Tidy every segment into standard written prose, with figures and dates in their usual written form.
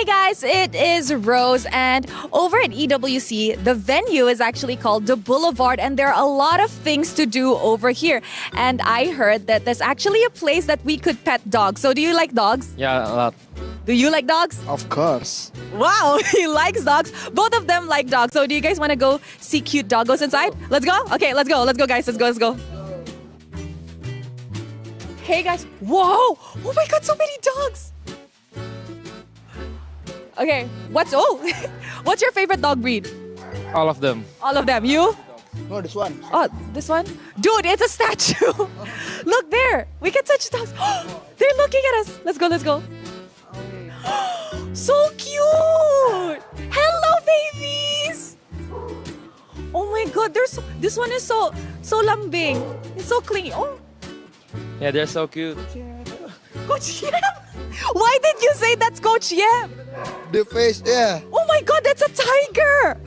Hey guys, it is Rose, and over at EWC, the venue is actually called the Boulevard, and there are a lot of things to do over here. And I heard that there's actually a place that we could pet dogs. So do you like dogs? Yeah, a lot. Do you like dogs? Of course. Wow, he likes dogs. Both of them like dogs. So do you guys want to go see cute doggos inside? Let's go? Okay, let's go. Let's go, guys. Let's go. Hey guys. Whoa! Oh my god, so many dogs! Okay, what's your favorite dog breed? All of them. All of them. You? No, this one. Oh, this one? Dude, it's a statue. Look there. We can touch dogs. They're looking at us. Let's go. So cute. Hello, babies. Oh my god, this one is so lambing. It's so clingy. Oh, Yeah, they're so cute. Coach Yem. Why did you say that's Coach Yem? The face, yeah. Oh my god, that's a tiger.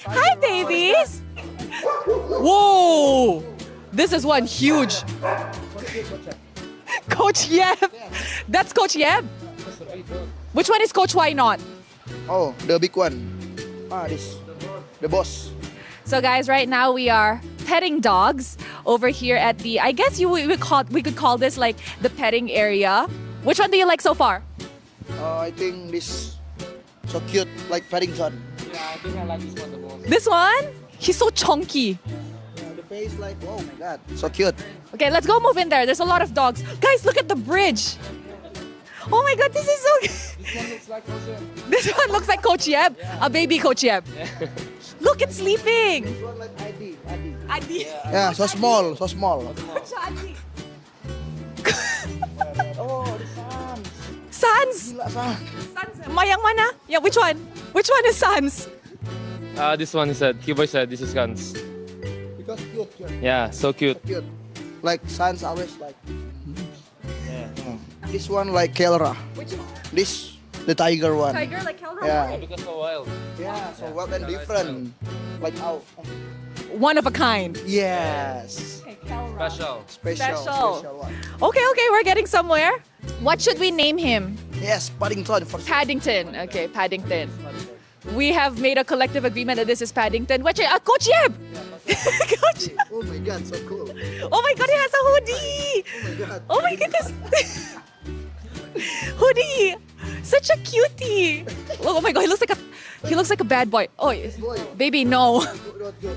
Hi, babies. Whoa. This is one huge. Coach Yem. That's Coach Yem. Which one is Coach Why Not? Oh, the big one. This. The boss. So guys, right now we are petting dogs over here at the, I guess we could call this like the petting area. Which one do you like so far? I think this so cute, like Paddington. Yeah, I think I like this one the most. This one? He's so chunky. The face, like, oh my god, so cute. Okay, let's go move in there. There's a lot of dogs. Guys, look at the bridge. Oh my god, this is so This one looks like Jose. This one looks like Coach Yeb, a baby Coach Yeb. Look, it's sleeping. This one like Adi. Adi. Yeah, so small. Coach Adi. Oh, the Sans. Sans. Gila, Sans. Sans. Mayang mana? Yeah, which one? Which one is Sans? This one he said. Kiboy said this is Guns. Because cute. Yeah, so cute. Cute. Like Sans always like. Yeah. This one like Kelra. Which one? This, the tiger one. Tiger like Kelra? Yeah. Why? Because so wild. Yeah, so wild and different. Like out. One of a kind. Yes. Okay, Kelra. Special one. Okay, we're getting somewhere. What should we name him? Yes, Paddington for sure. Paddington. Okay, Paddington. We have made a collective agreement that this is Paddington. Coach Yeb! Coach Yeb! Oh my god, so cool. Oh my god, he has a hoodie! Oh my god. Oh my goodness! Hoodie! Such a cutie! Oh my god, he looks like a bad boy. Oh, Boy, baby, no.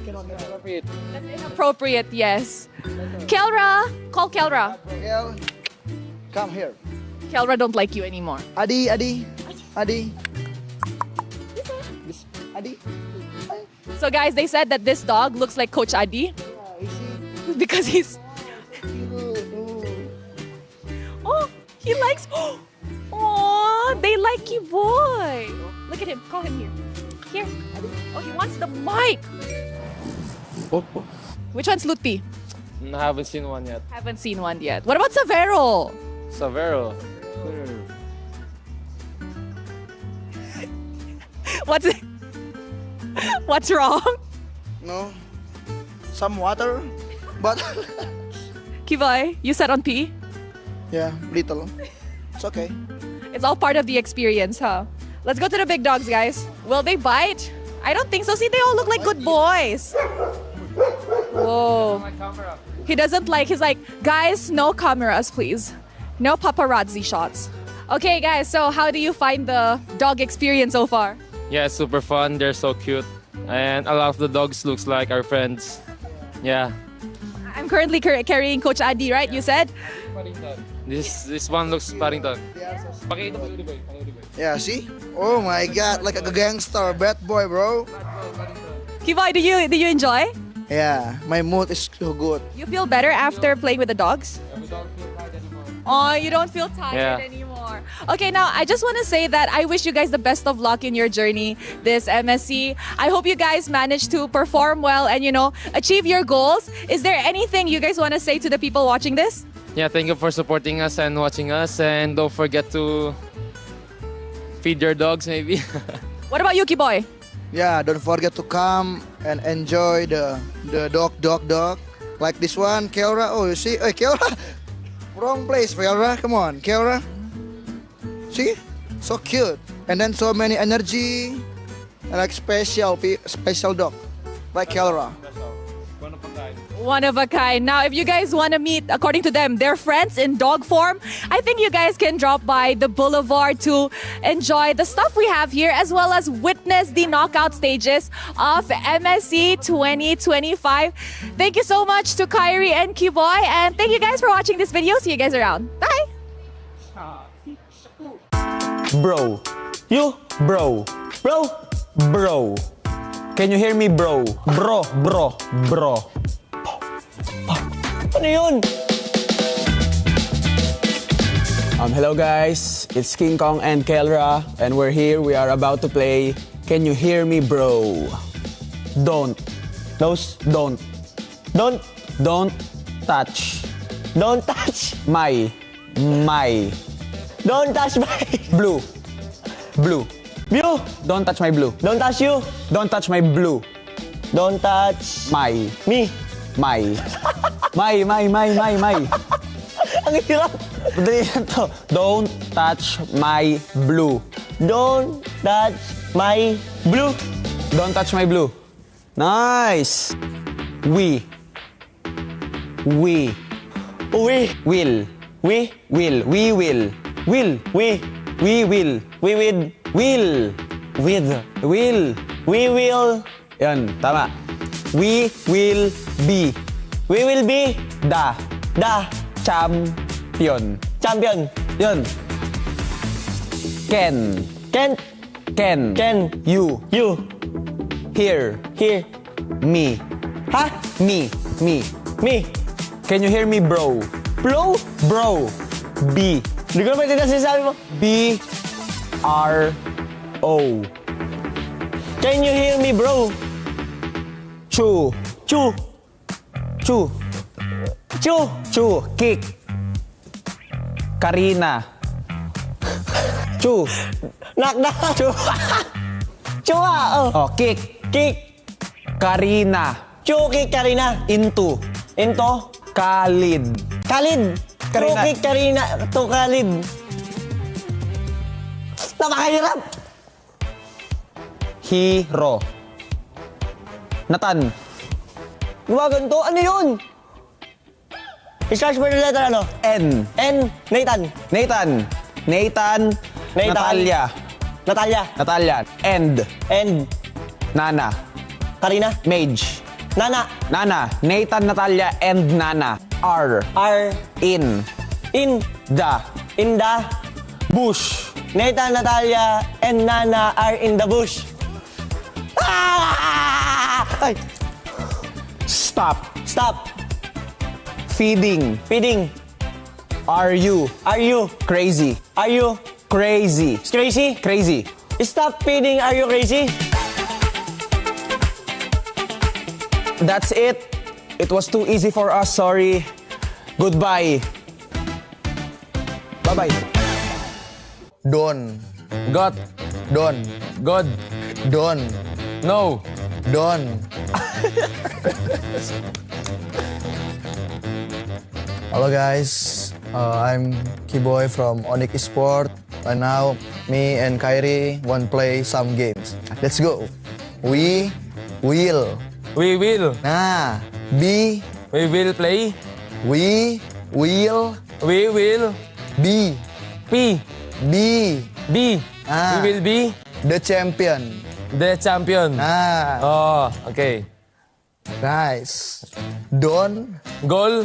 cannot Appropriate. That's inappropriate, yes. Kelra! Call Kelra. Kel, come here. Kelra don't like you anymore. Adi. This, Adi. So guys, they said that this dog looks like Coach Adi You see? because he's... Cute. Oh, he likes... Oh, they like you, boy. Look at him. Call him here. Here. Oh, he wants the mic. Which one's Luti? I haven't seen one yet. Haven't seen one yet. What about Savero? Savero. What's wrong? No. Some water, but Kivoy, you sat on pee? yeah, little. It's okay. It's all part of the experience, huh? Let's go to the big dogs, guys. Will they bite? I don't think so. See, they all look like good boys. Whoa. My camera. He doesn't like, he's like, guys, no cameras, please. No paparazzi shots. Okay, guys, so how do you find the dog experience so far? Yeah, it's super fun. They're so cute. And a lot of the dogs looks like our friends. Yeah. I'm currently carrying Coach Adi, right? You said? This one looks Paddington. Yeah, see? Oh my god, like a gangster, bad boy, bro. Kivoy, do you enjoy? Yeah, my mood is so good. You feel better after playing with the dogs? Oh, you don't feel tired Yeah. anymore. Okay, now I just want to say that I wish you guys the best of luck in your journey this MSC. I hope you guys manage to perform well and, achieve your goals. Is there anything you guys want to say to the people watching this? Yeah, thank you for supporting us and watching us. And don't forget to feed your dogs maybe. What about Yuki Boy? Yeah, don't forget to come and enjoy the dog. Like this one, Kelra. Oh, you see? Hey, Kelra. Wrong place, Kelra. Come on, Kelra. See? So cute. and then so many energy, and like special dog, like Kelra. One of a kind. Now, if you guys want to meet, according to them, their friends in dog form, I think you guys can drop by the Boulevard to enjoy the stuff we have here, as well as witness the knockout stages of MSC 2025. Thank you so much to Kyrie and Kiboy, and thank you guys for watching this video. See you guys around. Bye! Bro. You, bro. Bro, bro. Can you hear me, bro? Bro, bro, bro. Ano yun? Hello guys, it's King Kong and Kelra, and we're here. We are about to play Can You Hear Me, Bro? Don't. Those don't. Don't. Don't touch. Don't touch. My. Don't touch my. Blue. Blue. Blue. Don't touch my blue. Don't touch you. Don't touch my blue. Don't touch. My. Me. My. My. Ang hirap. Madali lang to. Don't touch my blue. Don't touch my blue. Don't touch my blue. Nice. We. Will. We will. We will. Will. We will. Yan, tama. We will be. We will be the champion. Yun. Can. You. Hear. Me. Ha? Me. Can you hear me, bro? Bro. B. Hindi ko naman sinasabi mo. B-R-O. Can you hear me, bro? Chew. Kick. Karina. Chew. Knock. Chew. Oh, kick. Karina. Kick Karina. Into. Khalid. Karina. Kick Karina to Khalid. Napakahirap. Hero. Nathan. Luwagan to. Ano yun? I-search mo yung letter ano? N. Nathan. Natalia. End. Nana. Karina. Mage. Nana. Nathan, Natalia, and Nana. R. In the bush. Nathan, Natalia, and Nana are in the bush. Ay! Stop. Feeding. Are you crazy? Are you Crazy. crazy? Stop feeding. Are you crazy? That's it. It was too easy for us. Sorry. Goodbye. Bye-bye. Don. Got. Don. God. Don. No. Don. Hello guys, I'm Kiboy from Onyx Esports, and now me and Kyrie want play some games. Let's go. We will. We will. Be. We will play. We will. We will Be. be. Be. We will be The champion. the champion. Oh, okay. Nice. Don't. Goal.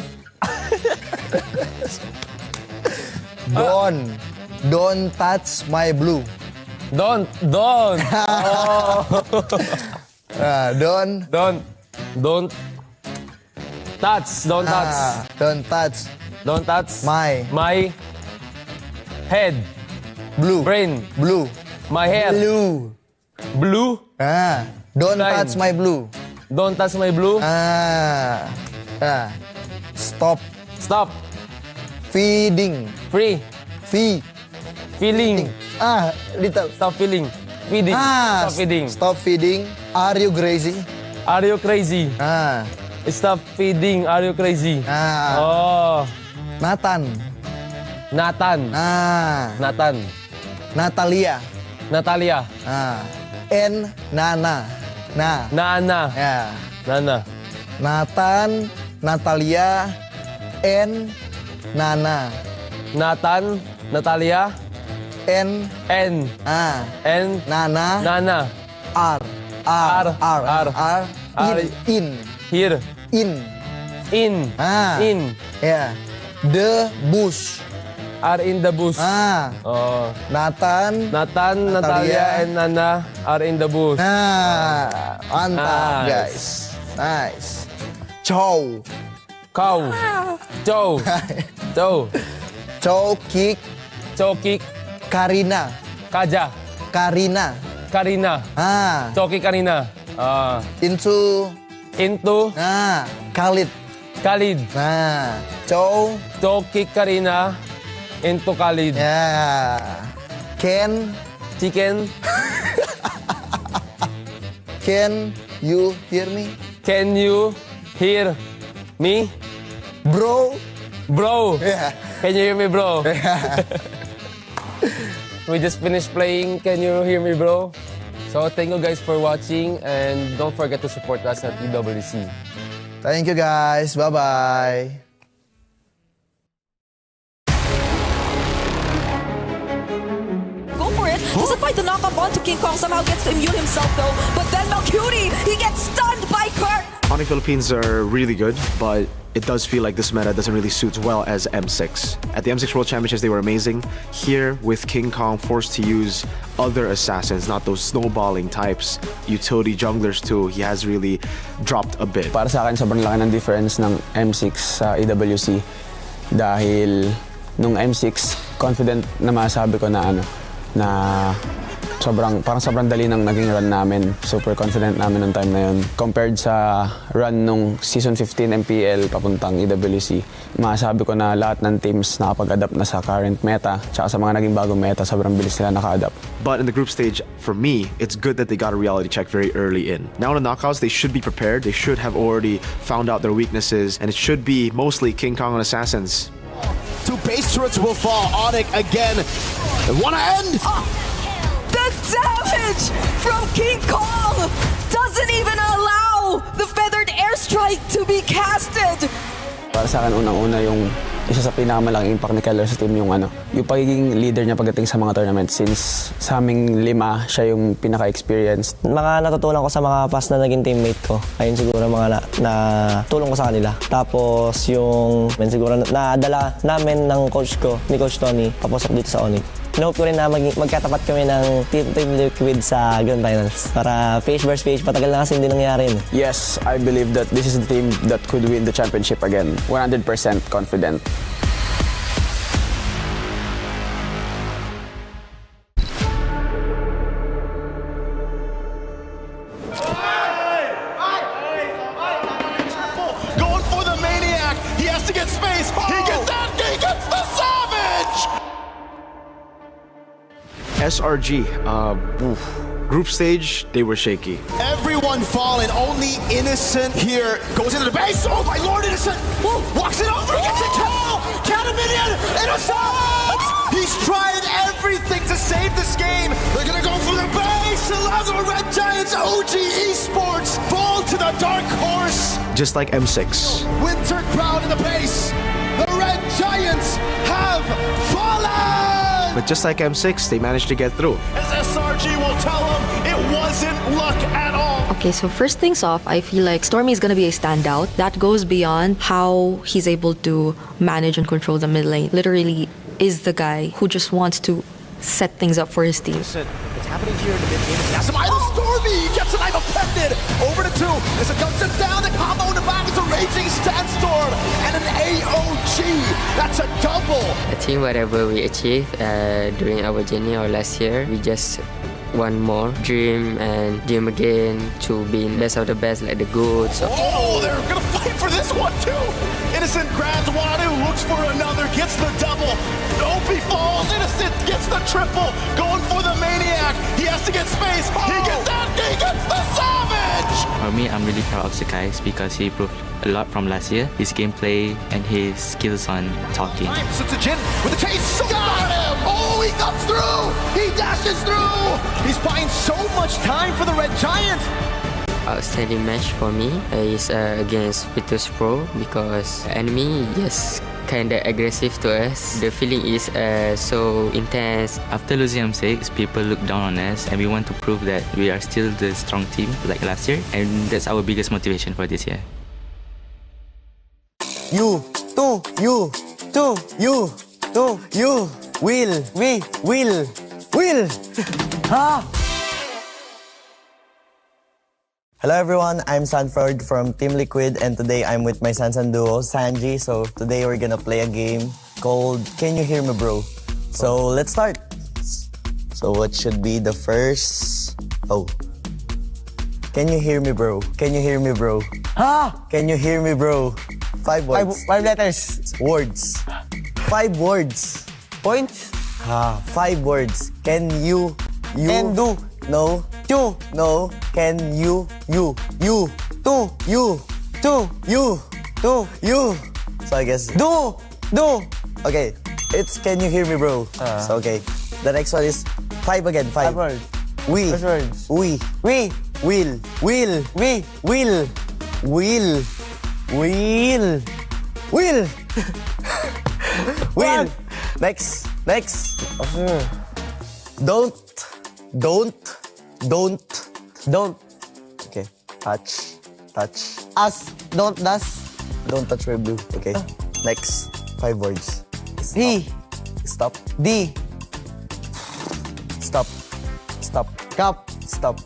Don't touch my blue. Don't. Don't. Don't touch. Don't touch. Don't touch Don't touch my my head. blue. Brain. Blue. My hair. Blue. Blue. Don't Blind. touch my blue. Don't touch my blue. Stop Stop. feeding. Free. Feeling. Little. Stop feeling. Feeding. Stop feeding. Stop feeding. Are you crazy? Are you crazy? Stop feeding. Are you crazy? Oh. Nathan. Nathan. Nathan. Natalia. Natalia. N. Nana. Nana. Yeah. Nana. Nathan, Natalia, N. Nana. Nathan. Natalia. N. N. N. Nana. Nana. R. In. Here. In. In. Yeah. The bush. Are in the bus. Oh. Nathan, Natalia, and Nana are in the bus. Mantap, Nice. guys. Nice. Chow. Cow. Chow. Chow. Chow kick. Chow kick. Karina. Kaja. Karina. Choki Karina. Into. Khalid. Chow. Choki Karina. Into Khalid. Yeah. Ken. Chicken. Can you hear me? Can you hear me? Bro. Yeah. Can you hear me, bro? We just finished playing Can You Hear Me, Bro? So thank you guys for watching and don't forget to support us at EWC. Thank you guys. Bye-bye. Go for it. Doesn't fight the knockup onto King Kong. Somehow gets to immune himself though. But then Malcuti, he gets stunned by Kurt. Onyx Philippines are really good, but it does feel like this meta doesn't really suit well as M6. At the M6 World Championships, they were amazing. Here, with King Kong forced to use other assassins, not those snowballing types, utility junglers too, he has really dropped a bit. Para sa akin, sobrang laki ng difference ng M6 sa EWC. Dahil nung M6, confident na masabi ko na parang sobrang dali ng naging run namin. Super confident namin nung time na yun. Compared sa run nung Season 15 MPL papuntang EWC, masasabi ko na lahat ng teams nakapag-adapt na sa current meta, tsaka sa mga naging bagong meta, sobrang bilis nila naka-adapt. But in the group stage, for me, it's good that they got a reality check very early in. Now in the knockouts, they should be prepared. They should have already found out their weaknesses, and it should be mostly King Kong and Assassins. Two base turrets will fall. Onyx again. They want to end. The damage from King Kong doesn't even allow the feathered airstrike to be casted. Para sa akin, unang-una yung isa sa pinakamalaking impact ni Keller sa team yung pagiging leader niya pagdating sa mga tournament, since sa aming 5, siya yung pinaka-experienced. Mga natutunan ko sa mga past na naging teammate ko, ayun siguro mga na tulong ko sa kanila. Tapos yung siguro nadala namin ng coach ko, ni Coach Tony, papasok dito sa Onyx. Inohope ko rin na magkatapat kami ng Team Liquid sa Grand Finals. Para face versus face, patagal na kasi hindi nangyari yun. Yes, I believe that this is the team that could win the championship again. 100% confident. Going for the maniac. He has to get space. He gets that. He gets the savage. SRG, group stage, they were shaky. Everyone falling. Only Innocent here goes into the base. Oh my lord, Innocent! Whoa, walks it over. Gets a kill. Cannon-Minion. Innocent! He's trying everything to save this game. They're gonna go for the base. Allow the Red Giants. OG Esports fall to the dark horse. Just like M6. Winter crowd in the base. The Red Giants have fallen. But just like M6, they managed to get through. As SRG will tell them, it wasn't luck at all. Okay, so first things off, I feel like Stormy is going to be a standout. That goes beyond how he's able to manage and control the mid lane. Literally is the guy who just wants to set things up for his team. It's happening here in the mid game. Now some idle Stormy gets a knife appended. Over to 2. As it dumps it down, the combo in the back is a raging Sandstorm and an AOG. That's a double. I think whatever we achieved during our journey or last year, we just want more, dream and dream again to be best of the best, like the GOAT. So. Oh, they're gonna fight for this one too. Innocent grabs Wadu, looks for another, gets the double. Opie falls, Innocent gets the triple. Going for the maniac, he has to get space. He gets that, he gets the savage. For me, I'm really proud of Sakai because he improved a lot from last year. His gameplay and his skills on talking. Jin with the chase, got him. Oh, he comes through! He dashes through! He's buying so much time for the Red Giants! Outstanding match for me is against Virtus Pro because enemy just kinda aggressive to us. The feeling is so intense. After losing M6, people look down on us and we want to prove that we are still the strong team like last year, and that's our biggest motivation for this year. You, two, you, will. Ha! Hello everyone, I'm Sanford from Team Liquid and today I'm with my Sansan duo, Sanji. So today we're gonna play a game called Can You Hear Me Bro? So let's start. So what should be the first... Oh. Can you hear me bro? Can you hear me bro? Ha! Can you hear me bro? 5 words. Five letters. Words. 5 words. Points. 5 words. Can you... Can do. No. You. No. Can you. Two. You. So I guess... Do. Okay. It's Can You Hear Me Bro? So okay. The next one is 5 again. 5 words. We. First words. We. Will. Next. Don't. Okay. Touch. Us. Don't. Das. Don't touch my blue. Okay. Next. 5 words. He. Stop. D. Stop. Cup. Stop.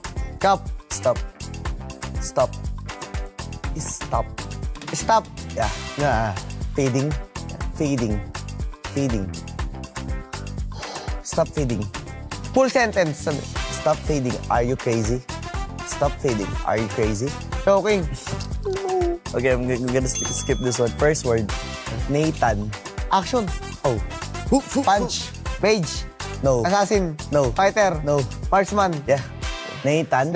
Stop. Yeah. Fading. Stop fading. Full sentence. Stop fading. Are you crazy? Stop fading. Are you crazy? Joking. Okay, I'm gonna skip this one. First word. Nathan. Action. Oh. Punch. Page. No. Assassin. No. Fighter. No. Marksman. Yeah. Nathan.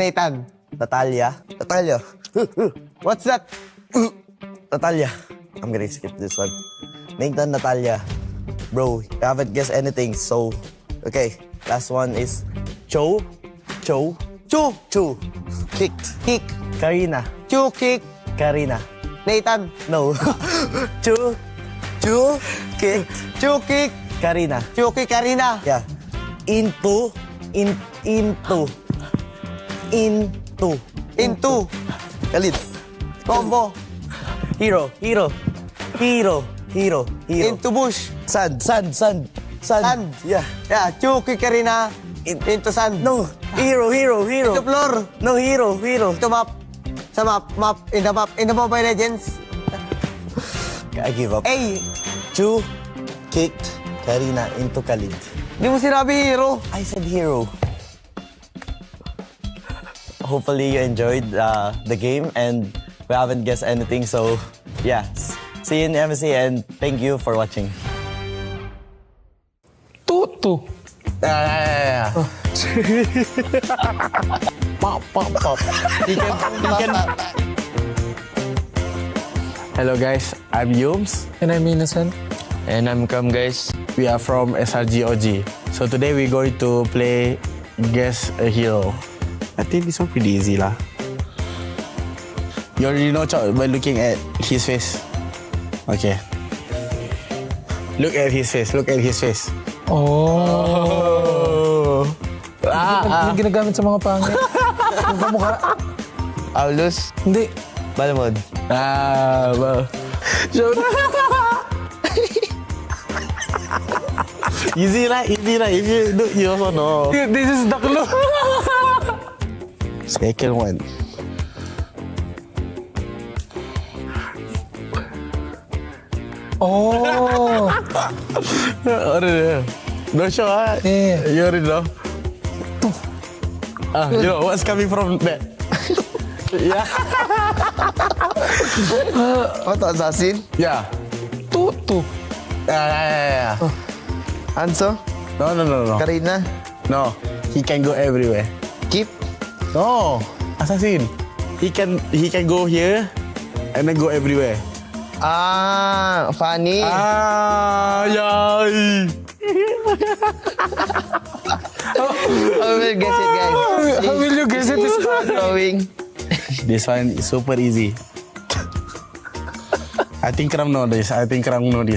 Natalia. What's that? Natalia. I'm gonna skip this one. Nathan, Natalia. Bro, you haven't guessed anything, so... Okay, last one is... Cho. Kick. Karina. Kick. Karina. Nathan. No. Kick. Kick. Karina. Karina. Yeah. Into. Kalit. Combo. Hero. Into bush. Sand. Sand. Yeah. Chuki Karina. Into sand. No. Hero. Into floor. No, hero. Into map. Sa map. In the map. In the Mobile Legends. I give up. A. Chu kicked Karina into Khalid. Di mo sinabi hero. I said hero. Hopefully you enjoyed the game and we haven't guessed anything. So yeah, see you in MSC and thank you for watching. Tutu. Yeah. Pop. You can. Hello guys, I'm Yums. And I'm Innocent. And I'm Kam, guys. We are from SRG OG. So today we're going to play Guess a Hero. I think this one pretty easy lah. You already know by looking at his face. Okay. Look at his face. Oh. Yung ginagamit sa mga pangit. Yung kamukha. Aulus? Hindi. Balamod. Well. Show na. Easy lah. If you do, you also know. This is the clue. Second one. Oh. No show, huh? Yeah. You already know. You know what's coming from that? Yeah. What, assassin? Yeah. Tutu. Yeah. Anso? No. Karina? No. He can go everywhere. Keep? No. Assassin. He can go here and then go everywhere. Funny. Yay. How will guess it, guys? How will you guess it? Throwing. This one is super easy. I think Ram know this.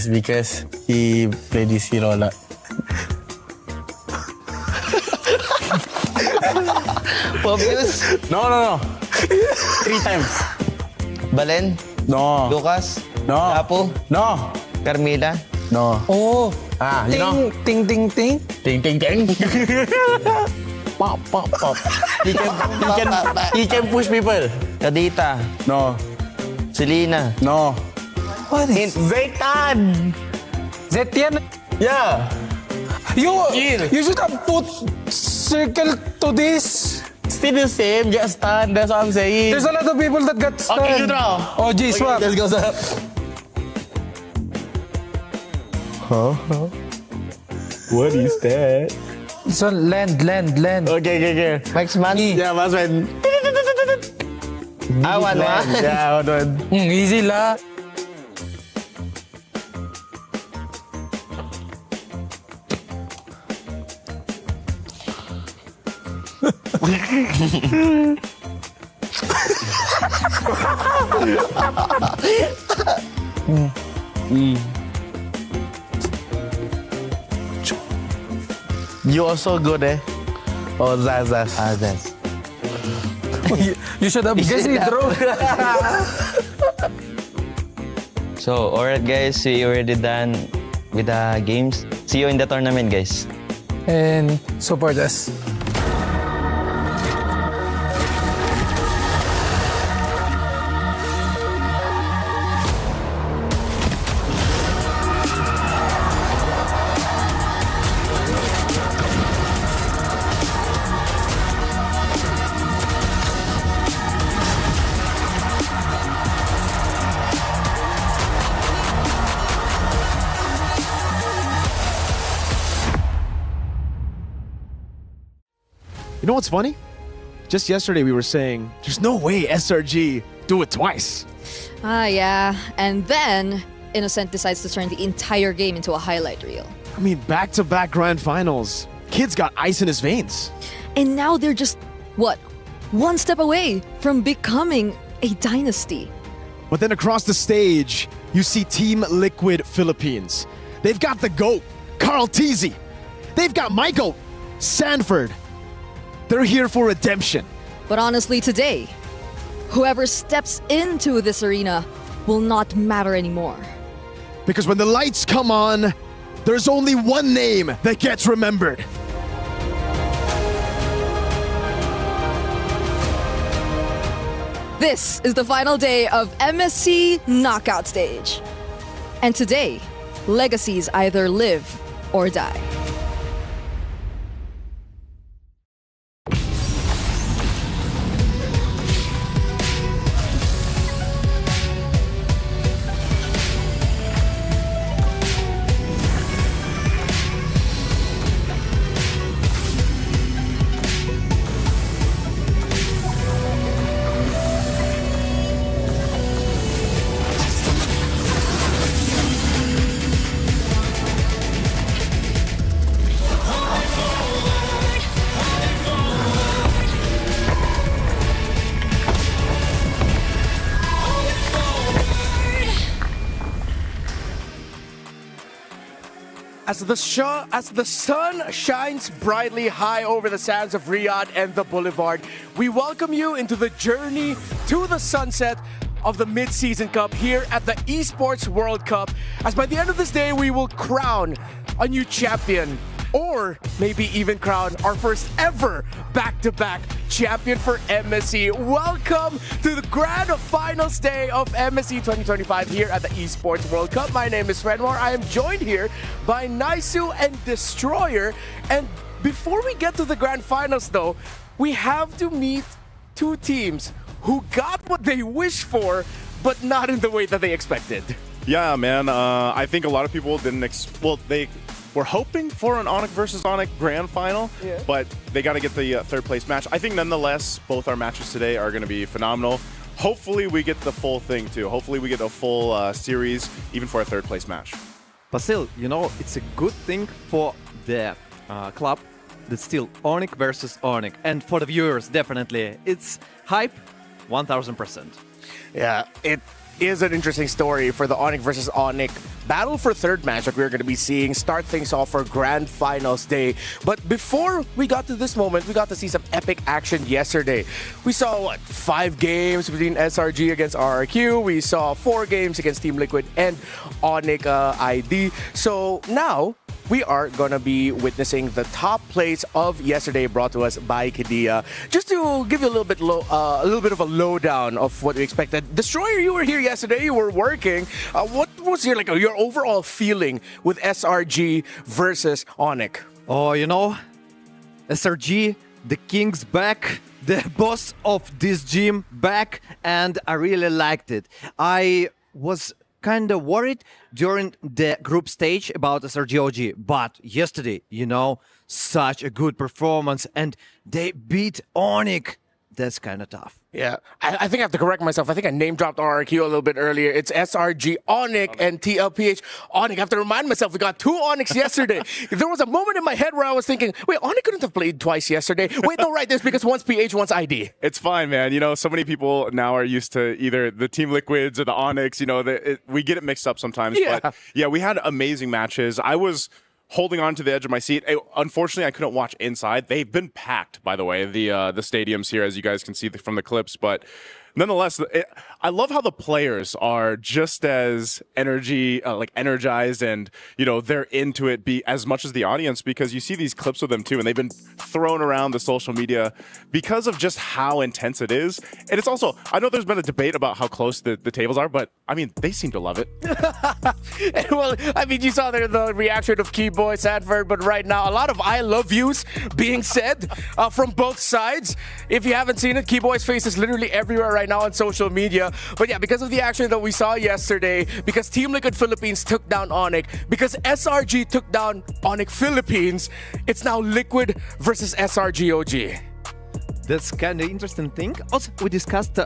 Because he played this hero a lot. Pobius? No. 3 times. Balen? No. Lucas? No. Apo? No. Carmela? No. Oh. You know? Ting. Ting. Pop. He can push people. Kadita? No. Selena? No. What is? Zaitan. Zetian? Yeah. You should have put circle to this. Still the same, get stunned. That's what I'm saying. There's a lot of people that got stunned. Okay, you draw. OG, swap. Let's go, sir. Huh? What is that? So land. Okay. Max money? Yeah, Max money. One. Yeah, one. Easy la. You also good, eh? Oh, Zaz. You should have guessed it, bro. So, alright guys, we already done with the games. See you in the tournament, guys. And support us. You know what's funny? Just yesterday we were saying, there's no way SRG do it twice. Yeah. And then Innocent decides to turn the entire game into a highlight reel. I mean, back-to-back grand finals. Kid's got ice in his veins. And now they're just, one step away from becoming a dynasty. But then across the stage, you see Team Liquid Philippines. They've got the GOAT, Carl Teasy. They've got my GOAT, Sanford. They're here for redemption. But honestly, today, whoever steps into this arena will not matter anymore. Because when the lights come on, there's only one name that gets remembered. This is the final day of MSC Knockout Stage. And today, legacies either live or die. As the sun shines brightly high over the sands of Riyadh and the Boulevard, we welcome you into the journey to the sunset of the Mid-Season Cup here at the Esports World Cup. As by the end of this day, we will crown a new champion, or maybe even crown our first ever back-to-back champion for MSC. Welcome to the grand finals day of MSC 2025 here at the Esports World Cup. My name is Renwar. I am joined here by Naisu and Destroyer. And before we get to the grand finals though, we have to meet two teams who got what they wished for, but not in the way that they expected. Yeah, man. I think a lot of people didn't they were hoping for an Onyx versus Onyx grand final, but they got to get the third place match. I think nonetheless, both our matches today are going to be phenomenal. Hopefully we get the full thing too. Hopefully we get a full series, even for a third place match. But still, you know, it's a good thing for the club. That's still Onyx versus Onyx. And for the viewers, definitely, it's hype 1000%. Yeah, it is an interesting story for the Onyx versus Onyx battle for third match that we're going to be seeing start things off for Grand Finals Day. But before we got to this moment, we got to see some epic action yesterday. We saw, 5 games between SRG against RRQ. We saw 4 games against Team Liquid and Onyx ID. So now, we are going to be witnessing the top plays of yesterday brought to us by Kadia. Just to give you a little bit of a lowdown of what we expected. Destroyer, you were here yesterday. You were working. What was your overall feeling with SRG versus Onyx? Oh, SRG, the king's back, the boss of this gym back, and I really liked it. I was kind of worried during the group stage about SRG OG, but yesterday, such a good performance, and they beat Onyx. That's kind of tough. Yeah, I think I have to correct myself. I think I name-dropped RRQ a little bit earlier. It's SRG Onyx and TLPH Onyx. I have to remind myself, we got 2 Onyx yesterday. There was a moment in my head where I was thinking, wait, Onyx couldn't have played twice yesterday. Wait, no, right, this because one's PH, one's ID. It's fine, man. So many people now are used to either the Team Liquids or the Onyx. We get it mixed up sometimes. Yeah. But yeah, we had amazing matches. I was holding on to the edge of my seat. Unfortunately, I couldn't watch inside. They've been packed, by the way, the stadiums here, as you guys can see from the clips. But nonetheless, I love how the players are just as energized, and they're into it as much as the audience, because you see these clips of them too, and they've been thrown around the social media because of just how intense it is. And it's also, I know there's been a debate about how close the tables are, but I mean, they seem to love it. Well, I mean, you saw there the reaction of Keyboy, Sanford, but right now, a lot of I love yous being said from both sides. If you haven't seen it, Keyboy's face is literally everywhere right now on social media. But yeah, because of the action that we saw yesterday, because Team Liquid Philippines took down Onyx, because SRG took down Onyx Philippines, it's now Liquid versus SRG OG. That's kind of interesting thing. Also, we discussed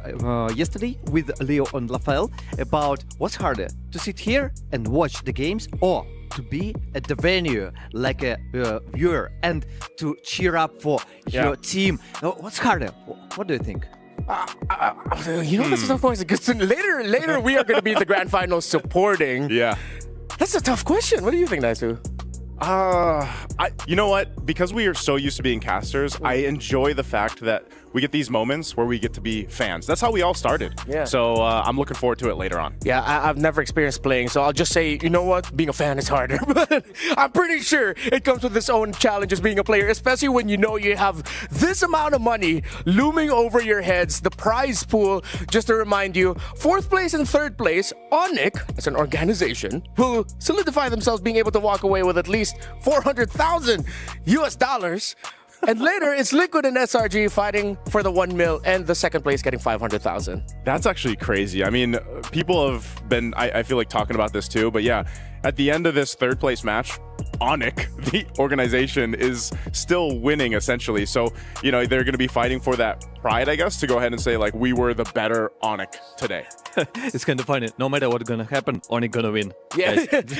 yesterday with Leo and Rafael about what's harder, to sit here and watch the games, or to be at the venue like a viewer and to cheer up for your team. What's harder? What do you think? This is a tough question, because later we are going to be in the grand finals supporting. Yeah. That's a tough question. What do you think, Naisu? You know what? Because we are so used to being casters, I enjoy the fact that we get these moments where we get to be fans. That's how we all started. Yeah. So I'm looking forward to it later on. Yeah, I've never experienced playing, so I'll just say, you know what? Being a fan is harder. But I'm pretty sure it comes with its own challenges being a player, especially when you have this amount of money looming over your heads, the prize pool. Just to remind you, 4th place and 3rd place, Onyx, as an organization, will solidify themselves being able to walk away with at least $400,000 US. And later, it's Liquid and SRG fighting for the 1 mil, and the 2nd place getting 500,000. That's actually crazy. I mean, people have been, I feel like, talking about this too. But yeah, at the end of this 3rd place match, Onyx, the organization, is still winning, essentially. So, they're going to be fighting for that pride, I guess, to go ahead and say, we were the better Onyx today. It's kind of funny. No matter what's going to happen, Onyx going to win. Yeah,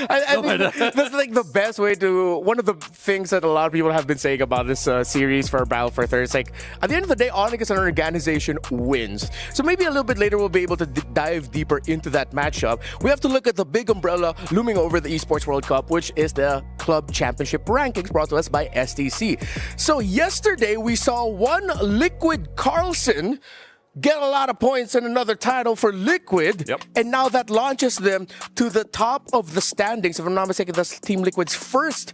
I think that's the best way to, one of the things that a lot of people have been saying about this series for Battle for Third. It's at the end of the day, Onyx as an organization wins. So maybe a little bit later, we'll be able to dive deeper into that matchup. We have to look at the big umbrella looming over the Esports World Cup, which is the Club Championship rankings brought to us by STC. So yesterday, we saw one Liquid Carlson get a lot of points and another title for Liquid. Yep. And now that launches them to the top of the standings. If I'm not mistaken, that's Team Liquid's first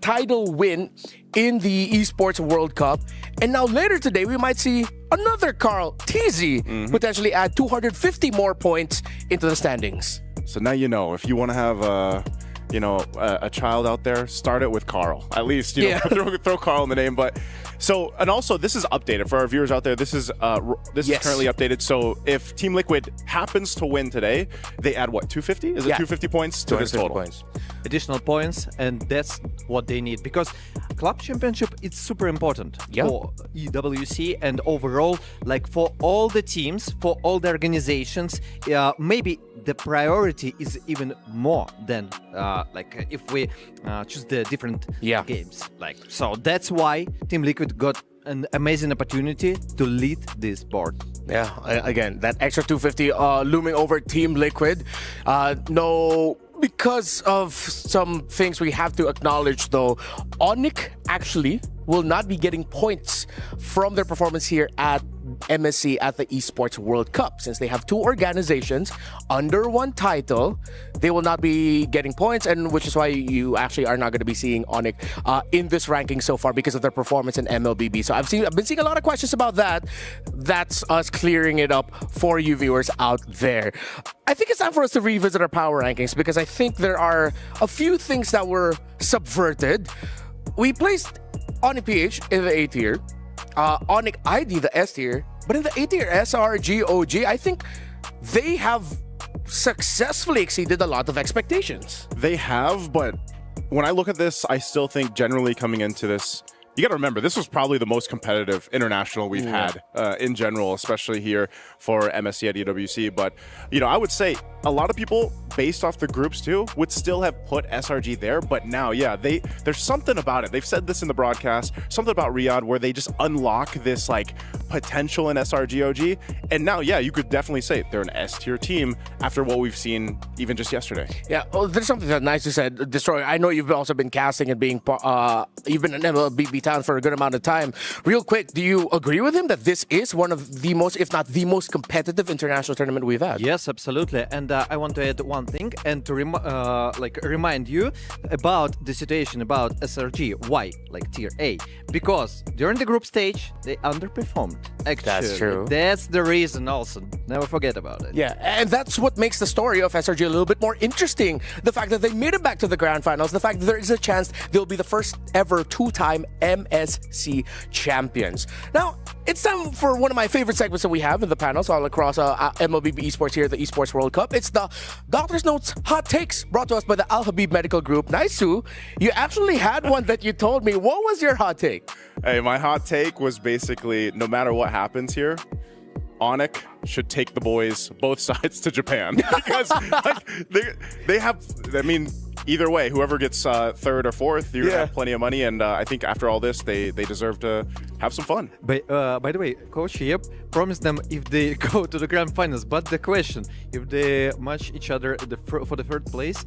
title win in the Esports World Cup. And now later today, we might see another Carl, TZ, potentially add 250 more points into the standings. So now if you want to have a child out there, start it with Carl. At least, throw Carl in the name. But so, and also, this is updated for our viewers out there. This is currently updated. So if Team Liquid happens to win today, they add what, 250? Is it 250 points to this total? Points. additional points, and that's what they need, because club championship is super important for EWC and overall, like for all the teams, for all the organizations. Maybe the priority is even more than like if we choose the different games. Like, so that's why Team Liquid got an amazing opportunity to lead this board. Yeah, again, that extra 250 looming over Team Liquid. Because of some things we have to acknowledge, though, Onyx actually will not be getting points from their performance here at MSC at the Esports World Cup. Since they have two organizations under one title, they will not be getting points, and which is why you actually are not going to be seeing Onyx in this ranking so far because of their performance in MLBB. So I've been seeing a lot of questions about that. That's us clearing it up for you viewers out there. I think it's time for us to revisit our power rankings, because I think there are a few things that were subverted. We placed Onyx PH in the A tier, Onyx ID the S tier, but in the A tier, SRG OG, I think they have successfully exceeded a lot of expectations. They have, but when I look at this, I still think generally coming into this, you got to remember, this was probably the most competitive international we've had in general, especially here for MSC at EWC. But, you know, I would say a lot of people, based off the groups too, would still have put SRG there. But now, there's something about it. They've said this in the broadcast, something about Riyadh where they just unlock this like potential in SRG OG. And now, you could definitely say they're an S tier team after what we've seen even just yesterday. Yeah, there's something that nice you said, Destroyer. I know you've also been casting and being even in MLBB Town for a good amount of time. Real quick, do you agree with him that this is one of the most, if not the most competitive international tournament we've had? Yes, absolutely. And I want to add one thing and to remind you about the situation about SRG. Why? Like tier A? Because during the group stage, they underperformed. Actually, that's true. That's the reason also. Never forget about it. Yeah, and that's what makes the story of SRG a little bit more interesting. The fact that they made it back to the grand finals, the fact that there is a chance they'll be the first ever two-time MSC champions. Now, it's time for one of my favorite segments that we have in the panels all across MLBB Esports here at the Esports World Cup. It's the Doctor's Notes Hot Takes, brought to us by the Al Habib Medical Group. Naisu, you actually had one that you told me. What was your hot take? Hey, my hot take was basically, no matter what happens here, Onyx should take the boys both sides to Japan. Because like, they have, I mean, either way, whoever gets third or fourth, you have plenty of money, and I think after all this, they deserve to have some fun. By the way, Coach Yep promised them if they go to the grand finals, but the question, if they match each other for the third place,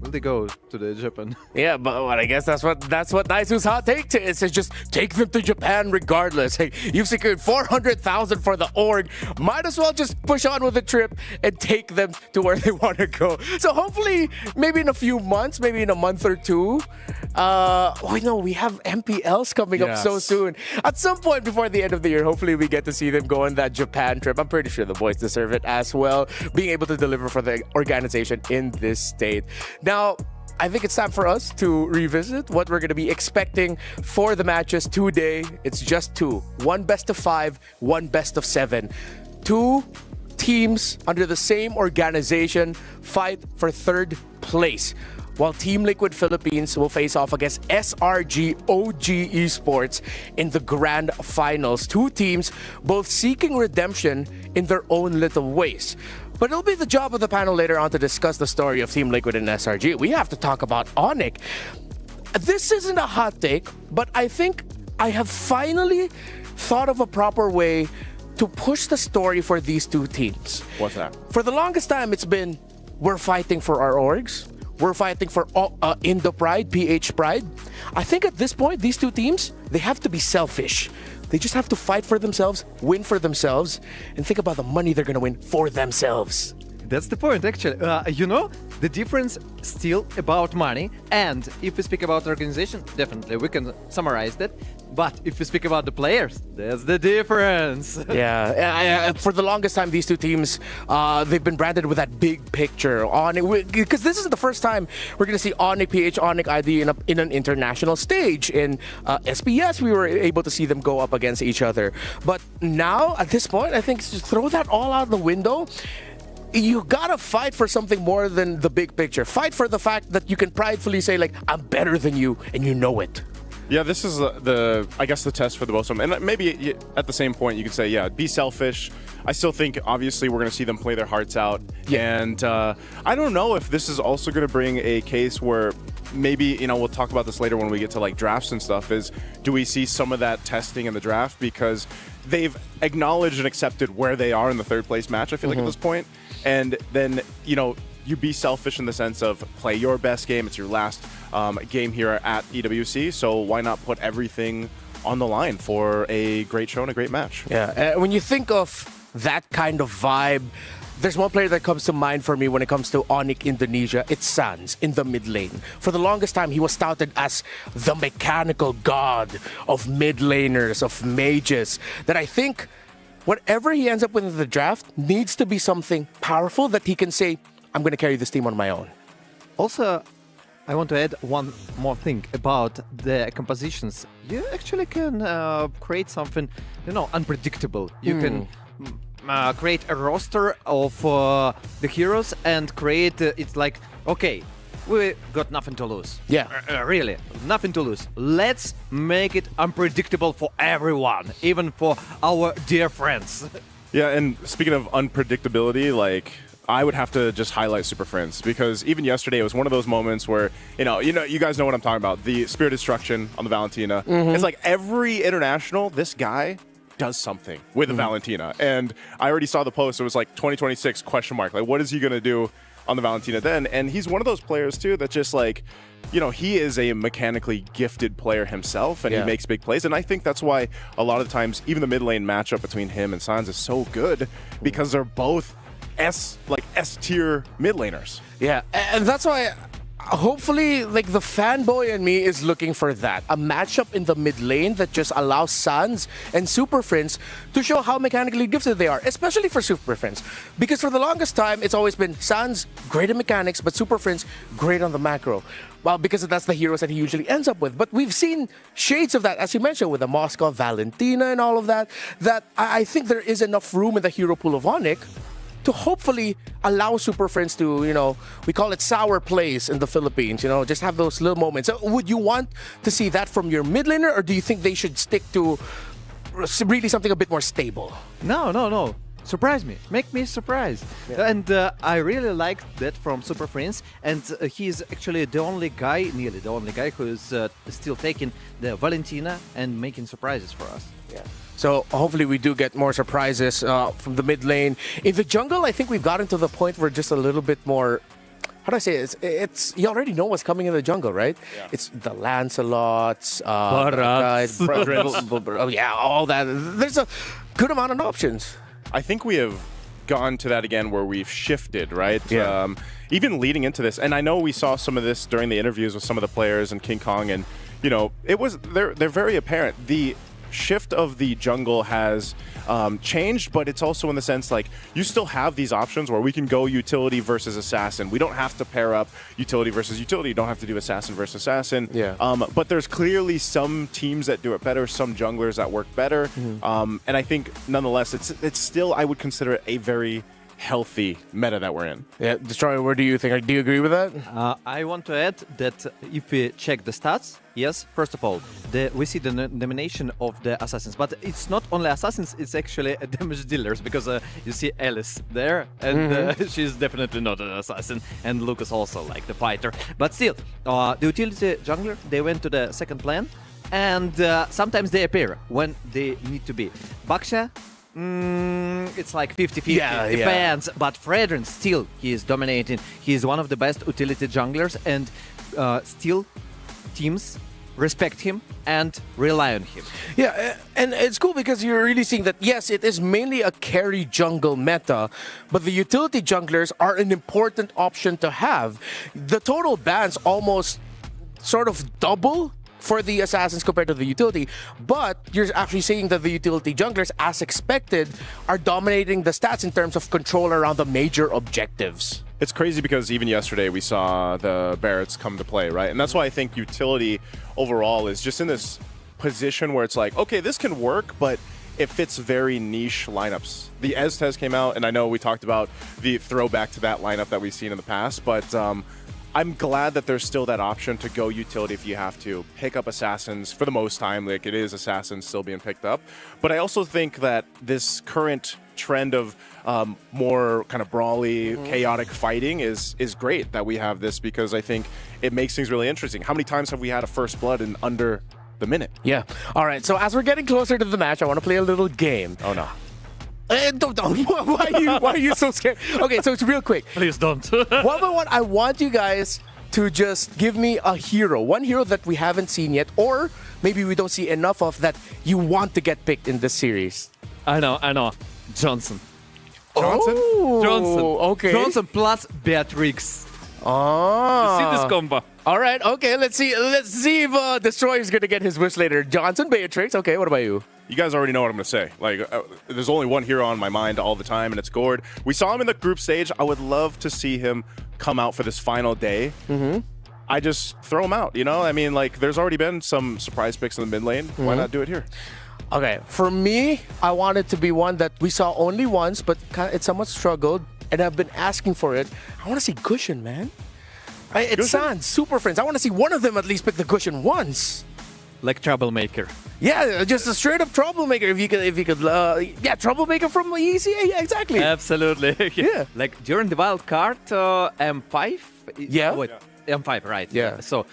will they go to the Japan? Yeah, but I guess that's what Naisu's hot take is. It's just take them to Japan regardless. Hey, you've secured 400,000 for the org. Might as well just push on with the trip and take them to where they want to go. So hopefully, maybe in a few months, maybe in a month or two, we have MPLs coming up so soon. At some point before the end of the year, hopefully we get to see them go on that Japan trip. I'm pretty sure the boys deserve it as well, being able to deliver for the organization in this state. Now, I think it's time for us to revisit what we're going to be expecting for the matches today. It's just two. One best of 5, one best of 7. Two teams under the same organization fight for third place, while Team Liquid Philippines will face off against SRG OG Esports in the grand finals. Two teams both seeking redemption in their own little ways. But it'll be the job of the panel later on to discuss the story of Team Liquid and SRG. We have to talk about Onyx. This isn't a hot take, but I think I have finally thought of a proper way to push the story for these two teams. What's that? For the longest time, it's been, we're fighting for our orgs. We're fighting for Indo Pride, PH Pride. I think at this point, these two teams, they have to be selfish. They just have to fight for themselves, win for themselves, and think about the money they're going to win for themselves. That's the point, actually. The difference still about money. And if we speak about organization, definitely we can summarize that. But if we speak about the players, that's the difference. Yeah, for the longest time, these two teams, they've been branded with that big picture on it. Because this is the first time we're going to see Onyx PH, Onyx ID in an international stage. In SPS, we were able to see them go up against each other. But now, at this point, I think just throw that all out the window. you gotta fight for something more than the big picture. Fight for the fact that you can pridefully say, like, I'm better than you, and you know it. Yeah, this is I guess the test for the both of them. And maybe at the same point, you could say, yeah, be selfish. I still think, obviously, we're going to see them play their hearts out. Yeah. And I don't know if this is also going to bring a case where maybe, we'll talk about this later when we get to like drafts and stuff, is do we see some of that testing in the draft? Because they've acknowledged and accepted where they are in the third place match, I feel like, at this point. And then, you be selfish in the sense of play your best game. It's your last game here at EWC, so why not put everything on the line for a great show and a great match? Yeah, when you think of that kind of vibe, there's one player that comes to mind for me when it comes to Onyx Indonesia. It's Sans in the mid lane. For the longest time, he was touted as the mechanical god of mid laners, of mages, that I think whatever he ends up with in the draft needs to be something powerful that he can say, I'm going to carry this team on my own. Also, I want to add one more thing about the compositions. You actually can create something, unpredictable. You can create a roster of the heroes and create it's like, okay, we got nothing to lose. Yeah. Really, nothing to lose. Let's make it unpredictable for everyone, even for our dear friends. Yeah, and speaking of unpredictability, like, I would have to just highlight Super Friends, because even yesterday it was one of those moments where, you guys know what I'm talking about. The Spirit Destruction on the Valentina. It's like every international, this guy does something with the Valentina. And I already saw the post. It was like 2026 ? Like, what is he going to do on the Valentina then? And he's one of those players too that just like, he is a mechanically gifted player himself, and he makes big plays. And I think that's why a lot of times even the mid lane matchup between him and Sans is so good, because they're both S-tier mid laners. Yeah, and that's why hopefully like the fanboy in me is looking for that. A matchup in the mid lane that just allows Sans and Super Friends to show how mechanically gifted they are, especially for Super Friends. Because for the longest time, it's always been Sans, great at mechanics, but Super Friends, great on the macro. Well, because that's the heroes that he usually ends up with. But we've seen shades of that, as you mentioned, with the Moscow Valentina and all of that, that I think there is enough room in the hero pool of Onyx to hopefully allow Super Friends to, we call it sour plays in the Philippines, just have those little moments. So would you want to see that from your mid laner, or do you think they should stick to really something a bit more stable? No. Surprise me. Make me surprised. Yeah. And I really like that from Super Friends. And he's actually the only guy, nearly the only guy, who is still taking the Valentina and making surprises for us. Yeah. So hopefully we do get more surprises from the mid lane. In the jungle, I think we've gotten to the point where just a little bit more, how do I say it? It's you already know what's coming in the jungle, right? Yeah. It's the Lancelots, all that. There's a good amount of options. I think we have gone to that again where we've shifted, right? Yeah. Even leading into this, and I know we saw some of this during the interviews with some of the players and King Kong, and they're very apparent. The shift of the jungle has changed, but it's also in the sense like you still have these options where we can go utility versus assassin. We don't have to pair up utility versus utility. You don't have to do assassin versus assassin. Yeah. But there's clearly some teams that do it better, some junglers that work better. And I think nonetheless, it's still, I would consider it a very healthy meta that we're in. Yeah, Destroyer, what do you think? Do you agree with that? I want to add that if we check the stats, yes, first of all, we see the nomination of the assassins, but it's not only assassins, it's actually damage dealers, because you see Alice there, and she's definitely not an assassin, and Lucas also, like the fighter. But still, the utility jungler, they went to the second plan, and sometimes they appear when they need to be. Baksha, it's like 50-50, depends. But Fredrin, still, he is dominating. He is one of the best utility junglers, and still teams respect him and rely on him. Yeah, and it's cool because you're really seeing that, yes, it is mainly a carry jungle meta, but the utility junglers are an important option to have. The total bans almost sort of double for the assassins compared to the utility, but you're actually seeing that the utility junglers, as expected, are dominating the stats in terms of control around the major objectives. It's crazy because even yesterday we saw the Barretts come to play, right? And that's why I think utility overall is just in this position where it's like, okay, this can work, but it fits very niche lineups. The Eztez came out, and I know we talked about the throwback to that lineup that we've seen in the past, but I'm glad that there's still that option to go utility if you have to. Pick up Assassins for the most time, like it is Assassins still being picked up. But I also think that this current trend of more kind of brawly, chaotic fighting is great that we have this, because I think it makes things really interesting. How many times have we had a first blood in under the minute? Yeah. All right, so as we're getting closer to the match, I want to play a little game. Oh, no. Don't. Why are you so scared? Okay, so it's real quick. Please don't. One by one, I want you guys to just give me a hero. One hero that we haven't seen yet, or maybe we don't see enough of, that you want to get picked in this series. I know. Johnson. Oh, Johnson. Okay. Johnson plus Beatrix. Oh. You see this combo? All right, okay, let's see if Destroyer's going to get his wish later. Johnson, Beatrix, okay, what about you? You guys already know what I'm going to say. Like, there's only one hero on my mind all the time, and it's Gord. We saw him in the group stage. I would love to see him come out for this final day. I just throw him out, you know? I mean, like, there's already been some surprise picks in the mid lane. Why not do it here? Okay, for me, I want it to be one that we saw only once, but it somewhat struggled, and I've been asking for it. I want to see Gushin, man. It's Sans, Super Friends. I want to see one of them at least pick the Gushin once. Like Troublemaker. Yeah, just a straight up Troublemaker. If you could, yeah, Troublemaker from ECA, yeah, exactly. Absolutely. Yeah. Like during the wild card, M5. Yeah. Wait, M5, right? Yeah. So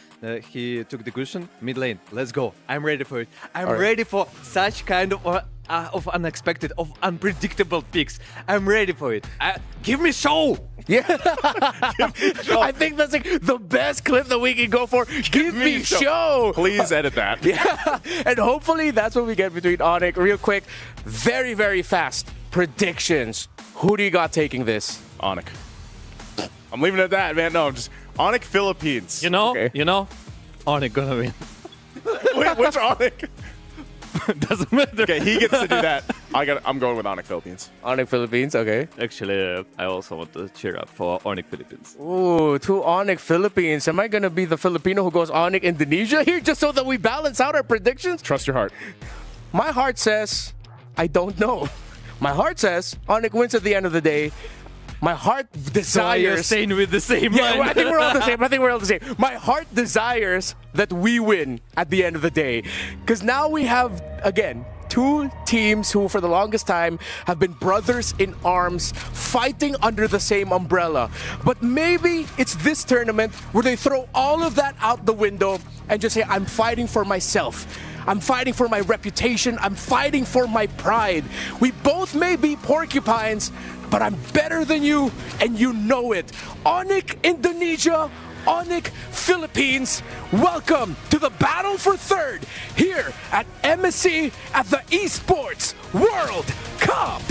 he took the cushion mid lane. Let's go. I'm ready for it. I'm All right. ready for such kind of unexpected, of unpredictable picks. I'm ready for it. Give me show. Yeah. I think that's like the best clip that we can go for. Give me show. Please edit that. Yeah. And hopefully that's what we get between Onyx. Real quick, very, very fast predictions. Who do you got taking this? Onyx. I'm leaving it at that, man. No, just Onyx Philippines. You know, Onyx gonna win. Wait, which Onyx? Doesn't matter. Okay, he gets to do that. I'm going with Onyx Philippines. Onyx Philippines, okay. Actually, I also want to cheer up for Onyx Philippines. Ooh, two Onyx Philippines. Am I going to be the Filipino who goes Onyx Indonesia here just so that we balance out our predictions? Trust your heart. My heart says, I don't know. My heart says Onyx wins at the end of the day. My heart desires... So you're staying with the same line. line. I think we're all the same. My heart desires that we win at the end of the day. Because now we have, again, two teams who for the longest time have been brothers in arms fighting under the same umbrella. But maybe it's this tournament where they throw all of that out the window and just say, I'm fighting for myself. I'm fighting for my reputation. I'm fighting for my pride. We both may be porcupines, but I'm better than you, and you know it. Onyx Indonesia, Onyx Philippines, welcome to the battle for third here at MSC at the Esports World Cup.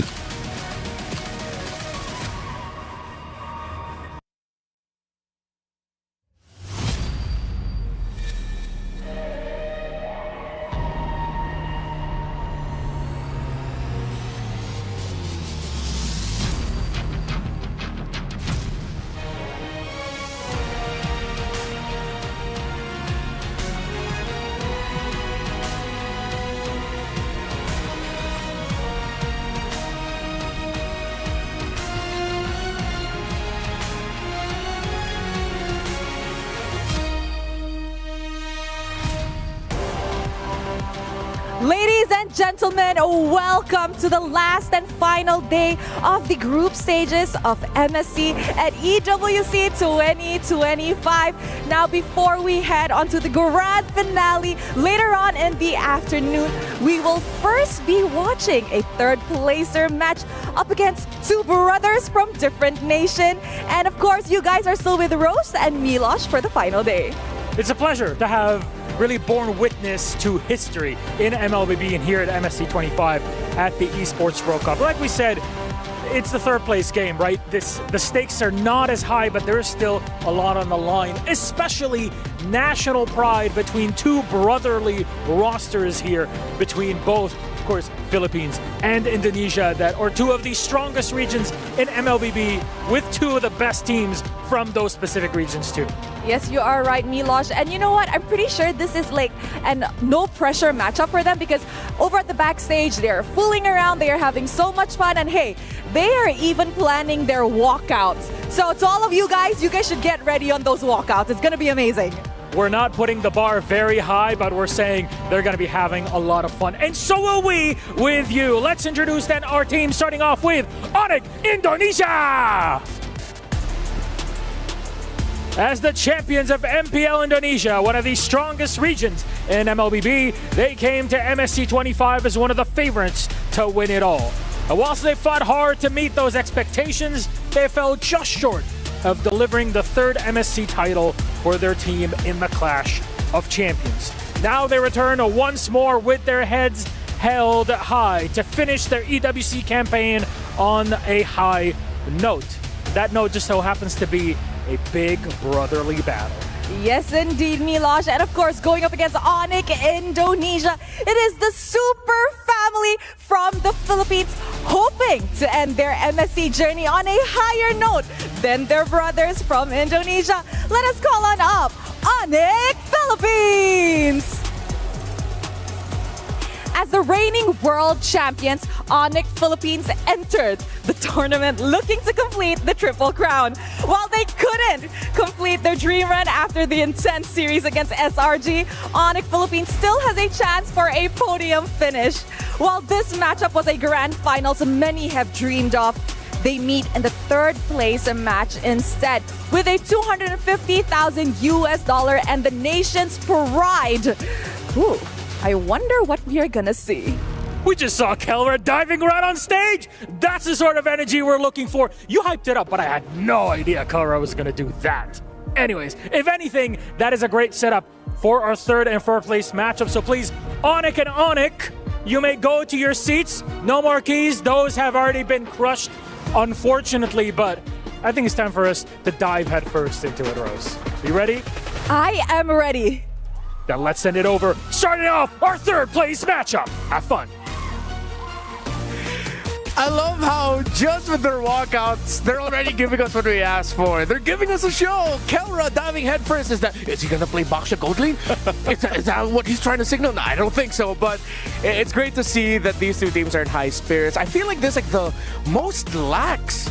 Ladies and gentlemen, welcome to the last and final day of the group stages of MSC at EWC 2025. Now, before we head on to the grand finale later on in the afternoon, we will first be watching a third placer match up against two brothers from different nations. And of course, you guys are still with Rose and Milosh for the final day. It's a pleasure to have really borne witness to history in MLBB and here at MSC 25 at the Esports World Cup. Like we said, it's the third place game, right? The stakes are not as high, but there is still a lot on the line, especially national pride between two brotherly rosters here, between both of course, Philippines and Indonesia that are two of the strongest regions in MLBB with two of the best teams from those specific regions too. Yes, you are right, Milosh. And you know what? I'm pretty sure this is like an no pressure matchup for them because over at the backstage, they're fooling around, they are having so much fun, and hey, they are even planning their walkouts. So to all of you guys should get ready on those walkouts. It's gonna be amazing. We're not putting the bar very high, but we're saying they're going to be having a lot of fun. And so will we with you. Let's introduce then our team, starting off with Onyx Indonesia. As the champions of MPL Indonesia, one of the strongest regions in MLBB, they came to MSC 25 as one of the favorites to win it all. And whilst they fought hard to meet those expectations, they fell just short of delivering the third MSC title for their team in the Clash of Champions. Now they return once more with their heads held high to finish their EWC campaign on a high note. That note just so happens to be a big brotherly battle. Yes, indeed, Milosh. And of course, going up against Onyx Indonesia, it is the super family from the Philippines hoping to end their MSC journey on a higher note than their brothers from Indonesia. Let us call on up Onyx Philippines! As the reigning world champions, Onyx Philippines entered the tournament looking to complete the Triple Crown. While they couldn't complete their dream run after the intense series against SRG, Onyx Philippines still has a chance for a podium finish. While this matchup was a grand finals many have dreamed of, they meet in the third place match instead with a $250,000 and the nation's pride. Ooh. I wonder what we are gonna see. We just saw Kelra diving right on stage. That's the sort of energy we're looking for. You hyped it up, but I had no idea Kelra was gonna do that. Anyways, if anything, that is a great setup for our third and fourth place matchup. So please, Onyx and Onyx, you may go to your seats. No more keys. Those have already been crushed, unfortunately, but I think it's time for us to dive headfirst into it, Rose. Are you ready? I am ready. Then let's send it over. Starting off our third place matchup. Have fun. I love how just with their walkouts, they're already giving us what we asked for. They're giving us a show. Kelra diving headfirst. Is he going to play Baksha Goldling? is that what he's trying to signal? No, I don't think so. But it's great to see that these two teams are in high spirits. I feel like this is like the most lax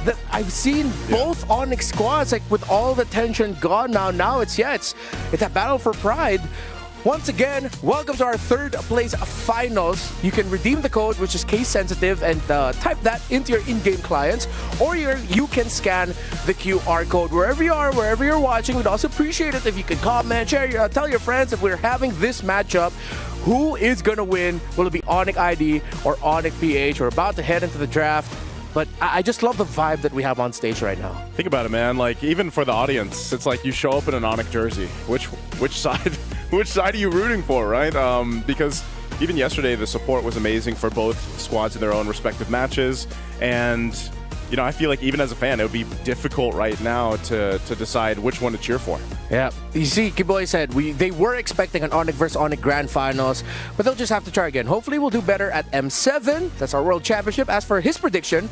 that I've seen both Onyx squads, like with all the tension gone now. Now it's a battle for pride. Once again, welcome to our third place finals. You can redeem the code, which is case sensitive, and type that into your in-game clients, or you can scan the QR code wherever you are, wherever you're watching. We'd also appreciate it if you could comment, share, tell your friends if we're having this matchup. Who is gonna win? Will it be Onyx ID or Onyx PH? We're about to head into the draft. But I just love the vibe that we have on stage right now. Think about it, man. Like, even for the audience, it's like you show up in an Onyx jersey. Which side are you rooting for, right? Because even yesterday, the support was amazing for both squads in their own respective matches. And, you know, I feel like even as a fan, it would be difficult right now to decide which one to cheer for. Yeah. You see, Kiboy said they were expecting an Onyx versus Onyx Grand Finals, but they'll just have to try again. Hopefully, we'll do better at M7. That's our World Championship. As for his prediction,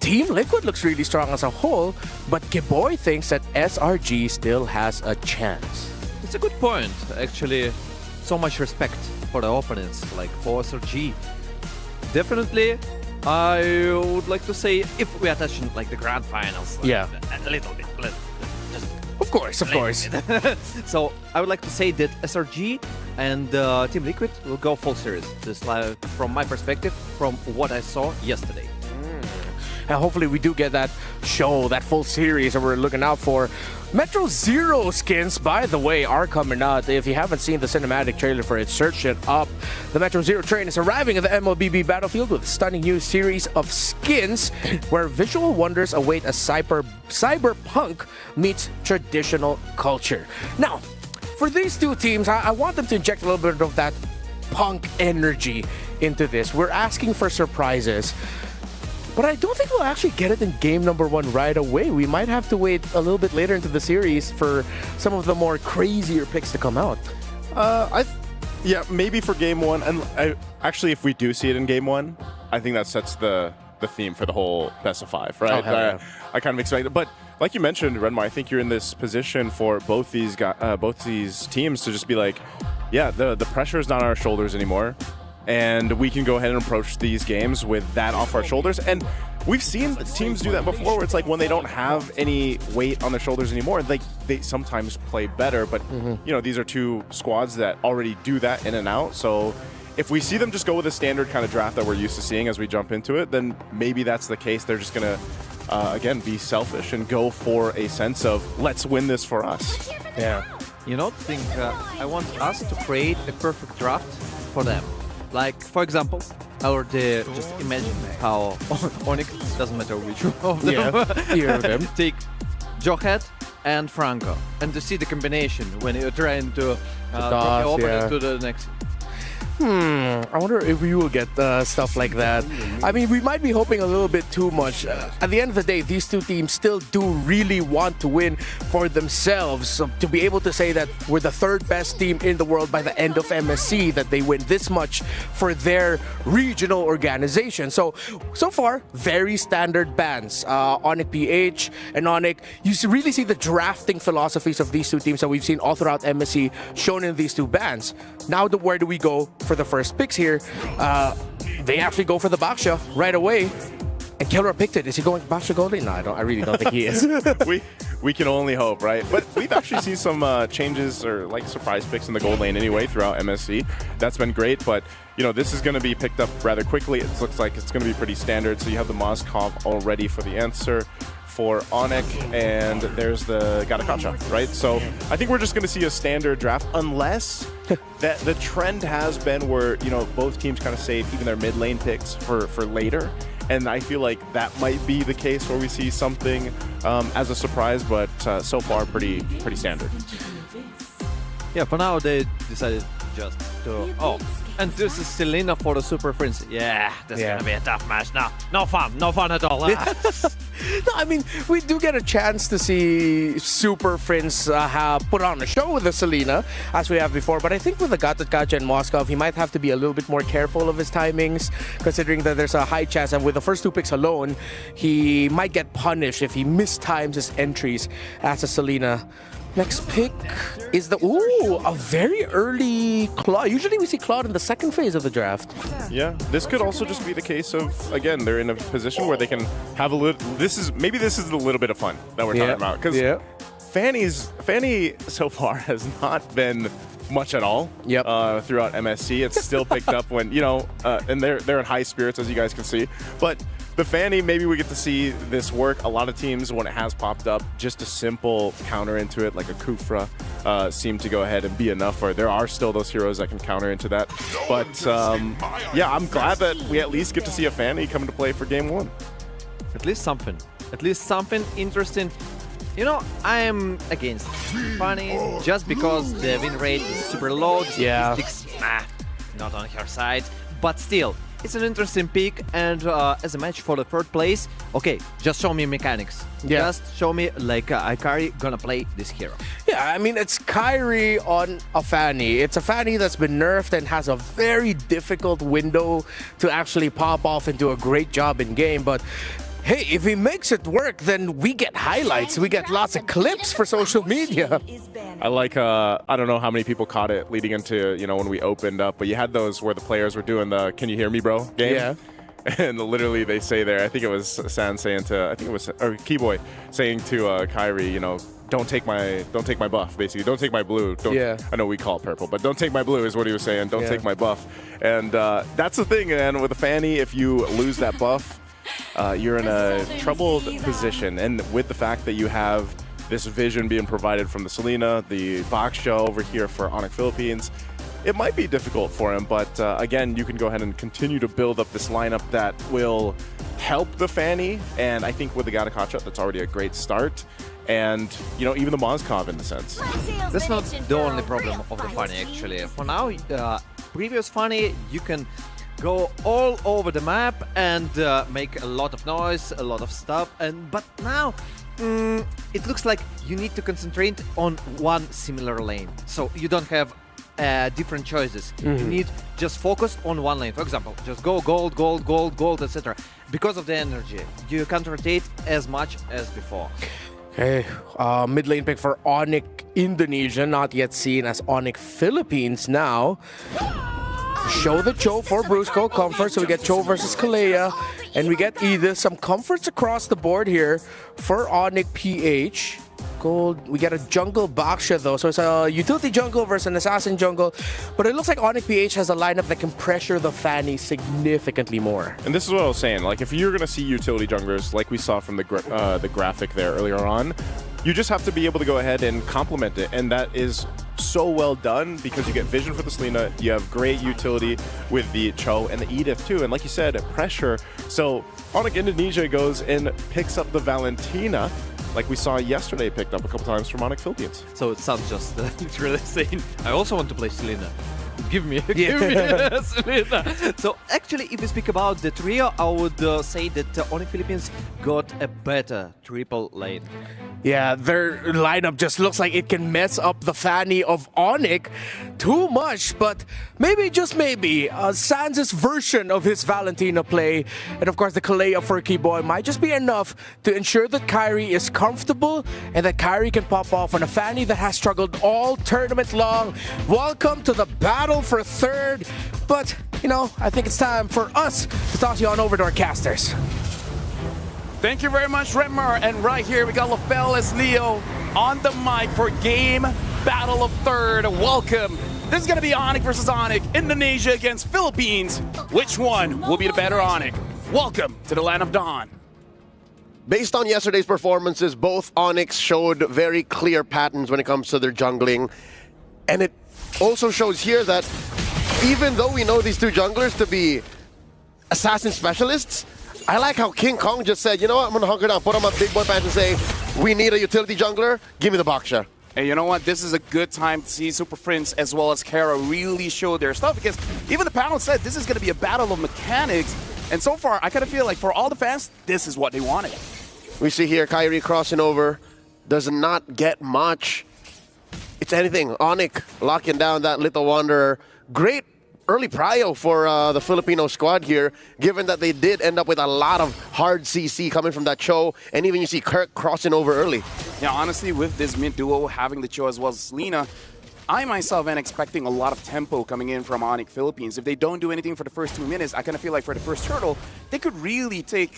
Team Liquid looks really strong as a whole, but Kiboy thinks that SRG still has a chance. It's a good point. Actually, so much respect for the opponents, like for SRG. Definitely, I would like to say if we attach like the grand finals, like, yeah, a little bit, just of course. So I would like to say that SRG and Team Liquid will go full series. Just like from my perspective, from what I saw yesterday. And hopefully we do get that show, that full series that we're looking out for. Metro Zero skins, by the way, are coming out. If you haven't seen the cinematic trailer for it, search it up. The Metro Zero train is arriving at the MLBB battlefield with a stunning new series of skins where visual wonders await as cyberpunk meets traditional culture. Now, for these two teams, I want them to inject a little bit of that punk energy into this. We're asking for surprises. But I don't think we'll actually get it in game number one right away. We might have to wait a little bit later into the series for some of the more crazier picks to come out. I Yeah, maybe for game one. And actually, if we do see it in game one, I think that sets the theme for the whole best of 5, right? I kind of expect it. But like you mentioned, Renmar, I think you're in this position for both these teams to just be like, yeah, the pressure is not on our shoulders anymore. And we can go ahead and approach these games with that off our shoulders. And we've seen teams do that before, where it's like when they don't have any weight on their shoulders anymore, they sometimes play better. But, you know, these are two squads that already do that in and out. So if we see them just go with a standard kind of draft that we're used to seeing as we jump into it, then maybe that's the case. They're just going to, again, be selfish and go for a sense of, let's win this for us. Yeah. You know, I want us to create a perfect draft for them. Like, for example, I would just imagine how Onyx, doesn't matter which of them, take Johet and Franco, and to see the combination when you're trying to drop your opponent to the next. I wonder if we will get stuff like that. I mean, we might be hoping a little bit too much. At the end of the day, these two teams still do really want to win for themselves. So to be able to say that we're the third best team in the world by the end of MSC, that they win this much for their regional organization. So far, very standard bans. Onyx PH and Onyx, you really see the drafting philosophies of these two teams that we've seen all throughout MSC shown in these two bans. Now, where do we go for the first picks here? They actually go for the Baksha right away. And Kelra picked it. Is he going Baksha gold lane? No, I really don't think he is. we can only hope, right? But we've actually seen some changes or like surprise picks in the gold lane anyway throughout MSC. That's been great, but you know, this is going to be picked up rather quickly. It looks like it's going to be pretty standard. So you have the Moskov already for the answer for Onyx, and there's the Gatakacha, right? So I think we're just going to see a standard draft, unless that the trend has been where, you know, both teams kind of save even their mid lane picks for later. And I feel like that might be the case where we see something as a surprise, but so far pretty standard. Yeah, for now they decided just to... Oh, and this is Selena for the Super Friends. Yeah, that's gonna be a tough match. No fun at all. No, I mean, we do get a chance to see Super Friends put on a show with the Selena, as we have before. But I think with the Gatakacha and Moskov, he might have to be a little bit more careful of his timings, considering that there's a high chance, and with the first two picks alone, he might get punished if he mistimes his entries as a Selena. Next pick is a very early Claude. Usually we see Claude in the second phase of the draft. Yeah, this could also just be the case of, again, they're in a position where they can have a little, this is a little bit of fun that we're talking about. Because Fanny so far has not been much at all throughout MSC. It's still picked up when, you know, and they're in high spirits, as you guys can see. But the Fanny, maybe we get to see this work. A lot of teams, when it has popped up, just a simple counter into it, like a Kufra, seem to go ahead and be enough. Or there are still those heroes that can counter into that. But yeah, I'm glad that we at least get to see a Fanny come into play for game one. At least something interesting. You know, I am against Fanny just because the win rate is super low. The statistics, not on her side. But still, it's an interesting pick, and as a match for the third place, okay, just show me mechanics. Just show me like Ikari gonna play this hero. Yeah, I mean, it's Kyrie on a Fanny. It's a Fanny that's been nerfed and has a very difficult window to actually pop off and do a great job in game, but hey, if he makes it work, then we get highlights. We get lots of clips for social media. I like, I don't know how many people caught it leading into, you know, when we opened up, but you had those where the players were doing the "Can you hear me, bro?" game. Yeah. And literally they say there, I think it was San saying to, or Keyboy saying to Kyrie, you know, don't take my buff, basically. Don't take my blue. I know we call it purple, but don't take my blue is what he was saying. Don't take my buff. And that's the thing, and with a Fanny, if you lose that buff, you're in a troubled position. And with the fact that you have this vision being provided from the Selena, the box show over here for Onyx Philippines, it might be difficult for him. But again, you can go ahead and continue to build up this lineup that will help the Fanny. And I think with the Gatakacha, that's already a great start. And, you know, even the Moskov in the sense. That's not the only problem of the Fanny, actually. For now, previous Fanny, you can go all over the map and make a lot of noise, a lot of stuff. But now, it looks like you need to concentrate on one similar lane. So you don't have different choices. You need just focus on one lane. For example, just go gold, gold, gold, gold, etc. Because of the energy, you can't rotate as much as before. Okay, mid lane pick for Onyx Indonesia, not yet seen as Onyx Philippines now. Show the Cho for Brusco, comfort, so we get Cho versus Kalea, and we get either some comforts across the board here for Onyx PH. Gold, we get a jungle Baksha though, so it's a utility jungle versus an assassin jungle, but it looks like Onyx PH has a lineup that can pressure the Fanny significantly more. And this is what I was saying, like if you're going to see utility junglers like we saw from the graphic there earlier on, you just have to be able to go ahead and complement it, and that is so well done because you get vision for the Selena, you have great utility with the Cho and the Edith too, and like you said, pressure. So Onyx Indonesia goes and picks up the Valentina, like we saw yesterday picked up a couple times from Onyx Philippines. So it sounds just literally saying, I also want to play Selena. Give me Selena. So actually, if we speak about the trio, I would say that Onyx Philippines got a better triple lane. Yeah, their lineup just looks like it can mess up the Fanny of Onyx too much, but maybe, just maybe, Sans' version of his Valentina play, and of course the Kalea for Keyboy might just be enough to ensure that Kyrie is comfortable and that Kyrie can pop off on a Fanny that has struggled all tournament long. Welcome to the battle for third, but, you know, I think it's time for us to toss you on over to our casters. Thank you very much, Remar. And right here, we got LaFell Leo on the mic for game battle of third. Welcome. This is going to be Onyx versus Onyx, Indonesia against Philippines. Which one will be the better Onyx? Welcome to the Land of Dawn. Based on yesterday's performances, both Onyx showed very clear patterns when it comes to their jungling. And it also shows here that even though we know these two junglers to be assassin specialists, I like how King Kong just said, you know what, I'm going to hunker down, put on my big boy pants and say, we need a utility jungler, give me the Baksha. Hey, you know what? This is a good time to see Super Prince as well as Kara really show their stuff, because even the panel said this is going to be a battle of mechanics. And so far, I kind of feel like for all the fans, this is what they wanted. We see here Kyrie crossing over, does not get much. It's anything. Onyx locking down that little wanderer. Great early prio for the Filipino squad here, given that they did end up with a lot of hard CC coming from that Cho, and even you see Kirk crossing over early. Yeah, honestly, with this mid duo having the Cho as well as Selena, I myself am expecting a lot of tempo coming in from Onyx Philippines. If they don't do anything for the first 2 minutes, I kind of feel like for the first turtle, they could really take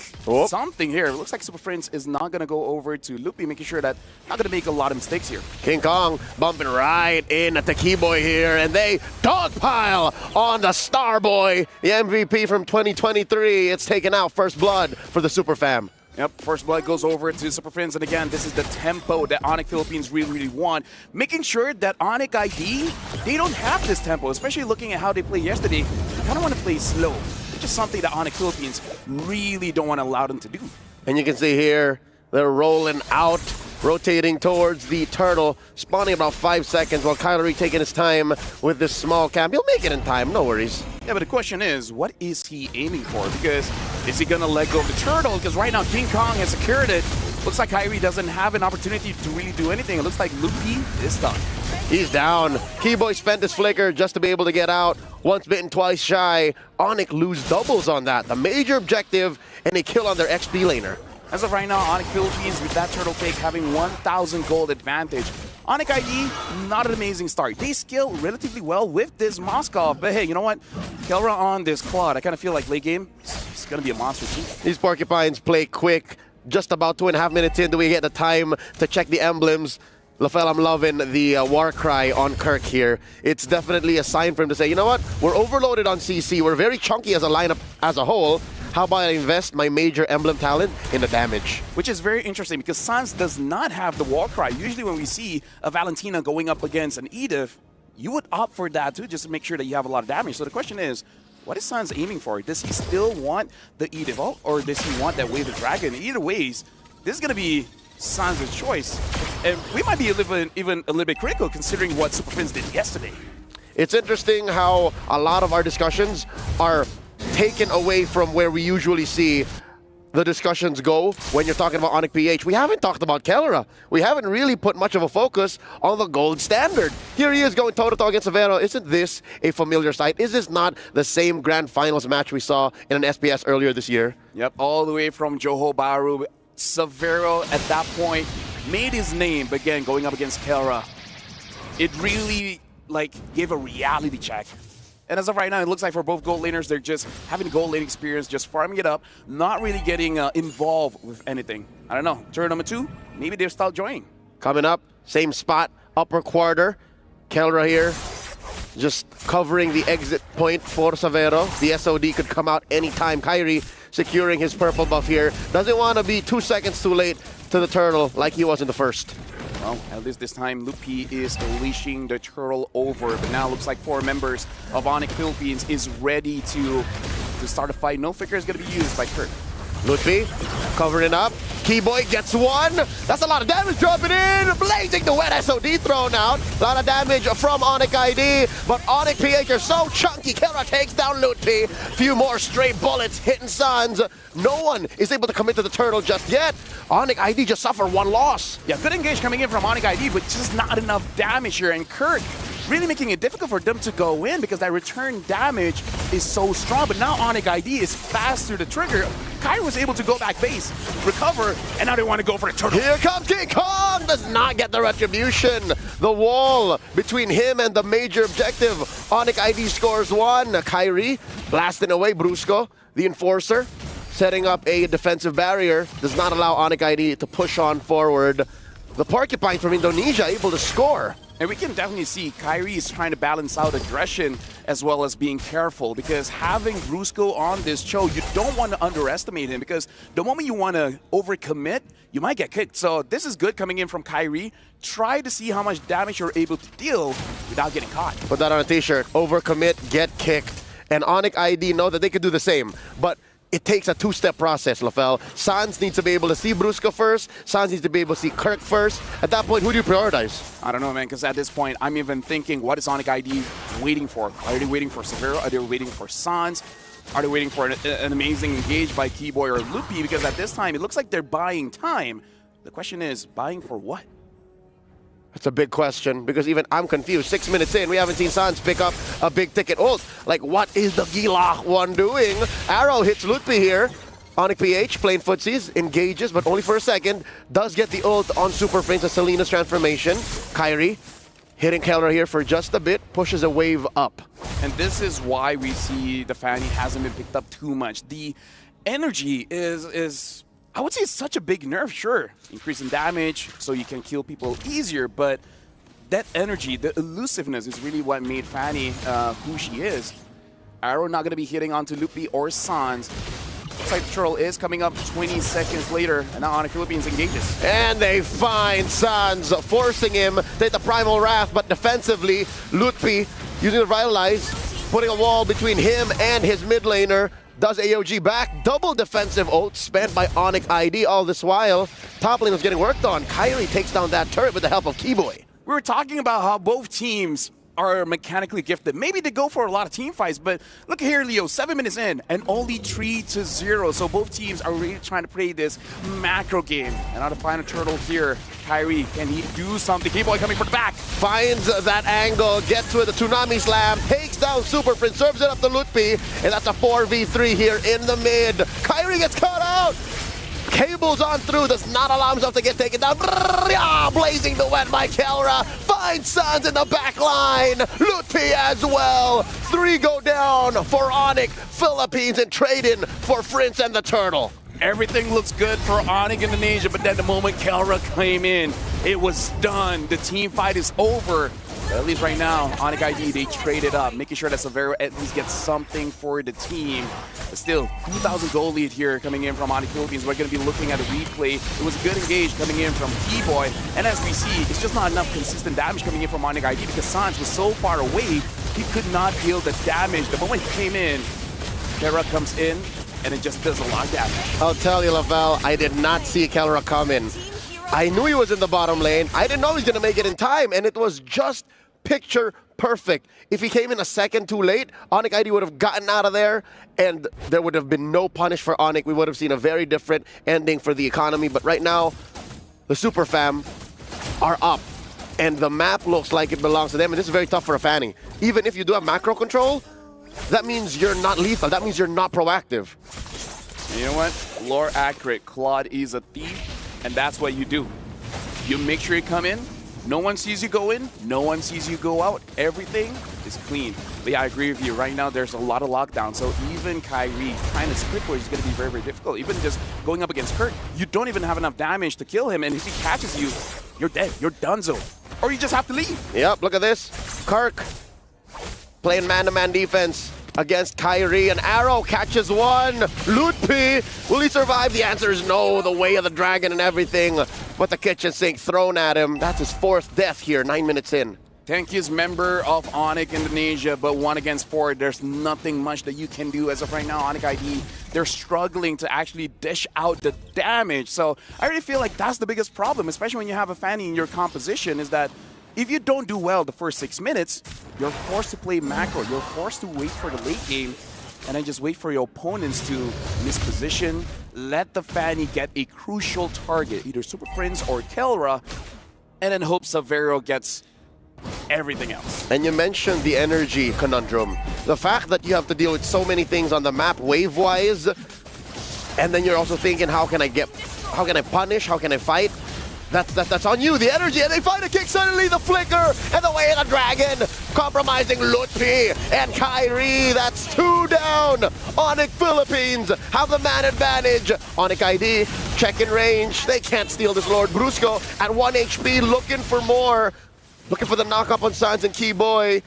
something here. It looks like Super Prince is not going to go over to Loopy, making sure that not going to make a lot of mistakes here. King Kong bumping right in at the Keyboy here, and they dogpile on the Starboy, the MVP from 2023. It's taken out first blood for the Super Fam. Yep, first blood goes over to Super Prince, and again, this is the tempo that Onyx Philippines really want. Making sure that Onyx ID, they don't have this tempo, especially looking at how they played yesterday. They kind of want to play slow, which is something that Onyx Philippines really don't want to allow them to do. And you can see here, they're rolling out, rotating towards the turtle, spawning about 5 seconds while Kyrie taking his time with this small camp. He'll make it in time, no worries. Yeah, but the question is, what is he aiming for? Because is he going to let go of the turtle? Because right now, King Kong has secured it. Looks like Kyrie doesn't have an opportunity to really do anything. It looks like Loopy is done. He's down. Keyboy spent his flicker just to be able to get out. Once bitten, twice shy. Onyx lose doubles on that. The major objective, and a kill on their XP laner. As of right now, Onyx Philippines with that turtle take having 1,000 gold advantage. Onyx ID, not an amazing start. They scale relatively well with this Moskov, but hey, you know what? Kelra on this Claude, I kind of feel like late game, it's going to be a monster too. These Porcupines play quick. Just about 2.5 minutes in, do we get the time to check the emblems? LaFell, I'm loving the war cry on Kirk here. It's definitely a sign for him to say, you know what? We're overloaded on CC. We're very chunky as a lineup as a whole. How about I invest my major emblem talent in the damage? Which is very interesting because Sans does not have the wall cry. Usually when we see a Valentina going up against an Edith, you would opt for that too, just to make sure that you have a lot of damage. So the question is, what is Sans aiming for? Does he still want the Edith or does he want that Wave of Dragon? Either ways, this is going to be Sans' choice. And we might be even a little bit critical considering what Super Prince did yesterday. It's interesting how a lot of our discussions are taken away from where we usually see the discussions go when you're talking about Onyx PH. We haven't talked about Kellera. We haven't really put much of a focus on the gold standard. Here he is going toe-to-toe against Severo. Isn't this a familiar sight? Is this not the same grand finals match we saw in an SPS earlier this year? Yep, all the way from Johor Bahru. Severo at that point made his name, but again, going up against Kellera, it really gave a reality check. And as of right now, it looks like for both gold laners, they're just having gold lane experience, just farming it up, not really getting involved with anything. I don't know. Turn number 2, maybe they'll start joining. Coming up, same spot, upper quarter. Kellera here, just covering the exit point for Severo. The SOD could come out anytime. Kyrie securing his purple buff here. Doesn't want to be 2 seconds too late to the turtle like he was in the first. Well, at least this time, Lupi is leashing the turtle over. But now looks like 4 members of Onyx Philippines is ready to start a fight. No flicker is going to be used by Kurt. Lutfi covering up. Keyboy gets one. That's a lot of damage dropping in. Blazing the wet SOD thrown out. A lot of damage from Onyx ID. But Onyx PH are so chunky. Kellera takes down Lutfi. Few more stray bullets hitting Sans. No one is able to commit to the turtle just yet. Onyx ID just suffered 1 loss. Yeah, good engage coming in from Onyx ID, but just not enough damage here. And Kurt really making it difficult for them to go in because that return damage is so strong. But now Onyx ID is fast through the trigger. Kai was able to go back base, recover, and now they want to go for the turtle. Here comes King Kong! Does not get the retribution. The wall between him and the major objective. Onyx ID scores 1. Kyrie blasting away Brusco, the enforcer, setting up a defensive barrier. Does not allow Onyx ID to push on forward. The Porcupine from Indonesia able to score. And we can definitely see Kyrie is trying to balance out aggression as well as being careful, because having Brusco on this show, you don't want to underestimate him, because the moment you want to overcommit, you might get kicked. So this is good coming in from Kyrie. Try to see how much damage you're able to deal without getting caught. Put that on a t-shirt. Overcommit, get kicked. And Onyx ID know that they could do the same. But it takes a 2-step process, LaFell. Sans needs to be able to see Brusco first. Sans needs to be able to see Kirk first. At that point, who do you prioritize? I don't know, man, because at this point, I'm even thinking, what is Onyx ID waiting for? Are they waiting for Severo? Are they waiting for Sans? Are they waiting for an amazing engage by Keyboy or Lupi? Because at this time, it looks like they're buying time. The question is, buying for what? That's a big question, because even I'm confused. 6 minutes in, we haven't seen Sans pick up a big ticket ult. Like, what is the Gila one doing? Arrow hits Lutfi here. Onyx PH playing footsies, engages, but only for a second. Does get the ult on Super Prince of Selena's transformation. Kyrie hitting Kellera here for just a bit, pushes a wave up. And this is why we see the Fanny hasn't been picked up too much. The energy is I would say it's such a big nerf, sure. Increasing damage so you can kill people easier, but that energy, the elusiveness is really what made Fanny who she is. Arrow not going to be hitting onto Lupi or Sans. Looks like the turtle is coming up 20 seconds later, and now Onyx Philippines engages. And they find Sans, forcing him to hit the Primal Wrath, but defensively, Lutfi using the Vitalize, putting a wall between him and his mid laner. Does AOG back. Double defensive ult spent by Onyx ID all this while. Top lane was getting worked on. Kyrie takes down that turret with the help of Keyboy. We were talking about how both teams are mechanically gifted. Maybe they go for a lot of team fights, but look here, Leo, 7 minutes in and only 3-0. So both teams are really trying to play this macro game. And now to find a turtle here, Kyrie, can he do something? Keyboy coming from the back. Finds that angle, gets with the Tsunami Slam, takes down Super Prince, serves it up to Lutfi, and that's a 4v3 here in the mid. Kyrie gets caught out. Cables on through, does not allow himself to get taken down. Blazing the wet by Kellera. Finds Sans in the back line. Lutfi as well. 3 go down for Onyx Philippines and trade-in for Prince and the Turtle. Everything looks good for Onyx Indonesia, but then the moment Kellera came in, it was done. The team fight is over. But at least right now, Onyx ID, they traded up, making sure that Severo at least gets something for the team. But still, 2,000 goal lead here coming in from Onyx Philippines. We're going to be looking at a replay. It was a good engage coming in from Keyboy. And as we see, it's just not enough consistent damage coming in from Onyx ID because Sans was so far away, he could not deal the damage. The moment he came in, Kellera comes in, and it just does a lot of damage. I'll tell you, Lavelle, I did not see Kellera come in. I knew he was in the bottom lane. I didn't know he was going to make it in time, and it was just picture perfect. If he came in a second too late, Onyx ID would have gotten out of there, and there would have been no punish for Onyx. We would have seen a very different ending for the economy. But right now, the Super Fam are up, and the map looks like it belongs to them, and this is very tough for a Fanny. Even if you do have macro control, that means you're not lethal. That means you're not proactive. You know what? Lore accurate. Claude is a thief, and that's what you do. You make sure you come in. No one sees you go in. No one sees you go out. Everything is clean. But yeah, I agree with you. Right now, there's a lot of lockdown. So even Kyrie trying to split board is going to be very, very difficult. Even just going up against Kurt, you don't even have enough damage to kill him. And if he catches you, you're dead. You're donezo. Or you just have to leave. Yep, look at this. Kirk playing man-to-man defense against Kyrie. An arrow catches one. Lutpi, will he survive? The answer is no. The way of the dragon and everything. But the kitchen sink thrown at him. That's his 4th death here, 9 minutes in. Thank you, member of Onyx Indonesia, but 1 against 4, there's nothing much that you can do as of right now. Onyx ID, they're struggling to actually dish out the damage. So I really feel like that's the biggest problem, especially when you have a Fanny in your composition, is that if you don't do well the first 6 minutes, you're forced to play macro. You're forced to wait for the late game and then just wait for your opponents to misposition. Let the Fanny get a crucial target, either Super Prince or Kelra, and then hope Savero gets everything else. And you mentioned the energy conundrum. The fact that you have to deal with so many things on the map wave-wise, and then you're also thinking, how can I punish, how can I fight? That's on you, the energy, and they find a kick, suddenly the flicker, and the way of the dragon, compromising Lutfi and Kyrie. That's 2 down. Onyx Philippines have the man advantage. Onyx ID, check in range. They can't steal this Lord. Brusco at 1 HP, looking for more. Looking for the knock-up on Sans and Keyboy.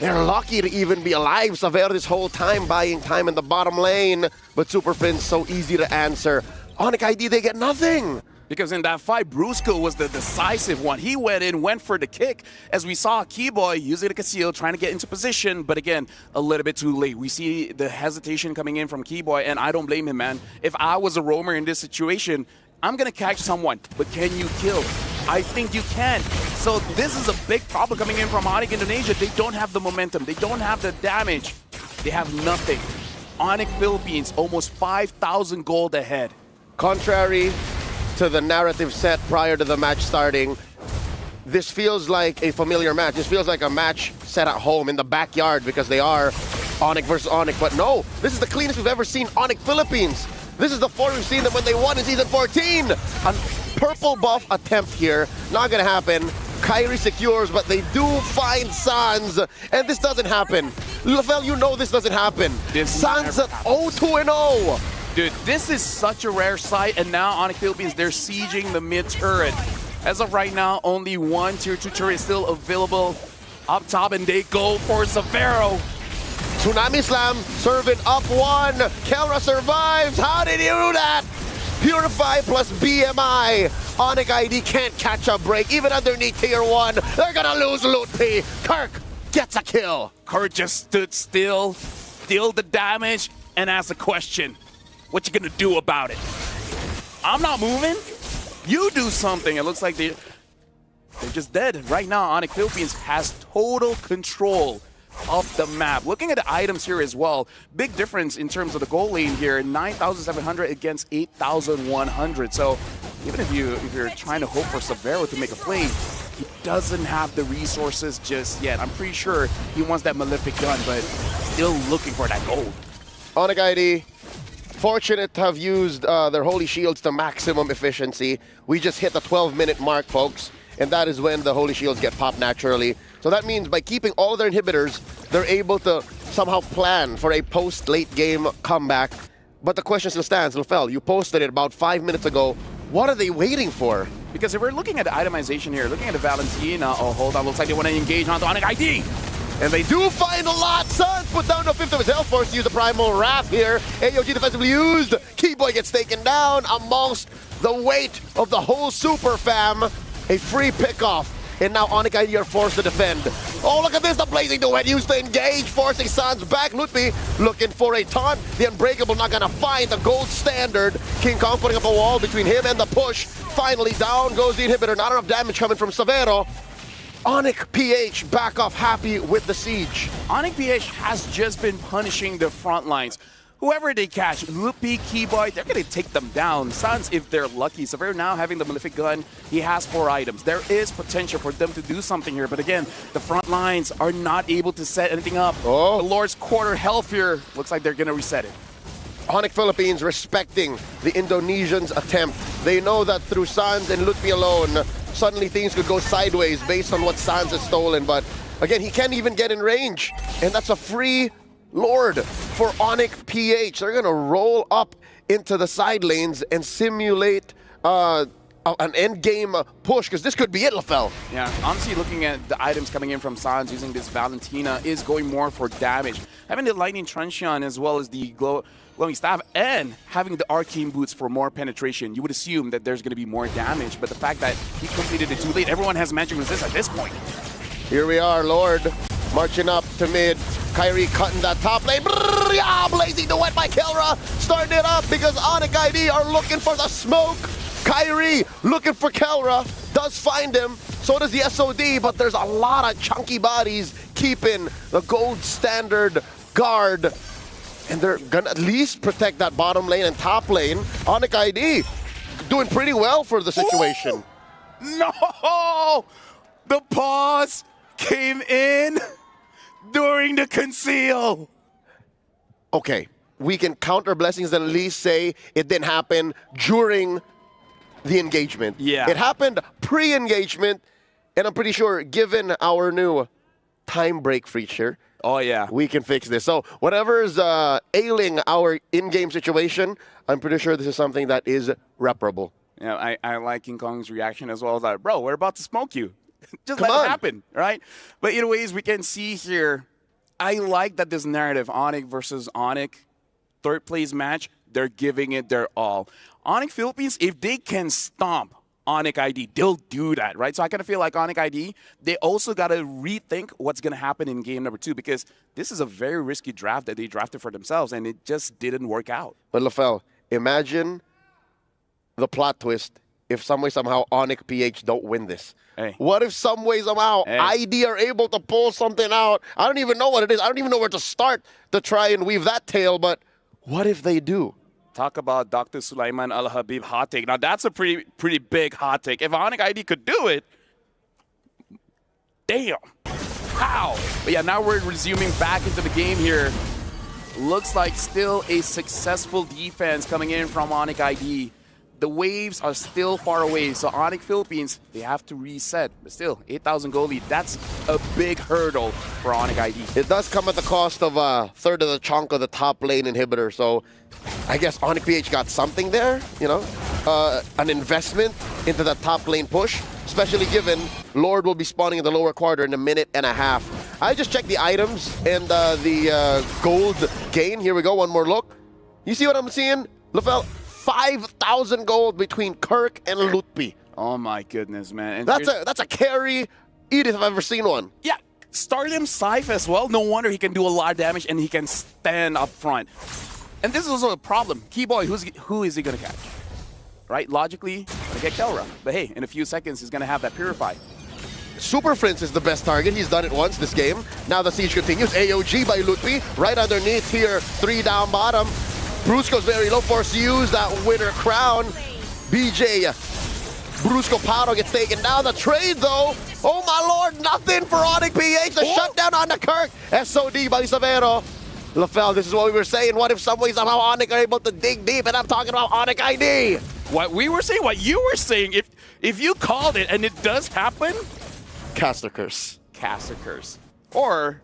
They're lucky to even be alive. Savero this whole time, buying time in the bottom lane. But Super Prince so easy to answer. Onyx ID, they get nothing. Because in that fight, Brusco was the decisive one. He went in, went for the kick. As we saw, Keyboy using the conceal, trying to get into position, but again, a little bit too late. We see the hesitation coming in from Keyboy, and I don't blame him, man. If I was a roamer in this situation, I'm going to catch someone, but can you kill? I think you can. So this is a big problem coming in from Onyx Indonesia. They don't have the momentum. They don't have the damage. They have nothing. Onyx Philippines, almost 5,000 gold ahead. Contrary to the narrative set prior to the match starting, this feels like a familiar match. This feels like a match set at home in the backyard because they are Onyx versus Onyx. But no, this is the cleanest we've ever seen Onyx Philippines. This is the form we've seen them when they won in Season 14. A purple buff attempt here. Not gonna happen. Kyrie secures, but they do find Sans, and this doesn't happen. Lafel, you know this doesn't happen. Sans at 0-2-0. Dude, this is such a rare sight, and now Onyx Philippines, they're sieging the mid turret. As of right now, only 1 Tier 2 turret is still available up top, and they go for Savero. Tsunami Slam, serving up 1. Kelra survives. How did he do that? Purify plus BMI. Onyx ID can't catch a break, even underneath Tier 1. They're gonna lose Lutpi. Kirk gets a kill. Kurt just stood still, dealt the damage, and asked a question. What you gonna do about it? I'm not moving. You do something. It looks like they're just dead. Right now, Onyx Philippines has total control of the map. Looking at the items here as well, big difference in terms of the goal lane here. 9,700 against 8,100. So even if you're trying to hope for Savero to make a play, he doesn't have the resources just yet. I'm pretty sure he wants that Malefic gun, but still looking for that gold. Onyx ID, fortunate to have used their Holy Shields to maximum efficiency. We just hit the 12-minute mark, folks, and that is when the Holy Shields get popped naturally. So that means by keeping all their inhibitors, they're able to somehow plan for a post-late game comeback. But the question still stands, Lafel, you posted it about 5 minutes ago. What are they waiting for? Because if we're looking at the itemization here, looking at the Valentina, oh, hold on, looks like they want to engage onto Onyx ID. And they do find a lot. Suns put down a fifth of his health, forced to use the Primal Wrath here. AOG defensively used. Keyboy gets taken down amongst the weight of the whole Super Fam. A free pickoff. And now Onyx ID are forced to defend. Oh, look at this. The Blazing Duet used to engage, forcing Sans back. Lutfi looking for a taunt. The Unbreakable not going to find the gold standard. King Kong putting up a wall between him and the push. Finally, down goes the inhibitor. Not enough damage coming from Savero. Onyx PH back off happy with the siege. Onyx PH has just been punishing the front lines. Whoever they catch, Loopy, Keyboy, they're going to take them down. Suns, if they're lucky. So they're now having the Malefic gun. He has 4 items. There is potential for them to do something here. But again, the front lines are not able to set anything up. Oh. The Lord's quarter health here looks like they're going to reset it. Onyx Philippines respecting the Indonesians' attempt. They know that through Sans and Lutfi alone, suddenly things could go sideways based on what Sans has stolen. But again, he can't even get in range. And that's a free Lord for Onyx PH. They're going to roll up into the side lanes and simulate an end game push, because this could be it, LaFell. Yeah, honestly, looking at the items coming in from Sans using this Valentina is going more for damage. Having the Lightning Truncheon as well as the glowing staff and having the arcane boots for more penetration, you would assume that there's going to be more damage. But the fact that he completed it too late, everyone has magic resist at this point. Here we are, Lord marching up to mid. Kyrie cutting that top lane. Brrr, yeah, blazing the wet by Kelra. Starting it up because Onyx ID are looking for the smoke. Kyrie looking for Kelra. Does find him. So does the SOD, but there's a lot of chunky bodies keeping the gold standard guard. And they're gonna at least protect that bottom lane and top lane. Onyx ID doing pretty well for the situation. Ooh, no! The pause came in during the conceal. Okay, we can count our blessings and at least say it didn't happen during the engagement. Yeah. It happened pre-engagement, and I'm pretty sure given our new time break feature, oh yeah, we can fix this. So whatever's ailing our in-game situation, I'm pretty sure this is something that is reparable. Yeah, I like King Kong's reaction as well. As like, bro, we're about to smoke you. Just Come let on. it happen, right? But anyways, we can see here, I like that this narrative, Onyx versus Onyx, third place match, they're giving it their all. Onyx Philippines, if they can stomp Onyx ID, they'll do that, right? So I kind of feel like Onyx ID, they also got to rethink what's going to happen in game number 2, because this is a very risky draft that they drafted for themselves, and it just didn't work out. But LaFell, imagine the plot twist if some way, somehow, Onyx PH don't win this. Hey. What if some way, somehow, ID are able to pull something out? I don't even know what it is. I don't even know where to start to try and weave that tale, but what if they do? Talk about Dr. Sulaiman Al-Habib hot take. Now, that's a pretty big hot take. If Onyx ID could do it, damn. How? But yeah, now we're resuming back into the game here. Looks like still a successful defense coming in from Onyx ID. The waves are still far away, so Onyx Philippines, they have to reset. But still, 8,000 goal lead, that's a big hurdle for Onyx ID. It does come at the cost of a third of the chunk of the top lane inhibitor, so I guess Onyx PH got something there, you know, an investment into that top lane push, especially given Lord will be spawning in the lower quarter in a minute and a half. I just checked the items and the gold gain. Here we go, one more look. You see what I'm seeing, LaFell? 5,000 gold between Kirk and Lutpi. Oh my goodness, man. And that's a carry Edith if I've ever seen one. Yeah, start him Scythe as well. No wonder he can do a lot of damage and he can stand up front. And this is also a problem. Keyboy, who is he going to catch? Right? Logically, going to get Kelra. But hey, in a few seconds, he's going to have that Purify. Super Prince is the best target. He's done it once this game. Now the siege continues. AOG by Lutpi. Right underneath here. 3 down bottom. Brusco's very low, forced to use that winner crown. BJ, Brusco Paro gets taken down. The trade though, oh my lord, nothing for Onyx PH. The shutdown on the Kirk. SOD by Savero. LaFell, this is what we were saying. What if some way somehow Onyx are able to dig deep? And I'm talking about Onyx ID. What we were saying, what you were saying, if you called it and it does happen, Caster Curse. Caster Curse. Or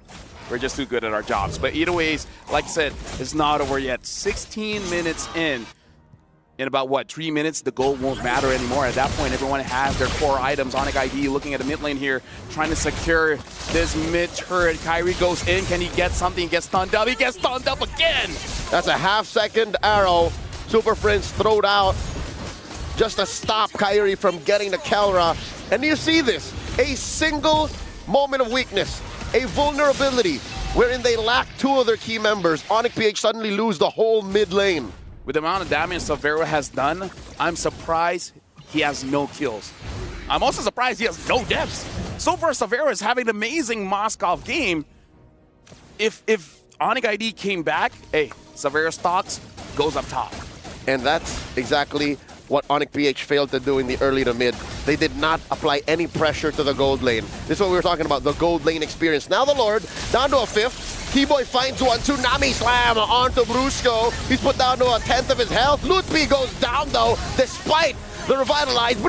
we're just too good at our jobs. But either ways, like I said, it's not over yet. 16 minutes in. In about, what, 3 minutes, the goal won't matter anymore. At that point, everyone has their core items. Onyx ID looking at the mid lane here, trying to secure this mid turret. Kyrie goes in. Can he get something? He gets stunned up. He gets stunned up again. That's a half-second arrow. Super Prince throwed out just to stop Kyrie from getting the Kelra. And you see this, a single moment of weakness. A vulnerability wherein they lack 2 of their key members. Onyx PH suddenly lose the whole mid lane. With the amount of damage Savero has done, I'm surprised he has no kills. I'm also surprised he has no deaths. So far, Savero is having an amazing Moskov game. If Onyx ID came back, hey, Savero stocks goes up top. And that's exactly what Onyx PH failed to do in the early to mid. They did not apply any pressure to the gold lane. This is what we were talking about, the gold lane experience. Now the Lord, down to a 5th. T-Boy finds one, Tsunami Slam onto Brusco. He's put down to a 10th of his health. Lutpi goes down though, despite the revitalized.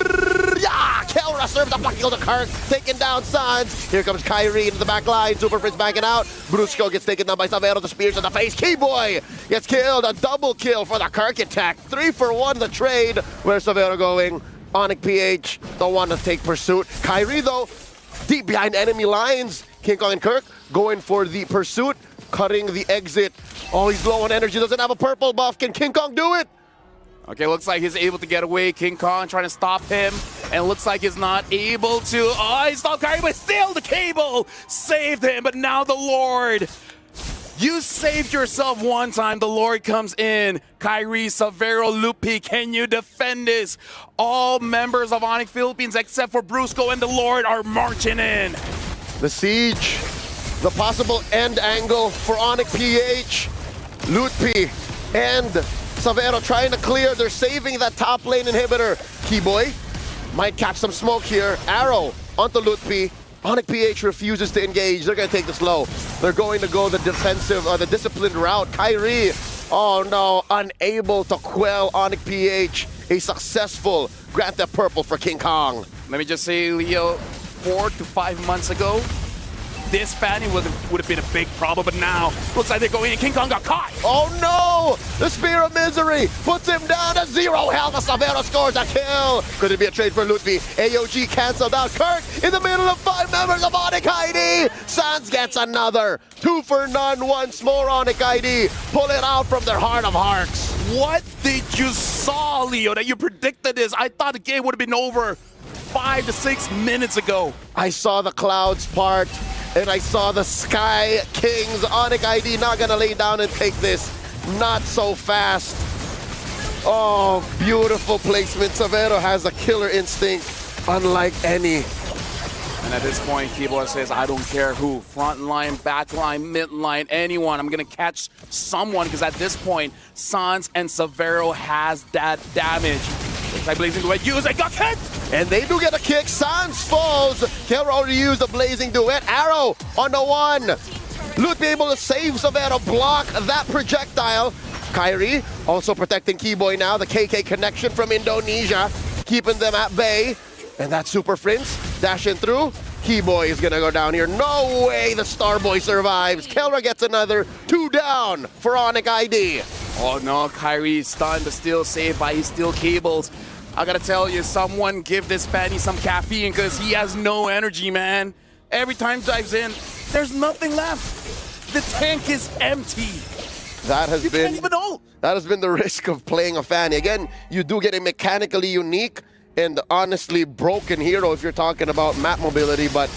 Yeah, Kelra serves a bucket to Kirk, taking down Sans. Here comes Kyrie into the back line. Super Fritz backing out. Brusco gets taken down by Savero. The spears to the face. Keyboy gets killed. A double kill for the Kirk attack. 3 for 1 the trade. Where's Savero going? Onyx PH don't want to take pursuit. Kyrie though, deep behind enemy lines. King Kong and Kirk going for the pursuit, cutting the exit. Oh, he's low on energy. Doesn't have a purple buff. Can King Kong do it? Okay, looks like he's able to get away. King Kong trying to stop him, and looks like he's not able to. Oh, he stopped Kyrie, but still the cable saved him. But now the Lord. You saved yourself one time. The Lord comes in. Kyrie, Savero, Lupi, can you defend this? All members of Onyx Philippines except for Brusco and the Lord are marching in. The siege, the possible end angle for Onyx PH. Lutpi and Savero trying to clear. They're saving that top lane inhibitor. Keyboy might catch some smoke here. Arrow onto Lutpi. Onyx PH refuses to engage. They're going to take this low. They're going to go the defensive, the disciplined route. Kyrie, oh no, unable to quell Onyx PH. A successful grant the purple for King Kong. Let me just say, Leo, 4 to 5 months ago, this Fanny would have been a big problem, but now looks like they're going in. King Kong got caught. Oh no! The Spear of Misery puts him down to 0 health. Savero scores a kill. Could it be a trade for Lutfi? AOG canceled out. Kirk in the middle of 5 members of Onyx ID. Sans gets another. 2 for none once more. Onyx ID pull it out from their heart of hearts. What did you saw, Leo, that you predicted this? I thought the game would have been over 5 to 6 minutes ago. I saw the clouds part, and I saw the Sky Kings. Onyx ID not gonna lay down and take this. Not so fast. Oh, beautiful placement. Savero has a killer instinct, unlike any. And at this point, Keyboard says, I don't care who. Front line, back line, mid line, anyone. I'm going to catch someone, because at this point, Sans and Savero has that damage. Looks like Blazing Duet used. They got kicked! And they do get a kick. Sans falls. Kelra already used the Blazing Duet. Arrow on the 1. Lut be able to save Savero, block that projectile. Kyrie also protecting Keyboy now. The KK connection from Indonesia, keeping them at bay. And that Super Prince dashing through. Keyboy is gonna go down here. No way the Starboy survives. Kelra gets another 2 down for Onyx ID. Oh no, Kyrie is stunned but still saved by his steel cables. I gotta tell you, someone give this Fanny some caffeine, because he has no energy, man. Every time he dives in, there's nothing left. The tank is empty. That has You can't even ult. That has been the risk of playing a Fanny. Again, you do get a mechanically unique and honestly broken hero if you're talking about map mobility, but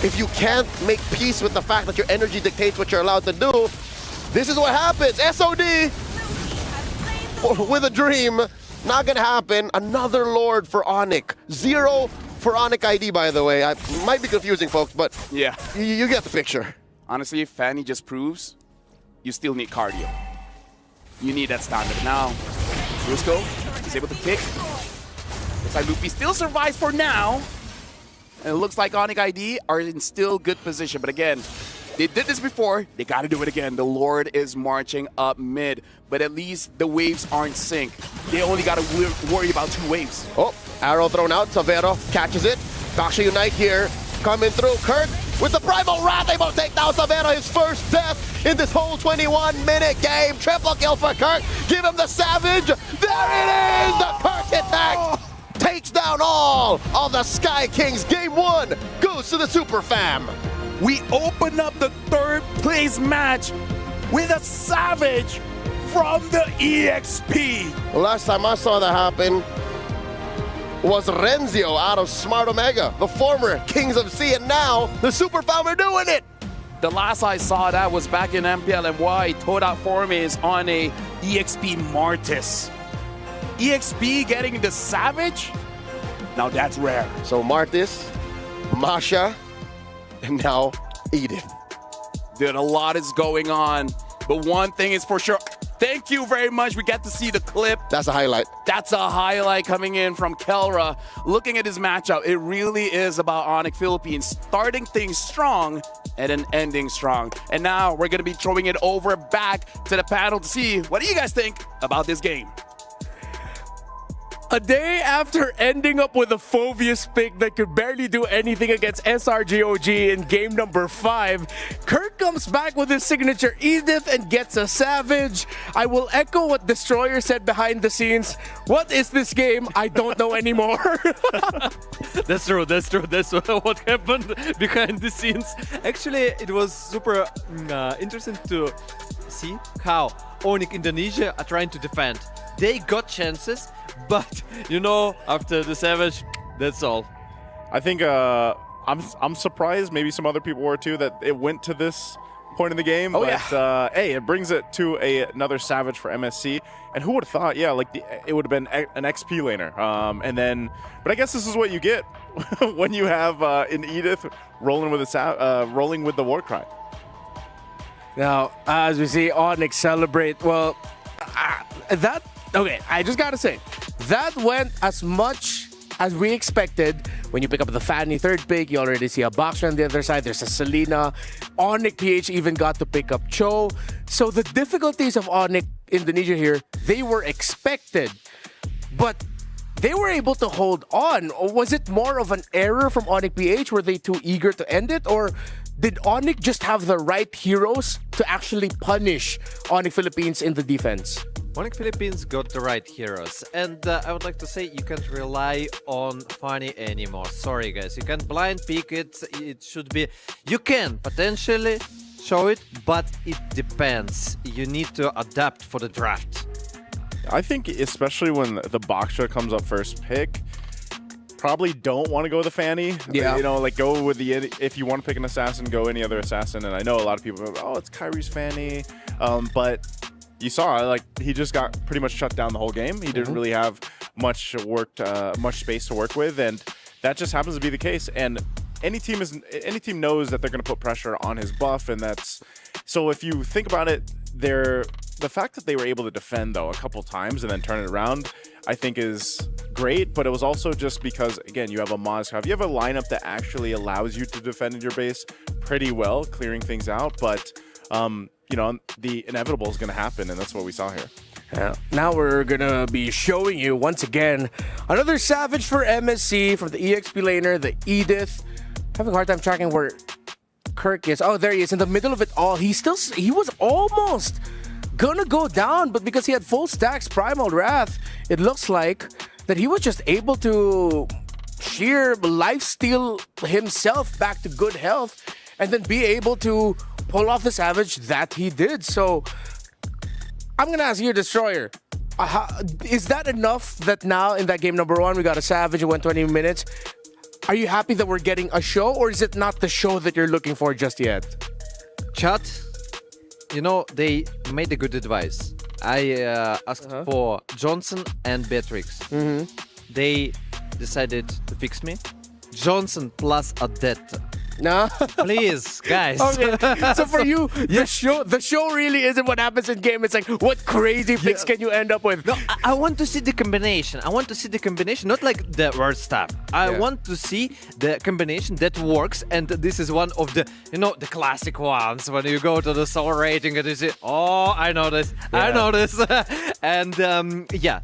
if you can't make peace with the fact that your energy dictates what you're allowed to do, this is what happens. SOD with a dream, not gonna happen. Another Lord for Onyx. 0 for Onyx ID, by the way. I might be confusing folks, but yeah, you get the picture. Honestly, Fanny just proves you still need cardio. You need that standard. Now, Brusco is able to kick. Looks like Lupi still survives for now. And it looks like Onyx ID are in still good position. But again, they did this before. They got to do it again. The Lord is marching up mid. But at least the waves aren't sync. They only got to worry about 2 waves. Oh, arrow thrown out. Savero catches it. Daksha Unite here. Coming through. Kirk with the Primal Wrath able to take down Savero. His first death in this whole 21-minute game. Triple kill for Kirk. Give him the Savage. There it is. The Kirk attack takes down all of the Sky Kings. Game 1 goes to the Super Fam. We open up the 3rd place match with a Savage from the EXP. The last time I saw that happen was Renzio out of Smart Omega, the former Kings of Sea, and now the Super Fam are doing it. The last I saw that was back in MPLMY. Toda Form is on a EXP Martis. EXP getting the Savage? Now that's rare. So Martis Masha, and now Edith. Dude, a lot is going on. But one thing is for sure. Thank you very much. We get to see the clip. That's a highlight. That's a highlight coming in from Kelra. Looking at his matchup, it really is about Onyx Philippines starting things strong and then ending strong. And now we're going to be throwing it over back to the panel to see what do you guys think about this game. A day after ending up with a Phoveus pick that could barely do anything against SRG OG in game number 5, Kirk comes back with his signature Edith and gets a Savage. I will echo what Destroyer said behind the scenes. What is this game? I don't know anymore. That's true. That's what happened behind the scenes. Actually, it was super interesting to see how Onyx Indonesia are trying to defend. They got chances, but after the Savage, that's all. I think I'm surprised, maybe some other people were too, that it went to this point in the game. Hey, it brings it to another Savage for MSC. And who would have thought, it would have been an XP laner. But I guess this is what you get when you have an Edith rolling with the Warcry. Now, as we see Onyx celebrate, I just gotta say, that went as much as we expected. When you pick up the Fanny third pick, you already see a Boxer on the other side. There's a Selena. Onyx PH even got to pick up Cho. So the difficulties of Onyx Indonesia here, they were expected. But they were able to hold on. Or was it more of an error from Onyx PH? Were they too eager to end it? Or did Onyx just have the right heroes to actually punish Onyx Philippines in the defense? Onyx Philippines got the right heroes, and I would like to say you can't rely on Fanny anymore. Sorry guys, you can't blind pick it. It should be, you can potentially show it, but it depends. You need to adapt for the draft. I think especially when the Boxer comes up first pick, probably don't want to go with the Fanny. Yeah. Go with if you want to pick an assassin, go any other assassin. And I know a lot of people go, oh, it's Kyrie's Fanny. But you saw, he just got pretty much shut down the whole game. He didn't really have much space to work with, and that just happens to be the case. And any team knows that they're going to put pressure on his buff, and that's so. If you think about it, the fact that they were able to defend though a couple times and then turn it around, I think is great. But it was also just because, again, you have a Mozcov, you have a lineup that actually allows you to defend in your base pretty well, clearing things out. But the inevitable is going to happen, and that's what we saw here. Now we're going to be showing you, once again, another Savage for MSC from the EXP laner, the Edith. Having a hard time tracking where Kirk is. Oh, there he is, in the middle of it all. He was almost going to go down, but because he had full stacks Primal Wrath, it looks like that he was just able to sheer lifesteal himself back to good health and then be able to pull off the Savage that he did. So I'm going to ask you, Destroyer, is that enough that now in that game number 1, we got a Savage, it went 20 minutes? Are you happy that we're getting a show, or is it not the show that you're looking for just yet? Chat, they made a good advice. I asked for Johnson and Beatrix. They decided to fix me. Johnson plus Adetta. No, please, guys. Okay. So for you, the show really isn't what happens in game. It's like, what crazy picks can you end up with? No, I want to see the combination. Not like the worst stuff. I want to see the combination that works, and this is one of the the classic ones when you go to the soul rating and you say, oh, I know this, and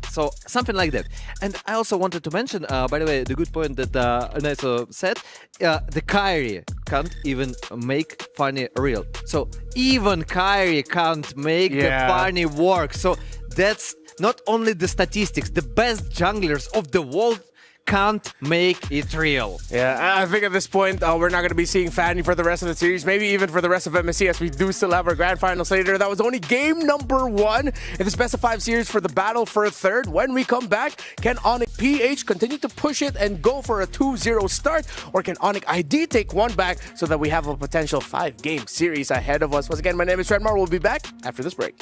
so something like that. And I also wanted to mention, by the way, the good point that Neso said, the Kyrie can't even make Fanny real. So even Kyrie can't make the Fanny work. So that's not only the statistics, the best junglers of the world can't make it real. Yeah, I think at this point, we're not going to be seeing Fanny for the rest of the series, maybe even for the rest of MSC, as we do still have our grand finals later. That was only game number 1 in this best of 5 series for the battle for a third. When we come back, can Onyx PH continue to push it and go for a 2-0 start, or can Onyx ID take one back so that we have a potential 5-game series ahead of us? Once again, my name is Redmar. We'll be back after this break.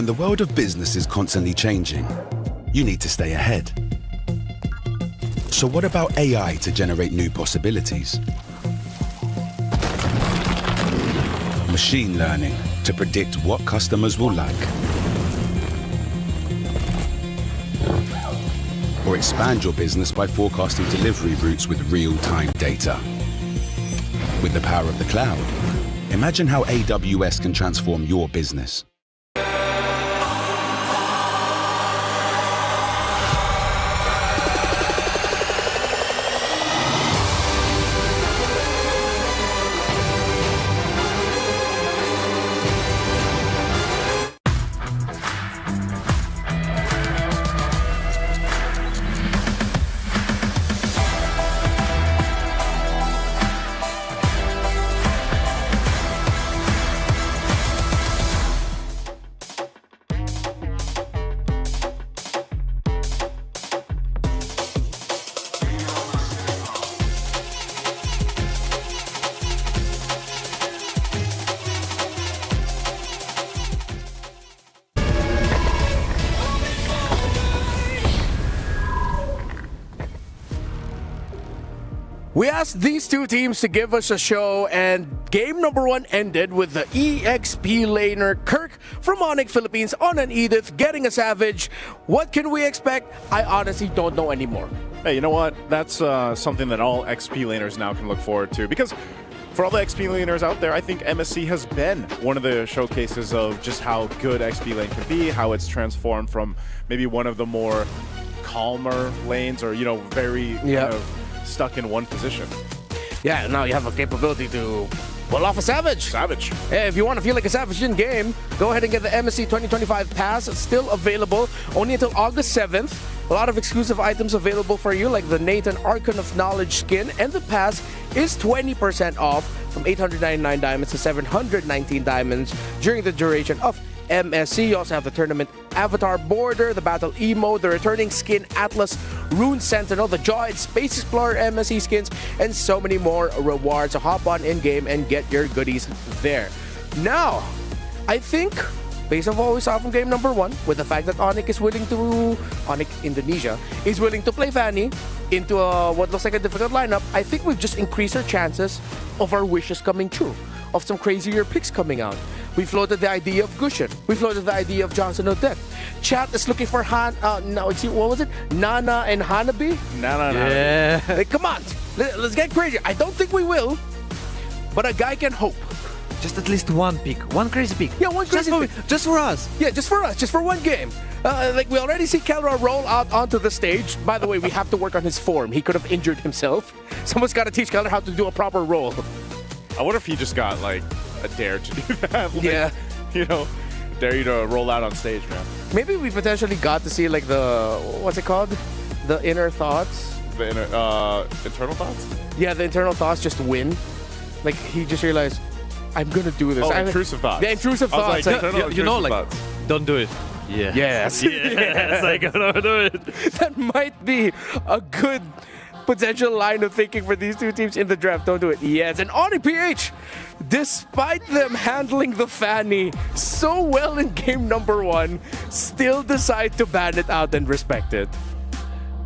When the world of business is constantly changing, you need to stay ahead. So what about AI to generate new possibilities? Machine learning to predict what customers will like. Or expand your business by forecasting delivery routes with real-time data. With the power of the cloud, imagine how AWS can transform your business. We asked these two teams to give us a show, and game number 1 ended with the EXP laner Kirk from Onyx Philippines on an Edith getting a Savage. What can we expect? I honestly don't know anymore. Hey, you know what? That's something that all XP laners now can look forward to, because for all the XP laners out there, I think MSC has been one of the showcases of just how good XP lane can be, how it's transformed from maybe one of the more calmer lanes or, very kind of stuck in one position. Yeah, now you have a capability to pull off a Savage. Hey, if you want to feel like a Savage in game, go ahead and get the MSC 2025 pass. It's still available only until August 7th. A lot of exclusive items available for you, like the Nathan Archon of Knowledge skin, and the pass is 20% off from 899 diamonds to 719 diamonds during the duration of MSC. You also have the tournament avatar border, the battle emo, the returning skin Atlas, Rune Sentinel, the Joy, Space Explorer MSC skins, and so many more rewards. So hop on in-game and get your goodies there. Now, I think, based on what we saw from game number 1, with the fact that Onyx Indonesia is willing to play Fanny into what looks like a difficult lineup, I think we've just increased our chances of our wishes coming true, of some crazier picks coming out. We floated the idea of Gushin. We floated the idea of Johnson Odette. Chat is looking for what was it? Nana and Hanabi? Nana. Yeah. Hey, come on. Let's get crazy. I don't think we will, but a guy can hope. Just at least one pick. One crazy pick. Yeah, one crazy pick. Just for us. Yeah, just for us. Just for one game. We already see Kelra roll out onto the stage. By the way, we have to work on his form. He could have injured himself. Someone's got to teach Kelra how to do a proper roll. I wonder if he just got, a dare to do that. Dare you to roll out on stage, man. Maybe we potentially got to see, what's it called? The inner thoughts? The internal thoughts? Yeah, the internal thoughts just win. He just realized, I'm going to do this. Intrusive thoughts. The intrusive thoughts. Thoughts. Don't do it. Yeah. Yes. Yes, I gotta do it. That might be a good potential line of thinking for these two teams in the draft. Don't do it. Yes, and Onyx PH, despite them handling the Fanny so well in game number 1, still decide to ban it out and respect it.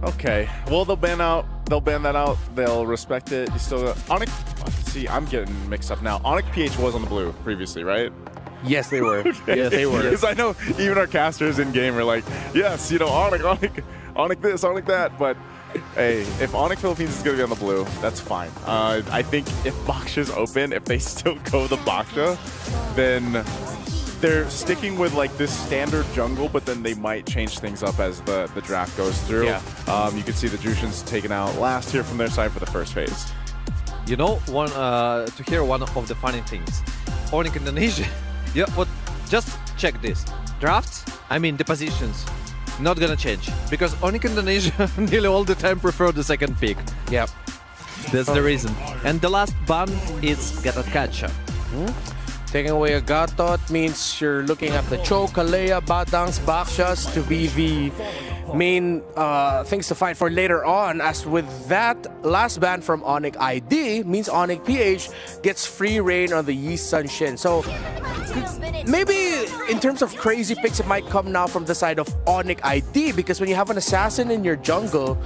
Okay. Well, they'll ban that out. They'll respect it. You still Onyx. See, I'm getting mixed up now. Onyx PH was on the blue previously, right? Yes, they were. Yes, they were. Because I know even our casters in game are like, yes, Onyx this, Onyx that. But hey, if Onyx Philippines is going to be on the blue, that's fine. I think if Baksha's open, if they still go the Baksha, then they're sticking with this standard jungle, but then they might change things up as the draft goes through. Yeah. You can see the Jushins taken out last here from their side for the first phase. To hear one of the funny things. Onyx Indonesia. Just check this. Drafts, the positions, not gonna change. Because Onyx Indonesia nearly all the time prefer the second pick. Yep. That's the reason. And the last ban is Gatot Kacha. Taking away a Gatot means you're looking at the Cho, Kalea, Batangs, Bakshas to be the main things to fight for later on. As with that last ban from Onyx ID means Onyx PH gets free reign on the Yi Sun Shin. So maybe in terms of crazy picks, it might come now from the side of Onyx ID, because when you have an assassin in your jungle,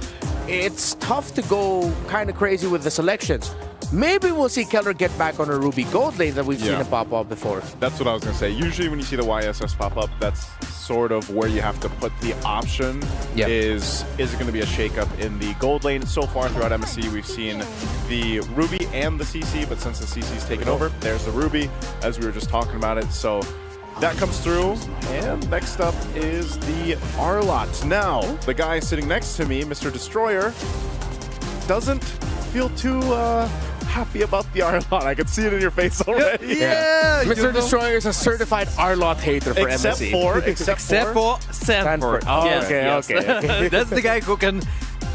it's tough to go kind of crazy with the selections. Maybe we'll see Keller get back on a Ruby Gold lane that we've seen him pop up before. That's what I was going to say. Usually when you see the YSS pop up, that's sort of where you have to put the option. Is it going to be a shakeup in the gold lane? So far throughout MSC, we've seen the Ruby and the CC, but since the CC's taken over, there's the Ruby, as we were just talking about it. So that comes through. And next up is the Arlott. Now, the guy sitting next to me, Mr. Destroyer, doesn't feel too happy about the Arlott. I can see it in your face already. Yeah. Mr. Destroyer is a certified Arlott hater for MSC. Except for Sanford. Oh, Yes, okay, yes. okay. That's the guy who can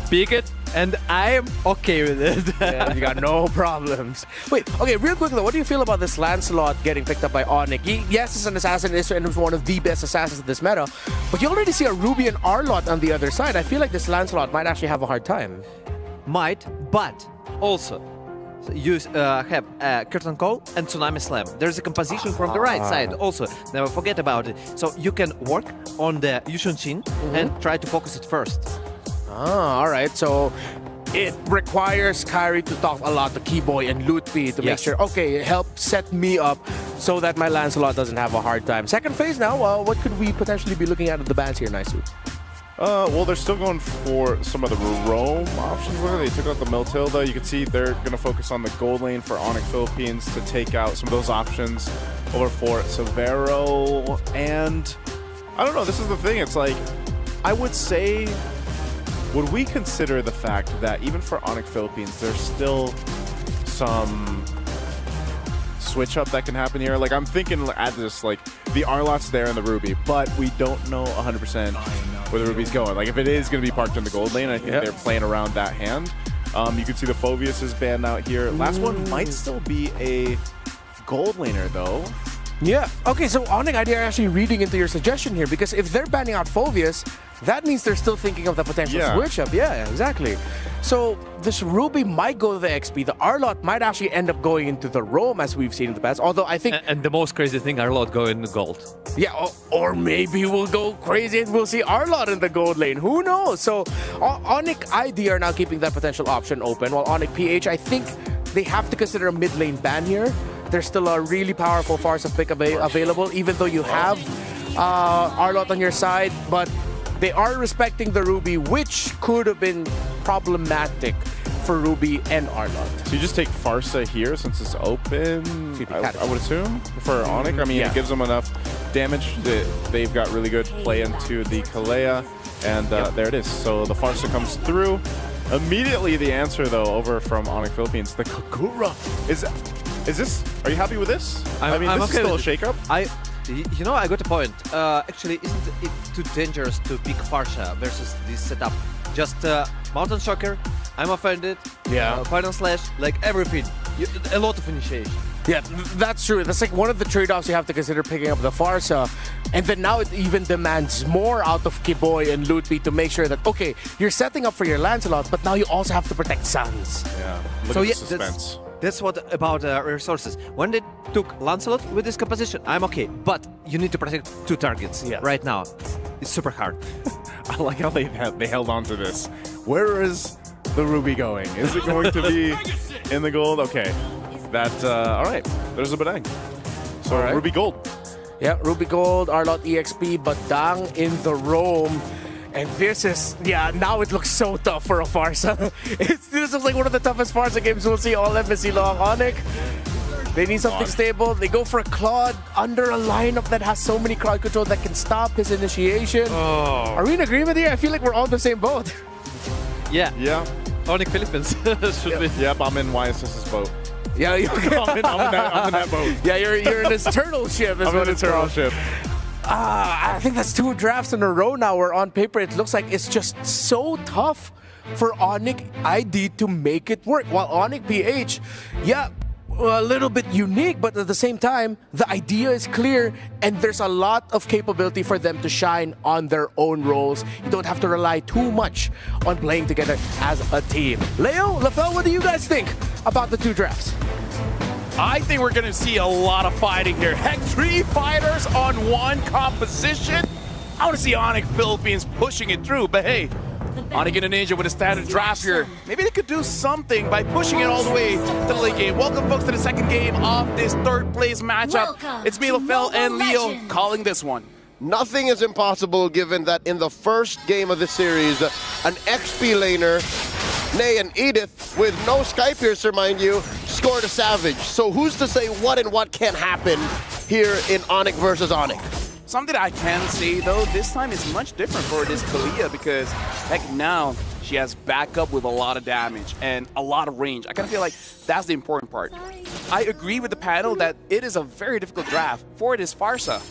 pick it, and I'm okay with it. Yeah, you got no problems. Wait, okay, real quick though, what do you feel about this Lancelot getting picked up by Onyx? Yes, it's an assassin, and it's one of the best assassins in this meta, but you already see a Ruby and Arlott on the other side. I feel like this Lancelot might actually have a hard time. Might, but also you have Curtain Call and Tsunami Slam. There's a composition from the right side also. Never forget about it. So you can work on the Yushun-Shin and try to focus it first. All right. So it requires Kyrie to talk a lot to Keyboy and Lutfi to make sure, okay, help set me up so that my Lancelot doesn't have a hard time. Second phase now, what could we potentially be looking at the bans here, Naisu? Well, they're still going for some of the roam options. Look, they took out the Miltilda. You can see they're going to focus on the gold lane for Onyx Philippines to take out some of those options over for Severo. And I don't know, this is the thing. It's like, I would say, would we consider the fact that even for Onyx Philippines, there's still some switch up that can happen here? Like, I'm thinking at this, like, the Arlott's there in the Ruby, but we don't know 100% where the Ruby's going. Like, if it is going to be parked in the gold lane, I think they're playing around that hand. You can see the Phoveus is banned out here. Last one might still be a gold laner, though. Yeah. Okay, so Onyx ID are actually reading into your suggestion here, because if they're banning out Phoveus, that means they're still thinking of the potential switch up. Yeah, exactly. So this Ruby might go to the XP. The Arlott might actually end up going into the roam, as we've seen in the past. Although I think... And the most crazy thing, Arlott go in the gold. Yeah, or maybe we'll go crazy and we'll see Arlott in the gold lane. Who knows? So Onyx ID are now keeping that potential option open, while Onyx PH, I think they have to consider a mid lane ban here. There's still a really powerful Farsa pick available, even though you have Arlott on your side, but they are respecting the Ruby, which could have been problematic for Ruby and Arlott. So you just take Farsa here since it's open, I would assume, for Onyx. I mean, it gives them enough damage that they've got really good play into the Kalea, and there it is. So the Farsa comes through. Immediately the answer, though, over from Onyx Philippines, the Kagura. Is this, are you happy with this? I mean, this is still a shakeup. You know, I got a point. Actually, isn't it too dangerous to pick Farsha versus this setup? Just Mountain Shocker, I'm offended, Final Slash, like everything. A lot of initiation. Yeah, that's true. That's like one of the trade-offs you have to consider picking up the Farsa. And then now it even demands more out of Kiboy and Lutfi to make sure that, okay, you're setting up for your Lancelot, but now you also have to protect Sans. Yeah, look at the suspense. That's what about resources. When they took Lancelot with this composition, I'm okay. But you need to protect two targets right now. It's super hard. I like how they held on to this. Where is the Ruby going? Is it going to be in the gold? Okay. All right. There's a Badang. So Ruby Gold. Yeah, Ruby Gold, Arlott EXP, Badang in the roam. And this is, now it looks so tough for a Farsa. This looks like one of the toughest Farsa games we'll see all MSC long. Onyx, they need something stable. They go for a Claude under a lineup that has so many crowd control that can stop his initiation. Are we in agreement here? I feel like we're all in the same boat. Yeah. Onyx Philippines should be. Yep, I'm in YSS's boat. Yeah, I'm in that boat. Yeah, you're in this turtle ship. I'm in a turtle ship. I think that's 2 drafts in a row now where on paper it looks like it's just so tough for Onyx ID to make it work. While Onyx PH, a little bit unique, but at the same time, the idea is clear and there's a lot of capability for them to shine on their own roles. You don't have to rely too much on playing together as a team. Leo, Lafel, what do you guys think about the 2 drafts? I think we're going to see a lot of fighting here. Heck, 3 fighters on 1 composition. I want to see Onyx Philippines pushing it through, but hey, Onyx Indonesia with a standard draft here. Maybe they could do something by pushing it all the way to the late game. Welcome, folks, to the second game of this third place matchup. It's me, LaFell, and Leo calling this one. Nothing is impossible given that in the first game of the series, an XP laner, nay, and Edith, with no Sky Piercer, mind you, scored a Savage. So who's to say what and what can happen here in Onyx versus Onyx? Something I can say, though, this time is much different for this Kalia because, heck, now she has backup with a lot of damage and a lot of range. I kind of feel like that's the important part. I agree with the panel that it is a very difficult draft for this Pharsa.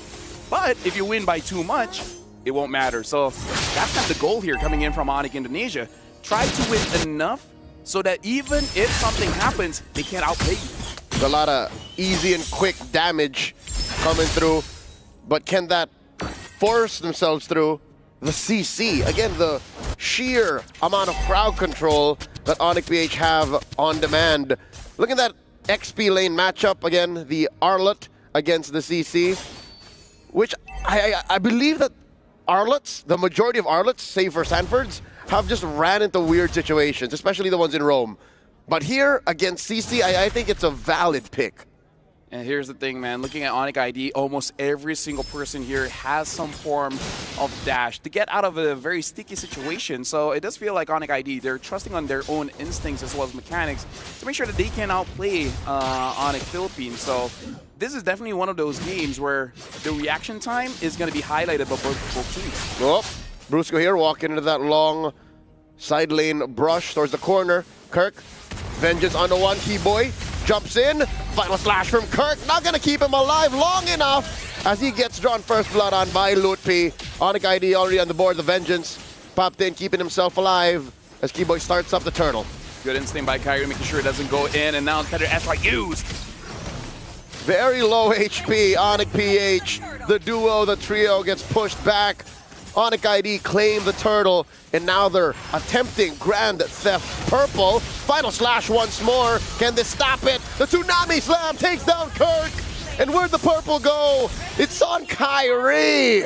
But if you win by too much, it won't matter. So that's kind of the goal here coming in from Onyx Indonesia. Try to win enough so that even if something happens, they can't outplay you. There's a lot of easy and quick damage coming through. But can that force themselves through the CC? Again, the sheer amount of crowd control that Onyx PH have on demand. Look at that XP lane matchup again, the Arlott against the CC, which I believe that Arlotts, the majority of Arlotts, save for Sanford's, have just ran into weird situations, especially the ones in Rome. But here against CC, I think it's a valid pick. And here's the thing, man. Looking at Onyx ID, almost every single person here has some form of dash to get out of a very sticky situation. So it does feel like Onyx ID, they're trusting on their own instincts as well as mechanics to make sure that they can outplay Onyx Philippines. So this is definitely one of those games where the reaction time is going to be highlighted by both teams. Oh, Brusco here walking into that long side lane brush towards the corner. Kirk, vengeance on the one, Keyboy. Jumps in, final slash from Kirk, not gonna keep him alive long enough as he gets drawn first blood on by Lutpi. Onyx ID already on the board, the Vengeance popped in, keeping himself alive as Keyboy starts up the turtle. Good instinct by Kyrie, making sure it doesn't go in, and now Peter SRG used. Very low HP, Onyx PH, the duo, the trio gets pushed back. Onyx ID claim the turtle, and now they're attempting Grand Theft Purple. Final slash once more. Can this stop it? The Tsunami Slam takes down Kirk. And where'd the purple go? It's on Kyrie.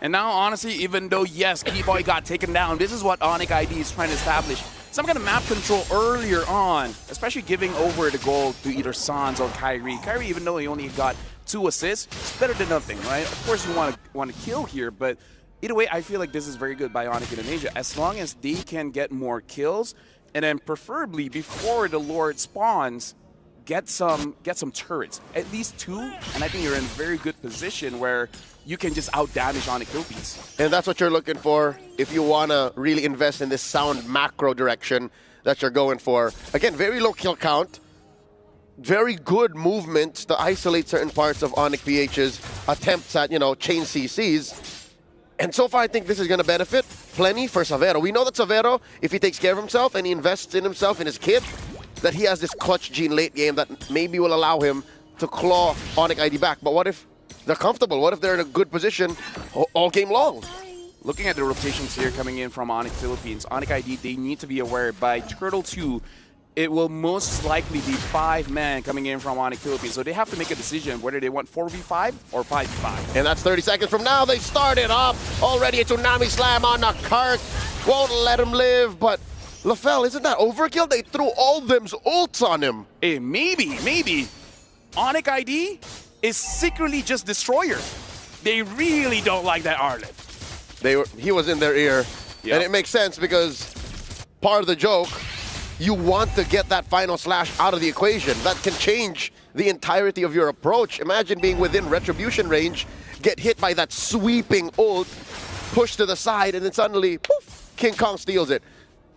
And now, honestly, even though, yes, Keyboy got taken down, this is what Onyx ID is trying to establish. Some kind of map control earlier on, especially giving over the goal to either Sans or Kyrie. Kyrie, even though he only got 2 assists, it's better than nothing, right? Of course, you want to kill here, but either way, I feel like this is very good by Onyx Indonesia. As long as they can get more kills, and then preferably before the Lord spawns, get some turrets, at least 2, and I think you're in a very good position where you can just out-damage Onyx Philippines. And that's what you're looking for if you want to really invest in this sound macro direction that you're going for. Again, very low kill count, very good movement to isolate certain parts of Onyx PH's attempts at, chain CCs. And so far, I think this is going to benefit plenty for Savero. We know that Savero, if he takes care of himself and he invests in himself, in his kit, that he has this clutch gene late game that maybe will allow him to claw Onyx ID back. But what if they're comfortable? What if they're in a good position all game long? Looking at the rotations here coming in from Onyx Philippines, Onyx ID, they need to be aware by Turtle 2, it will most likely be 5-man coming in from Onyx Philippines. So they have to make a decision whether they want 4v5 or 5v5. And that's 30 seconds from now. They started up already. A Tsunami Slam on the Kirk. Won't let him live, but LaFell, isn't that overkill? They threw all them's ults on him. Hey, maybe. Onyx ID is secretly just Destroyer. They really don't like that Arlott. He was in their ear. Yep. And it makes sense because part of the joke, you want to get that final slash out of the equation. That can change the entirety of your approach. Imagine being within retribution range, get hit by that sweeping ult, push to the side, and then suddenly, poof, King Kong steals it.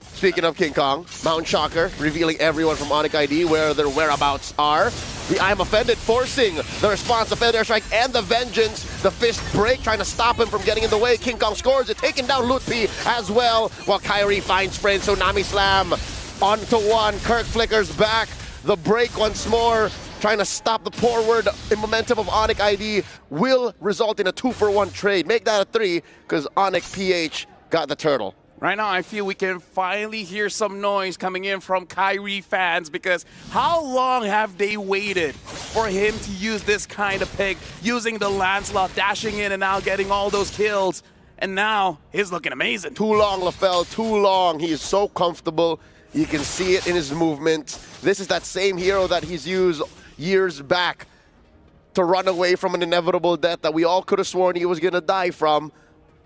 Speaking of King Kong, Mountain Shocker revealing everyone from Onyx ID where their whereabouts are. The I'm Offended forcing the response, the Feather Strike, and the Vengeance. The Fist Break trying to stop him from getting in the way. King Kong scores it, taking down Lutpi as well, while Kyrie finds Sprint. Tsunami Slam onto one. Kirk flickers back. The break once more, trying to stop the forward momentum of Onyx ID, will result in a 2-for-1 trade. Make that a 3, because Onyx PH got the turtle. Right now, I feel we can finally hear some noise coming in from Kyrie fans, because how long have they waited for him to use this kind of pick, using the Lancelot, dashing in and out, getting all those kills, and now he's looking amazing. Too long, LaFell, too long. He is so comfortable. You can see it in his movements. This is that same hero that he's used years back to run away from an inevitable death that we all could have sworn he was going to die from.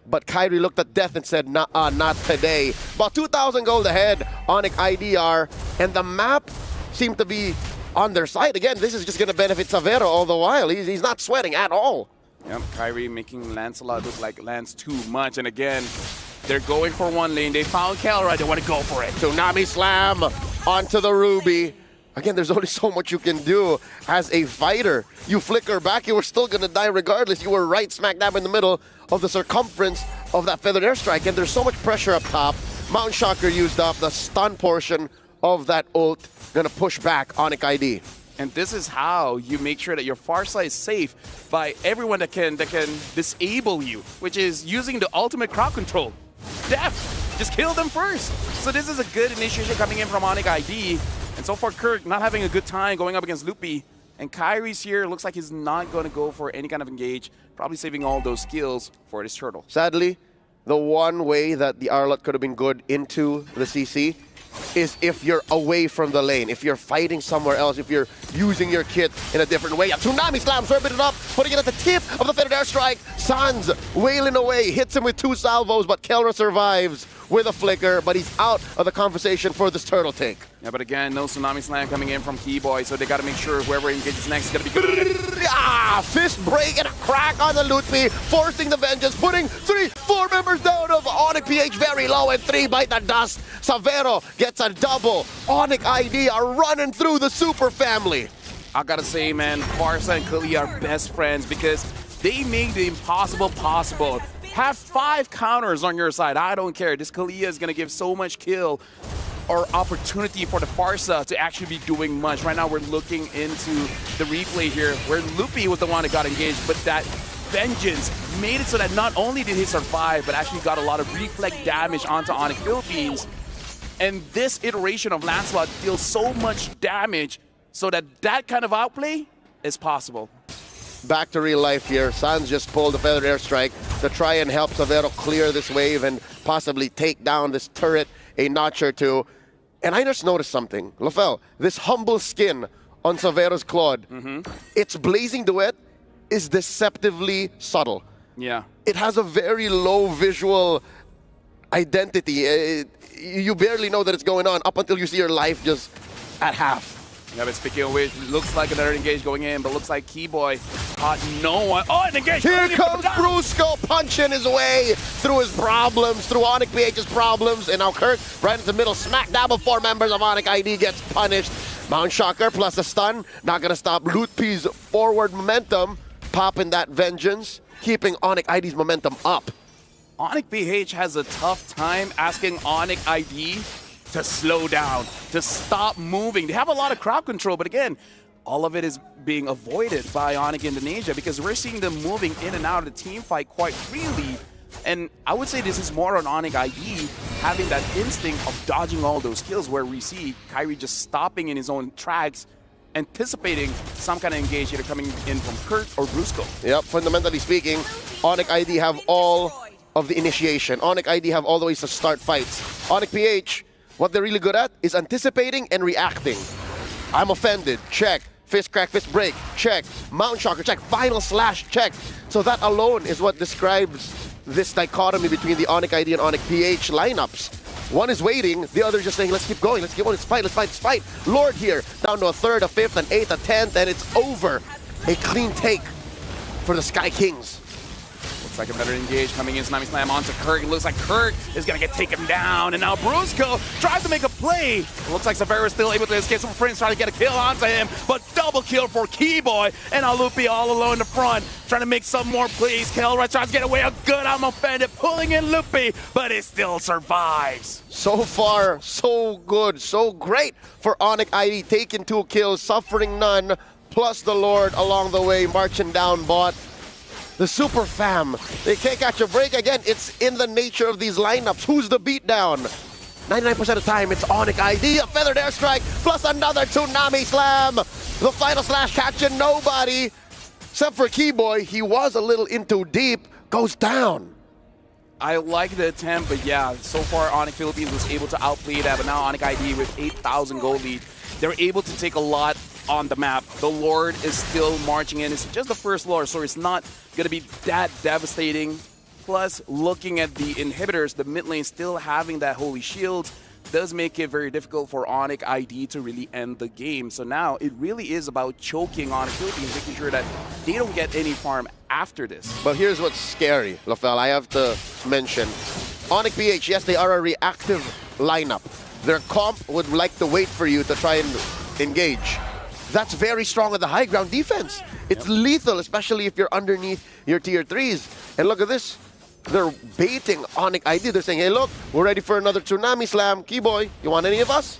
But Kyrie looked at death and said, nah, not today. About 2,000 gold ahead, Onyx IDR, and the map seemed to be on their side. Again, this is just going to benefit Savero all the while. He's not sweating at all. Yep, Kyrie making Lancelot look like Lance too much. And again, they're going for one lane. They found Kelra. They want to go for it. Tsunami Slam onto the Ruby. Again, there's only so much you can do as a fighter. You flicker back, you were still going to die regardless. You were right smack dab in the middle of the circumference of that feathered airstrike, and there's so much pressure up top. Mountain Shocker used up the stun portion of that ult. Going to push back Onyx ID. And this is how you make sure that your far side is safe by everyone that can disable you, which is using the ultimate crowd control. Death! Just kill them first. So this is a good initiation coming in from Onyx ID. And so far, Kirk not having a good time going up against Loopy. And Kyrie's here. Looks like he's not going to go for any kind of engage. Probably saving all those skills for this turtle. Sadly, the one way that the Arlot could have been good into the CC is if you're away from the lane, if you're fighting somewhere else, if you're using your kit in a different way. Tsunami Slam, serving it up, putting it at the tip of the feathered airstrike. Sans wailing away, hits him with 2 salvos, but Kelra survives with a flicker, but he's out of the conversation for this turtle take. Yeah, but again, no Tsunami Slam coming in from Keyboy, so they got to make sure whoever engages next is going to be good. Fist break and a crack on the Lutfi, forcing the vengeance, putting 4 members down of Onyx PH very low, and 3 bite the dust. Savero gets a double. Onyx ID are running through the super family. I gotta say, man, Barca and Kali are best friends because they make the impossible possible. Have 5 counters on your side. I don't care. This Kalia is going to give so much kill or opportunity for the Farsa to actually be doing much. Right now, we're looking into the replay here where Loopy was the one that got engaged, but that Vengeance made it so that not only did he survive, but actually got a lot of reflect damage onto Onyx Philippines. And this iteration of Lancelot deals so much damage so that that kind of outplay is possible. Back to real life here. Sans just pulled the feathered airstrike to try and help Savero clear this wave and possibly take down this turret a notch or two. And I just noticed something. LaFell, this humble skin on Savero's Claude, its blazing duet is deceptively subtle. Yeah. It has a very low visual identity. You barely know that it's going on up until you see your life just at half. Yeah, but speaking of which, looks like another engage going in, but looks like Keyboy caught no one. Oh, an engage! Here comes Brusco punching his way through his problems, through Onyx PH's problems, and now Kirk right in the middle, smack dab of 4 members of Onyx ID gets punished. Mount Shocker plus a stun, not gonna stop Lootpi's forward momentum, popping that vengeance, keeping Onyx ID's momentum up. Onyx PH has a tough time asking Onyx ID to slow down, to stop moving. They have a lot of crowd control, but again, all of it is being avoided by Onyx Indonesia because we're seeing them moving in and out of the team fight quite freely. And I would say this is more on Onyx ID having that instinct of dodging all those kills, where we see Kyrie just stopping in his own tracks, anticipating some kind of engage either coming in from Kurt or Brusco. Yep, fundamentally speaking, Onyx ID have all of the initiation. Onyx ID have all the ways to start fights. Onyx PH, what they're really good at is anticipating and reacting. I'm offended, check. Fist crack, fist break, check. Mountain Shocker, check. Final slash, check. So that alone is what describes this dichotomy between the Onyx ID and Onyx PH lineups. One is waiting, the other just saying, let's keep going, let's keep on, let's fight, let's fight, let's fight. Lord here, down to a 3rd, a 5th, an 8th, a 10th, and it's over. A clean take for the Sky Kings. Looks like another engage coming in. Tsunami Slam onto Kirk. It looks like Kirk is going to get taken down. And now Brusco tries to make a play. It looks like Savero is still able to escape. Some friends trying to get a kill onto him. But double kill for Keyboy. And now Loopy all alone in the front, trying to make some more plays. Kelra tries to get away. A good, I'm offended. Pulling in Loopy, but it still survives. So far, so good, so great for Onyx ID. Taking 2 kills, suffering none. Plus the Lord along the way, marching down bot. The Super Fam, they can't catch a break again. It's in the nature of these lineups. Who's the beatdown? 99% of the time, it's Onyx ID, a feathered airstrike, plus another Tsunami Slam. The final slash catching nobody, except for Keyboy. He was a little in too deep, goes down. I like the attempt, but yeah, so far Onyx Philippines was able to outplay that, but now Onyx ID with 8,000 gold lead, they're able to take a lot on the map. The Lord is still marching in. It's just the first Lord, so it's not going to be that devastating. Plus, looking at the inhibitors, the mid lane still having that Holy Shield does make it very difficult for Onyx ID to really end the game. So now it really is about choking Onyx Philippines, making sure that they don't get any farm after this. But here's what's scary, Lafel. I have to mention, Onyx PH, yes, they are a reactive lineup. Their comp would like to wait for you to try and engage. That's very strong on the high ground defense. It's lethal, especially if you're underneath your tier 3s. And look at this. They're baiting Onyx ID. They're saying, hey, look, we're ready for another Tsunami Slam. Keyboy, you want any of us?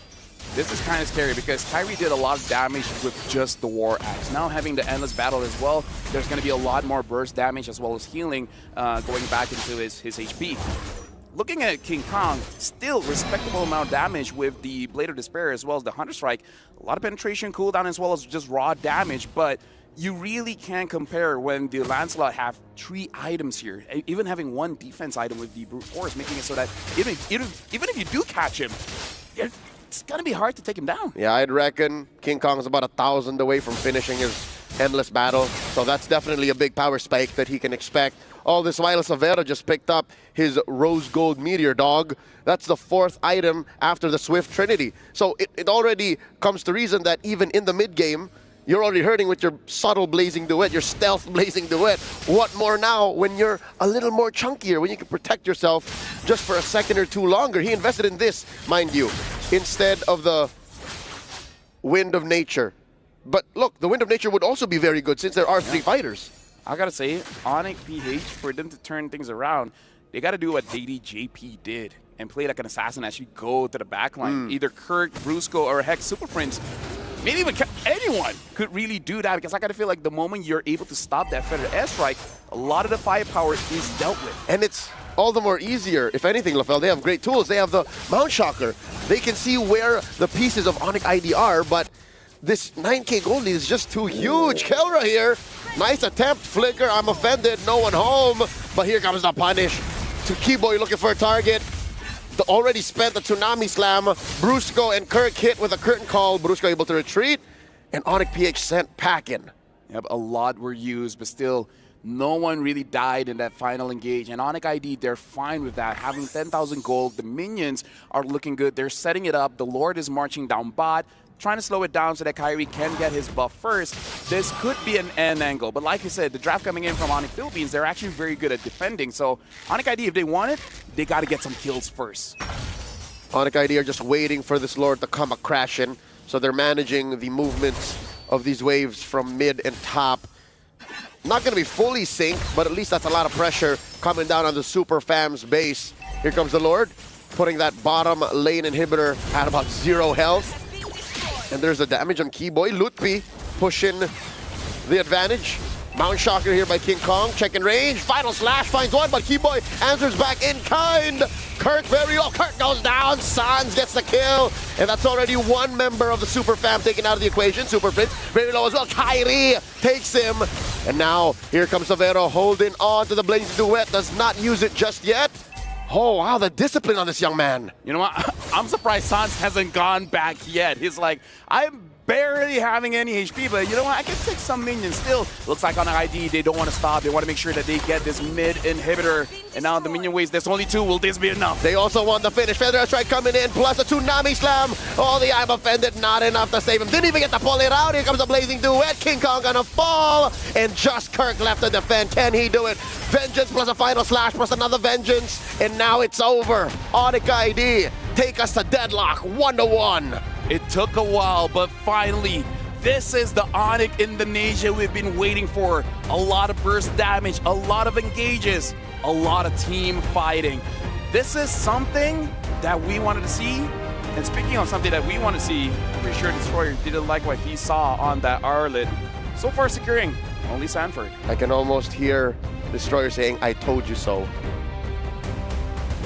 This is kind of scary because Kyrie did a lot of damage with just the War Axe. Now having the Endless Battle as well, there's going to be a lot more burst damage as well as healing going back into his HP. Looking at King Kong, still respectable amount of damage with the Blade of Despair as well as the Hunter Strike. A lot of penetration cooldown as well as just raw damage, but you really can't compare when the Lancelot have 3 items here. Even having 1 defense item with the Brute Force, making it so that even if you do catch him, it's going to be hard to take him down. Yeah, I'd reckon King Kong is about 1,000 away from finishing his Endless Battle. So that's definitely a big power spike that he can expect. All this while, Savera just picked up his Rose Gold Meteor Dog. That's the 4th item after the Swift Trinity. So it already comes to reason that even in the mid-game, you're already hurting with your subtle Blazing Duet, your stealth Blazing Duet. What more now when you're a little more chunkier, when you can protect yourself just for a second or two longer? He invested in this, mind you, instead of the Wind of Nature. But look, the Wind of Nature would also be very good since there are 3 fighters. I gotta say, Onyx PH, for them to turn things around, they gotta do what JP did and play like an assassin, actually go to the backline. Either Kirk, Brusco, or heck, Super Prince. Maybe even anyone could really do that, because I gotta feel like the moment you're able to stop that feathered airstrike, a lot of the firepower is dealt with. And it's all the more easier, if anything, Lafel. They have great tools. They have the Mount Shocker. They can see where the pieces of Onyx ID are, but this 9k gold lead is just too huge. Kelra here. Nice attempt. Flicker. I'm offended. No one home. But here comes the punish. To Keyboy looking for a target. Already spent the Tsunami Slam. Brusco and Kirk hit with a curtain call. Brusco able to retreat. And Onyx PH sent packing. Yep, a lot were used, but still, no one really died in that final engage. And Onyx ID, they're fine with that. Having 10,000 gold, the minions are looking good. They're setting it up. The Lord is marching down bot, trying to slow it down so that Kyrie can get his buff first. This could be an end angle, but like you said, the draft coming in from Onyx Philippines, they're actually very good at defending. So Onyx ID, if they want it, they got to get some kills first. Onyx ID are just waiting for this Lord to come a-crashing, so they're managing the movements of these waves from mid and top. Not going to be fully synced, but at least that's a lot of pressure coming down on the Super Fam's base. Here comes the Lord, putting that bottom lane inhibitor at about 0 health. And there's the damage on Keyboy. Lutpi pushing the advantage. Mount Shocker here by King Kong. Checking range. Final slash finds one, but Keyboy answers back in kind. Kirk very low. Kirk goes down. Sans gets the kill. And that's already 1 member of the Super Fam taken out of the equation. Super Prince very low as well. Kyrie takes him. And now here comes Savero holding on to the Blaze Duet. Does not use it just yet. Oh, wow, the discipline on this young man. You know what? I'm surprised Sans hasn't gone back yet. He's like, I'm barely having any HP, but you know what? I can take some minions still. Looks like on ID, they don't want to stop. They want to make sure that they get this mid inhibitor. And now the minion waves, there's only 2. Will this be enough? They also want the finish. Feather Strike coming in, plus a Tsunami Slam. Oh, the I'm offended, not enough to save him. Didn't even get to pull it out. Here comes the Blazing Duet. King Kong gonna fall. And just Kirk left to defend. Can he do it? Vengeance plus a final slash plus another Vengeance. And now it's over. Onyx ID take us to deadlock, 1-1. It took a while, but finally, this is the Onyx Indonesia we've been waiting for. A lot of burst damage, a lot of engages, a lot of team fighting. This is something that we wanted to see. And speaking of something that we want to see, I'm pretty sure Destroyer didn't like what he saw on that Arlet. So far securing Only Sanford. I can almost hear Destroyer saying, "I told you so."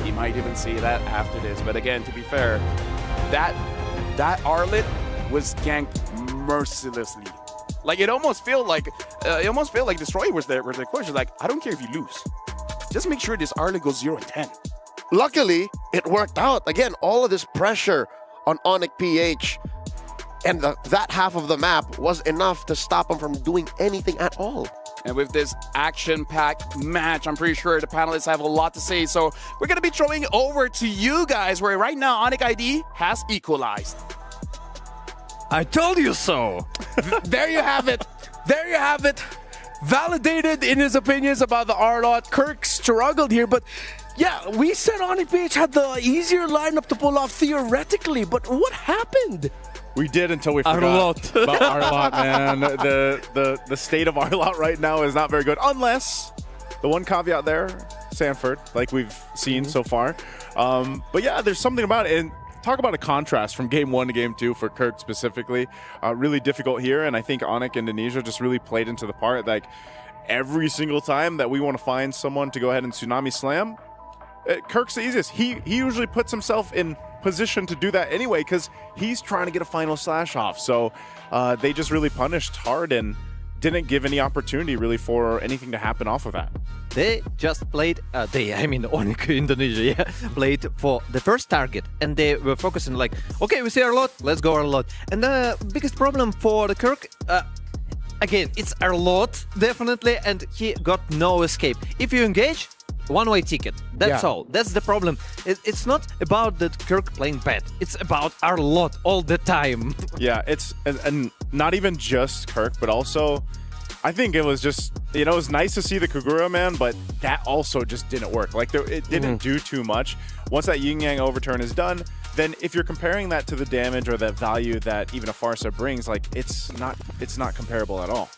He might even say that after this. But again, to be fair, that Arlit was ganked mercilessly. Like it almost felt like Destroyer was there. Where the coach was like, "I don't care if you lose, just make sure this Arlit goes 0-10." Luckily, it worked out. Again, all of this pressure on Onyx PH and that half of the map was enough to stop him from doing anything at all. And with this action-packed match, I'm pretty sure the panelists have a lot to say. So we're going to be throwing over to you guys, where right now Onyx ID has equalized. I told you so. There you have it. There you have it. Validated in his opinions about the R-Lot. Kirk struggled here, but yeah, we said Onyx PH had the easier lineup to pull off theoretically, but what happened? We did until we forgot about Arlot, man. The state of Arlot right now is not very good, unless the one caveat there, Sanford, like we've seen so far. But yeah, there's something about it. And talk about a contrast from game 1 to game 2 for Kirk specifically. Really difficult here, and I think Onyx Indonesia just really played into the part. Like every single time that we want to find someone to go ahead and Tsunami Slam, Kirk's the easiest. He usually puts himself in position to do that anyway because he's trying to get a final slash off. So they just really punished hard and didn't give any opportunity really for anything to happen off of that. They just played, Onyx Indonesia, played for the first target, and they were focusing like, okay, we see Arlot, let's go Arlot. And the biggest problem for the Kirk, again, it's Arlot, definitely, and he got no escape. If you engage, one-way ticket. That's all. That's the problem. It's not about the Kirk playing bad. It's about Arlot all the time. Yeah, it's and not even just Kirk, but also I think it was just, it was nice to see the Kagura, man, but that also just didn't work. Like it didn't do too much. Once that Yin Yang overturn is done, then if you're comparing that to the damage or that value that even a Farsa brings, like it's not comparable at all.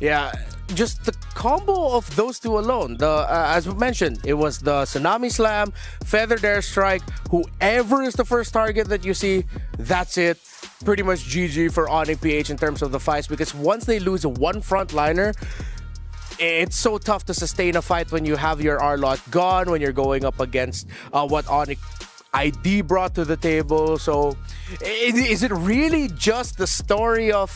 Yeah, just the combo of those two alone. As we mentioned, it was the Tsunami Slam, Feathered Airstrike. Whoever is the first target that you see, that's it. Pretty much GG for Onyx PH in terms of the fights, because once they lose one frontliner, it's so tough to sustain a fight when you have your R-Lot gone, when you're going up against what Onyx ID brought to the table. So is it really just the story of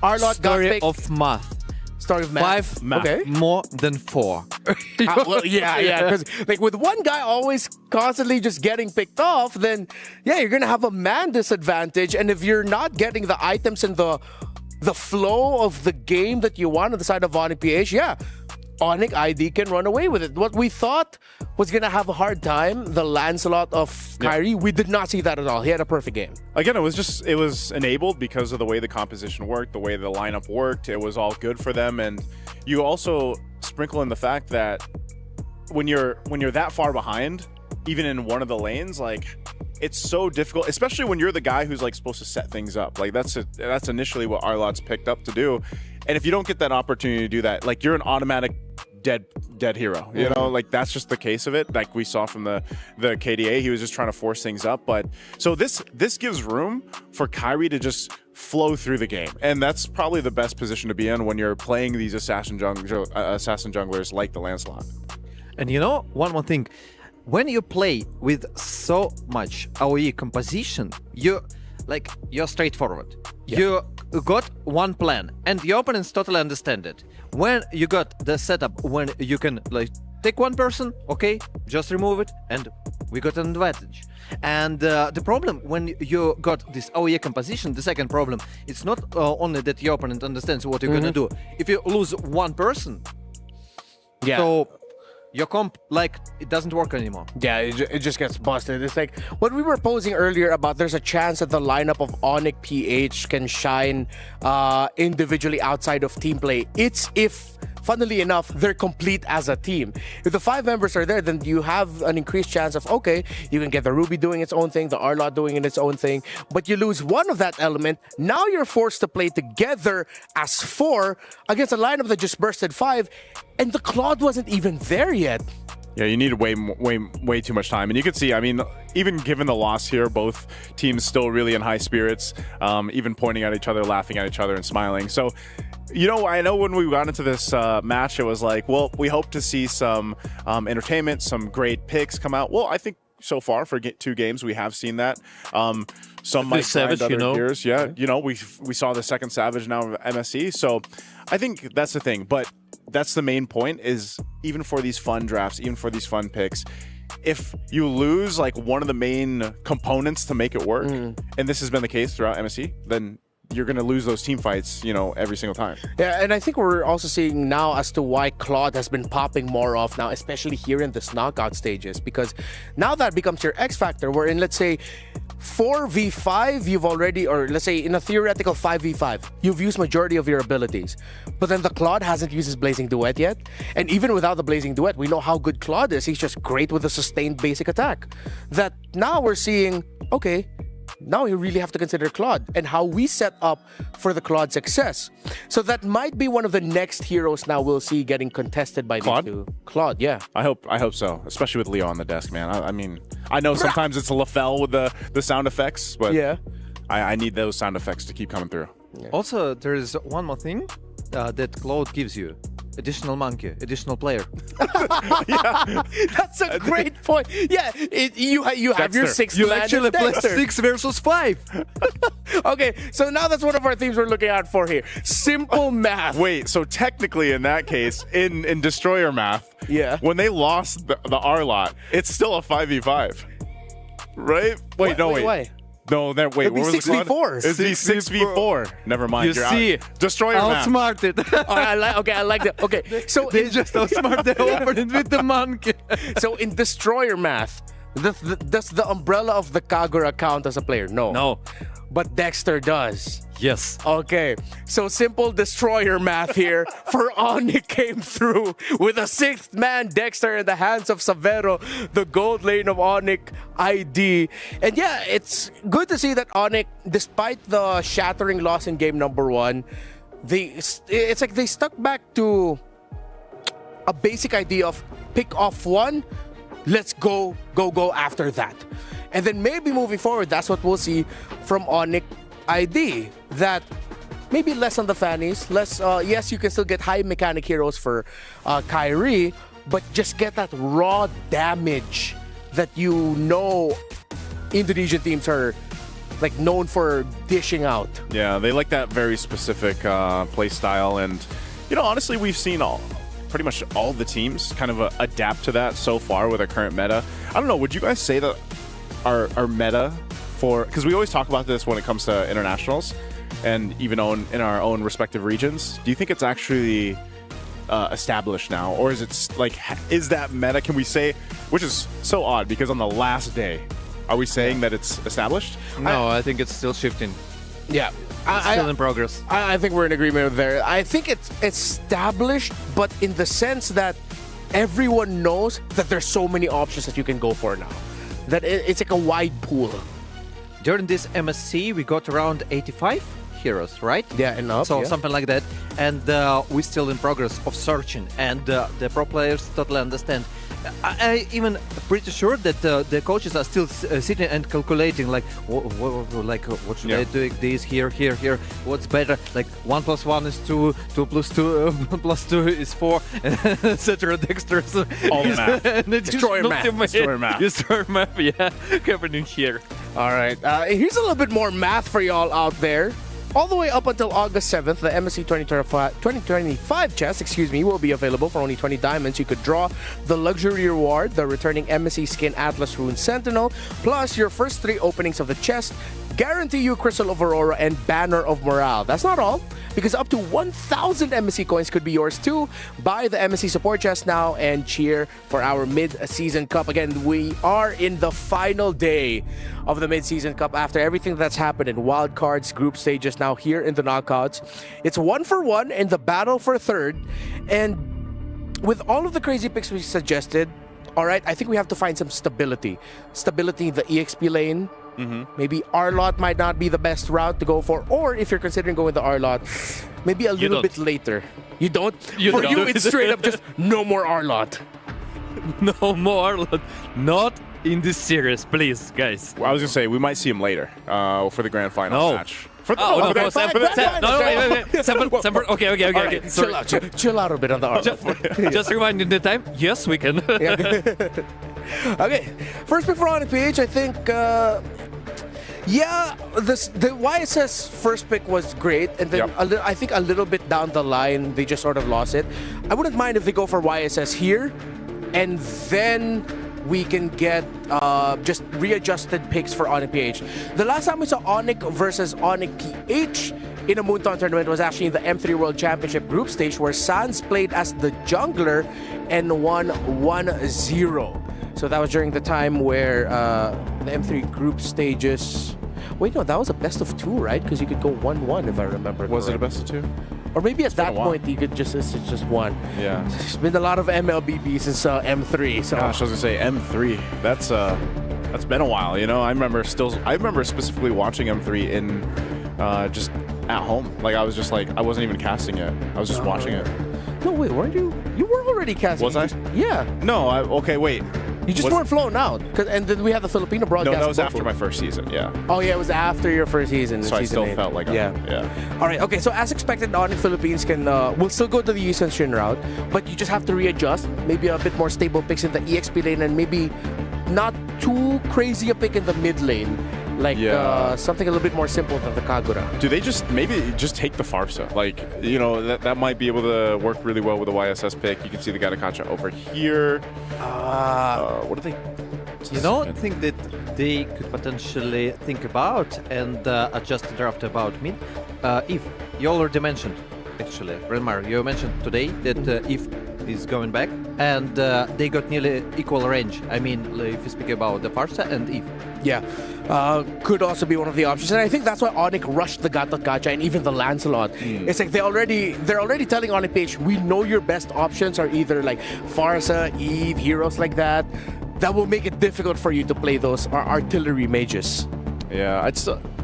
R-Lot got picked? Of math. Story of math. 5 math. Okay. More than 4. Well, yeah, because like with one guy always constantly just getting picked off, then yeah, you're gonna have a man disadvantage. And if you're not getting the items and the flow of the game that you want on the side of Onyx PH, yeah, Onyx ID can run away with it. What we thought was going to have a hard time, the Lancelot of Kyrie, we did not see that at all. He had a perfect game. Again, it was enabled because of the way the composition worked, the way the lineup worked. It was all good for them. And you also sprinkle in the fact that when you're that far behind, even in one of the lanes, like it's so difficult, especially when you're the guy who's like supposed to set things up. Like that's initially what Arlot's picked up to do. And if you don't get that opportunity to do that, like you're an automatic dead hero, you know, like that's just the case of it. Like we saw from the KDA, he was just trying to force things up. But so this gives room for Kyrie to just flow through the game, and that's probably the best position to be in when you're playing these assassin junglers like the Lancelot. And you know, one more thing, when you play with so much AoE composition, you're straightforward. Yeah. You got one plan, and the opponents totally understand it. When you got the setup, when you can like take one person, okay, just remove it, and we got an advantage. And the problem when you got this AoE composition, the second problem, it's not only that your opponent understands what you're gonna do. If you lose one person, so your comp, like, it doesn't work anymore. Yeah, it just gets busted. It's like what we were posing earlier about there's a chance that the lineup of Onyx PH can shine individually outside of team play. It's if, funnily enough, they're complete as a team. If the 5 members are there, then you have an increased chance of, okay, you can get the Ruby doing its own thing, the Arlot doing its own thing, but you lose one of that element. Now you're forced to play together as 4 against a lineup that just bursted 5, and the Claude wasn't even there yet. Yeah, you needed way too much time. And you could see, I mean, even given the loss here, both teams still really in high spirits, even pointing at each other, laughing at each other, and smiling. So, you know, I know when we got into this match, it was like, well, we hope to see some entertainment, some great picks come out. Well, I think so far for 2 games, we have seen that. Some might Savage, other you know. peers. Yeah, you know, we saw the second Savage now of MSC. So I think that's the thing. But that's the main point, is even for these fun drafts, even for these fun picks, if you lose like one of the main components to make it work, and this has been the case throughout MSC, then you're going to lose those team fights, you know, every single time. Yeah, and I think we're also seeing now as to why Claude has been popping more off now, especially here in this knockout stages, because now that becomes your X factor, where in, let's say, 4v5, you've already, or let's say in a theoretical 5v5, you've used majority of your abilities. But then the Claude hasn't used his Blazing Duet yet. And even without the Blazing Duet, we know how good Claude is. He's just great with a sustained basic attack. That now we're seeing, okay, now you really have to consider Claude and how we set up for the Claude success. So that might be one of the next heroes now we'll see getting contested by Claude? these two. Claude, yeah. I hope so, especially with Leo on the desk, man. I mean, I know sometimes it's a LaFell with the sound effects, but yeah, I need those sound effects to keep coming through. Yeah. Also, there is one more thing that Cloud gives you. Additional monkey, additional player. That's a great point. Yeah, you have your 6 You man actually play Dexter. 6 versus 5. Okay, so now that's one of our themes we're looking out for here. Simple math. Wait, so technically in that case, in Destroyer math, yeah, when they lost the R lot, it's still a 5v5, right? Wait, no, wait. Why? No, that wait. It'd be What was it called? 6v4. It'd be 6v4. Never mind. You You're see, out. Destroyer math. outsmarted. I like that. Okay, so They just outsmart the opponent with the monkey. So in Destroyer math, does the umbrella of the Kagura count as a player? No. No. But Dexter does. Yes. Okay, so simple Destroyer math here for Onyx came through with a 6th man Dexter in the hands of Savero, the gold lane of Onyx ID. And yeah, it's good to see that Onyx, despite the shattering loss in game number 1, it's like they stuck back to a basic idea of pick off one, let's go after that. And then maybe moving forward, that's what we'll see from Onyx ID, that maybe less on the fannies, less, yes, you can still get high mechanic heroes for Kyrie, but just get that raw damage that you know Indonesian teams are like known for dishing out. Yeah, they like that very specific play style, and you know, honestly, we've seen pretty much all the teams kind of adapt to that so far with our current meta. I don't know, would you guys say that our meta for, because we always talk about this when it comes to internationals and even in our own respective regions, do you think it's actually established now, or is it like, is that meta, can we say, which is so odd because on the last day, are we saying that it's established? No, I think it's still shifting. Yeah. It's still in progress. I think we're in agreement there. I think it's established, but in the sense that everyone knows that there's so many options that you can go for now. That it's like a wide pool. During this MSC, we got around 85 heroes, right? Yeah, and up. So yeah. something like that. And we're still in progress of searching. And the pro players totally understand. I even pretty sure that the coaches are still sitting and calculating, like, what should I do? This here, what's better? Like 1 + 1 is 2, 2 + 2 + 2 is 4, etc. Dexter. All the math. Destroyer math. Destroyer math, yeah. Happening here. All right. Here's a little bit more math for y'all out there. All the way up until August 7th, the MSC 2025 chest, will be available for only 20 diamonds. You could draw the luxury reward, the returning MSC Skin Atlas Rune Sentinel, plus your first 3 openings of the chest guarantee you Crystal of Aurora and Banner of Morale. That's not all, because up to 1,000 MSC coins could be yours too. Buy the MSC support chest now and cheer for our mid-season cup. Again, we are in the final day of the mid-season cup after everything that's happened in wildcards, group stages, now here in the knockouts. It's 1-for-1 in the battle for third, and with all of the crazy picks we suggested, all right, I think we have to find some stability. Stability in the EXP lane. Maybe R-Lot might not be the best route to go for, or if you're considering going the R-Lot, maybe a little bit later. You don't? For you, it's straight up just no more R-Lot. No more. Not in this series, please, guys. Well, I was gonna say we might see him later for the grand final match. For the, no, grand no, Sample. Okay. Chill out a bit on the arm. Just reminding the time. Yes, we can. Okay, first pick for Onyx PH, I think. The YSS first pick was great, and then I think a little bit down the line they just sort of lost it. I wouldn't mind if they go for YSS here, and then we can get just readjusted picks for Onyx PH. The last time we saw Onyx versus Onyx PH in a Moonton tournament was actually in the M3 World Championship group stage, where Sans played as the jungler and won 1-0. So that was during the time where the M3 group stages... Wait, no, that was a best of 2, right? Because you could go 1-1 if I remember. Was it a best of 2? Or maybe at that point you could it's just 1. Yeah. There's been a lot of MLBB since M3. So. Gosh, I was gonna say M3. That's been a while. You know, I remember specifically watching M3 in just at home. Like I wasn't even casting it. I was just watching it. No, wait, weren't you? You were already casting. Was I? Yeah. No, okay, wait. You just weren't flown out, and then we had the Filipino broadcast. No, that was after my first season. Yeah. Oh yeah, it was after your first season. So I still felt like yeah. All right. Okay. So as expected, Onyx Philippines will still go to the Yusen Shin route, but you just have to readjust. Maybe a bit more stable picks in the EXP lane, and maybe not too crazy a pick in the mid lane. Like something a little bit more simple than the Kagura. Do they maybe just take the Farsa? Like, you know, that might be able to work really well with the YSS pick. You can see the Gatakacha over here. What do they... You know, I think that they could potentially think about and adjust the draft about mid. If you already mentioned, actually, Renmar, you mentioned today that if is going back, and they got nearly equal range. I mean, if you speak about the Farsa and Eve. Yeah, could also be one of the options, and I think that's why Onyx rushed the Gacha and even the Lancelot. It's like they're already telling Onyx PH, we know your best options are either like Farsa, Eve, heroes like that. That will make it difficult for you to play those artillery mages. Yeah,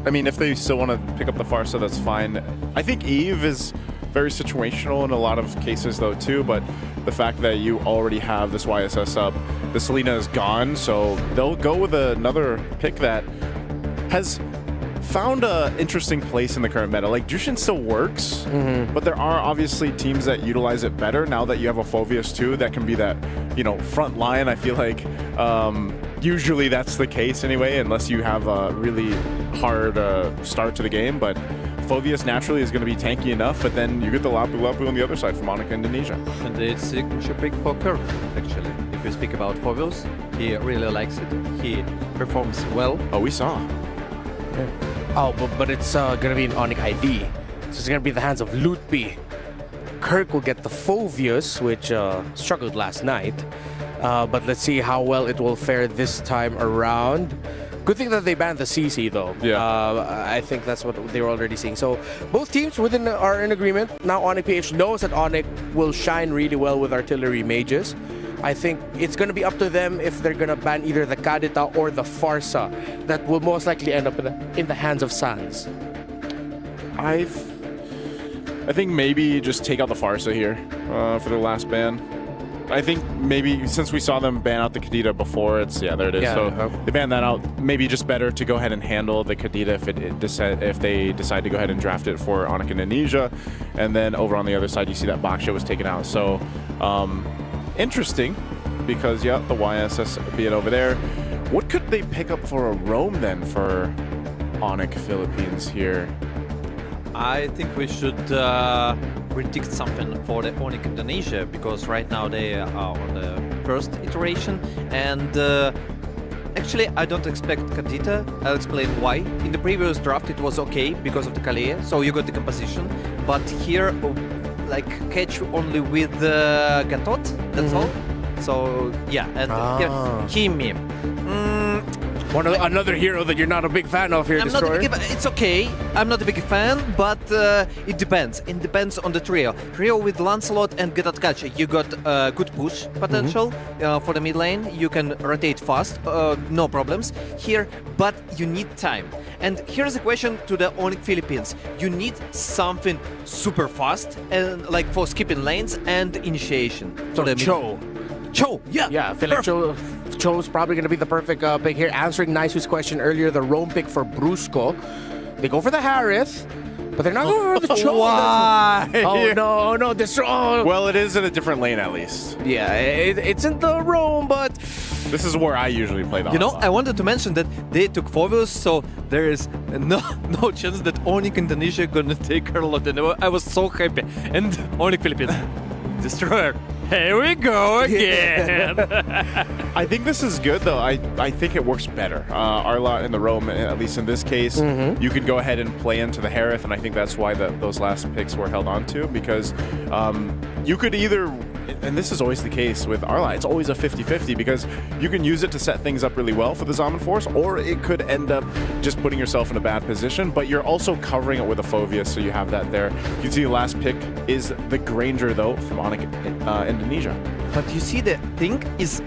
I mean, if they still want to pick up the Farsa, that's fine. I think Eve is very situational in a lot of cases though too, but the fact that you already have this YSS up, the Selena is gone, so they'll go with another pick that has found an interesting place in the current meta. Like Jushin still works, but there are obviously teams that utilize it better now that you have a Phoveus too that can be that, you know, front line. I feel like usually that's the case anyway, unless you have a really hard start to the game, but Phoveus naturally is going to be tanky enough, but then you get the Lapu Lapu on the other side from Monica Indonesia. And it's signature pick for Kirk, actually. If you speak about Phoveus, he really likes it. He performs well. Oh, we saw. Yeah. Oh, but it's going to be an Onyx ID. So it's going to be in the hands of Lutpi. Kirk will get the Phoveus, which struggled last night. But let's see how well it will fare this time around. Good thing that they banned the CC though. Yeah. I think that's what they were already seeing. So both teams are in agreement. Now Onyx PH knows that Onyx will shine really well with artillery mages. I think it's going to be up to them if they're going to ban either the Kadita or the Farsa. That will most likely end up in the hands of Sans. I think maybe just take out the Farsa here for the last ban. I think maybe since we saw them ban out the Kadita before, there it is. Yeah, so they banned that out. Maybe just better to go ahead and handle the Kadita if they decide to go ahead and draft it for Onyx Indonesia. And then over on the other side, you see that Baksha was taken out. So interesting because, the YSS being over there. What could they pick up for a roam then for Onyx Philippines here? I think we should predict something for the Onyx Indonesia, because right now they are on the first iteration, and actually I don't expect Kadita. I'll explain why. In the previous draft it was okay because of the Kalea, so you got the composition, but here like catch only with Gatot, that's all. So yeah, and here Kimi. Another hero that you're not a big fan of here, Destroyer. It's okay. I'm not a big fan, but it depends. It depends on the trio. Trio with Lancelot and Gatatkacha, you got good push potential for the mid lane. You can rotate fast, no problems here, but you need time. And here's a question to the Onyx Philippines. You need something super fast, and like for skipping lanes and initiation. So Cho. Cho, yeah. Yeah, I feel like Cho's probably going to be the perfect pick here. Answering Naisu's question earlier, the roam pick for Brusco. They go for the Harith, but they're not going for the Cho. Why? Oh, no. This, Well, it is in a different lane at least. Yeah, it's in the roam, but... This is where I usually play the You know, Onslaught. I wanted to mention that they took Phobius, so there is no chance that Onyx Indonesia gonna take her lot. And I was so happy. And Onyx Philippines, Destroyer. Here we go again. I think this is good, though. I think it works better. Arlot in the roam, at least in this case, you could go ahead and play into the Harith, and I think that's why those last picks were held on to, because you could either, and this is always the case with Arlot, it's always a 50-50, because you can use it to set things up really well for the Zaman Force, or it could end up just putting yourself in a bad position, but you're also covering it with a Phobius, so you have that there. You can see the last pick is the Granger, though, from Onyx Indonesia. But you see, the thing is,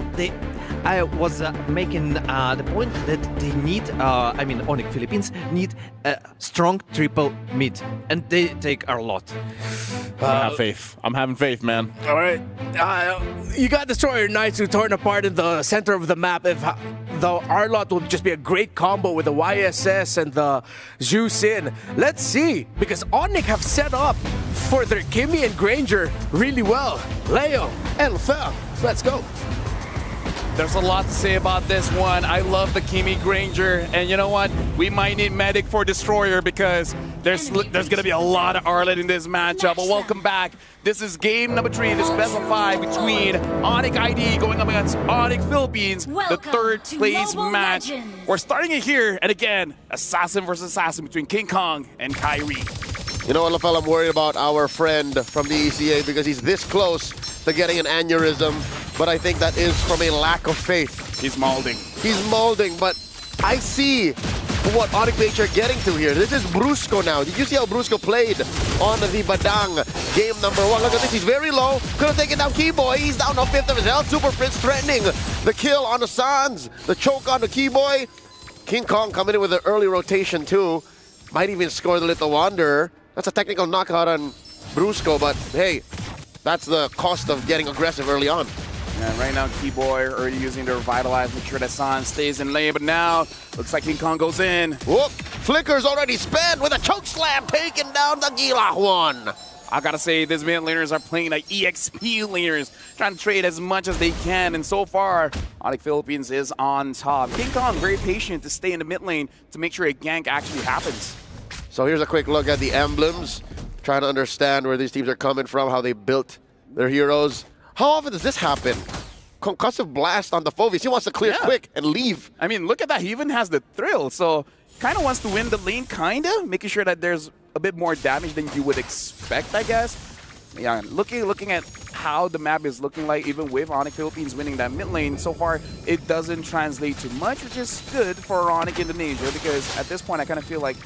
I was making the point that they need, Onyx Philippines need a strong triple mid, and they take a lot. I have faith. I'm having faith, man. All right. You got Destroyer Knights who torn apart in the center of the map. If the Arlot will just be a great combo with the YSS and the Zhu Sin. Let's see, because Onyx have set up for their Kimmy and Granger really well. Leo and Fel, let's go. There's a lot to say about this one. I love the Kimi Granger, and you know what? We might need Medic for Destroyer because there's going to be a lot of Arlot in this matchup. But welcome back. This is game number 3, this best of 5 between Onyx ID going up against Onyx Philippines, the third place match. We're starting it here, and again, Assassin versus Assassin between King Kong and Kyrie. You know what, LaFell, I'm worried about our friend from the ECA because he's this close to getting an aneurysm, but I think that is from a lack of faith. He's molding. He's molding, but I see what Onyx PH are getting to here. This is Brusco now. Did you see how Brusco played on the Badang game number 1? Look at this, he's very low. Could have taken down Keyboy. He's down on 5th of his health. Super Prince threatening the kill on the Sans. The choke on the Keyboy. King Kong coming in with an early rotation too. Might even score the Little Wanderer. That's a technical knockout on Brusco, but hey, that's the cost of getting aggressive early on. And right now, Keyboy already using the Revitalize, make sure that San stays in lane, but now looks like King Kong goes in. Whoop! Flicker's already spent with a choke slam, taking down the Gila one. I gotta say, these mid laners are playing like EXP laners, trying to trade as much as they can, and so far, Onyx Philippines is on top. King Kong very patient to stay in the mid lane to make sure a gank actually happens. So here's a quick look at the emblems, trying to understand where these teams are coming from, how they built their heroes. How often does this happen? Concussive blast on the Phobius. He wants to clear quick and leave. I mean, look at that. He even has the thrill. So kind of wants to win the lane, kind of, making sure that there's a bit more damage than you would expect, I guess. Yeah, looking at how the map is looking like, even with Onyx Philippines winning that mid lane, so far it doesn't translate too much, which is good for Onyx Indonesia, because at this point I kind of feel like,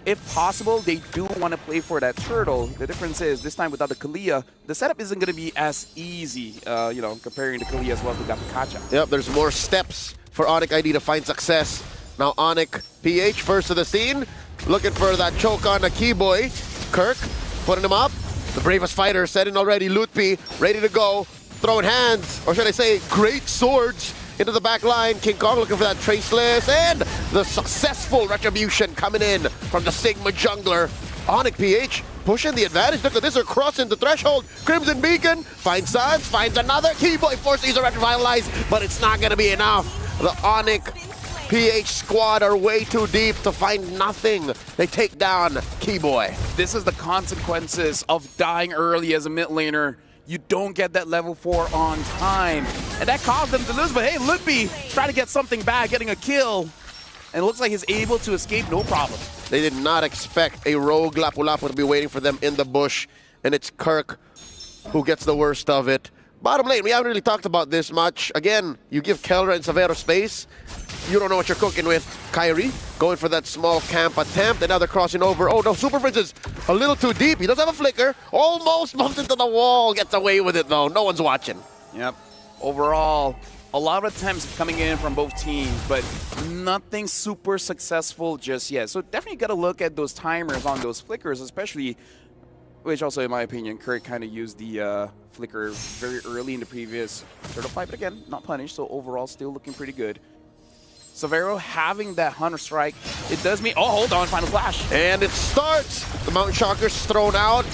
if possible, they do want to play for that turtle. The difference is, this time without the Kalia, the setup isn't going to be as easy, comparing the Kalia as well to Gapakacha. Yep, there's more steps for Onyx ID to find success. Now Onyx PH first to the scene, looking for that choke on the Keyboy. Kirk putting him up. The bravest fighter set in already. Lutpi ready to go, throwing hands, or should I say great swords into the back line. King Kong looking for that traceless, and the successful retribution coming in from the Sigma jungler. Onyx PH pushing the advantage. Look at this, they're crossing the threshold. Crimson Beacon finds Sans, finds another. Keyboy forces a revitalize, but it's not going to be enough. The Onyx PH squad are way too deep to find nothing. They take down Keyboy. This is the consequences of dying early as a mid laner. You don't get that level 4 on time. And that caused them to lose. But hey, Lutpi trying to get something back, getting a kill. And it looks like he's able to escape, no problem. They did not expect a rogue Lapu-Lapu to be waiting for them in the bush. And it's Kirk who gets the worst of it. Bottom lane, we haven't really talked about this much. Again, you give Kelra and Savero space. You don't know what you're cooking with. Kyrie going for that small camp attempt, and now they're crossing over. Oh no, Super Prince is a little too deep. He does have a flicker. Almost bumped into the wall. Gets away with it though. No one's watching. Yep. Overall, a lot of attempts coming in from both teams, but nothing super successful just yet. So definitely got to look at those timers on those flickers, especially Which also, in my opinion, Kurt kind of used the flicker very early in the previous turtle fight, but again, not punished, so overall still looking pretty good. Severo having that Hunter Strike, it does mean, oh, hold on, final flash. And it starts. The Mountain Shocker's thrown out.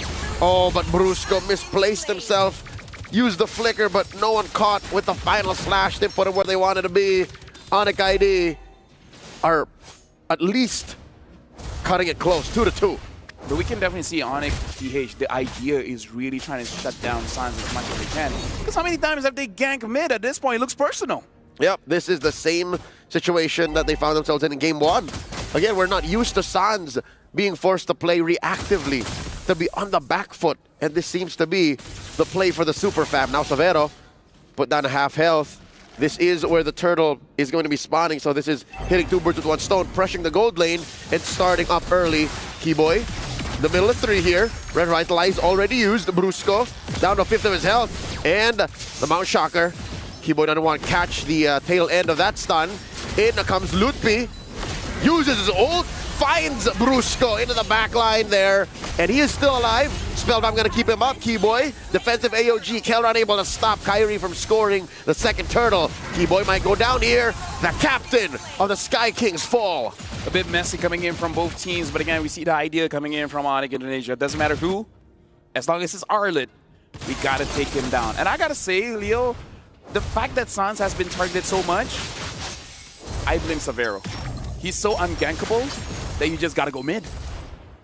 Oh, but Brusco misplaced himself. Used the flicker, but no one caught with the final slash. They put him where they wanted to be. Onic ID are at least cutting it close, 2-2. But we can definitely see Onic PH, the idea is really trying to shut down Sans as much as they can. Because how many times have they ganked mid? At this point, it looks personal. Yep, this is the same situation that they found themselves in Game 1. Again, we're not used to Sans being forced to play reactively, to be on the back foot. And this seems to be the play for the Super Fam. Now Severo put down a half health. This is where the turtle is going to be spawning. So this is hitting 2 birds with 1 stone, pressuring the gold lane and starting up early. Keyboy, the middle of 3 here. Red Revitalize already used. Brusco down to 5th of his health. And the Mount Shocker. Keyboy doesn't want to catch the tail end of that stun. In comes Lutpi. Uses his ult. Finds Brusco into the back line there. And he is still alive. Spellbound going to keep him up. Keyboy. Defensive AOG. Kelra unable to stop Kyrie from scoring the second turtle. Keyboy might go down here. The captain of the Sky Kings fall. A bit messy coming in from both teams, but again, we see the idea coming in from Onic Indonesia. It doesn't matter who, as long as it's Arlit, we gotta take him down. And I gotta say, Leo, the fact that Sans has been targeted so much, I blame Severo. He's so ungankable that you just gotta go mid.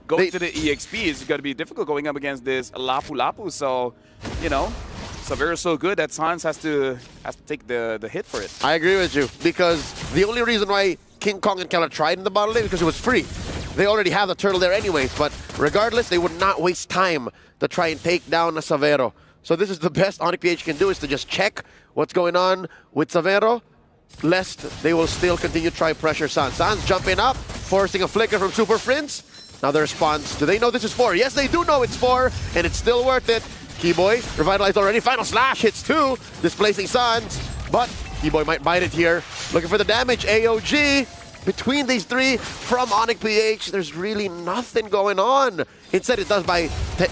Going to the EXP is gonna be difficult going up against this Lapu Lapu, so, you know, Severo's so good that Sans has to take the hit for it. I agree with you, because the only reason why King Kong and Keller tried in the bottom lane because it was free. They already have the turtle there anyways, but regardless, they would not waste time to try and take down Severo. So this is the best Onic PH can do, is to just check what's going on with Severo, lest they will still continue to try pressure Sans. Sans jumping up, forcing a flicker from Super Prince. Now the response, do they know this is 4? Yes, they do know it's 4, and it's still worth it. Keyboy, revitalized already, final slash, hits 2, displacing Sans, but Keyboy might bite it here. Looking for the damage, AOG. Between these 3 from Onic PH, there's really nothing going on. Instead, it does buy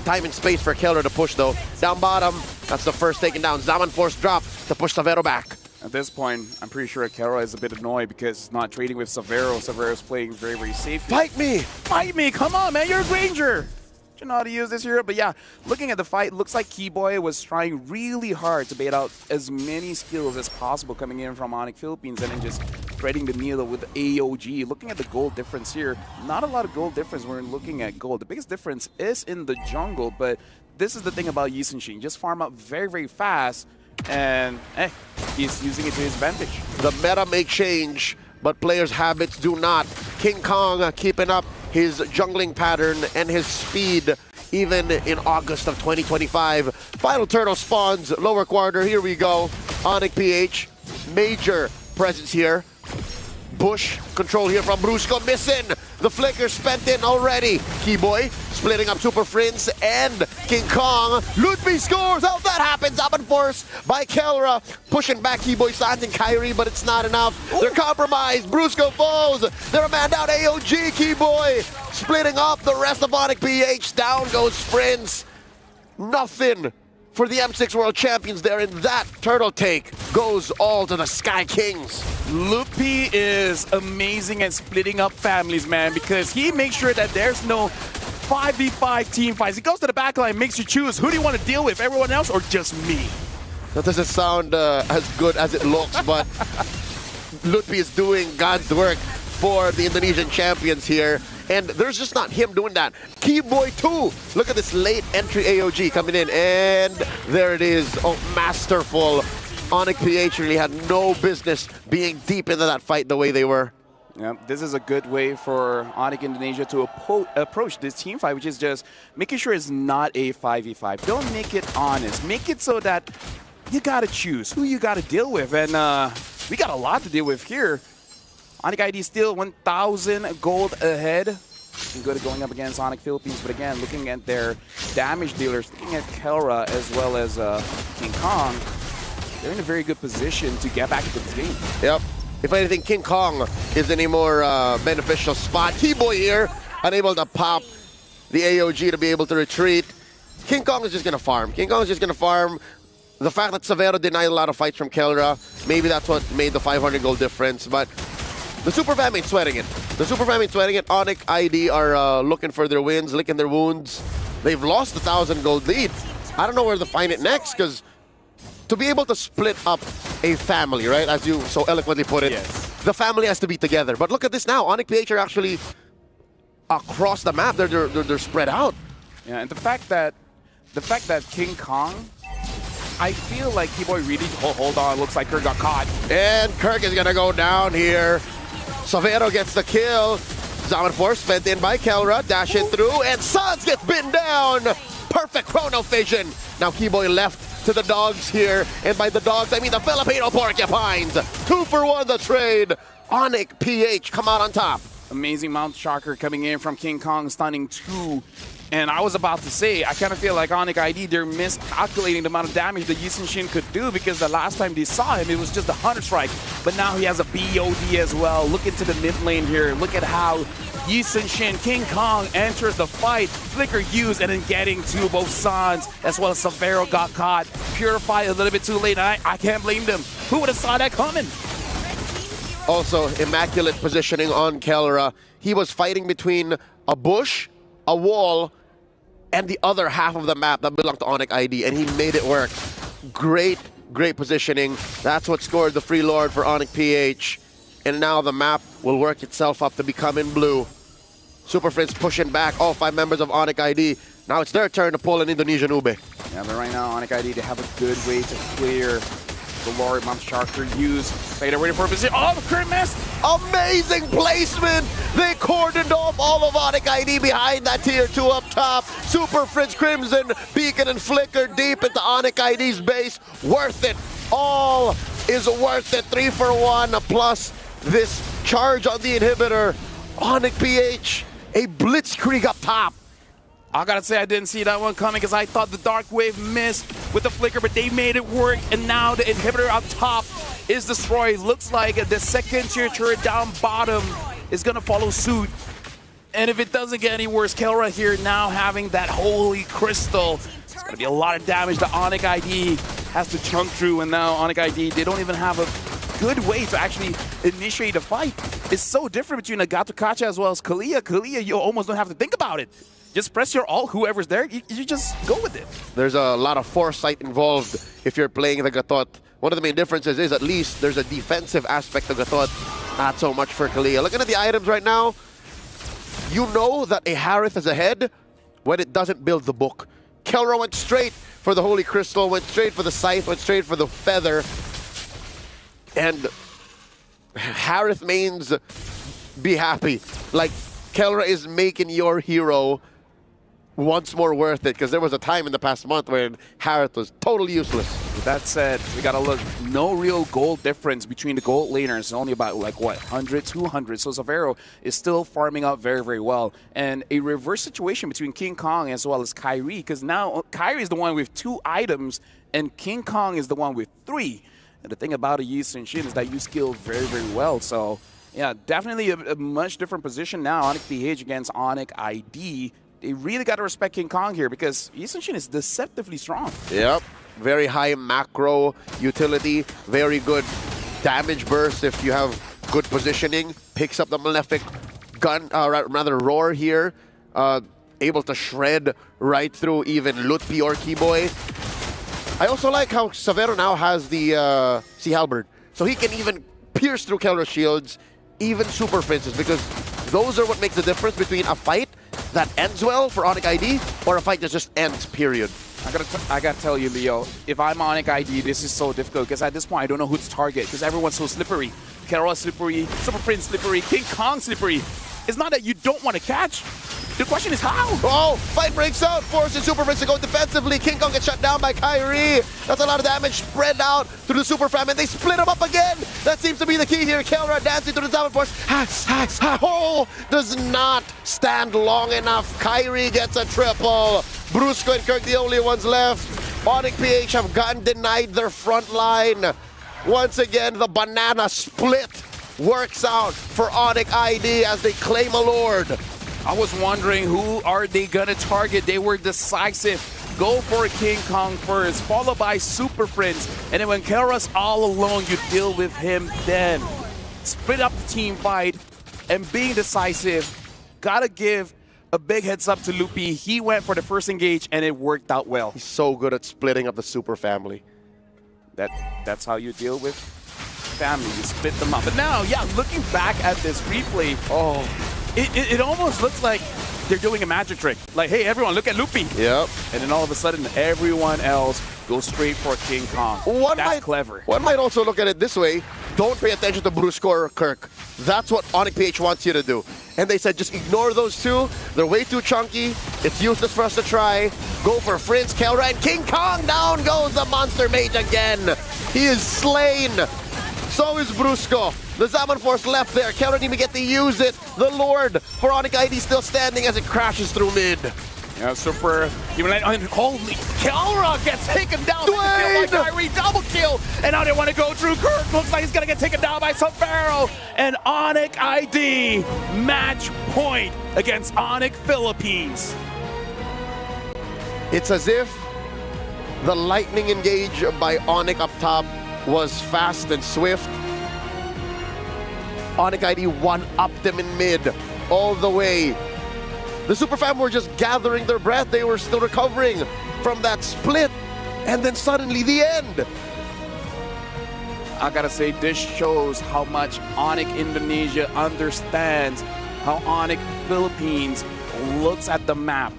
time and space for Keller to push, though. Down bottom, that's the first taken down. Zaman forced drop to push Severo back. At this point, I'm pretty sure Kelra is a bit annoyed because he's not trading with Severo. Severo's playing very, very safe. Fight me! Fight me! Come on, man, you're a Granger! You know how to use this hero, but yeah, looking at the fight, looks like Keyboy was trying really hard to bait out as many skills as possible coming in from Onic Philippines and then just threading the needle with AOG. Looking at the gold difference here, not a lot of gold difference when looking at gold. The biggest difference is in the jungle, but this is the thing about Yi Sun-shin. Just farm up very, very fast, and he's using it to his advantage. The meta may change, but players' habits do not. King Kong keeping up his jungling pattern and his speed even in August of 2025. Final turtle spawns, lower quarter, here we go. Onic PH, major presence here. Bush control here from Brusco, missing. The flicker spent in already. Keyboy splitting up Super Prince and King Kong. Lutpi scores. How that happens? Up and force by Kelra. Pushing back Keyboy, Sans, and Kyrie, but it's not enough. They're compromised. Brusco falls. They're a man down. AOG, Keyboy splitting up the rest of Onic PH. Down goes Prince. Nothing for the M6 World Champions there, and that turtle take goes all to the Sky Kings. Lutpi is amazing at splitting up families, man, because he makes sure that there's no 5v5 team fights. He goes to the back line, makes you choose who do you want to deal with, everyone else or just me? That doesn't sound as good as it looks, but Lutpi is doing God's work for the Indonesian champions here. And there's just not him doing that. Keyboy too. Look at this late entry AOG coming in. And there it is. Oh, masterful. Onic PH really had no business being deep into that fight the way they were. Yeah, this is a good way for Onic Indonesia to approach this team fight, which is just making sure it's not a 5v5. Don't make it honest. Make it so that you got to choose who you got to deal with. And we got a lot to deal with here. Onic ID still 1,000 gold ahead. Looking good at going up against Onic Philippines, but again, looking at their damage dealers, looking at Kelra as well as King Kong, they're in a very good position to get back into this game. Yep. If anything, King Kong is in a more beneficial spot. Keyboy here, unable to pop the AOG to be able to retreat. King Kong is just going to farm. King Kong is just going to farm. The fact that Savero denied a lot of fights from Kelra, maybe that's what made the 500 goal difference. But the Super Fam ain't sweating it. The Super Fam ain't sweating it. Onyx ID are looking for their wins, licking their wounds. They've lost the 1,000 gold lead. I don't know where to find it next, because to be able to split up a family, right, as you so eloquently put it, the family has to be together. But look at this now. Onyx PH are actually across the map. They're spread out. Yeah, and the fact that King Kong, I feel like Keyboy really hold on. Looks like Kirk got caught. And Kirk is gonna go down here. Savero gets the kill. Zaman Force spent in by Kelra, dash it through, and Sans gets bitten down. Perfect chrono vision. Now Keyboy left to the dogs here, and by the dogs I mean the Filipino porcupines. 2 for 1 the trade. Onyx PH come out on top. Amazing Mount Shocker coming in from King Kong, stunning 2. And I was about to say, I kind of feel like Onyx ID, they're miscalculating the amount of damage that Yisun Shin could do, because the last time they saw him, it was just a Hunter Strike. But now he has a BOD as well. Look into the mid lane here. Look at how Yisun Shin, King Kong enters the fight. Flicker used and then getting to both Sans, as well as Savero got caught. Purify a little bit too late. I can't blame them. Who would have saw that coming? Also, immaculate positioning on Kelra. He was fighting between a bush, a wall, and the other half of the map that belonged to Onyx ID, and he made it work. Great positioning. That's what scored the free lord for Onyx PH. And now the map will work itself up to become in blue. Super Friends pushing back all 5 members of Onyx ID. Now it's their turn to pull an Indonesian Ube. Yeah, but right now, Onyx ID, they have a good way to clear the Lord. Mount Sharker used. They're waiting for a position. Oh, the crit miss! Amazing placement! They cordoned off all of Onyx ID behind that tier 2 up top. Super Fridge Crimson, Beacon and Flicker deep into Onyx ID's base. Worth it. All is worth it. 3 for 1 plus this charge on the inhibitor. Onyx PH, a blitzkrieg up top. I gotta say, I didn't see that one coming, because I thought the Dark Wave missed with the Flicker, but they made it work, and now the inhibitor up top is destroyed. Looks like the second tier turret down bottom is gonna follow suit. And if it doesn't get any worse, Kelra here now having that Holy Crystal. It's gonna be a lot of damage that Onyx ID has to chunk through, and now Onyx ID, they don't even have a good way to actually initiate a fight. It's so different between Nagato Kacha as well as Kalia. Kalia, you almost don't have to think about it. Just press your ult, whoever's there, you just go with it. There's a lot of foresight involved if you're playing the Gatot. One of the main differences is at least there's a defensive aspect of Gatot, not so much for Kalia. Looking at the items right now, you know that a Harith is ahead when it doesn't build the book. Kelra went straight for the Holy Crystal, went straight for the Scythe, went straight for the Feather. And Harith means be happy. Like, Kelra is making your hero once more worth it, because there was a time in the past month when Harith was totally useless. With that said, we gotta look, no real gold difference between the gold laners, only about like what, 100, 200. So Savero is still farming up very, very well. And a reverse situation between King Kong as well as Kyrie, because now Kyrie is the one with 2 items and King Kong is the one with 3. And the thing about a Yisun Shin is that you skill very, very well. So yeah, definitely a much different position now. Onyx PH against Onyx ID. They really got to respect King Kong here, because Yisun Shin is deceptively strong. Yep. Very high macro utility. Very good damage burst if you have good positioning. Picks up the Malefic gun, rather roar here. Able to shred right through even Lutpi or Keyboy. I also like how Savero now has the Sea Halberd. So he can even pierce through Kelra's shields, even Super Fences, because those are what makes the difference between a fight that ends well for Onyx ID or a fight that just ends, period. I gotta tell you, Leo, if I'm Onyx ID, this is so difficult, because at this point I don't know who to target, because everyone's so slippery. Kelra slippery, Super Prince slippery, King Kong slippery. It's not that you don't want to catch. The question is how? Oh, fight breaks out, forces Super Prince to go defensively. King Kong gets shut down by Kyrie. That's a lot of damage spread out through the Super Fam, and they split him up again. That seems to be the key here. Kelra dancing through the Zaman Force. Oh, does not stand long enough. Kyrie gets a triple. Brusco and Kirk, the only ones left. Onyx PH have gotten denied their front line. Once again, the banana split works out for Onyx ID as they claim a Lord. I was wondering, who are they gonna target? They were decisive. go for King Kong first, followed by Super Prince. And then when Kelra's all alone, you deal with him then. Split up the team fight and being decisive. Gotta give a big heads up to Lupi. He went for the first engage and it worked out well. He's so good at splitting up the super family. That's how you deal with family. You split them up. But now, yeah, looking back at this replay, it almost looks like they're doing a magic trick. Like, hey, everyone, look at Lupi. Yep. And then all of a sudden, everyone else goes straight for King Kong. That's clever. One might also look at it this way. Don't pay attention to Brusco or Kirk. That's what Onyx PH wants you to do. And they said, just ignore those two. They're way too chunky. It's useless for us to try. Go for Prince, Kelra, and King Kong. Down goes the Monster Mage again. He is slain. So is Brusco. The Zaman Force left there. Kelra didn't even get to use it. The Lord for Onyx ID still standing as it crashes through mid. Yeah, super. Holy, Kelra gets taken down. By Kyrie, double kill. And now they want to go through Kirk. Looks like he's going to get taken down by Safaro. And Onyx ID, match point against Onyx Philippines. It's as if the lightning engage by Onyx up top was fast and swift. Onyx ID one-upped them in mid all the way. The Super Fam were just gathering their breath. They were still recovering from that split. And then suddenly the end. I gotta say, this shows how much Onyx Indonesia understands how Onyx Philippines looks at the map.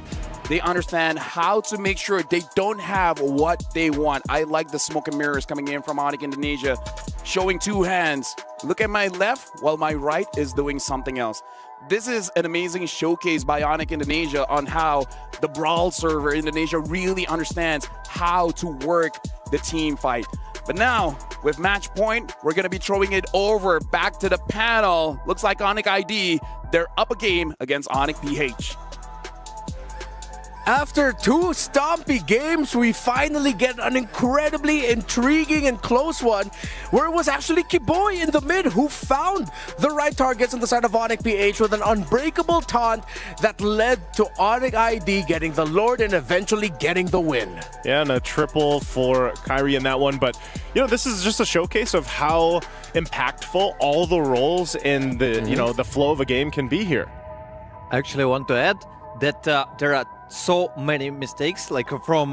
They understand how to make sure they don't have what they want. I like the smoke and mirrors coming in from Onyx Indonesia, showing two hands. Look at my left while my right is doing something else. This is an amazing showcase by Onyx Indonesia on how the Brawl server Indonesia really understands how to work the team fight. But now, with match point, we're going to be throwing it over back to the panel. Looks like Onyx ID, they're up a game against Onyx PH. After two stompy games, we finally get an incredibly intriguing and close one where it was actually Kiboy in the mid who found the right targets on the side of Onyx PH with an unbreakable taunt that led to Onyx ID getting the Lord and eventually getting the win. Yeah, and a triple for Kyrie in that one. But, you know, this is just a showcase of how impactful all the roles in the, you know, the flow of a game can be here. I actually want to add that there are so many mistakes, like from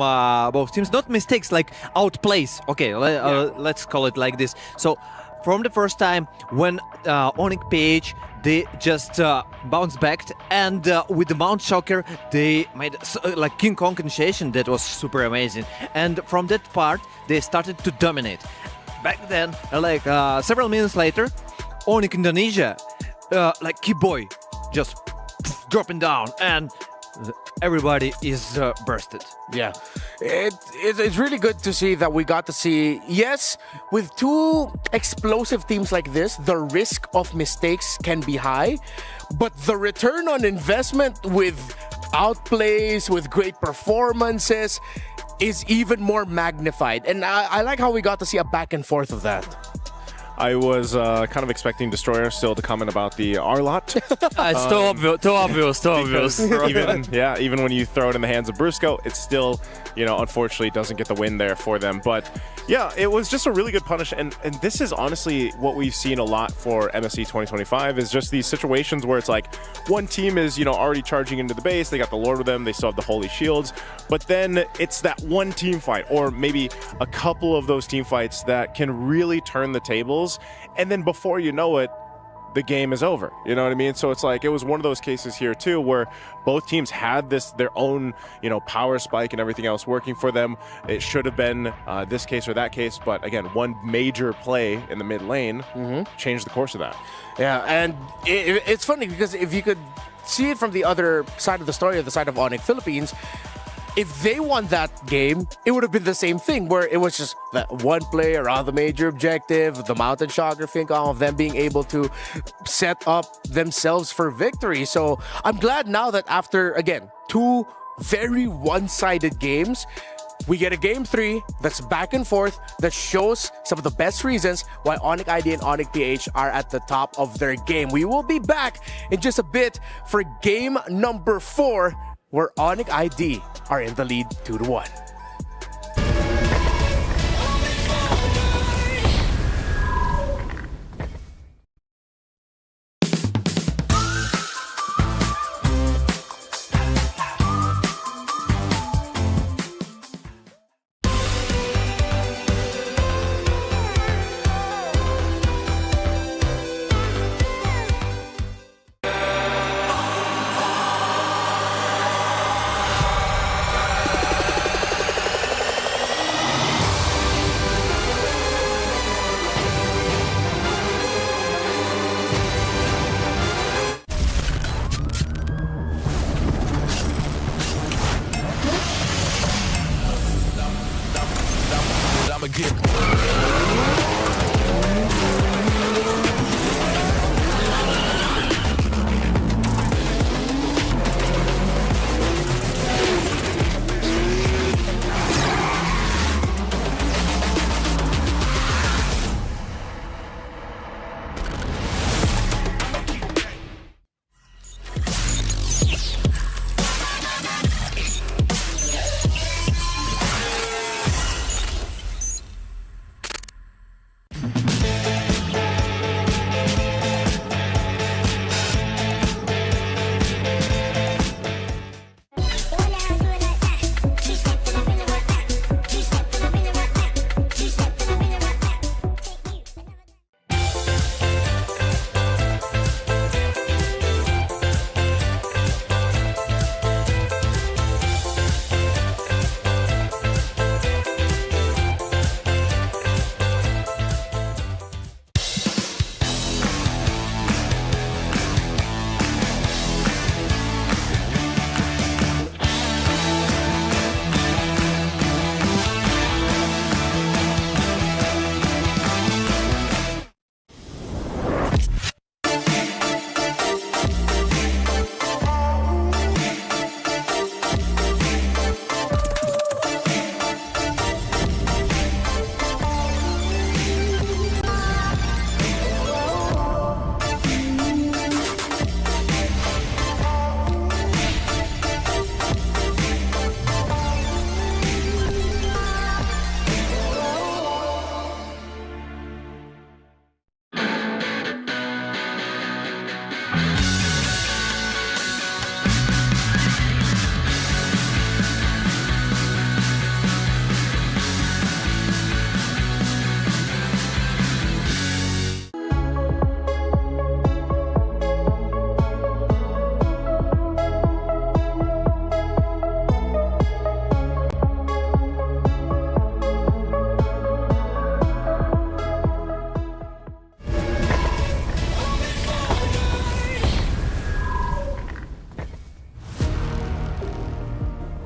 both teams. Not mistakes, like outplays. Okay, let's call it like this. So from the first time when Onyx PH, they just bounced back, and with the Mount Shocker, they made like King Kong initiation that was super amazing. And from that part, they started to dominate. Back then, like several minutes later, Onyx Indonesia, like Kiboy, just dropping down, and everybody is bursted. Yeah, it's really good to see that we got to see, yes, with two explosive teams like this, the risk of mistakes can be high, but the return on investment with outplays, with great performances, is even more magnified. And I like how we got to see a back and forth of that. I was kind of expecting Destroyer still to comment about the R-Lot. It's too obvious. Even when you throw it in the hands of Brusco, it still, you know, unfortunately doesn't get the win there for them. But yeah, it was just a really good punish. And this is honestly what we've seen a lot for MSC 2025 is just these situations where it's like one team is, you know, already charging into the base. They got the Lord with them. They still have the Holy Shields. But then it's that one team fight, or maybe a couple of those team fights that can really turn the tables. And then before you know it, the game is over. You know what I mean? So it's like, it was one of those cases here too, where both teams had their own, you know, power spike and everything else working for them. It should have been this case or that case. But again, one major play in the mid lane changed the course of that. Yeah, and it's funny because if you could see it from the other side of the story, the side of Onyx Philippines, if they won that game, it would have been the same thing where it was just that one play around the major objective, the Mountain Shocker, of them being able to set up themselves for victory. So I'm glad now that after, again, two very one-sided games, we get a game 3 that's back and forth that shows some of the best reasons why Onyx ID and Onyx PH are at the top of their game. We will be back in just a bit for game number 4 where Onyx ID are in the lead 2-1.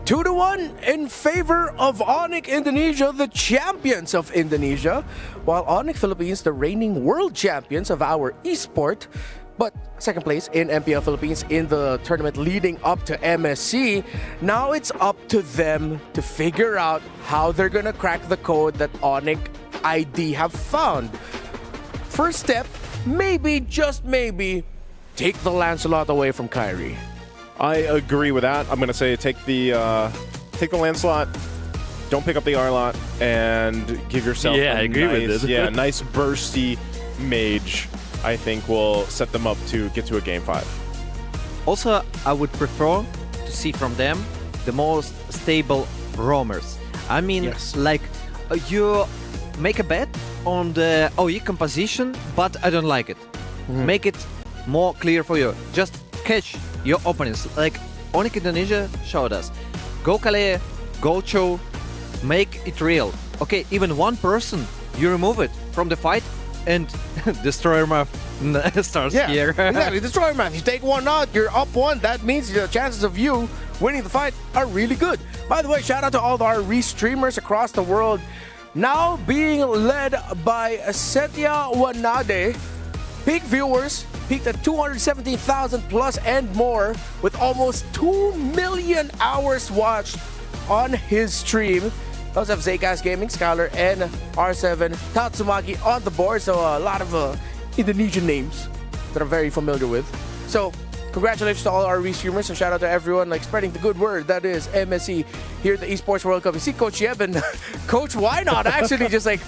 Two to one in favor of Onyx Indonesia, the champions of Indonesia, while Onyx Philippines, the reigning world champions of our esport, but second place in MPL Philippines in the tournament leading up to MSC. Now it's up to them to figure out how they're gonna crack the code that Onyx ID have found. First step, maybe, just maybe, take the Lancelot away from Kyrie. I agree with that. I'm gonna say take the Lancelot, don't pick up the Arlot, and give yourself I agree with this. nice bursty mage. I think will set them up to get to a game 5. Also, I would prefer to see from them the most stable roamers. I mean, like you make a bet on the OE composition, but I don't like it. Make it more clear for you. Just catch your opponents. Like Onyx Indonesia showed us. Go Kale, go Cho, make it real. Okay, even one person, you remove it from the fight and Destroyer Math starts here. Exactly, Destroyer Math. You take one out, you're up one. That means the chances of you winning the fight are really good. By the way, shout out to all our re-streamers across the world. Now being led by Setya Wanade. Peak viewers peaked at 217,000 plus and more, with almost 2 million hours watched on his stream. We also have Zaycast Gaming, Skylar, and R7 Tatsumaki on the board. So a lot of Indonesian names that I'm very familiar with. So congratulations to all our restreamers. So shout out to everyone like spreading the good word. That is MSC here at the Esports World Cup. You see Coach Yeb and Coach Why Not actually just like,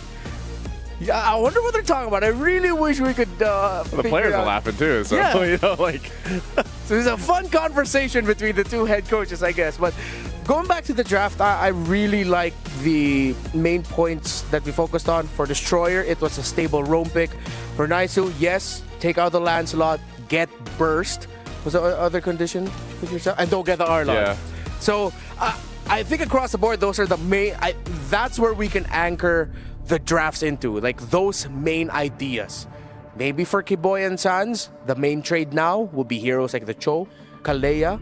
yeah, I wonder what they're talking about. I really wish we could. The players are laughing too, so Yeah. you know, like. So there's a fun conversation between the two head coaches, I guess. But going back to the draft, I really like the main points that we focused on. For Destroyer, it was a stable roam pick. For Naisu, yes, take out the Lancelot, get burst. Was there other condition with yourself? And don't get the Arlong. Yeah. So I think across the board, those are the main. That's where we can anchor the drafts into, like those main ideas. Maybe for Kiboy and Sans, the main trade now will be heroes like the Cho, Kalea,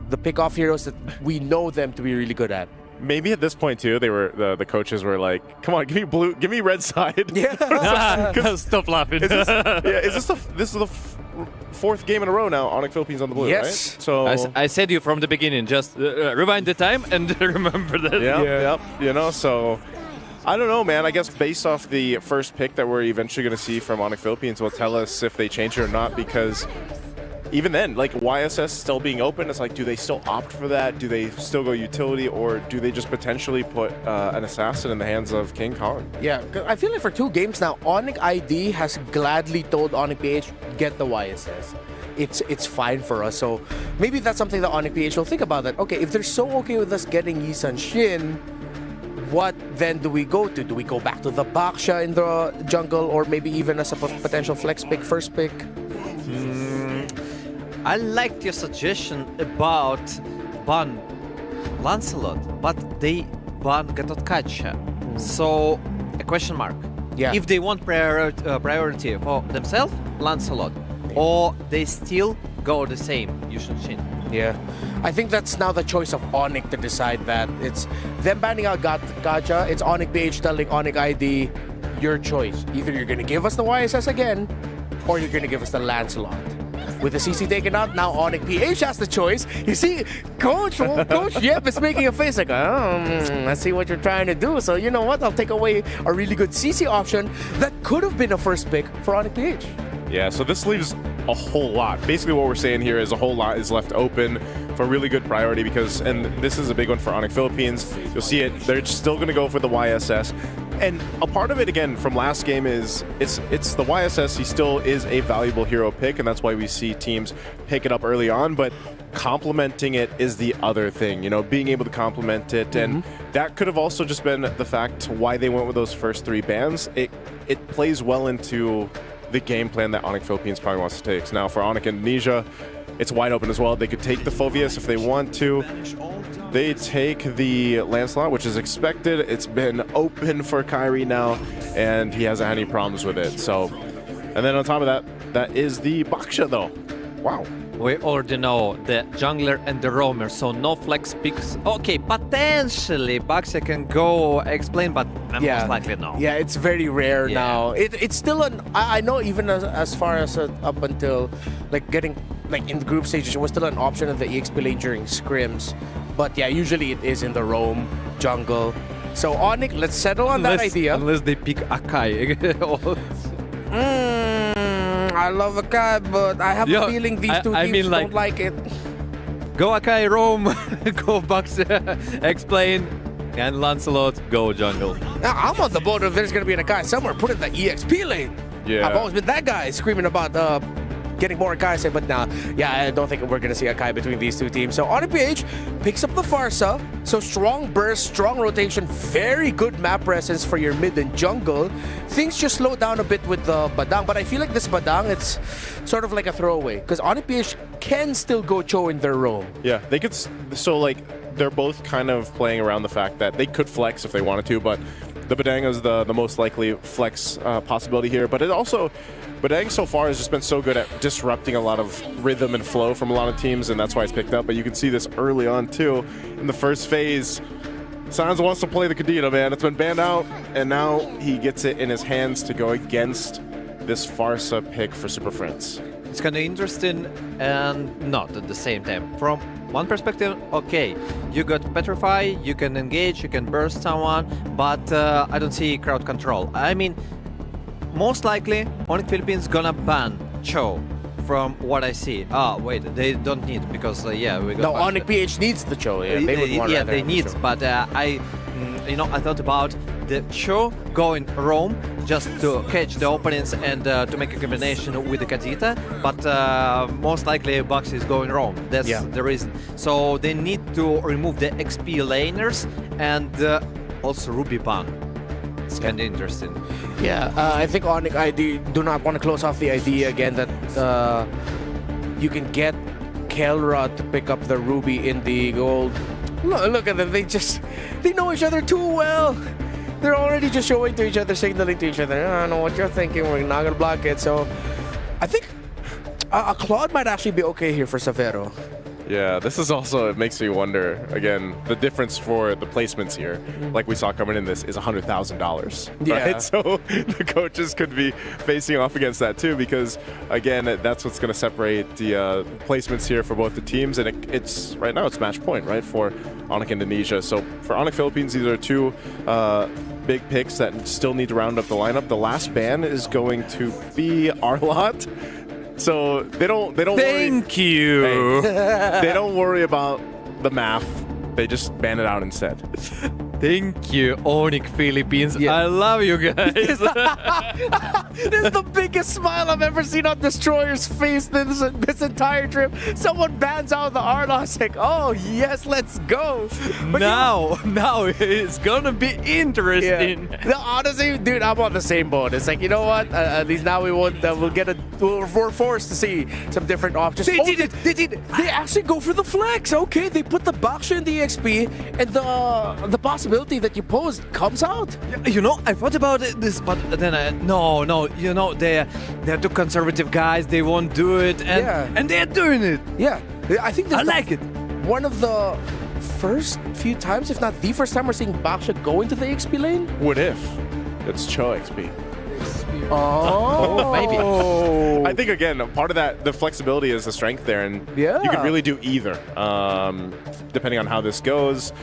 the pick-off heroes that we know them to be really good at. Maybe at this point too, they were the coaches were like, "Come on, give me blue, give me red side." Yeah. Stop laughing. Is this the fourth game in a row now? Onyx Philippines on the blue, Yes. right? So I said you from the beginning, just rewind the time and remember that. Yep. You know, so I don't know, man. I guess based off the first pick that we're eventually going to see from Onyx Philippines will tell us if they change it or not, because even then, like YSS still being open, it's like, do they still opt for that? Do they still go utility, or do they just potentially put an assassin in the hands of King Kong? Yeah, 'cause I feel like for 2 games now, Onyx ID has gladly told Onyx PH, get the YSS. It's fine for us. So maybe that's something that Onyx PH will think about, that, okay, if they're so okay with us getting Yisan Shin, what then do we go to? Do we go back to the Baksha in the jungle, or maybe even as a potential flex pick, first pick? I liked your suggestion about ban Lancelot, but they ban Gatotkacha. So, a question mark. Yeah. If they want priority for themselves, Lancelot, or they still go the same, Yushin Shin. Yeah. I think that's now the choice of Onyx to decide that. It's them banning out Gacha, it's Onyx PH telling Onyx ID, your choice. Either you're going to give us the YSS again, or you're going to give us the Lancelot. With the CC taken out, now Onyx PH has the choice. You see, Coach Yep is making a face like, I see what you're trying to do. So you know what? I'll take away a really good CC option that could have been a first pick for Onyx PH. Yeah, so this leaves a whole lot. Basically what we're saying here is a whole lot is left open for really good priority, because, and this is a big one for Onyx Philippines, you'll see it, they're still going to go for the YSS. And a part of it, again, from last game is it's the YSS. He still is a valuable hero pick, and that's why we see teams pick it up early on, but complementing it is the other thing, you know, being able to complement it. And that could have also just been the fact why they went with those first 3 bans. It plays well into the game plan that Onyx Philippines probably wants to take. So now for Onyx Indonesia, it's wide open as well. They could take the Phoveus if they want to. They take the Lancelot, which is expected. It's been open for Kyrie now, and he hasn't had any problems with it. So, and then on top of that, that is the Baksha though. Wow. We already know the jungler and the roamer, so no flex picks. Okay, potentially Baksha can go explain, but most likely no. Yeah, it's very rare now. It's still I know even as far as up until like getting like in the group stages, it was still an option in the EXP lane during scrims. But yeah, usually it is in the roam jungle. So Onyx, let's settle on that idea. Unless they pick Akai. I love Akai, but I have a feeling these two teams don't like it. Go Akai, roam, go Baksha, explain, and Lancelot, go jungle. Now, I'm on the boat if there's going to be an Akai somewhere. Put it in the EXP lane. Yeah. I've always been that guy screaming about getting more Akai, but nah, yeah, I don't think we're going to see Akai between these two teams. So Onyx PH picks up the Farsa. So strong burst, strong rotation, very good map presence for your mid and jungle. Things just slow down a bit with the Badang, but I feel like this Badang, it's sort of like a throwaway, because Onyx PH can still go Cho in their roam. Yeah, they could, so like, they're both kind of playing around the fact that they could flex if they wanted to, but the Badang is the most likely flex possibility here. But it also, Badang so far has just been so good at disrupting a lot of rhythm and flow from a lot of teams, and that's why it's picked up. But you can see this early on too. In the first phase, Sans wants to play the Kadena, man. It's been banned out, and now he gets it in his hands to go against this Farsa pick for Super Friends. It's kind of interesting and not at the same time. From one perspective, okay, you got Petrify, you can engage, you can burst someone, but I don't see crowd control. I mean, most likely, Onyx Philippines gonna ban Cho from what I see. Wait, they don't need because yeah, we got. No, Onyx PH needs the Cho. Yeah, they would want yeah, rather they have the need. Cho. But I thought about the Cho going Rome just to catch the opponents and to make a combination with the Kadita. But most likely Bucks is going Rome. That's the reason. So they need to remove the XP laners and also Ruby Bang. It's kind of interesting. Yeah, I think Onyx ID do not want to close off the idea again that you can get Kelra to pick up the Ruby in the gold. Look at them, they know each other too well. They're already just showing to each other, signaling to each other, I don't know what you're thinking, we're not gonna block it. So I think a Claude might actually be okay here for Savero. Yeah, this is also, it makes me wonder, again, the difference for the placements here, like we saw coming in this, is $100,000. Yeah. Right? So the coaches could be facing off against that too, because again, that's what's going to separate the placements here for both the teams. And it's right now, it's match point, right, for Onyx Indonesia. So for Onyx Philippines, these are two big picks that still need to round up the lineup. The last ban is going to be Arlot. So they don't Thank you. Hey, they don't worry about the math. They just ban it out instead. Thank you, Onyx Philippines. I love you guys. This is the biggest smile I've ever seen on Destroyer's face this entire trip. Someone bans out the Arlos, like, oh yes, let's go. But now it's gonna be interesting. Yeah. No, honestly, dude, I'm on the same boat. It's like, you know what? At least now we won't. We're forced to see some different options. They did it. They actually go for the flex. Okay, they put the Baksha in the XP, and the possibility that you posed comes out. You know, I thought about this, but then no, you know, they're too conservative guys. They won't do it, and they're doing it. Yeah, I think I like it. One of the first few times, if not the first time, we're seeing Baksha go into the XP lane. What if it's Cho XP? Oh, maybe. I think again, part of that, the flexibility is the strength there, and you can really do either, depending on how this goes.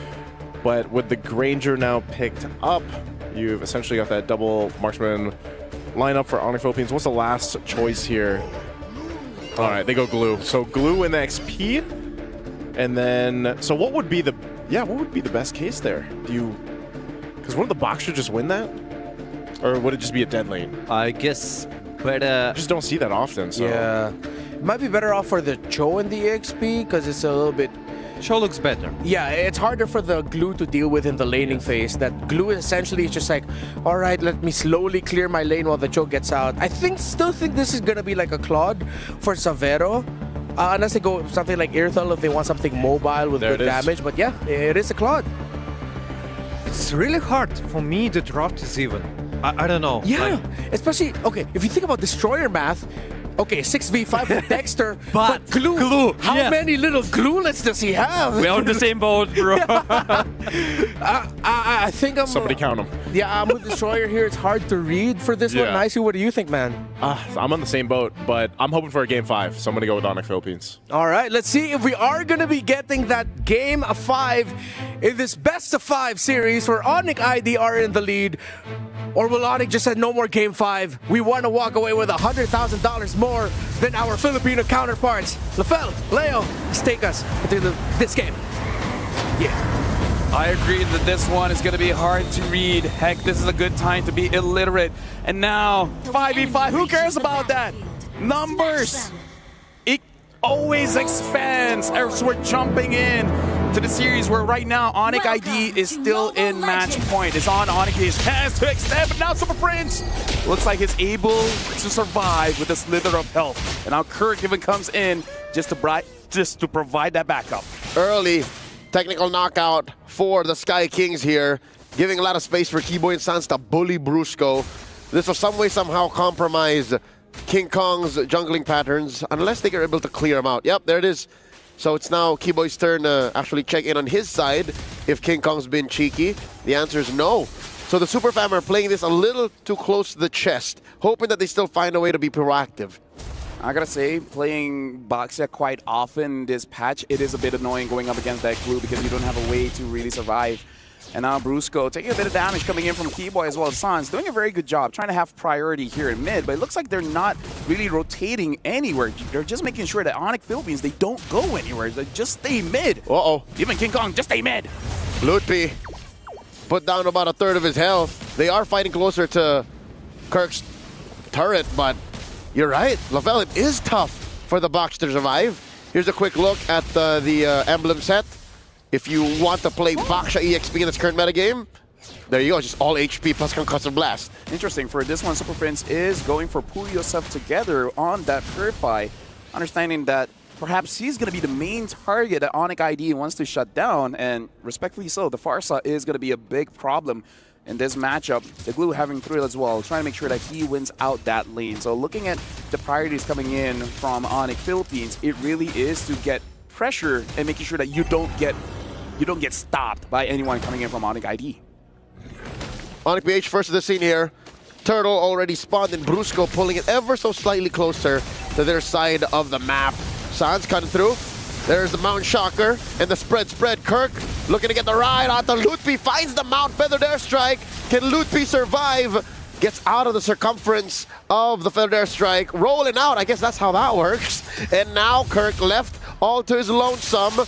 But with the Granger now picked up, you've essentially got that double marksman lineup for Onyx Philippines. What's the last choice here? All right, they go Glue. So Glue in the XP, and then what would be the best case there? Because wouldn't the Baksha just win that, or would it just be a dead lane? I guess, but just don't see that often. So yeah, it might be better off for the Cho in the XP because it's a little bit. Cho looks better. Yeah, it's harder for the Glue to deal with in the laning phase. That Glue essentially is just like, all right, let me slowly clear my lane while the Cho gets out. I still think this is gonna be like a Claude for Savero, unless they go something like Irthal if they want something mobile with good damage. But yeah, it is a Claude. It's really hard for me to draft this even. I don't know. Yeah, especially if you think about Destroyer math. Okay, 6v5 with Dexter, but Glue. How many little Gluelets does he have? We're on the same boat, bro. I think somebody count them. Yeah, I'm with Destroyer here. It's hard to read for this one. Nicey, what do you think, man? I'm on the same boat, but I'm hoping for a game 5, so I'm going to go with Onyx Philippines. All right, let's see if we are going to be getting that game 5 in this best of 5 series where Onyx ID are in the lead. Or will Onyx just say no more game 5? We want to walk away with $100,000 more than our Filipino counterparts. Lafel, Leo, let's take us into this game. Yeah. I agree that this one is going to be hard to read. Heck, this is a good time to be illiterate. And now, 5v5, who cares about that? Numbers! It always expands as we're jumping in to the series where right now Onyx ID is still in match point. It's on Onyx, he has to extend, but now Super Prince looks like he's able to survive with a slither of health. And now Kirk even comes in just to provide that backup. Early technical knockout for the Sky Kings here, giving a lot of space for Keyboy and Sans to bully Brusco. This will some way, somehow compromise King Kong's jungling patterns, unless they are able to clear him out. Yep, there it is. So it's now Keyboy's turn to actually check in on his side if King Kong's been cheeky. The answer is no. So the Super Fam are playing this a little too close to the chest, hoping that they still find a way to be proactive. I gotta say, playing Baksha quite often this patch, it is a bit annoying going up against that Glue because you don't have a way to really survive And now Brusco taking a bit of damage coming in from Keyboy as well as Sans. Doing a very good job trying to have priority here in mid, but it looks like they're not really rotating anywhere. They're just making sure that Onyx Philippines, they don't go anywhere. They just stay mid. Uh-oh. Even King Kong, just stay mid. Lutpi put down about a third of his health. They are fighting closer to Kirk's turret, but you're right. Lavelle, it is tough for the Box to survive. Here's a quick look at the emblem set. If you want to play Baksha EXP in this current metagame, there you go, just all HP plus Concussive Blast. Interesting, for this one, Super Prince is going for Pull Yourself Together on that Purify, understanding that perhaps he's going to be the main target that Onyx ID wants to shut down, and respectfully so, the Farsa is going to be a big problem in this matchup. The Glue having Thrill as well, trying to make sure that he wins out that lane. So looking at the priorities coming in from Onyx Philippines, it really is to get pressure and making sure that you don't get stopped by anyone coming in from Onyx ID. Onyx PH first to the scene here. Turtle already spawned and Brusco pulling it ever so slightly closer to their side of the map. Sans cutting through. There's the Mount Shocker and the spread. Kirk looking to get the ride onto Lutpi. Finds the Mount Feathered Airstrike. Can Lutpi survive? Gets out of the circumference of the Feathered Airstrike. Rolling out. I guess that's how that works. And now Kirk left all to his lonesome.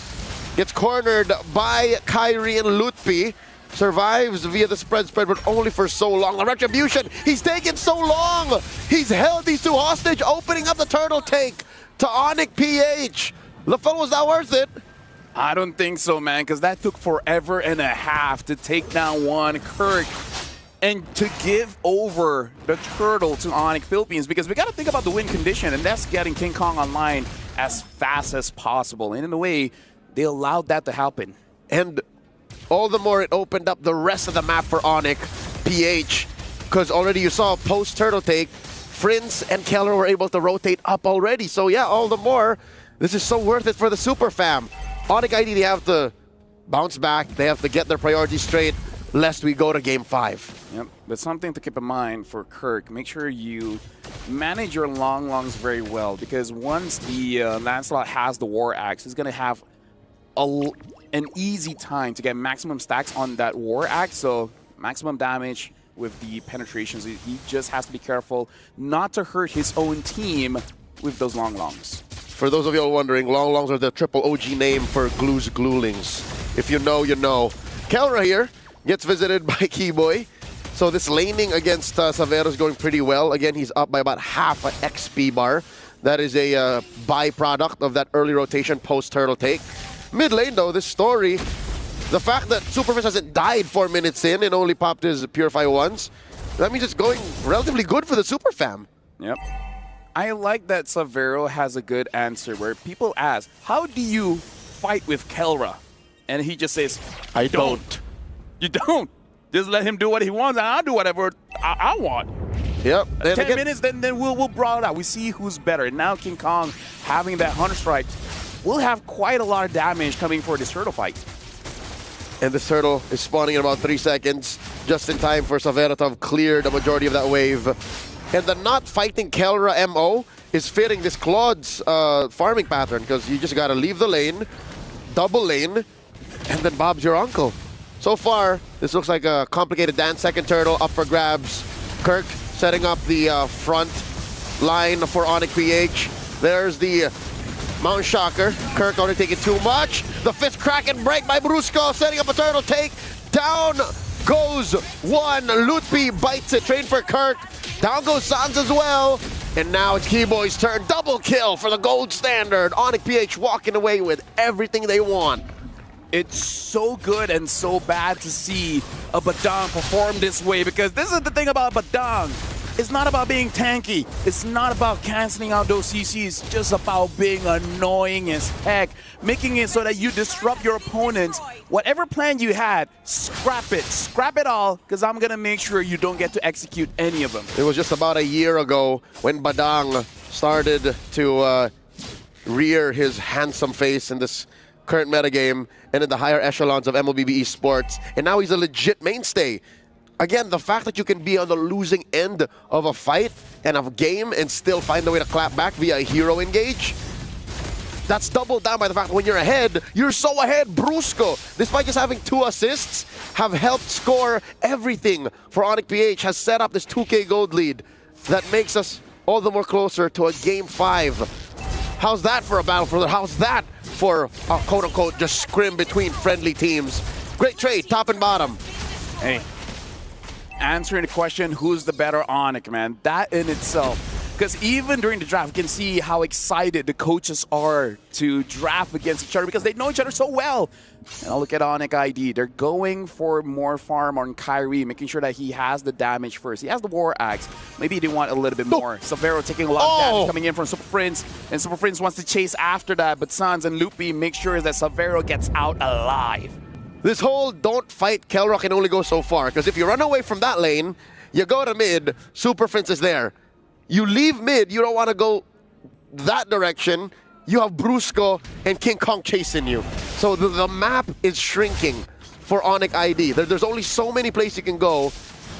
Gets cornered by Kyrie and Lutpi. Survives via the spread, but only for so long. The Retribution, he's taken so long. He's held these two hostage, opening up the turtle take to Onyx PH. LaFell, was that worth it? I don't think so, man, because that took forever and a half to take down one Kirk and to give over the turtle to Onyx Philippines, because we got to think about the win condition, and that's getting King Kong online as fast as possible. And in a way, they allowed that to happen. And all the more it opened up the rest of the map for Onyx PH, because already you saw post-turtle take, Prince and Keller were able to rotate up already. So yeah, all the more, this is so worth it for the Super Fam. Onyx ID, they have to bounce back. They have to get their priorities straight, lest we go to Game 5. Yep, but something to keep in mind for Kirk, make sure you manage your longs very well, because once the Lancelot has the War Axe, he's going to have an easy time to get maximum stacks on that War Axe, so maximum damage with the penetrations. He just has to be careful not to hurt his own team with those longs. For those of you all wondering, longs are the triple OG name for Glue's Gluelings. If you know, you know. Kelra here gets visited by Keyboy. So this laning against Savero is going pretty well. Again, he's up by about half an XP bar. That is a byproduct of that early rotation post-turtle take. Mid lane though, this story, the fact that Superfish hasn't died 4 minutes in and only popped his Purify once, that means it's going relatively good for the Super Fam. Yep. I like that Savero has a good answer where people ask, how do you fight with Kelra? And he just says, I don't. You don't. Just let him do what he wants and I'll do whatever I want. Yep. 10 minutes, then we'll brawl it out. We see who's better. And now King Kong having that Hunter Strike will have quite a lot of damage coming for this turtle fight. And this turtle is spawning in about 3 seconds, just in time for Savero to have cleared the majority of that wave. And the not fighting Kelra MO is fitting this Claude's farming pattern, because you just gotta leave the lane, double lane, and then Bob's your uncle. So far, this looks like a complicated dance. Second turtle up for grabs. Kirk setting up the front line for Onyx PH. There's the Mount Shocker. Kirk already taking too much. The fifth crack and break by Brusco, setting up a turtle take. Down goes one. Lutpi bites it. Train for Kirk. Down goes Sans as well. And now it's Keyboy's turn. Double kill for the gold standard. Onyx PH walking away with everything they want. It's so good and so bad to see a Badang perform this way, because this is the thing about Badang. It's not about being tanky. It's not about canceling out those CCs. It's just about being annoying as heck. Making it so that you disrupt your opponents. Whatever plan you had, scrap it. Scrap it all, because I'm going to make sure you don't get to execute any of them. It was just about a year ago when Badang started to rear his handsome face in this current metagame and in the higher echelons of MLBB Esports. And now he's a legit mainstay. Again, the fact that you can be on the losing end of a fight and of a game and still find a way to clap back via a hero engage, that's doubled down by the fact that when you're ahead, you're so ahead. Brusco, despite just having 2 assists, have helped score everything for Onyx PH, has set up this 2K gold lead that makes us all the more closer to a Game 5. How's that for a battle for how's that for a quote-unquote just scrim between friendly teams? Great trade, top and bottom. Hey, answering the question, who's the better Onyx, man? That in itself. Because even during the draft, you can see how excited the coaches are to draft against each other because they know each other so well. And I'll look at Onyx ID. They're going for more farm on Kyrie, making sure that he has the damage first. He has the War Axe. Maybe they want a little bit more. Savero taking a lot of damage coming in from Super Prince. And Super Prince wants to chase after that. But Sans and Loopy make sure that Savero gets out alive. This whole don't fight Kelra can only go so far. Because if you run away from that lane, you go to mid, Super Prince is there. You leave mid, you don't want to go that direction. You have Brusco and King Kong chasing you. So the map is shrinking for Onyx ID. There's only so many places you can go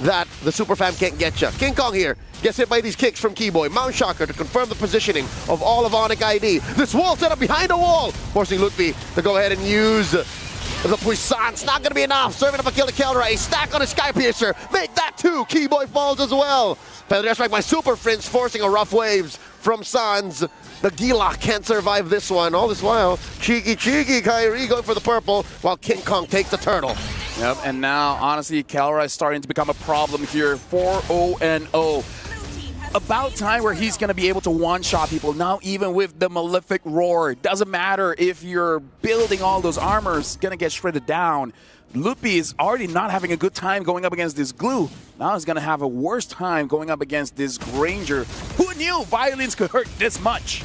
that the Super Fam can't get you. King Kong here gets hit by these kicks from Keyboy. Mount Shocker to confirm the positioning of all of Onyx ID. This wall set up behind a wall, forcing Lutfi to go ahead and use the Puissance. Not going to be enough. Serving up a kill to Kelra. A stack on a Sky Piercer. Make that 2. Keyboy falls as well. Feather strike by Super Prince, forcing a rough waves from Sans. The Gila can't survive this one. All this while, Cheeky Kyrie going for the purple, while King Kong takes the turtle. Yep, and now, honestly, Kelra is starting to become a problem here. 4-0-0. About time where he's going to be able to one-shot people. Now, even with the Malefic Roar, doesn't matter if you're building all those armors, going to get shredded down. Loopy is already not having a good time going up against this Glue. Now he's going to have a worse time going up against this Granger. Who knew violence could hurt this much?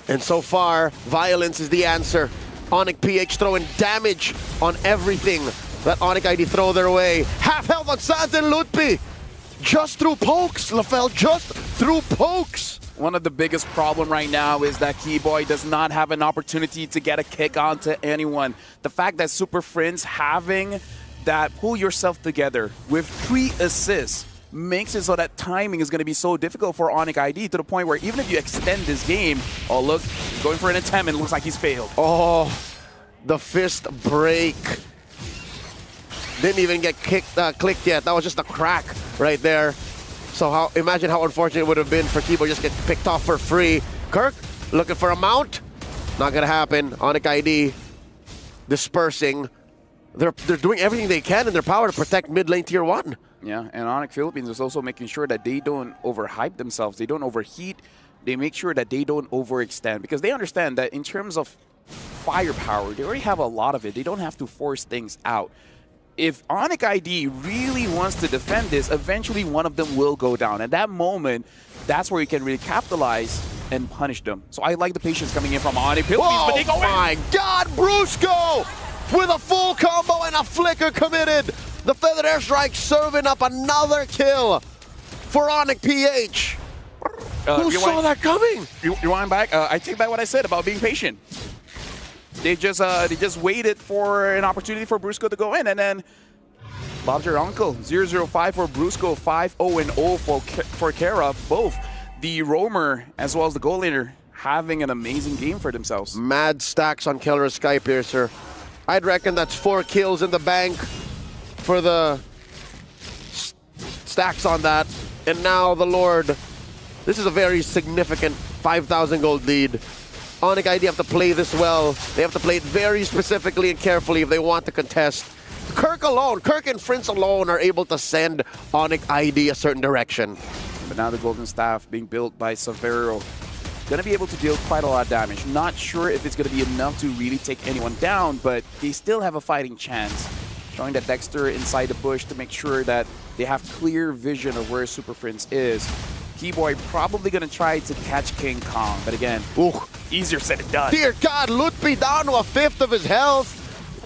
And so far, violence is the answer. Onyx PH throwing damage on everything that Onyx ID throw their way. Half health on Sans and Lutpi. Just through pokes, LaFell, just through pokes. One of the biggest problem right now is that Keyboy does not have an opportunity to get a kick onto anyone. The fact that Super Friends having that pull yourself together with 3 assists makes it so that timing is going to be so difficult for Onyx ID to the point where even if you extend this game, oh look, he's going for an attempt and it looks like he's failed. Oh, the fist break. Didn't even get clicked yet. That was just a crack right there. So imagine how unfortunate it would have been for Keyboy just get picked off for free. Kirk looking for a mount. Not gonna happen. Onyx ID dispersing. They're doing everything they can in their power to protect mid lane tier 1. Yeah, and Onyx Philippines is also making sure that they don't overhype themselves. They don't overheat. They make sure that they don't overextend because they understand that in terms of firepower, they already have a lot of it. They don't have to force things out. If Onyx ID really wants to defend this, eventually one of them will go down. At that moment, that's where you can really capitalize and punish them. So I like the patience coming in from Onyx Philippines, but they go in. Oh my God, Brusco with a full combo and a flicker committed. The feathered airstrike serving up another kill for Onyx PH. Who saw that coming? You want back? I take back what I said about being patient. They just waited for an opportunity for Brusco to go in, and then Bob's your uncle. 0-0-5 for Brusco, 5-0-0 for Kara. Both the roamer as well as the goal laner having an amazing game for themselves. Mad stacks on Kelra's Sky Piercer. I'd reckon that's 4 kills in the bank for the stacks on that. And now the Lord. This is a very significant 5,000 gold lead. Onyx ID have to play this well. They have to play it very specifically and carefully if they want to contest. Kirk and Prince alone are able to send Onyx ID a certain direction. But now the Golden Staff being built by Savero. Going to be able to deal quite a lot of damage. Not sure if it's going to be enough to really take anyone down, but they still have a fighting chance. Showing that Dexter inside the bush to make sure that they have clear vision of where Super Prince is. Keyboy probably going to try to catch King Kong, but again, easier said than done. Dear God, Lutfi down to a 1/5 of his health.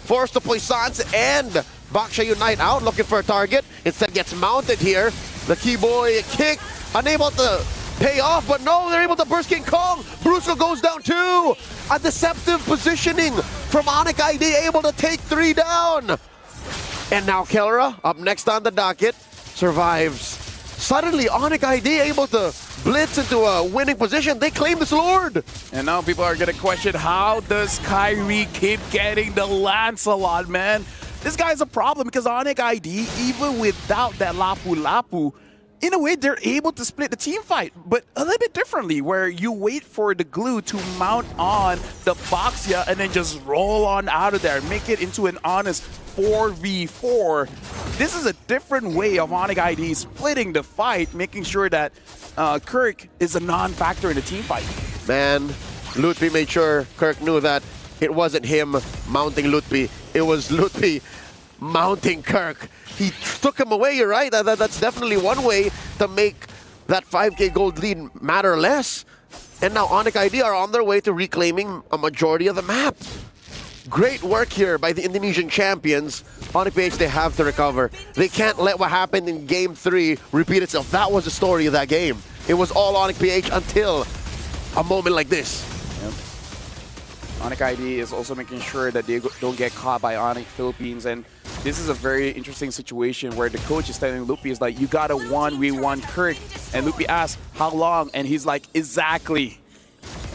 Forced to Puissance and Baksha Unite out, looking for a target. Instead gets mounted here. The Keyboy kick, unable to pay off, but no, they're able to burst King Kong. Brusco goes down too. A deceptive positioning from Onyx ID, able to take 3 down. And now Kelra, up next on the docket, survives. Suddenly, Onyx ID able to blitz into a winning position. They claim this Lord. And now people are going to question, how does Kyrie keep getting the Lancelot, man? This guy's a problem because Onyx ID, even without that Lapu Lapu, in a way, they're able to split the team fight, but a little bit differently, where you wait for the glue to mount on the Boxia and then just roll on out of there, make it into an honest 4v4. This is a different way of Onyx ID splitting the fight, making sure that Kirk is a non-factor in the team fight. Man, Lutfi made sure Kirk knew that it wasn't him mounting Lutfi, it was Lutfi mounting Kirk. He took him away, you're right. That's definitely one way to make that 5K gold lead matter less. And now Onyx ID are on their way to reclaiming a majority of the map. Great work here by the Indonesian champions. Onyx PH, they have to recover. They can't let what happened in Game 3 repeat itself. That was the story of that game. It was all Onyx PH until a moment like this. Yep. Onyx ID is also making sure that they don't get caught by Onyx Philippines, and this is a very interesting situation where the coach is telling Lupi, is like, you got a 1v1 Kirk, and Lupi asks, how long? And he's like, exactly.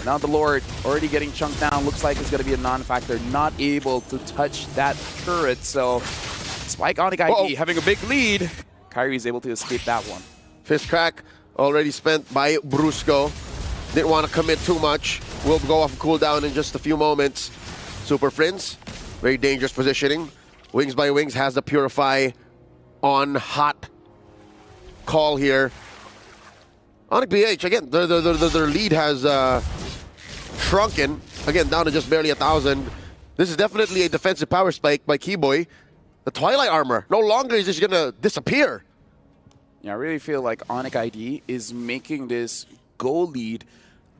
Now the Lord already getting chunked down, looks like it's going to be a non-factor, not able to touch that turret, so Spike Onyx ID having a big lead, Kyrie is able to escape that one. Fist crack already spent by Brusco. Didn't want to commit too much. Will go off cooldown in just a few moments. Super Friends, very dangerous positioning. Wings by Wings has the Purify on hot call here. Onyx BH, again, their lead has shrunken. Again, down to just barely 1,000. This is definitely a defensive power spike by Keyboy. The Twilight Armor, no longer is just going to disappear. Yeah, I really feel like Onyx ID is making this goal lead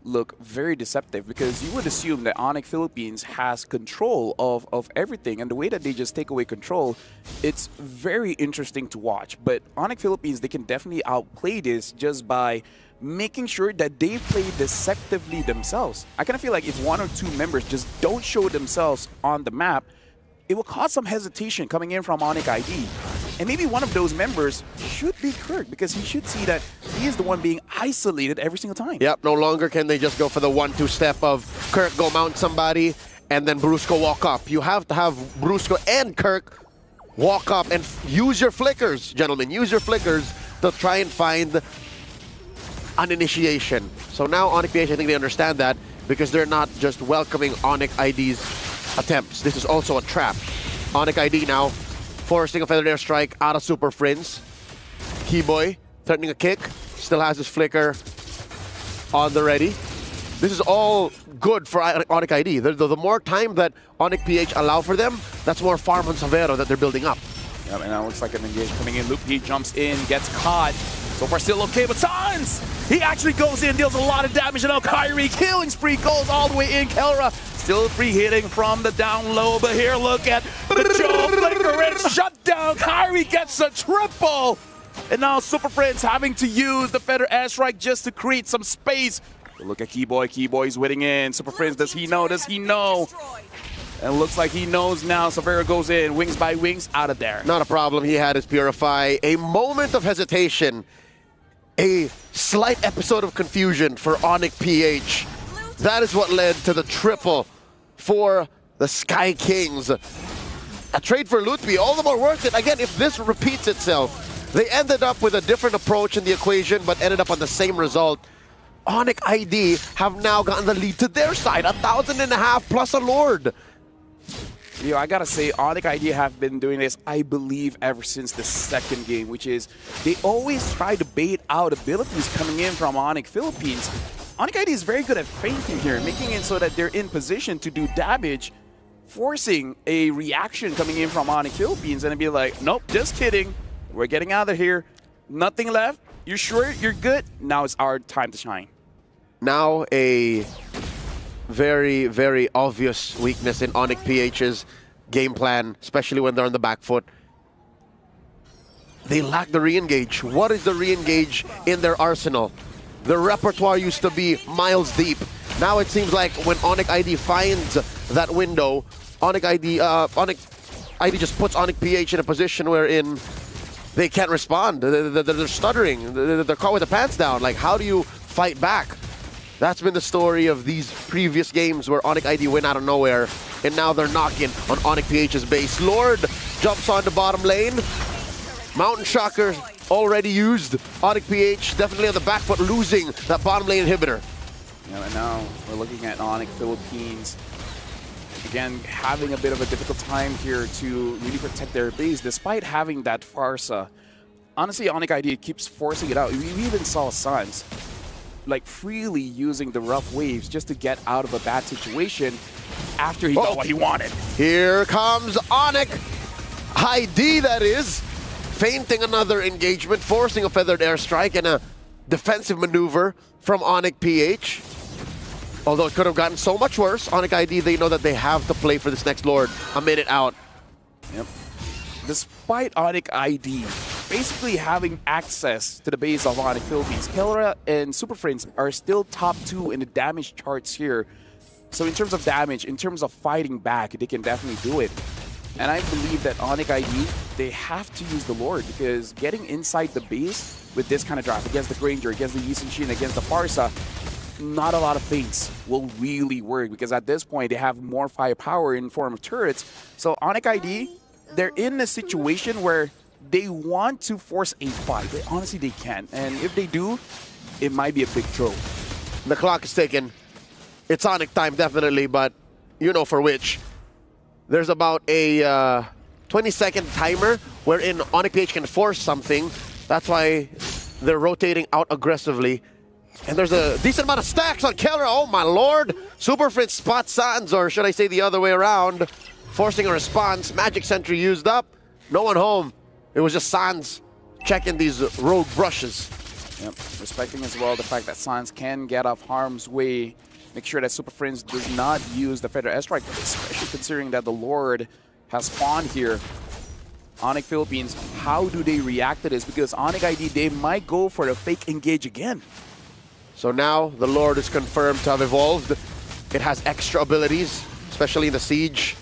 look very deceptive, because you would assume that Onyx Philippines has control of everything, and the way that they just take away control, it's very interesting to watch. But Onyx Philippines, they can definitely outplay this just by making sure that they play deceptively themselves. I kind of feel like if one or two members just don't show themselves on the map, it will cause some hesitation coming in from Onyx ID. And maybe one of those members should be Kirk, because he should see that he is the one being isolated every single time. Yep, no longer can they just go for the 1-2 step of Kirk go mount somebody and then Brusco walk up. You have to have Brusco and Kirk walk up and use your flickers, gentlemen. Use your flickers to try and find an initiation. So now Onyx PH, I think they understand that, because they're not just welcoming Onyx ID's attempts. This is also a trap. Onyx ID now forcing a Feathered Airstrike out of Super Friends. Keyboy threatening a kick. Still has his flicker on the ready. This is all good for Onyx ID. The more time that Onyx PH allow for them, that's more farm on Savero that they're building up. Yeah, and now looks like an engage coming in. Luke P jumps in, gets caught. So far still okay, but Sans! He actually goes in, deals a lot of damage, and now Kyrie killing spree goes all the way in. Kelra still free hitting from the down low, but here look at the Joe Flicker and shut down. Kyrie gets a triple! And now Super Friends having to use the Feather Airstrike just to create some space. But look at Keyboy. Keyboy's winning in. Super Friends, does he know? Does he know? And it looks like he knows now. Savera goes in, wings by wings, out of there. Not a problem. He had his Purify. A moment of hesitation. A slight episode of confusion for Onyx PH. That is what led to the triple for the Sky Kings. A trade for Lutfi, all the more worth it. Again, if this repeats itself, they ended up with a different approach in the equation, but ended up on the same result. Onyx ID have now gotten the lead to their side, 1,500 plus a Lord. Yo, I gotta say, Onyx ID have been doing this, I believe, ever since the second game, which is they always try to bait out abilities coming in from Onyx Philippines. Onyx ID is very good at feinting here, making it so that they're in position to do damage, forcing a reaction coming in from Onyx Philippines, and it'd be like, nope, just kidding. We're getting out of here. Nothing left. You sure you're good? Now it's our time to shine. Now a very, very obvious weakness in Onyx PH's game plan, especially when they're on the back foot. They lack the re-engage. What is the re-engage in their arsenal? Their repertoire used to be miles deep. Now it seems like when Onyx ID finds that window, Onyx ID just puts Onyx PH in a position wherein they can't respond. They're stuttering. They're caught with their pants down. Like, how do you fight back? That's been the story of these previous games where Onic ID win out of nowhere, and now they're knocking on Onic PH's base. Lord jumps on the bottom lane. Mountain Shocker already used. Onic PH definitely on the back foot, losing that bottom lane inhibitor. Yeah, and now we're looking at Onic Philippines. Again, having a bit of a difficult time here to really protect their base, despite having that Farsa. Honestly, Onic ID keeps forcing it out. We even saw Sans like freely using the rough waves just to get out of a bad situation after he got what he wanted. Here comes Onic ID, that is, feinting another engagement, forcing a feathered airstrike and a defensive maneuver from Onic PH. Although it could have gotten so much worse, Onic ID, they know that they have to play for this next Lord a minute out. Yep. Despite Onic ID basically having access to the base of Onic Philippines, Kelra and Super Friends are still top 2 in the damage charts here. So in terms of damage, in terms of fighting back, they can definitely do it. And I believe that Onic ID, they have to use the Lord, because getting inside the base with this kind of draft against the Granger, against the Yi Sun-shin, against the Farsa, not a lot of feints will really work, because at this point they have more firepower in form of turrets. So Onic ID, they're in a situation where they want to force a fight. Honestly, they can. And if they do, it might be a big throw. The clock is ticking. It's Onic time, definitely, but you know for which. There's about a 20-second timer wherein Onic PH can force something. That's why they're rotating out aggressively. And there's a decent amount of stacks on Keller. Oh my lord! Super Fritz spots Sans, or should I say the other way around, forcing a response. Magic Sentry used up. No one home. It was just Sans checking these rogue brushes. Yep. Respecting as well the fact that Sans can get off harm's way. Make sure that Super Friends does not use the Feather Airstrike, especially considering that the Lord has spawned here. Onic Philippines, how do they react to this? Because Onic ID, they might go for a fake engage again. So now the Lord is confirmed to have evolved. It has extra abilities, especially in the Siege.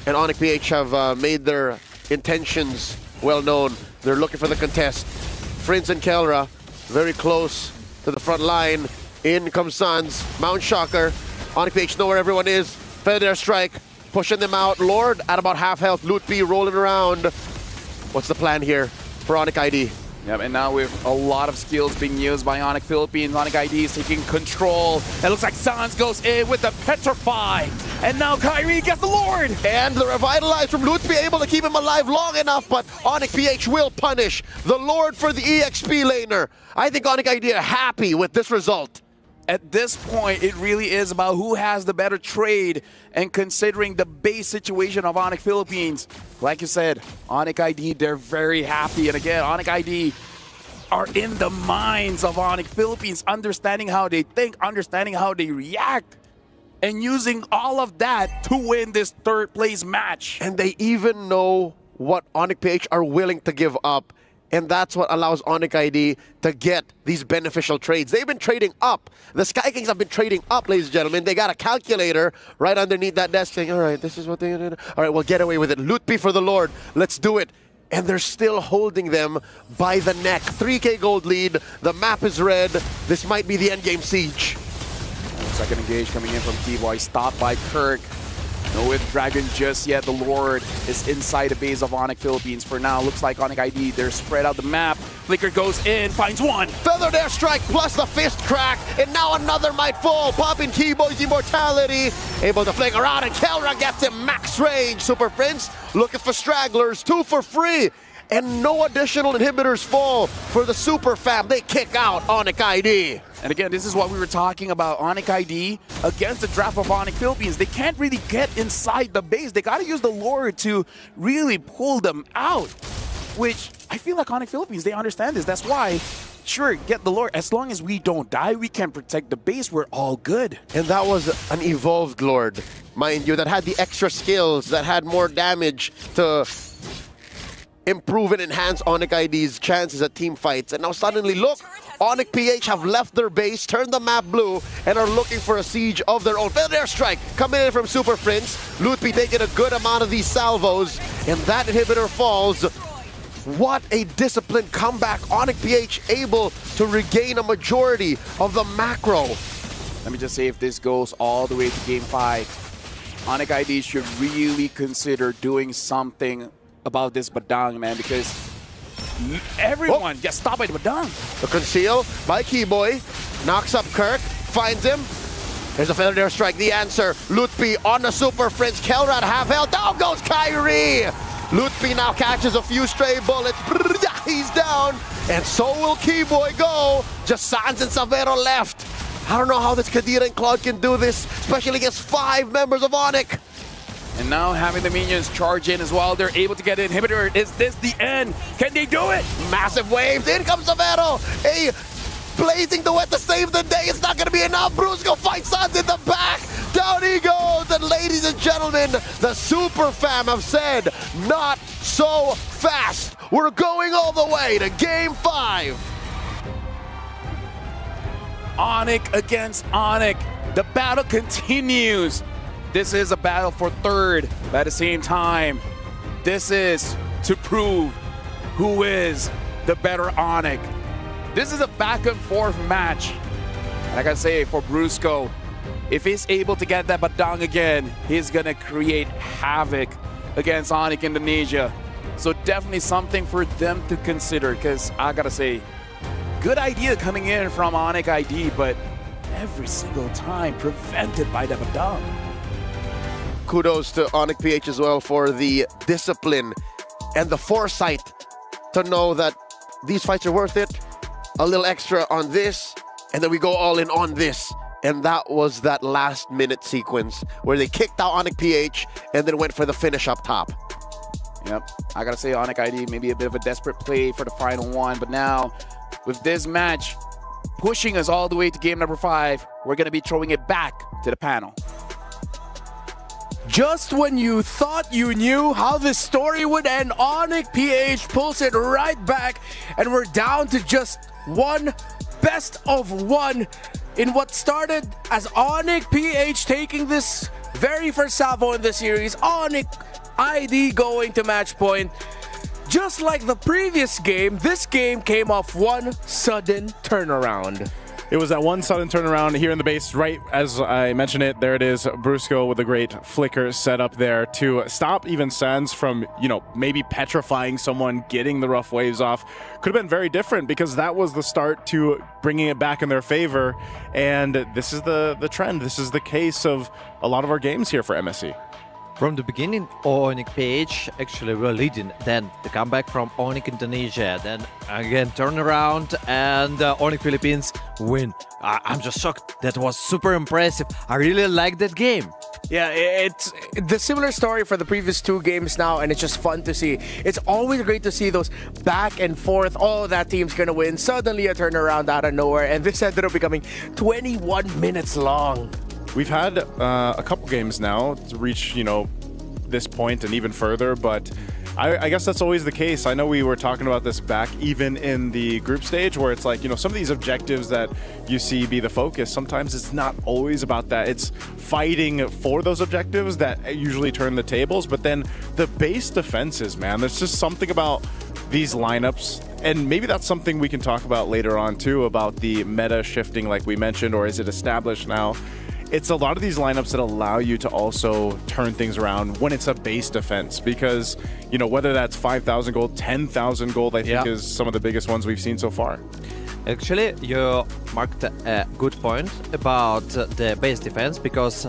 And Onic PH have made their intentions well known. They're looking for the contest. Friends and Kelra very close to the front line. In comes Sans, Mount Shocker. Onic PH know where everyone is. Feather Airstrike, pushing them out. Lord at about half health. Loot B rolling around. What's the plan here for Onic ID? Yep, and now with a lot of skills being used by Onic Philippines, Onic ID is taking control. It looks like Sans goes in with the Petrify. And now Kyrie gets the Lord. And the Revitalize from Loot be able to keep him alive long enough, but Onic PH will punish the Lord for the EXP laner. I think Onic ID are happy with this result. At this point, it really is about who has the better trade, and considering the base situation of Onic Philippines, like you said, Onic ID, they're very happy. And again, Onic ID are in the minds of Onic Philippines, understanding how they think, understanding how they react, and using all of that to win this third place match. And they even know what Onic PH are willing to give up. And that's what allows Onic ID to get these beneficial trades. They've been trading up. The Sky Kings have been trading up, ladies and gentlemen. They got a calculator right underneath that desk saying, all right, this is what they did. All right, we'll get away with it. Loot B for the Lord. Let's do it. And they're still holding them by the neck. 3K gold lead. The map is red. This might be the endgame siege. Second engage coming in from T-Boy. Stopped by Kirk. No with Dragon just yet. The Lord is inside the base of Onic Philippines for now. Looks like Onic ID, they're spread out the map. Flicker goes in, finds one. Feathered Airstrike plus the fist crack. And now another might fall. Popping T-Boy's immortality. Able to fling around, and Kelra gets him max range. Super Prince looking for stragglers. 2 for free. And no additional inhibitors fall for the Super Fam. They kick out Onic ID. And again, this is what we were talking about. Onic ID against the draft of Onic Philippines. They can't really get inside the base. They got to use the Lord to really pull them out, which I feel like Onic Philippines, they understand this. That's why, sure, get the Lord. As long as we don't die, we can protect the base. We're all good. And that was an evolved Lord, mind you, that had the extra skills, that had more damage to improve and enhance Onic ID's chances at team fights. And now suddenly, look, Onic PH have left their base, turned the map blue, and are looking for a siege of their own. Feather Airstrike coming in from Super Prince. Lootby taking a good amount of these salvos, and that inhibitor falls. What a disciplined comeback. Onyx PH able to regain a majority of the macro. Let me just say, if this goes all the way to Game 5, Onyx ID should really consider doing something about this Badang, man, because everyone gets stopped by the Badang. The conceal by Keyboy. Knocks up Kirk. Finds him. There's a failure strike. The answer. Lutpi on the Super Fringe. Kelrad half health. Down goes Kyrie. Lutpi now catches a few stray bullets. He's down. And so will Keyboy go. Just Sans and Savero left. I don't know how this Kadira and Claude can do this, especially against 5 members of Onyx. And now having the minions charge in as well, they're able to get an inhibitor. Is this the end? Can they do it? Massive waves. In comes Savero. A blazing duet to save the day. It's not going to be enough. Brusco fights Sans in the back. Down he goes. And ladies and gentlemen, the Super Fam have said, not so fast. We're going all the way to Game 5. Onyx against Onyx. The battle continues. This is a battle for third. But at the same time, this is to prove who is the better Onyx. This is a back and forth match. And I gotta say, for Brusco, if he's able to get that Badang again, he's gonna create havoc against Onyx Indonesia. So definitely something for them to consider, because I gotta say, good idea coming in from Onyx ID, but every single time prevented by the Badang. Kudos to Onyx PH as well for the discipline and the foresight to know that these fights are worth it. A little extra on this, and then we go all in on this. And that was that last minute sequence where they kicked out Onyx PH and then went for the finish up top. Yep, I gotta say Onyx ID maybe a bit of a desperate play for the final one, but now with this match pushing us all the way to game number 5, we're gonna be throwing it back to the panel. Just when you thought you knew how this story would end, Onyx PH pulls it right back, and we're down to just one best of one in what started as Onyx PH taking this very first salvo in the series. Onyx ID going to match point. Just like the previous game, this game came off one sudden turnaround. It was that one sudden turnaround here in the base, right as I mentioned it. There it is, Brusco with a great flicker set up there to stop even Sans from, maybe petrifying someone, getting the rough waves off. Could have been very different, because that was the start to bringing it back in their favor. And this is the trend. This is the case of a lot of our games here for MSC. From the beginning, Onyx PH actually were leading. Then the comeback from Onyx Indonesia. Then again, turnaround, and Onyx Philippines win. I'm just shocked. That was super impressive. I really like that game. Yeah, it's the similar story for the previous 2 games now, and it's just fun to see. It's always great to see those back and forth. Oh, that team's gonna win. Suddenly a turnaround out of nowhere, and this ended up becoming 21 minutes long. We've had a couple games now to reach, this point and even further, but I guess that's always the case. I know we were talking about this back even in the group stage, where it's like, some of these objectives that you see be the focus, sometimes it's not always about that. It's fighting for those objectives that usually turn the tables, but then the base defenses, man, there's just something about these lineups. And maybe that's something we can talk about later on too, about the meta shifting like we mentioned, or is it established now? It's a lot of these lineups that allow you to also turn things around when it's a base defense, because, whether that's 5,000 gold, 10,000 gold, I think is some of the biggest ones we've seen so far. Actually, you marked a good point about the base defense, because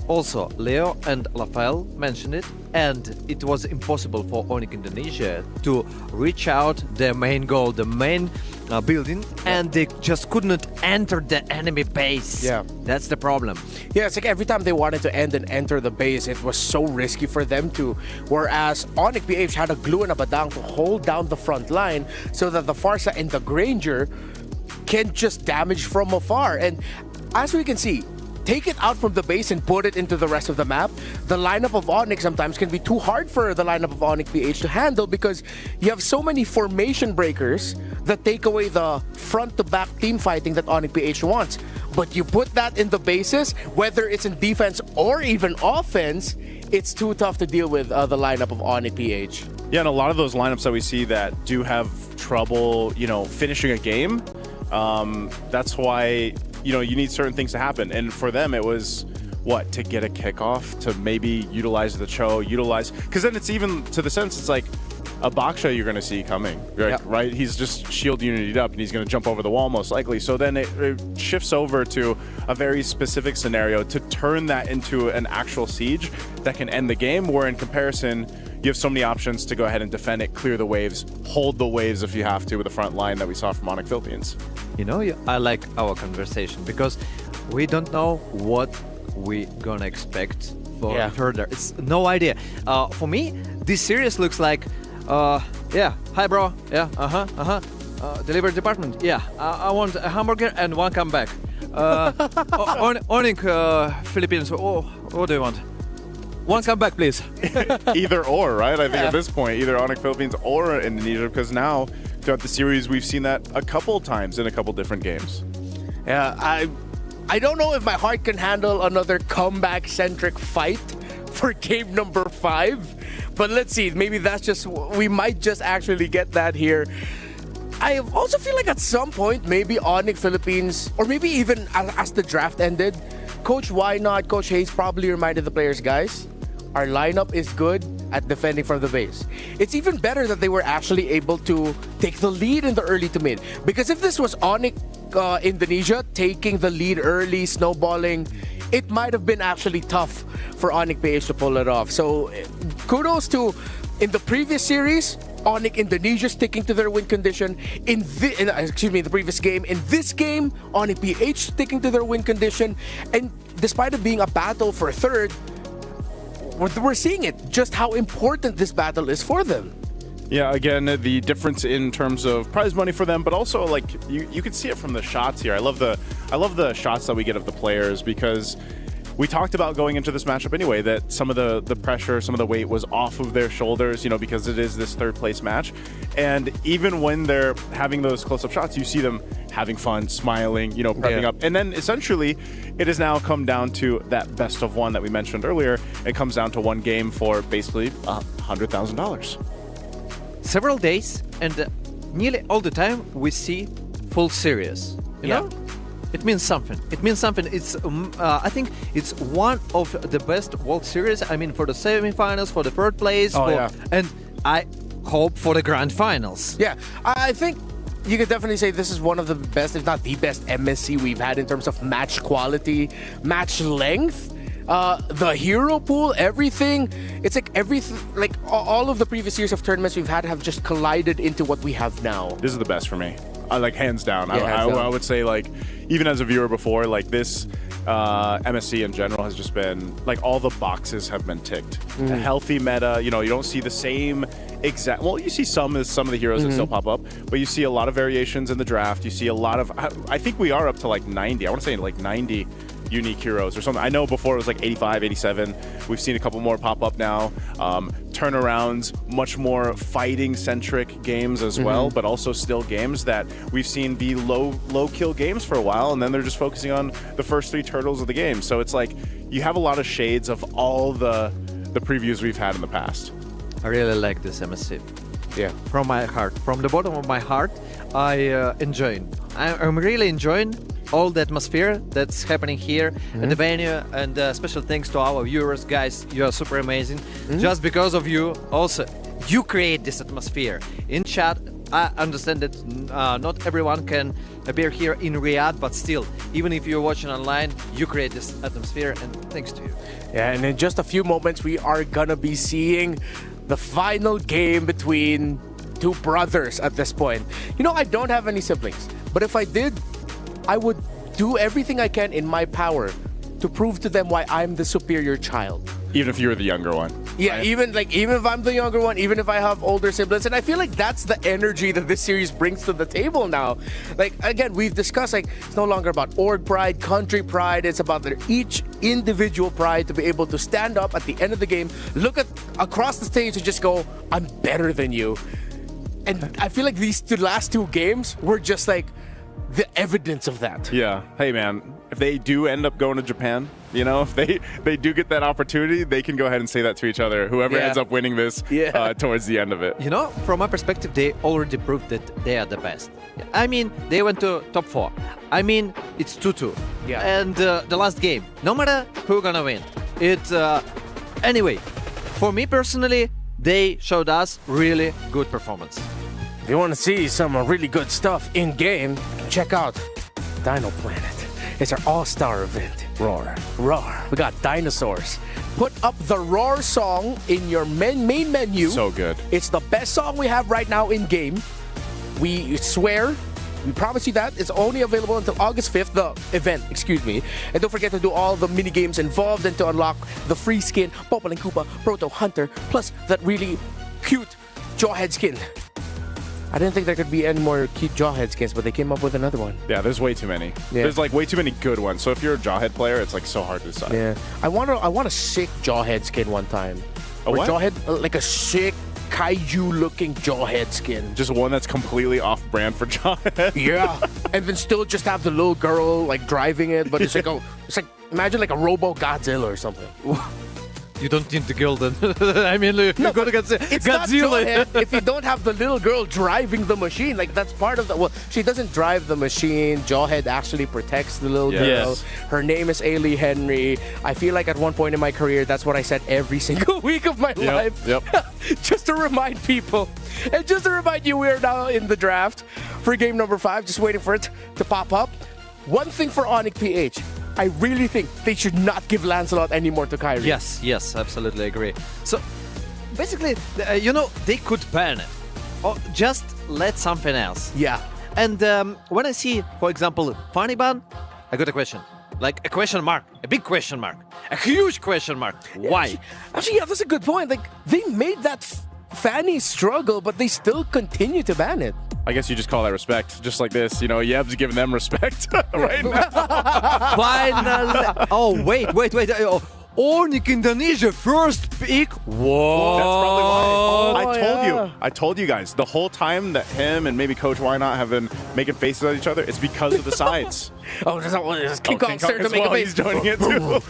also Leo and Rafael mentioned it, and it was impossible for Onyx Indonesia to reach out their main goal, the main building, and they just could not enter the enemy base. Yeah, that's the problem. Yeah, it's like every time they wanted to end and enter the base, it was so risky for them to. Whereas Onyx PH had a glue and a badang to hold down the front line so that the Farsa and the Granger can just damage from afar. And as we can see, take it out from the base and put it into the rest of the map, the lineup of Onyx sometimes can be too hard for the lineup of Onyx PH to handle, because you have so many formation breakers that take away the front-to-back team fighting that Onyx PH wants. But you put that in the bases, whether it's in defense or even offense, it's too tough to deal with the lineup of Onyx PH. Yeah, and a lot of those lineups that we see that do have trouble, finishing a game, that's why, you need certain things to happen. And for them, it was, to get a kickoff, to maybe utilize the Cho, because then it's even to the sense, it's like a Baksha you're going to see coming, right? He's just shield unitied up, and he's going to jump over the wall most likely. So then it shifts over to a very specific scenario to turn that into an actual siege that can end the game, where in comparison, you have so many options to go ahead and defend it, clear the waves, hold the waves if you have to with the front line that we saw from Onyx Philippines. I like our conversation because we don't know what we gonna expect for further. It's no idea. For me, this series looks like, hi bro, delivery department, I want a hamburger and one comeback. Onyx Philippines, what do you want? One comeback, please. Either or, right? I think at this point, either Onyx Philippines or Indonesia, because now throughout the series, we've seen that a couple times in a couple different games. Yeah, I don't know if my heart can handle another comeback-centric fight for game number 5, but let's see. Maybe we might just actually get that here. I also feel like at some point, maybe Onyx Philippines, or maybe even as the draft ended, Coach Wynot, Coach Hayes probably reminded the players, guys, our lineup is good at defending from the base. It's even better that they were actually able to take the lead in the early to mid. Because if this was Onyx Indonesia taking the lead early, snowballing, it might have been actually tough for Onyx PH to pull it off. So kudos to, in the previous series, Onyx Indonesia sticking to their win condition. In the previous game. In this game, Onyx PH sticking to their win condition. And despite it being a battle for third, we're seeing it, just how important this battle is for them. Yeah, again, the difference in terms of prize money for them, but also like you can see it from the shots here. I love the shots that we get of the players, because we talked about going into this matchup anyway that some of the pressure, some of the weight was off of their shoulders, because it is this third place match. And even when they're having those close-up shots, you see them having fun, smiling, prepping up. And then essentially, it has now come down to that best of one that we mentioned earlier. It comes down to one game for basically $100,000. Several days, and nearly all the time, we see full series. You know? It means something. It's, I think it's one of the best World Series. I mean, for the semifinals, for the third place, and I hope for the grand finals. Yeah, I think you could definitely say this is one of the best, if not the best, MSC we've had in terms of match quality, match length. The hero pool, everything. It's like all of the previous years of tournaments we've had have just collided into what we have now. This is the best for me. Like hands down. Yeah, I would say, like, even as a viewer before, like this MSC in general has just been like all the boxes have been ticked. A healthy meta, you don't see the same exact. Well, you see some of the heroes that still pop up, but you see a lot of variations in the draft. You see a lot of. I think we are up to like 90. I want to say like 90 unique heroes or something. I know before it was like 85, 87. We've seen a couple more pop up now. Turnarounds, much more fighting-centric games as well, but also still games that we've seen be low kill games for a while, and then they're just focusing on the first 3 turtles of the game. So it's like you have a lot of shades of all the previews we've had in the past. I really like this MSC. Yeah. From my heart. From the bottom of my heart, I'm really enjoying all the atmosphere that's happening here at the venue, and special thanks to our viewers, guys. You are super amazing. Just because of you, also, you create this atmosphere. In chat, I understand that not everyone can appear here in Riyadh, but still, even if you're watching online, you create this atmosphere, and thanks to you. Yeah, and in just a few moments, we are gonna be seeing the final game between two brothers at this point. I don't have any siblings, but if I did, I would do everything I can in my power to prove to them why I'm the superior child. Even if you're the younger one. Yeah, even if I'm the younger one, even if I have older siblings. And I feel like that's the energy that this series brings to the table now. Like, again, we've discussed, like, it's no longer about org pride, country pride. It's about their each individual pride to be able to stand up at the end of the game, look across the stage and just go, I'm better than you. And I feel like these last 2 games were just like the evidence of that. Yeah. Hey, man, if they do end up going to Japan, you know, if they do get that opportunity, they can go ahead and say that to each other. Whoever ends up winning this towards the end of it. You know, from my perspective, they already proved that they are the best. I mean, they went to top 4. I mean, it's 2-2. Yeah. And the last game, no matter who's gonna win, it's anyway. For me personally, they showed us really good performance. If you want to see some really good stuff in game, check out Dino Planet. It's our all-star event. Roar. We got dinosaurs. Put up the Roar song in your main menu. So good. It's the best song we have right now in game. We swear, we promise you that. It's only available until August 5th, the event, excuse me. And don't forget to do all the mini games involved and to unlock the free skin, Popol and Koopa, Proto Hunter, plus that really cute Jawhead skin. I didn't think there could be any more cute Jawhead skins, but they came up with another one. Yeah, there's way too many. Yeah. There's like way too many good ones. So if you're a Jawhead player, it's like so hard to decide. Yeah, I want a sick Jawhead skin one time. A what? Jawhead, like a sick kaiju-looking Jawhead skin. Just one that's completely off-brand for Jawhead. Yeah, and then still just have the little girl like driving it, but it's like imagine like a Robo Godzilla or something. You don't need the girl then. I mean, you're going to get It's Godzilla. not Jawhead if you don't have the little girl driving the machine. Like, that's part of the... Well, she doesn't drive the machine. Jawhead actually protects the little girl. Yes. Her name is Ailey Henry. I feel like at one point in my career, that's what I said every single week of my life. Yep. Just to remind people. And just to remind you, we're now in the draft for game number 5. Just waiting for it to pop up. One thing for Onyx PH. I really think they should not give Lancelot anymore to Kyrie. Yes, absolutely agree. So, basically, you know, they could ban it. Or just let something else. Yeah. And when I see, for example, Funny Ban, I got a question. Like a question mark. A big question mark. A huge question mark. Why? Actually, yeah, that's a good point. Like, they made that Fanny struggle, but they still continue to ban it. I guess you just call that respect. Just like this, you know, Yeb's giving them respect right now. Finally. Oh, wait. Oh, Onyx Indonesia first pick. Whoa. That's probably why. yeah. I told you guys the whole time that him and maybe Coach Why Not have been making faces at each other. It's because of the sides. There's King Kong starting to as make a well. face. He's joining it too.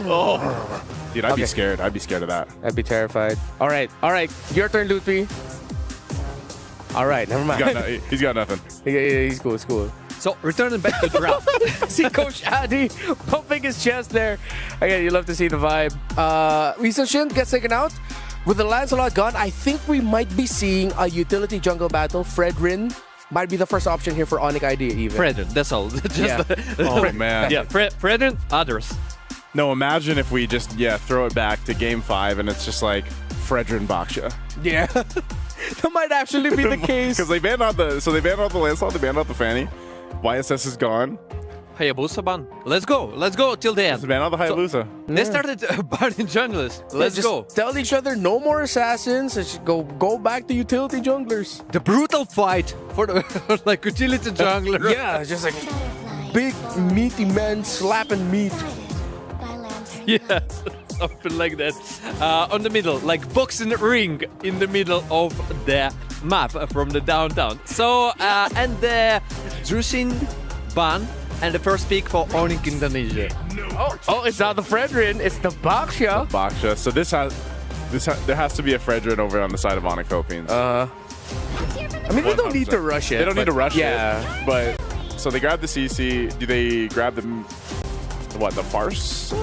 Oh. Dude, I'd be scared. I'd be scared of that. I'd be terrified. All right. Your turn, Loopy. All right, never mind. He's got nothing. Yeah, he's cool. It's cool. So, returning back to the draft. See Coach Adi pumping his chest there. Again, you love to see the vibe. Riso Shin gets taken out. With the Lancelot gone, I think we might be seeing a utility jungle battle. Fredrin might be the first option here for Onyx idea even. Fredrin, that's all. Oh, man. Yeah, Fredrin, others. No, imagine if we just, throw it back to game 5 and it's just like Fredrin Baksha. Yeah. That might actually be the case. Because they banned out the Lancelot, they banned out the Fanny. YSS is gone. Hayabusa ban. Let's go till the end. Just ban out the Hayabusa. They started banning junglers. Let's go. Tell each other no more assassins. Let's go back to utility junglers. The brutal fight for the like utility jungler. Yeah, just like big meaty men slapping meat. Yeah, something like that. On the middle, like boxing ring in the middle of the map from the downtown. So, and the Drusin ban and the first pick for Onyx Indonesia. Oh, it's not the Fredrin, it's the Baksha. Baksha. So there has to be a Fredrin over on the side of Onyx Philippines. I mean, they don't need to rush it. They don't need to rush it. But so they grab the CC. Do they grab the Farce?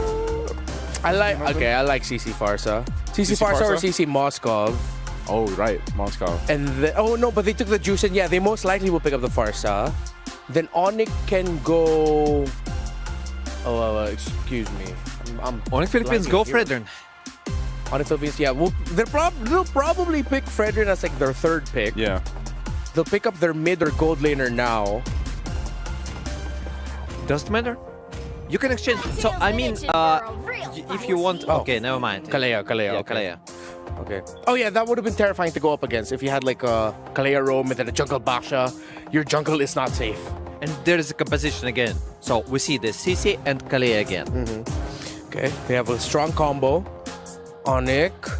I like CC Farsa. CC Farsa or CC Moskov. Oh, right, Moscow. And but they took the juice, and they most likely will pick up the Farsa. Then Onyx can go. Excuse me. Onyx Philippines go Fredrin. Onyx Philippines, they'll probably pick Fredrin as like their third pick. Yeah. They'll pick up their mid or gold laner now. Doesn't matter. You can exchange. So I mean, if you want. Okay, never mind. Kalea. Yeah, Okay. Kalea. Okay. Oh yeah, that would have been terrifying to go up against if you had like a Kalea roam and then a jungle Baksha. Your jungle is not safe. And there is a composition again. So we see the CC and Kalea again. Okay, they have a strong combo. Onyx,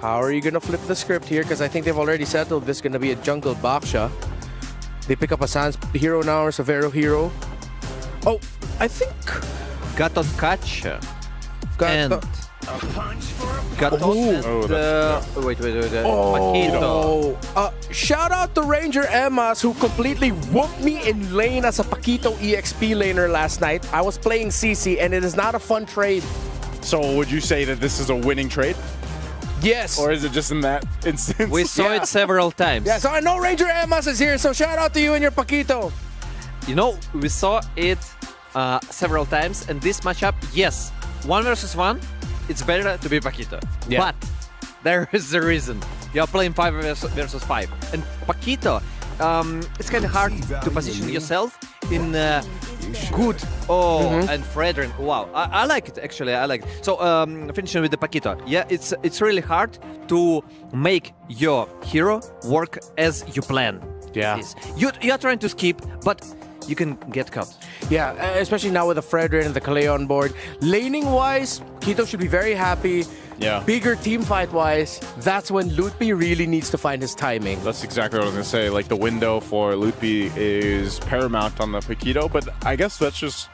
how are you gonna flip the script here? Because I think they've already settled this is gonna be a jungle Baksha. They pick up a Sans hero now or Severo hero. Oh, I think Gatot catch. Gatot. Wait. Paquito. Shout out to Ranger Emas who completely whooped me in lane as a Paquito EXP laner last night. I was playing CC and it is not a fun trade. So would you say that this is a winning trade? Yes. Or is it just in that instance? We saw it several times. Yeah, so I know Ranger Emas is here, so shout out to you and your Paquito. You know, we saw it several times, and this matchup, yes, 1 versus 1, it's better to be Paquito. Yeah. But there is the reason. You're playing 5 versus 5. And Paquito, it's kind of hard to position yourself in good. And Fredrin. Wow, I like it, actually. I like it. So, finishing with the Paquito. Yeah, it's really hard to make your hero work as you plan. Yeah. You're trying to skip, but you can get caught. Yeah, especially now with the Fredrin and the Kaleo on board. Laning-wise, Paquito should be very happy. Yeah. Bigger team fight-wise, that's when Lutpi really needs to find his timing. That's exactly what I was going to say. Like, the window for Lutpi is paramount on the Paquito, but I guess that's just,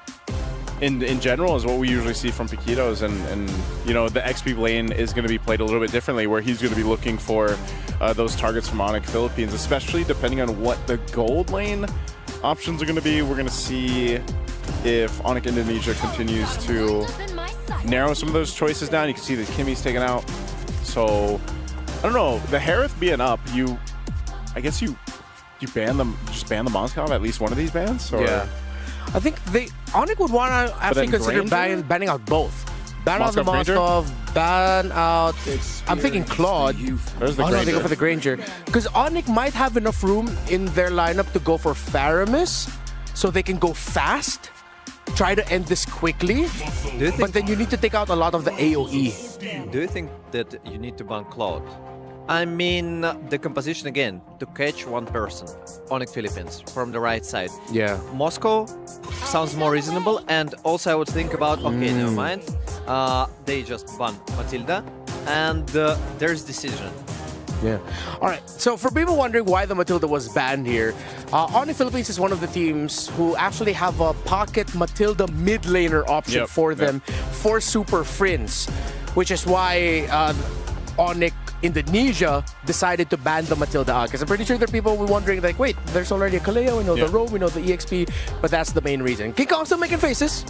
in general, is what we usually see from Paquitos. And you know, the XP lane is going to be played a little bit differently, where he's going to be looking for those targets from Onyx Philippines, especially depending on what the gold lane options are going to be. We're going to see if Onyx Indonesia continues to narrow some of those choices down. You can see that Kimmy's taken out. So, I don't know. The Harith being up, I guess you ban them, just ban the Moscow at least one of these bans? Or? Yeah. I think Onyx would want to actually consider banning out both. Ban out the Moskov, ban out... I'm thinking Claude. There's the no, they go for the Granger. Because Onyx might have enough room in their lineup to go for Faramis, so they can go fast, try to end this quickly, but then you need to take out a lot of the AoE. Do you think that you need to ban Cloud? I mean, the composition again, to catch one person, Onyx Philippines, from the right side. Yeah. Moscow sounds more reasonable, and also I would think about, okay, never mind, they just ban Matilda, and there's decision. Yeah. All right. So for people wondering why the Matilda was banned here, Onyx Philippines is one of the teams who actually have a pocket Matilda mid laner option for them for Super Friends, which is why Onyx Indonesia decided to ban the Matilda out. Because I'm pretty sure there are people who are wondering, like, wait, there's already a Kaleo, we know the Rogue, we know the EXP, but that's the main reason. King Kong still making faces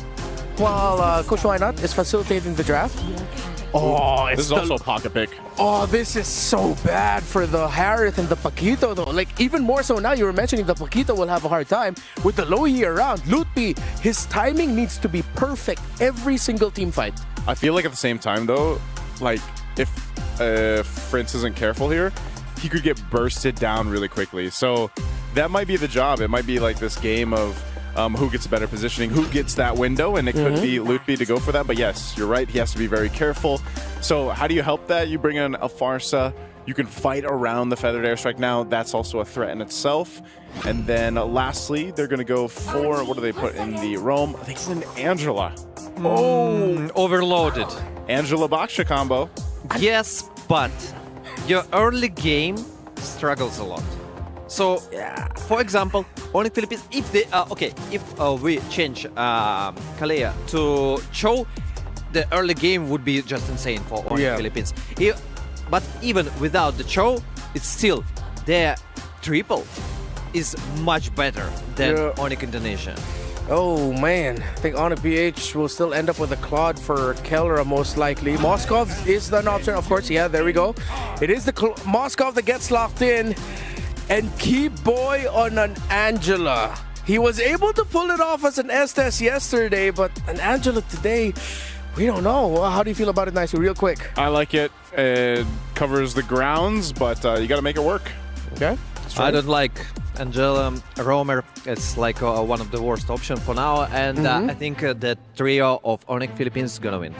while Coach Why Not is facilitating the draft. Oh, this is also a pocket pick. Oh, this is so bad for the Harith and the Paquito, though. Like, even more so now, you were mentioning the Paquito will have a hard time with the low E around. Lutpi, his timing needs to be perfect every single team fight. I feel like at the same time, though, like, if Prince isn't careful here, he could get bursted down really quickly. So that might be the job. It might be like this game of who gets better positioning, who gets that window, and it could be Lutpi to go for that. But yes, you're right. He has to be very careful. So how do you help that? You bring in a Farsa. You can fight around the Feathered Airstrike now. That's also a threat in itself. And then lastly, they're going to go for, what do they put in the Rome? I think it's an Angela. Oh, overloaded. Angela Baksha combo. Yes, but your early game struggles a lot. So, for example, Onyx Philippines, if they if we change Kalea to Cho, the early game would be just insane for Onyx Philippines. But even without the Cho, it's still their triple is much better than Onyx Indonesia. Oh man, I think Onyx PH will still end up with a Claude for Kellera most likely. Moskov is an option, of course. Yeah, there we go. It is the Moskov that gets locked in. And Keep Boy on an Angela. He was able to pull it off as an Estes yesterday, but an Angela today, we don't know. How do you feel about it, Nicely, real quick? I like it. It covers the grounds, but you got to make it work. Okay. I don't like Angela Romer. It's like one of the worst options for now, and I think the trio of Onyx Philippines is gonna win.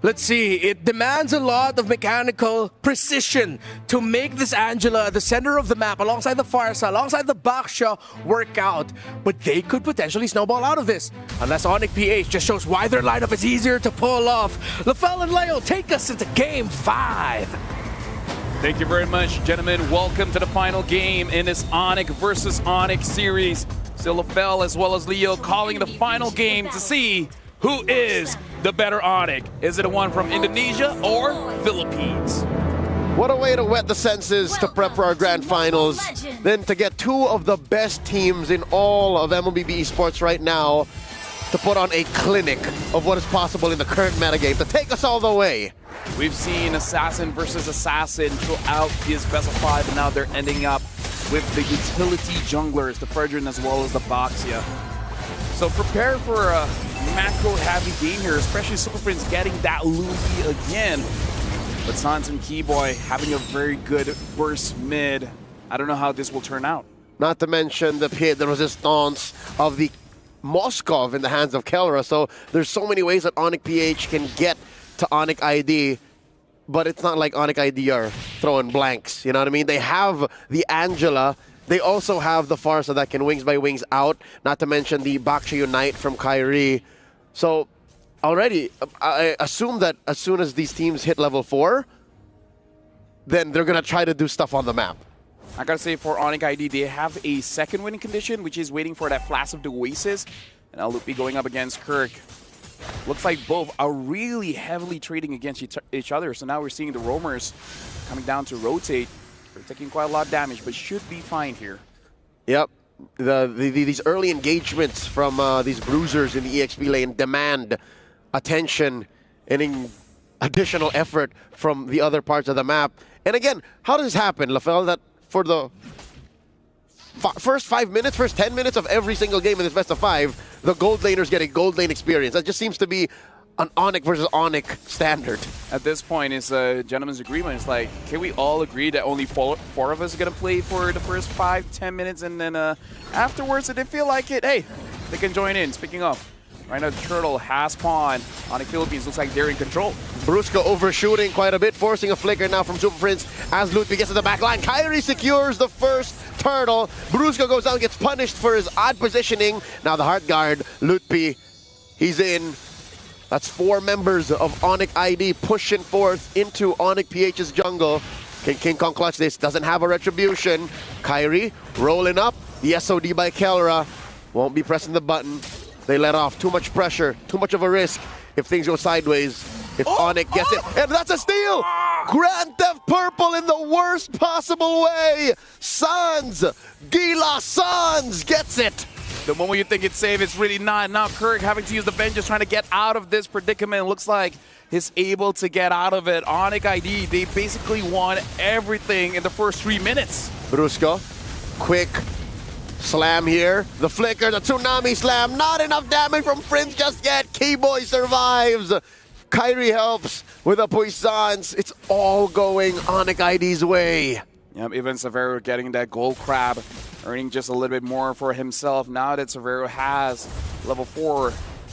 Let's see. It demands a lot of mechanical precision to make this Angela at the center of the map, alongside the Farsa, alongside the Baksha, work out. But they could potentially snowball out of this, unless Onyx PH just shows why their lineup is easier to pull off. LaFell and Leo take us into Game 5. Thank you very much, gentlemen. Welcome to the final game in this Onyx versus Onyx series. Silafel as well as Leo calling the final game to see who is the better Onyx. Is it one from Indonesia or Philippines? What a way to wet the senses to prep for our grand finals. Then to get two of the best teams in all of MLBB esports right now to put on a clinic of what is possible in the current metagame to take us all the way. We've seen Assassin versus Assassin throughout this best of 5, and now they're ending up with the utility junglers, the Fredrin as well as the Boxia. So prepare for a macro-heavy game here, especially Super Prince getting that Louis again. But Sans and Keyboy having a very good burst mid. I don't know how this will turn out. Not to mention the resistance of the Moskov in the hands of Kelra. So there's so many ways that Onyx PH can get to Onyx ID, but it's not like Onyx ID are throwing blanks, you know what I mean? They have the Angela, they also have the Farsa that can wings by wings out, not to mention the Baksha Unite from Kyrie. So already, I assume that as soon as these teams hit level 4, then they're gonna try to do stuff on the map. I gotta say, for Onyx ID, they have a second winning condition, which is waiting for that Flash of the Oasis. And now Lupi going up against Kirk. Looks like both are really heavily trading against each other. So now we're seeing the roamers coming down to rotate. They're taking quite a lot of damage, but should be fine here. Yep. These early engagements from these bruisers in the EXP lane demand attention and additional effort from the other parts of the map. And again, how does this happen, Lafel, that for the first 5 minutes, first 10 minutes of every single game in this best of 5, the gold laners get a gold lane experience? That just seems to be an Onyx versus Onyx standard. At this point, it's a gentleman's agreement. It's like, can we all agree that only four of us are going to play for the first 5-10 minutes, and then afterwards, if they feel like it, hey, they can join in. Speaking of, right now, Turtle has pawn. Onyx Philippines looks like they're in control. Brusco overshooting quite a bit, forcing a flicker now from Super Prince as Ludwig gets to the back line. Kyrie secures the first turtle. Brusco goes down, gets punished for his odd positioning. Now the Heart Guard, Lutpi, he's in. That's 4 members of Onyx ID pushing forth into Onyx PH's jungle. Can King Kong clutch this? Doesn't have a retribution. Kyrie rolling up. The SOD by Kelra. Won't be pressing the button. They let off. Too much pressure. Too much of a risk if things go sideways. If Onyx gets it. And that's a steal! Grand Theft Purple in the worst possible way. Sans! Gila Sans gets it! The moment you think it's safe, it's really not. Now Kirk having to use the Vengeance, trying to get out of this predicament. Looks like he's able to get out of it. Onyx ID, they basically won everything in the first 3 minutes. Brusco, quick slam here. The flicker, the tsunami slam. Not enough damage from Prince just yet. Keyboy survives. Kyrie helps with a puissance. It's all going Onyx ID's way. Yep, even Severo getting that gold crab, earning just a little bit more for himself. Now that Severo has level 4,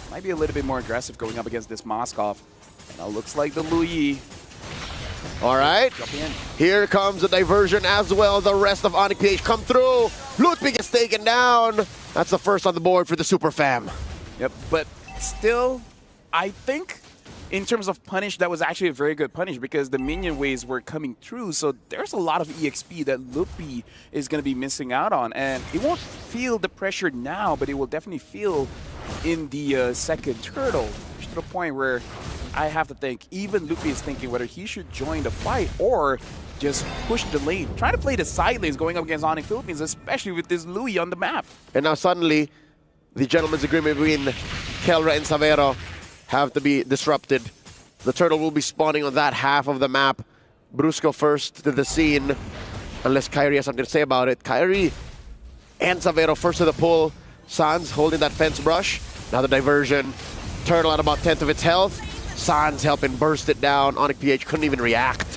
might be a little bit more aggressive going up against this Moskov. Now looks like the Louis. All right, here comes the diversion as well. The rest of Onyx PH come through. Ludwig gets taken down. That's the first on the board for the Super Fam. Yep, but still, I think in terms of punish, that was actually a very good punish because the minion waves were coming through. So there's a lot of EXP that Lupi is going to be missing out on. And it won't feel the pressure now, but it will definitely feel in the second turtle. To the point where I have to think, even Lupi is thinking whether he should join the fight or just push the lane. Trying to play the side lanes going up against Onyx Philippines, especially with this Louis on the map. And now suddenly, the gentleman's agreement between Kelra and Savero have to be disrupted. The turtle will be spawning on that half of the map. Brusco first to the scene, unless Kyrie has something to say about it. Kyrie and Savero first to the pull. Sans holding that fence brush. Now the diversion. Turtle at about 10th of its health. Sans helping burst it down. Onyx PH couldn't even react.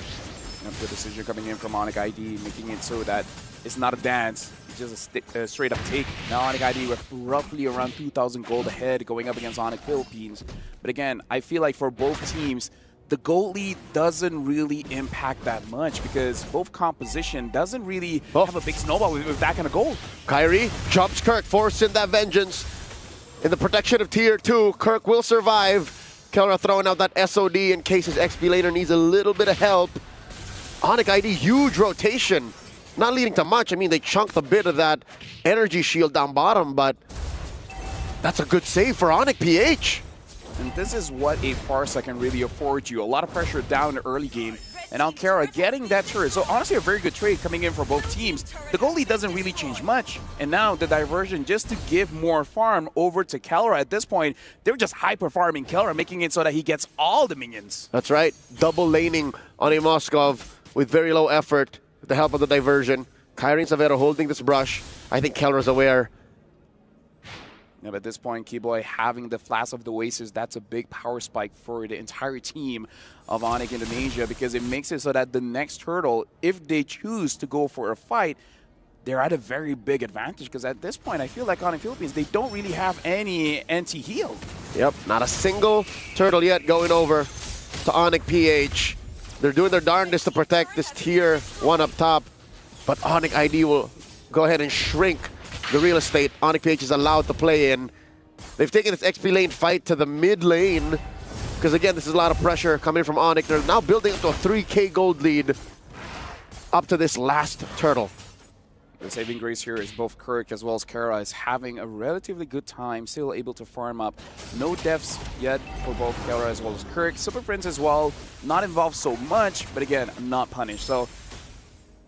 The decision coming in from Onyx ID, making it so that it's not a dance. Just a straight up take. Now Onyx ID with roughly around 2,000 gold ahead going up against Onyx Philippines. But again, I feel like for both teams, the gold lead doesn't really impact that much because both composition doesn't really have a big snowball with that kind of gold. Kyrie jumps Kirk, forcing that vengeance. In the protection of tier 2, Kirk will survive. Kelra throwing out that SOD in case his XP laner needs a little bit of help. Onyx ID, huge rotation not leading to much. I mean, they chunked a bit of that energy shield down bottom, but that's a good save for Onyx PH. And this is what a Farsa can really afford you. A lot of pressure down in the early game. And now Kara getting that turret. So honestly, a very good trade coming in for both teams. The goalie doesn't really change much. And now the diversion just to give more farm over to Kelra. At this point, they're just hyper-farming Kelra, making it so that he gets all the minions. That's right. Double laning on a Moskov with very low effort with the help of the diversion. Kyrie and Savero holding this brush. I think Kelra's aware. Yeah, but at this point, Keyboy having the Flash of the Oasis, that's a big power spike for the entire team of Onyx Indonesia, because it makes it so that the next turtle, if they choose to go for a fight, they're at a very big advantage, because at this point, I feel like Onyx Philippines, they don't really have any anti-heal. Yep, not a single turtle yet going over to Onyx PH. They're doing their darndest to protect this tier 1 up top, but Onyx ID will go ahead and shrink the real estate Onyx PH is allowed to play in. They've taken this XP lane fight to the mid lane, because again, this is a lot of pressure coming from Onyx. They're now building up to a 3K gold lead up to this last turtle. The saving grace here is both Kirk as well as Kara is having a relatively good time, still able to farm up. No deaths yet for both Kara as well as Kirk. Super Prince as well, not involved so much, but again, not punished. So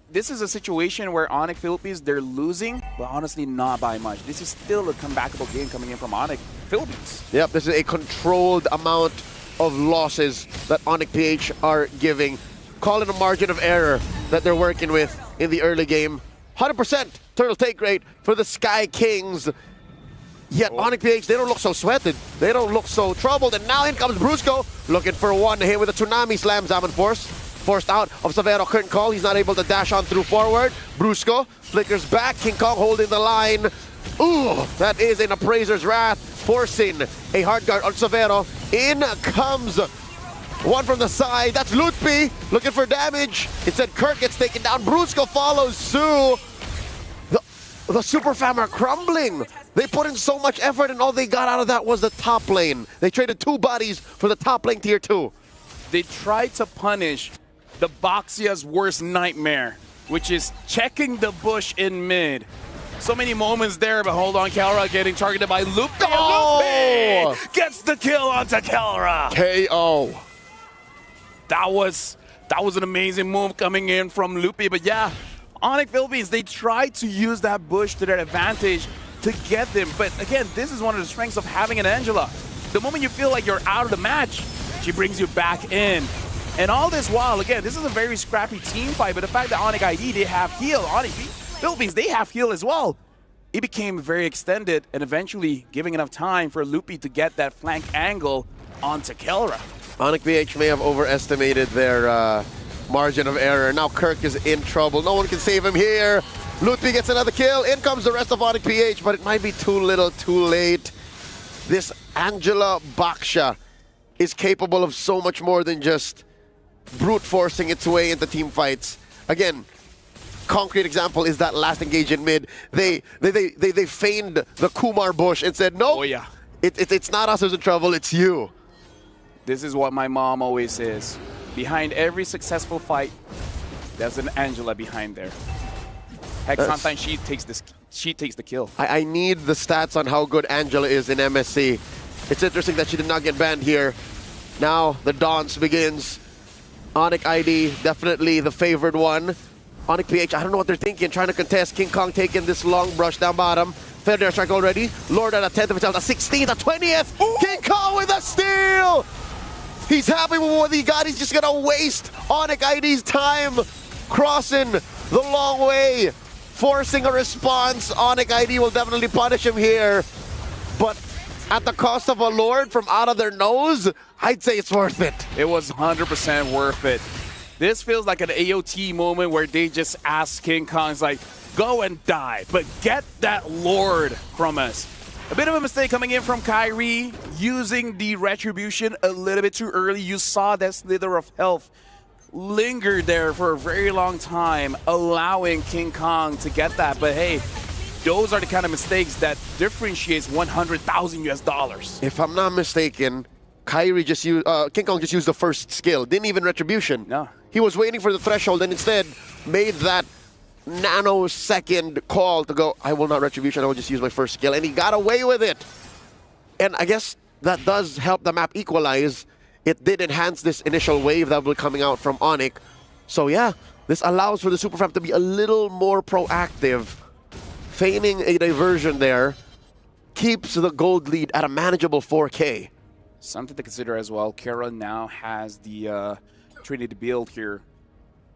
this is a situation where Onyx Philippines, they're losing, but honestly not by much. This is still a comebackable game coming in from Onyx Philippines. Yep, this is a controlled amount of losses that Onyx PH are giving. Call it a margin of error that they're working with in the early game. 100% turtle take rate for the Sky Kings. Yet Onyx PH, they don't look so sweated. They don't look so troubled. And now in comes Brusco, looking for one hit with a Tsunami Slam Zaman Force. Forced out of Savero curtain call. He's not able to dash on through forward. Brusco flickers back. King Kong holding the line. Ooh, that is an Appraiser's Wrath, forcing a hard guard on Savero. In comes one from the side. That's Lutpi looking for damage. Instead, Kirk gets taken down. Brusco follows Sue. The Super Fam are crumbling. They put in so much effort, and all they got out of that was the top lane. They traded 2 bodies for the top lane tier 2. They tried to punish the Boxia's worst nightmare, which is checking the bush in mid. So many moments there, but hold on, Kelra getting targeted by Lupe. Oh! Lupe gets the kill onto Kelra. KO. That was an amazing move coming in from Lupe, but yeah, Onyx Philippines, they tried to use that bush to their advantage to get them, but again, this is one of the strengths of having an Angela. The moment you feel like you're out of the match, she brings you back in. And all this while, again, this is a very scrappy team fight, but the fact that Onyx ID, they have heal, Onyx Philippines, they have heal as well. It became very extended and eventually giving enough time for Lupe to get that flank angle onto Kelra. Onyx PH may have overestimated their margin of error. Now Kirk is in trouble. No one can save him here. Lupe gets another kill. In comes the rest of Onyx PH, but it might be too little, too late. This Angela Baksha is capable of so much more than just brute forcing its way into team fights. Again, concrete example is that last engage in mid. They feigned the Kumar bush and said, nope, oh, yeah. It's not us who's in trouble, it's you. This is what my mom always says. Behind every successful fight, there's an Angela behind there. Heck, sometimes she takes the kill. I need the stats on how good Angela is in MSC. It's interesting that she did not get banned here. Now the dance begins. Onyx ID, definitely the favored one. Onyx PH, I don't know what they're thinking, trying to contest. King Kong taking this long brush down bottom. Fair strike already. Lord at a 10th of itself, a 16th, a 20th. Ooh. King Kong with a steal! He's happy with what he got. He's just gonna waste Onyx ID's time crossing the long way, forcing a response. Onyx ID will definitely punish him here. But at the cost of a Lord from out of their nose, I'd say it's worth it. It was 100% worth it. This feels like an AOT moment where they just ask King Kong's like, go and die, but get that Lord from us. A bit of a mistake coming in from Kyrie, using the Retribution a little bit too early. You saw that slither of health linger there for a very long time, allowing King Kong to get that. But hey, those are the kind of mistakes that differentiates $100,000. If I'm not mistaken, Kyrie just used, King Kong just used the first skill, didn't even Retribution. No. He was waiting for the threshold and instead made that nanosecond call to go, I will not retribution, I will just use my first skill. And he got away with it. And I guess that does help the map equalize. It did enhance this initial wave that will be coming out from Onyx. So yeah, this allows for the Super Fam to be a little more proactive. Feigning a diversion there keeps the gold lead at a manageable 4K. Something to consider as well. Kara now has the Trinity build here.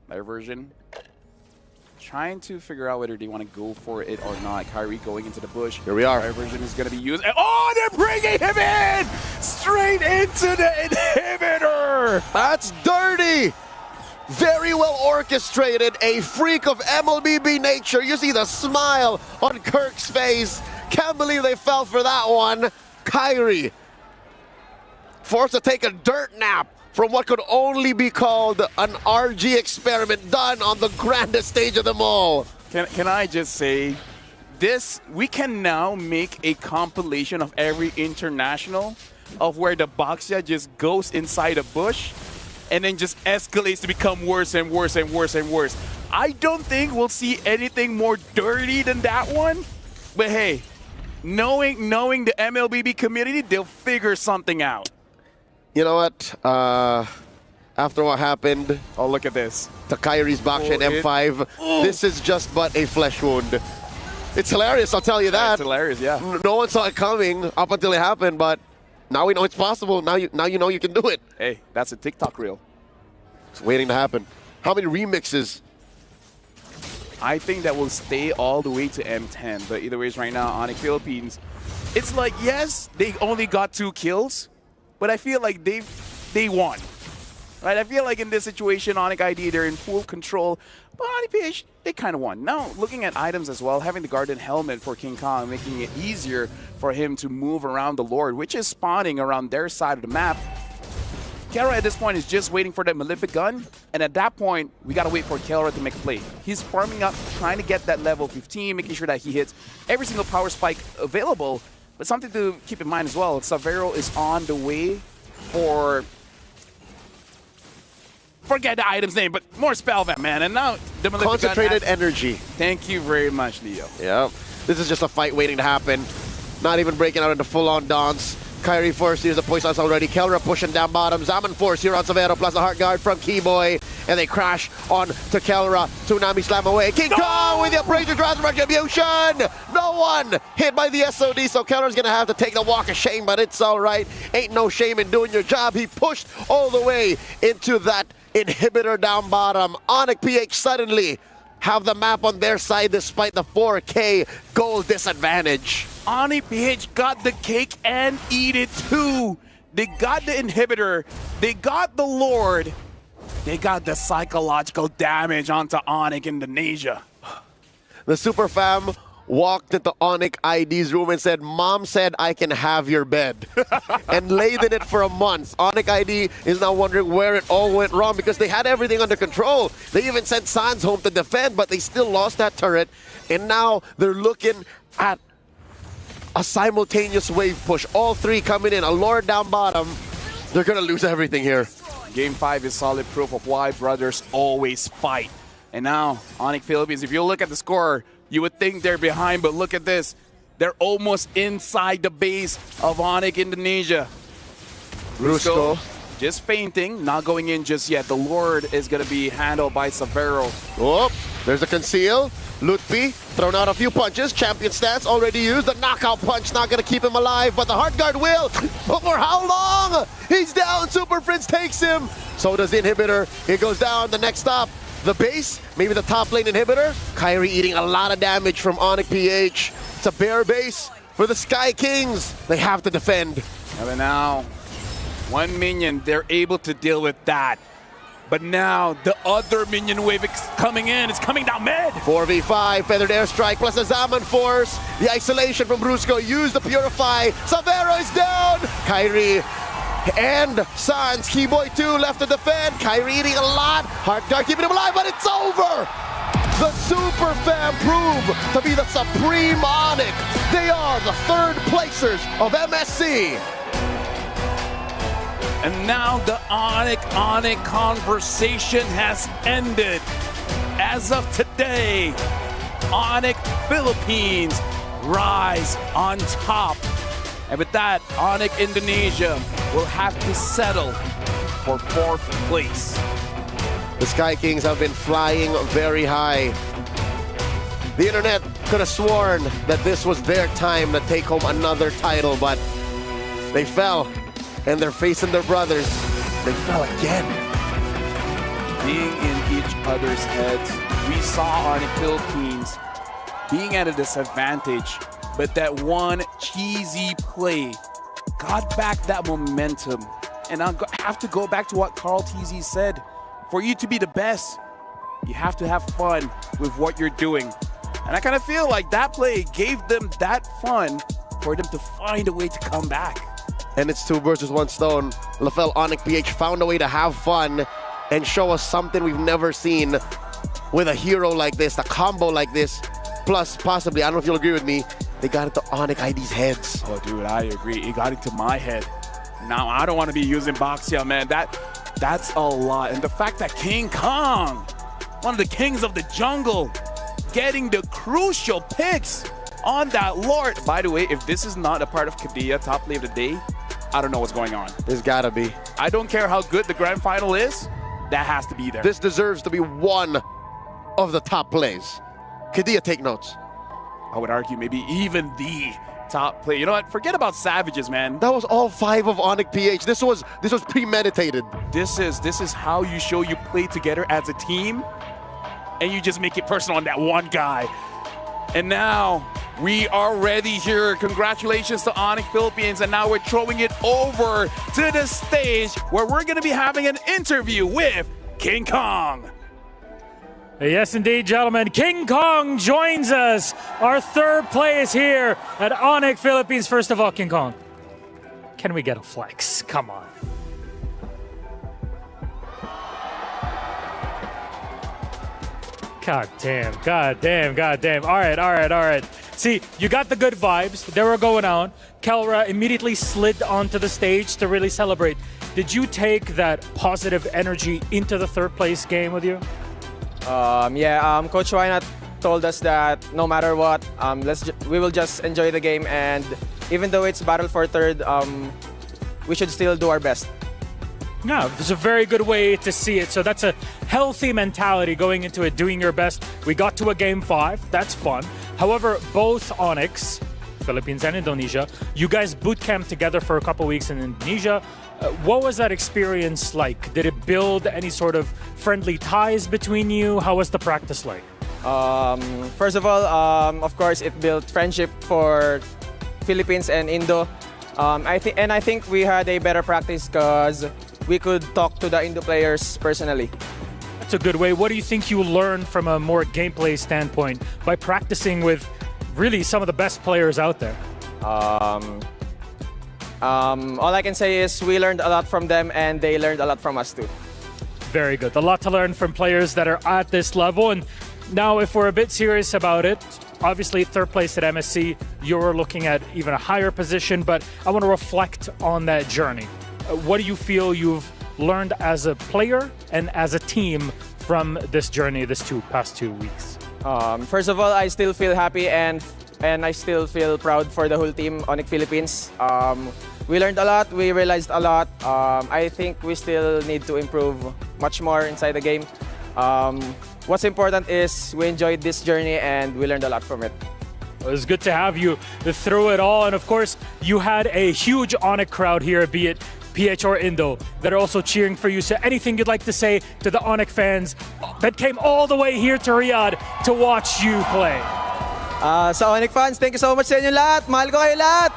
Diversion. Trying to figure out whether they want to go for it or not. Kyrie going into the bush. Here we are. Diversion is going to be used. Oh, they're bringing him in! Straight into the inhibitor! That's dirty! Very well orchestrated. A freak of MLBB nature. You see the smile on Kirk's face. Can't believe they fell for that one. Kyrie forced to take a dirt nap from what could only be called an RG experiment done on the grandest stage of them all. Can I just say, we can now make a compilation of every international of where the Boxia just goes inside a bush and then just escalates to become worse and worse and worse and worse. I don't think we'll see anything more dirty than that one. But hey, knowing the MLBB community, they'll figure something out. You know what? After what happened, oh, look at this. To Kyrie's Boxia and M5, this is just but a flesh wound. It's hilarious, I'll tell you that. It's hilarious, yeah. No one saw it coming up until it happened, but now we know it's possible. Now you know you can do it. Hey, that's a TikTok reel. It's waiting to happen. How many remixes? I think that will stay all the way to M10. But either ways, right now, Onyx Philippines, it's like, yes, they only got 2 kills, but I feel like they won. Right? I feel like in this situation, Onyx ID, they're in full control. But Onyx PH, they kind of won. Now, looking at items as well, having the Garden Helmet for King Kong, making it easier for him to move around the Lord, which is spawning around their side of the map. Kelra at this point is just waiting for that Malefic gun, and at that point, we gotta wait for Kelra to make a play. He's farming up, trying to get that level 15, making sure that he hits every single power spike available. But something to keep in mind as well, Savero is on the way for... Forget the item's name, but more Spellvamp, man. And now the Malefic Concentrated gun energy. Thank you very much, Leo. Yep. This is just a fight waiting to happen. Not even breaking out into full-on dance. Kyrie force here's the poisons already. Kelra pushing down bottom. Zaman force here on Savero plus the heart guard from Keyboy. And they crash on to Kelra. Tsunami slam away. King Kong with the Abrasive Drive Retribution. No one hit by the SOD, so Kelra's going to have to take the walk of shame, but it's all right. Ain't no shame in doing your job. He pushed all the way into that inhibitor down bottom. Onyx PH suddenly have the map on their side despite the 4K goal disadvantage. Onyx PH got the cake and eat it too. They got the inhibitor, they got the Lord, they got the psychological damage onto Onyx Indonesia. The Super Fam walked into Onyx ID's room and said, Mom said I can have your bed. And laid in it for a month. Onyx ID is now wondering where it all went wrong because they had everything under control. They even sent Sans home to defend, but they still lost that turret. And now they're looking at a simultaneous wave push. All three coming in, a Lord down bottom. They're going to lose everything here. Game 5 is solid proof of why brothers always fight. And now, Onyx Philippines, if you look at the score, you would think they're behind, but look at this. They're almost inside the base of Onyx Indonesia. Rusco just fainting, not going in just yet. The Lord is going to be handled by Savero. Oh, there's a conceal. Lutfi thrown out a few punches. Champion stance already used. The knockout punch not going to keep him alive, but the heart guard will. But for how long? He's down. Super Prince takes him. So does the inhibitor. It goes down. The next stop. The base, maybe the top lane inhibitor. Kyrie eating a lot of damage from Onyx PH. It's a bare base for the Sky Kings. They have to defend. And now, one minion, they're able to deal with that. But now, the other minion wave is coming in. It's coming down mid. 4v5, Feathered Airstrike plus a Zaman Force. The isolation from Brusco. Use the Purify. Savero is down. Kyrie and Sans, Keyboy 2 left to defend. Kyrie eating a lot. Heart guard keeping him alive, but it's over. The Super Fam prove to be the supreme Onyx. They are the third placers of MSC. And now the Onyx conversation has ended. as of today, Onyx Philippines rise on top. And with that, Onyx Indonesia will have to settle for 4th place. The Sky Kings have been flying very high. The internet could have sworn that this was their time to take home another title, but they fell, and they're facing their brothers. They fell again. Being in each other's heads, we saw Onyx Philippines being at a disadvantage, but that one cheesy play got back that momentum. And I have to go back to what Carl TZ said. For you to be the best, you have to have fun with what you're doing. And I kind of feel like that play gave them that fun for them to find a way to come back. And it's 2 versus 1 stone. LaFell Onyx PH found a way to have fun and show us something we've never seen with a hero like this, a combo like this. Plus, possibly, I don't know if you'll agree with me, they got into Onyx ID's heads. Oh, dude, I agree. It got into my head. Now, I don't want to be using Boxia, man. That's a lot. And the fact that King Kong, one of the kings of the jungle, getting the crucial picks on that Lord. By the way, if this is not a part of Kadia top play of the day, I don't know what's going on. There's gotta be. I don't care how good the grand final is, that has to be there. This deserves to be one of the top plays. Kadia, take notes. I would argue maybe even the top play. You know what? Forget about Savages, man. That was all 5 of Onyx PH. This was premeditated. This is how you show you play together as a team, and you just make it personal on that one guy. And now we are ready here. Congratulations to Onyx Philippines. And now we're throwing it over to the stage where we're going to be having an interview with King Kong. Yes, indeed, gentlemen. King Kong joins us. Our 3rd place here at Onyx Philippines. First of all, King Kong, can we get a flex? Come on. God damn. All right. See, you got the good vibes. They were going on. Kelra immediately slid onto the stage to really celebrate. Did you take that positive energy into the 3rd place game with you? Coach Wynat told us that no matter what, we will just enjoy the game, and even though it's battle for 3rd, we should still do our best. Yeah, it's a very good way to see it. So that's a healthy mentality going into it, doing your best. We got to a game 5. That's fun. However, both Onyx, Philippines and Indonesia, you guys boot camped together for a couple weeks in Indonesia. What was that experience like? Did it build any sort of friendly ties between you? How was the practice like? First of all, of course, it built friendship for Philippines and Indo. I think we had a better practice because we could talk to the Indo players personally. That's a good way. What do you think you learned from a more gameplay standpoint by practicing with really some of the best players out there? All I can say is we learned a lot from them, and they learned a lot from us too. Very good. A lot to learn from players that are at this level. And now, if we're a bit serious about it, obviously 3rd place at MSC, you were looking at even a higher position, but I want to reflect on that journey. What do you feel you've learned as a player and as a team from this journey, past 2 weeks? First of all, I still feel happy and I still feel proud for the whole team, Onyx Philippines. We learned a lot, we realized a lot. I think we still need to improve much more inside the game. What's important is we enjoyed this journey and we learned a lot from it. It was good to have you through it all. And of course, you had a huge Onyx crowd here, be it PH or Indo, that are also cheering for you. So anything you'd like to say to the Onyx fans that came all the way here to Riyadh to watch you play? Sa Onyx fans, thank you so much sa inyo lahat. Mahal ko kayo lahat.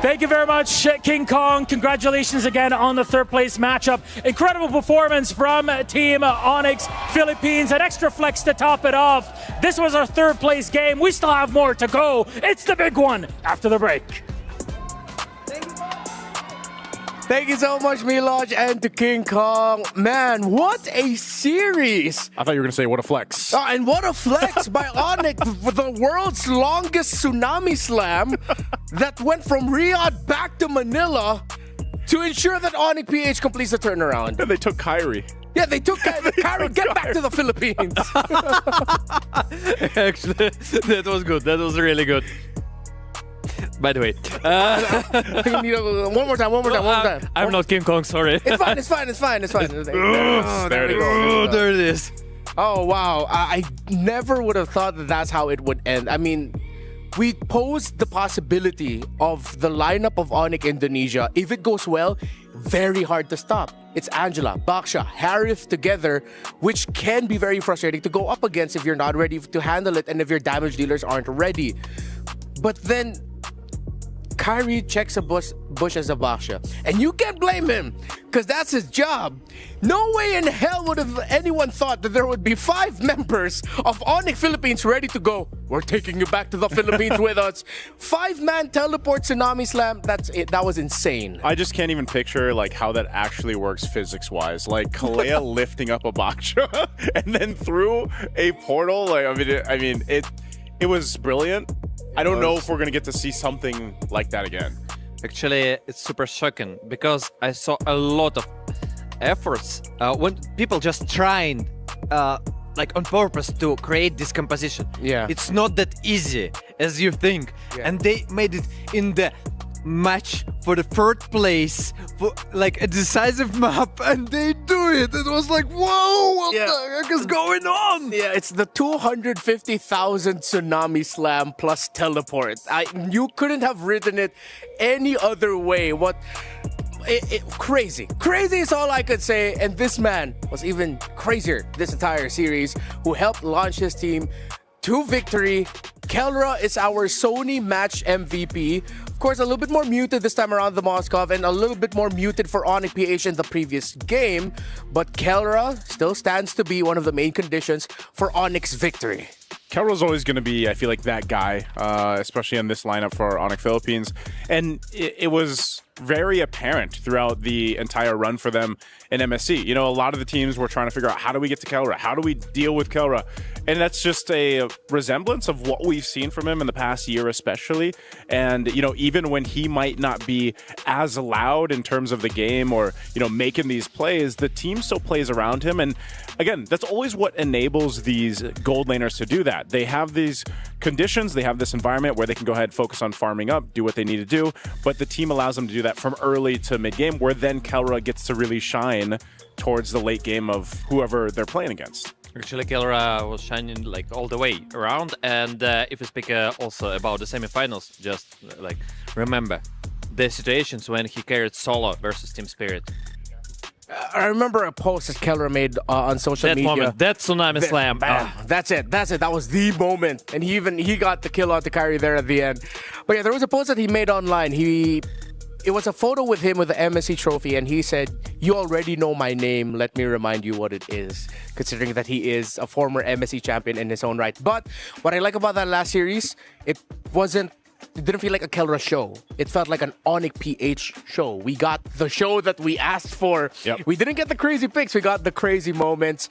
Thank you very much, King Kong. Congratulations again on the 3rd place matchup. Incredible performance from Team Onyx Philippines. An extra flex to top it off. This was our 3rd place game. We still have more to go. It's the big one after the break. Thank you so much, Miloj, and to King Kong. Man, what a series! I thought you were going to say, what a flex. And what a flex by Onyx, the world's longest tsunami slam that went from Riyadh back to Manila to ensure that Onyx PH completes the turnaround. And they took Kyrie. Yeah, they took Kyrie, get back to the Philippines. Actually, that was good. That was really good. By the way, one more time. I'm not King Kong, sorry. It's fine. There we go. There it is. Oh, wow. I never would have thought that that's how it would end. I mean, we posed the possibility of the lineup of Onyx Indonesia. If it goes well, very hard to stop. It's Angela, Baksha, Harith together, which can be very frustrating to go up against if you're not ready to handle it and if your damage dealers aren't ready. But then Kyrie checks a bush as a Baksha. And you can't blame him, because that's his job. No way in hell would have anyone thought that there would be 5 members of Onyx Philippines ready to go. We're taking you back to the Philippines with us. 5-man teleport tsunami slam. That's it. That was insane. I just can't even picture like how that actually works physics-wise. Like Kalea lifting up a Baksha and then through a portal. Like I mean, it was brilliant. I don't know if we're going to get to see something like that again. Actually, it's super shocking because I saw a lot of efforts when people just trying like on purpose to create this composition. Yeah. It's not that easy as you think. Yeah. And they made it in the match for the 3rd place, for like a decisive map, and they do it. It was like, whoa, what the heck is going on? Yeah, it's the 250,000 tsunami slam plus teleport. You couldn't have written it any other way. Crazy. Crazy is all I could say. And this man was even crazier this entire series, who helped launch his team to victory. Kelra is our Sony match MVP. Of course, a little bit more muted this time around the Moskov, and a little bit more muted for Onyx PH in the previous game. But Kelra still stands to be one of the main conditions for Onyx victory. Kelra's always going to be, I feel like, that guy, especially in this lineup for Onyx Philippines. And it was very apparent throughout the entire run for them in MSC. You know, a lot of the teams were trying to figure out, how do we get to Kelra? How do we deal with Kelra? And that's just a resemblance of what we've seen from him in the past year especially. And, you know, even when he might not be as loud in terms of the game or, you know, making these plays, the team still plays around him. And again, that's always what enables these gold laners to do that. They have these conditions, they have this environment where they can go ahead, focus on farming up, do what they need to do, but the team allows them to do that from early to mid-game, where then Kelra gets to really shine towards the late game of whoever they're playing against. Actually, Kelra was shining like all the way around, and if we speak also about the semifinals, just like remember the situations when he carried solo versus Team Spirit. I remember a post that Kelra made on social media. Moment, that tsunami slam. That's it. That was the moment. And he got the kill onto Kyrie there at the end. But yeah, there was a post that he made online. It was a photo with him with the MSC trophy, and he said, "You already know my name. Let me remind you what it is," considering that he is a former MSC champion in his own right. But what I like about that last series, it didn't feel like a Kelra show. It felt like an Onyx PH show. We got the show that we asked for. Yep. We didn't get the crazy picks. We got the crazy moments.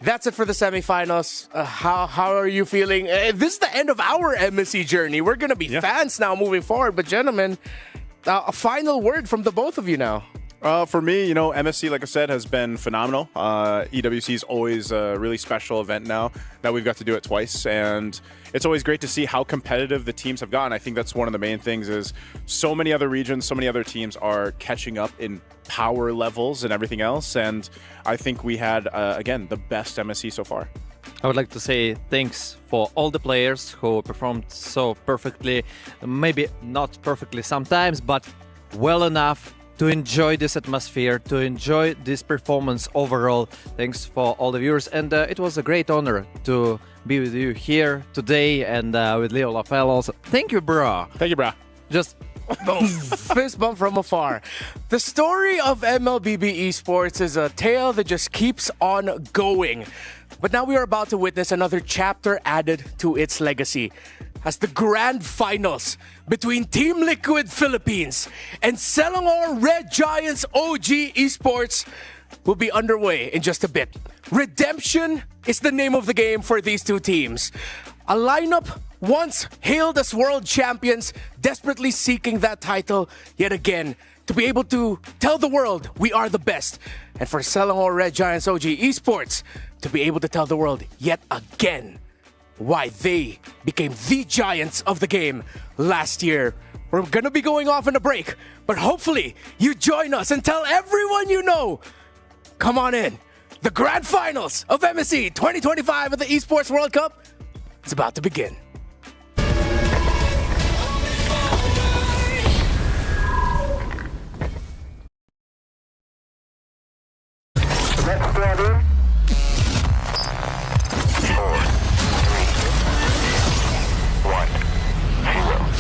That's it for the semifinals. How are you feeling? This is the end of our MSC journey. We're going to be fans now moving forward. But gentlemen, a final word from the both of you now. For me, you know, MSC, like I said, has been phenomenal. EWC is always a really special event now that we've got to do it twice. And it's always great to see how competitive the teams have gotten. I think that's one of the main things is so many other regions, so many other teams are catching up in power levels and everything else. And I think we had, again, the best MSC so far. I would like to say thanks for all the players who performed so perfectly, maybe not perfectly sometimes, but well enough to enjoy this atmosphere, to enjoy this performance overall. Thanks for all the viewers, and it was a great honor to be with you here today and with Leo LaFell also. Thank you, bro. Thank you, bro. Just fist bump from afar. The story of MLBB Esports is a tale that just keeps on going. But now we are about to witness another chapter added to its legacy, as the grand finals between Team Liquid Philippines and Selangor Red Giants OG Esports will be underway in just a bit. Redemption is the name of the game for these two teams. A lineup once hailed as world champions, desperately seeking that title yet again to be able to tell the world we are the best. And for Selangor Red Giants OG Esports to be able to tell the world yet again why they became the giants of the game last year. We're going to be going off in a break, but hopefully you join us and tell everyone you know. Come on in. The grand finals of MSC 2025 of the Esports World Cup is about to begin. Let's go in. 4, 3, 1, 0.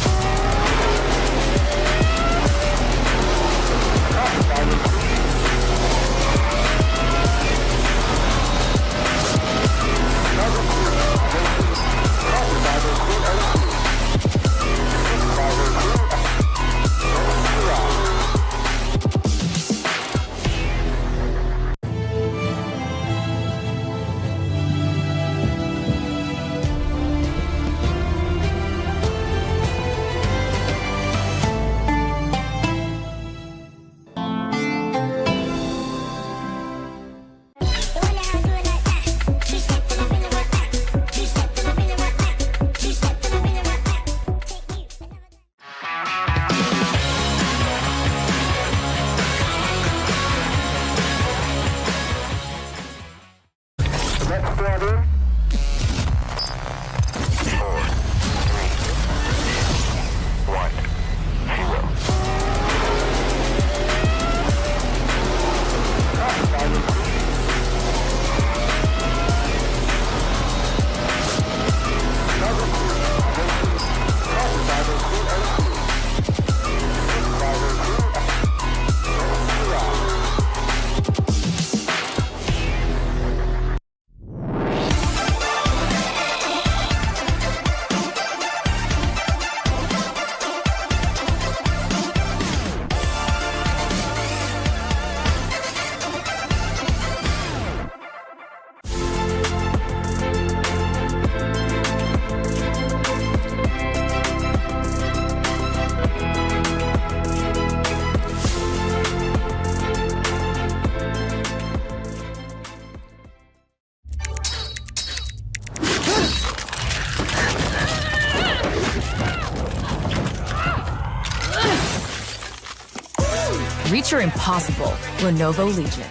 Reach your impossible. Lenovo Legion.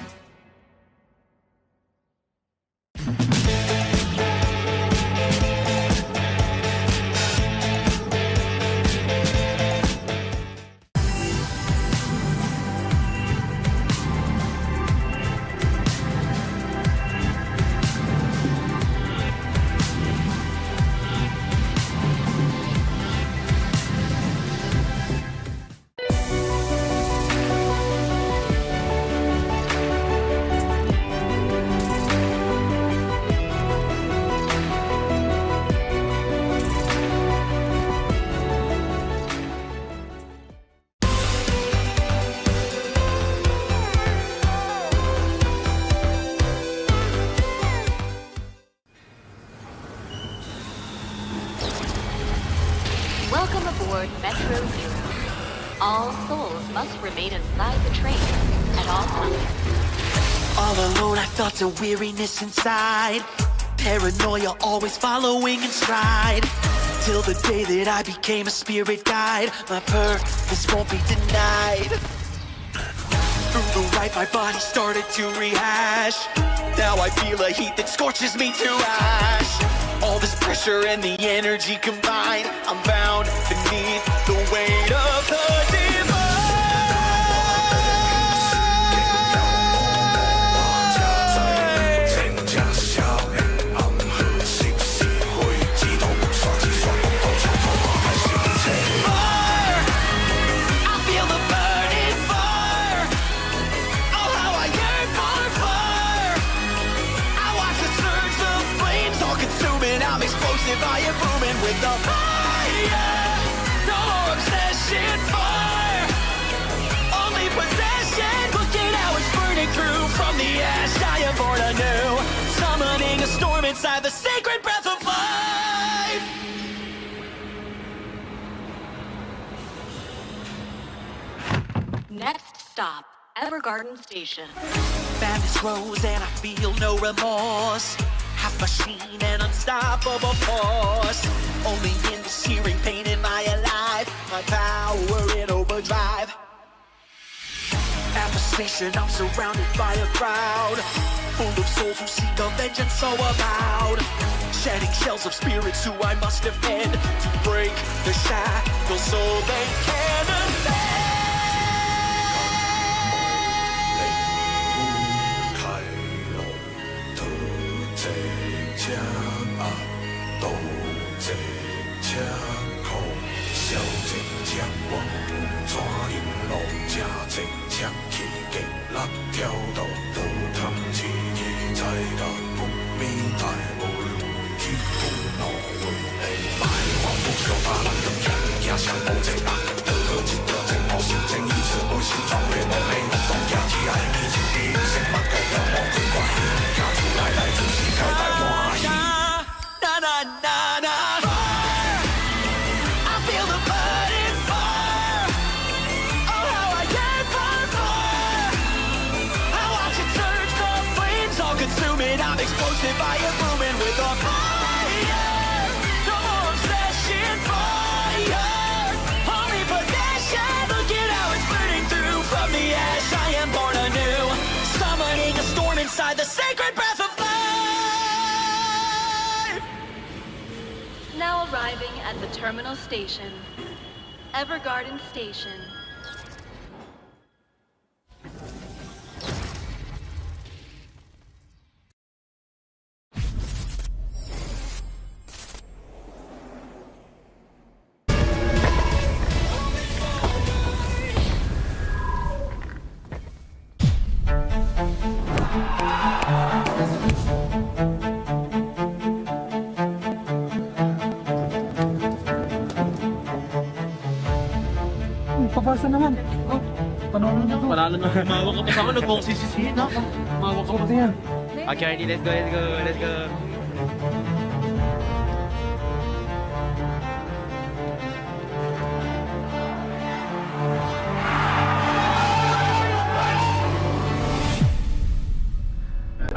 Welcome aboard Metro Zero. All souls must remain inside the train at all times. All alone, I felt a weariness inside. Paranoia always following in stride. Till the day that I became a spirit guide. My purpose won't be denied. Through the right, my body started to rehash. Now I feel a heat that scorches me to ash. All this pressure and the energy combined, I'm bound beneath the weight of the divine. Fire! I feel the burning fire. Oh, how I yearn for fire. I watch the surge of flames all consuming. I'm explosive, I am booming with the fire. No more obsession, fire. Only possession. Look at how it's burning through. From the ash, I am born anew. Summoning a storm inside the sacred breath of life. Next stop, Evergarden Station. Bandits rose and I feel no remorse. Half machine and unstoppable force. Only in the searing pain in my life. My power in overdrive. At the station, I'm surrounded by a crowd full of souls who seek a vengeance so avowed. Shedding shells of spirits who I must defend to break the shackles so they can ascend. Fire booming with a fire. No more obsession, fire. Only possession. Look at how it's burning through from the ash. I am born anew, summoning a storm inside the sacred breath of life. Now arriving at the terminal station, Evergarden Station. Papasa naman. Oh, panalo na to. Panalo na. Mawag ka pa sa ako, nagmong sisisihin ha. Mawag ka pa sa yan. Okay, let's go, let's go, let's go.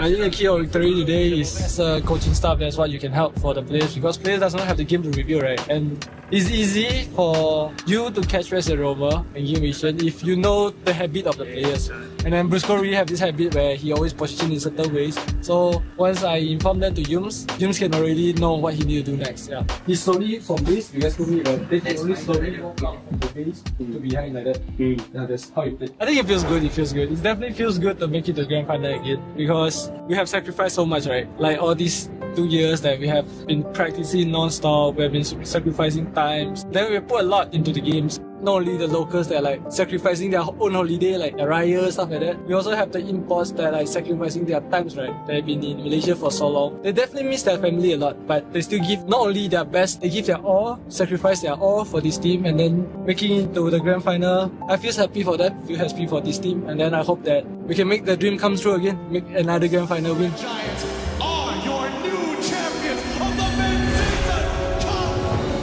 I think the key of victory today is coaching staff. That's what you can help for the players, because players does not have the game to review, right? And it's easy for you to catch rest and roamer and game vision if you know the habit of the players. And then Brusco really have this habit where he always positions in certain ways. So once I inform them to Yums can already know what he need to do next. Yeah. He slowly from this, you guys told me that they can only slowly walk from the base to behind like that. Yeah, that's how you play. I think it feels good. It feels good. It definitely feels good to make it to grand final again, because we have sacrificed so much, right? Like all these 2 years that we have been practicing non-stop, we have been sacrificing times. Then we put a lot into the games. Not only the locals that are like sacrificing their own holiday, like the Raya, stuff like that. We also have the imports that are like sacrificing their times, right? They've been in Malaysia for so long. They definitely miss their family a lot, but they still give not only their best, they give their all, sacrifice their all for this team, and then making it to the grand final. I feel happy for them, feel happy for this team, and then I hope that we can make the dream come true again, make another grand final win. Giants are your new champions of the mid-season cup.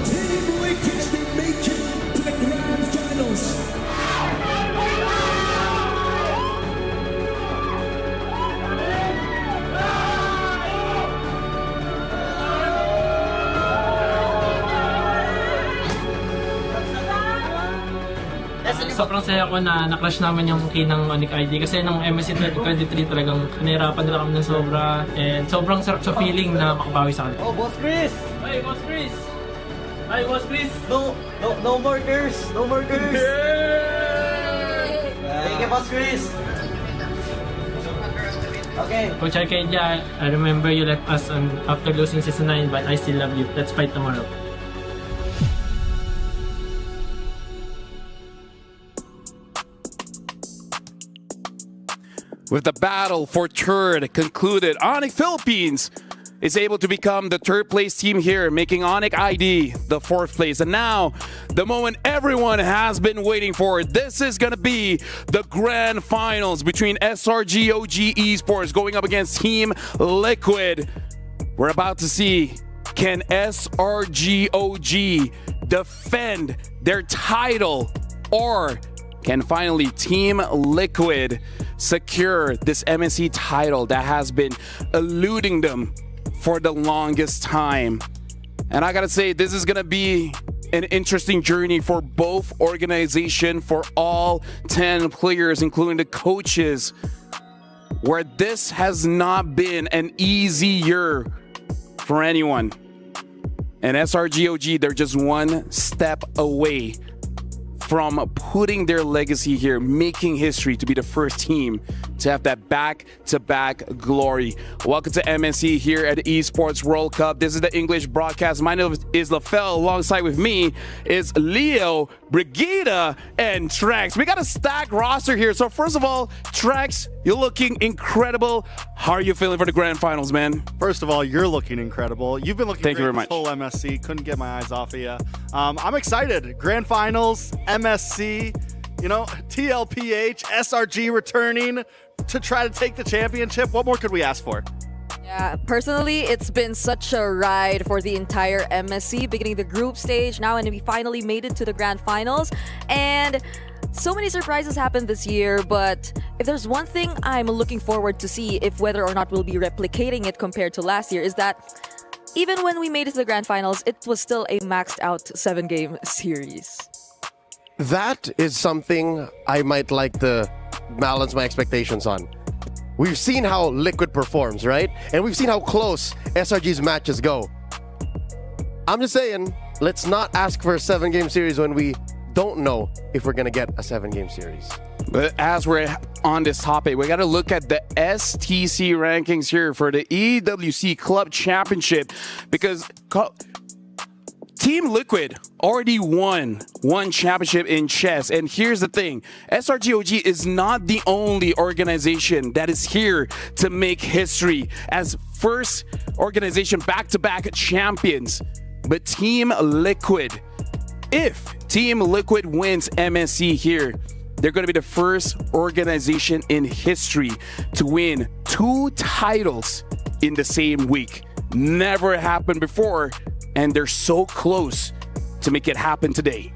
Team Liquid's been making to the grand finals. Sobrang saya ko na na-clash naman yung key ng Onyx ID kasi nung MSC 2023 talagang nahirapan nila kami ng sobra, and sobrang sarap sa feeling na makabawi sa kanila. Oh, Boss Chris! Hey, Boss Chris! Hi, Boss Chris! No more curse! No more curse! Thank you, Boss Chris! Okay. Coach Arcadia, I remember you left us after losing season 9, but I still love you. Let's fight tomorrow. With the battle for third concluded, Onyx Philippines is able to become the third place team here, making Onyx ID the fourth place. And now, the moment everyone has been waiting for. This is going to be the grand finals between SRG OG Esports going up against Team Liquid. We're about to see, can SRG OG defend their title, or can finally Team Liquid secure this MSC title that has been eluding them for the longest time. And I gotta say, this is gonna be an interesting journey for both organizations, for all 10 players, including the coaches, where this has not been an easy year for anyone. And SRG OG, they're just one step away from putting their legacy here, making history to be the first team to have that back-to-back glory. Welcome to MSC here at the Esports World Cup. This is the English broadcast. My name is LaFell. Alongside with me is Leo, Brigida, and Trex. We got a stacked roster here. So first of all, Trex, you're looking incredible. How are you feeling for the grand finals, man? First of all, you're looking incredible. You've been looking Thank great you very much. this whole MSC. Couldn't get my eyes off of you. I'm excited. Grand finals, MSC, TLPH, SRG returning to try to take the championship. What more could we ask for? Yeah, personally, it's been such a ride for the entire MSC, beginning the group stage now, and we finally made it to the grand finals. And so many surprises happened this year, but if there's one thing I'm looking forward to see, if whether or not we'll be replicating it compared to last year, is that even when we made it to the grand finals, it was still a maxed out 7-game series. That is something I might like to balance my expectations on. We've seen how Liquid performs, right? And we've seen how close SRG's matches go. I'm just saying, let's not ask for a 7-game series when we don't know if we're going to get a 7-game series. But as we're on this topic, we got to look at the STC rankings here for the EWC Club Championship, because Team Liquid already won one championship in chess. And here's the thing, SRG OG is not the only organization that is here to make history as first organization back-to-back champions. But Team Liquid, if Team Liquid wins MSC here, they're going to be the first organization in history to win 2 titles in the same week. Never happened before, and they're so close to make it happen today.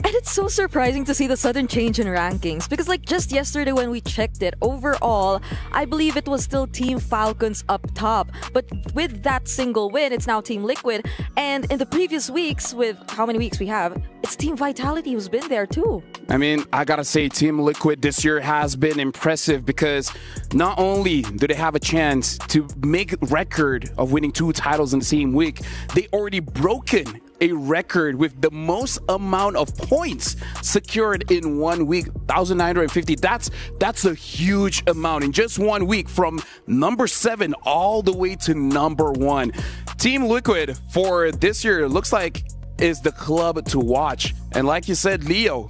And it's so surprising to see the sudden change in rankings, because like just yesterday when we checked it, overall, I believe it was still Team Falcons up top. But with that single win, it's now Team Liquid. And in the previous weeks, with how many weeks we have, it's Team Vitality who's been there too. I mean, I gotta say, Team Liquid this year has been impressive, because not only do they have a chance to make record of winning 2 titles in the same week, they already broken a record with the most amount of points secured in 1 week, 1,950. That's a huge amount in just 1 week, from number 7 all the way to number 1. Team Liquid for this year looks like is the club to watch. And like you said, Leo,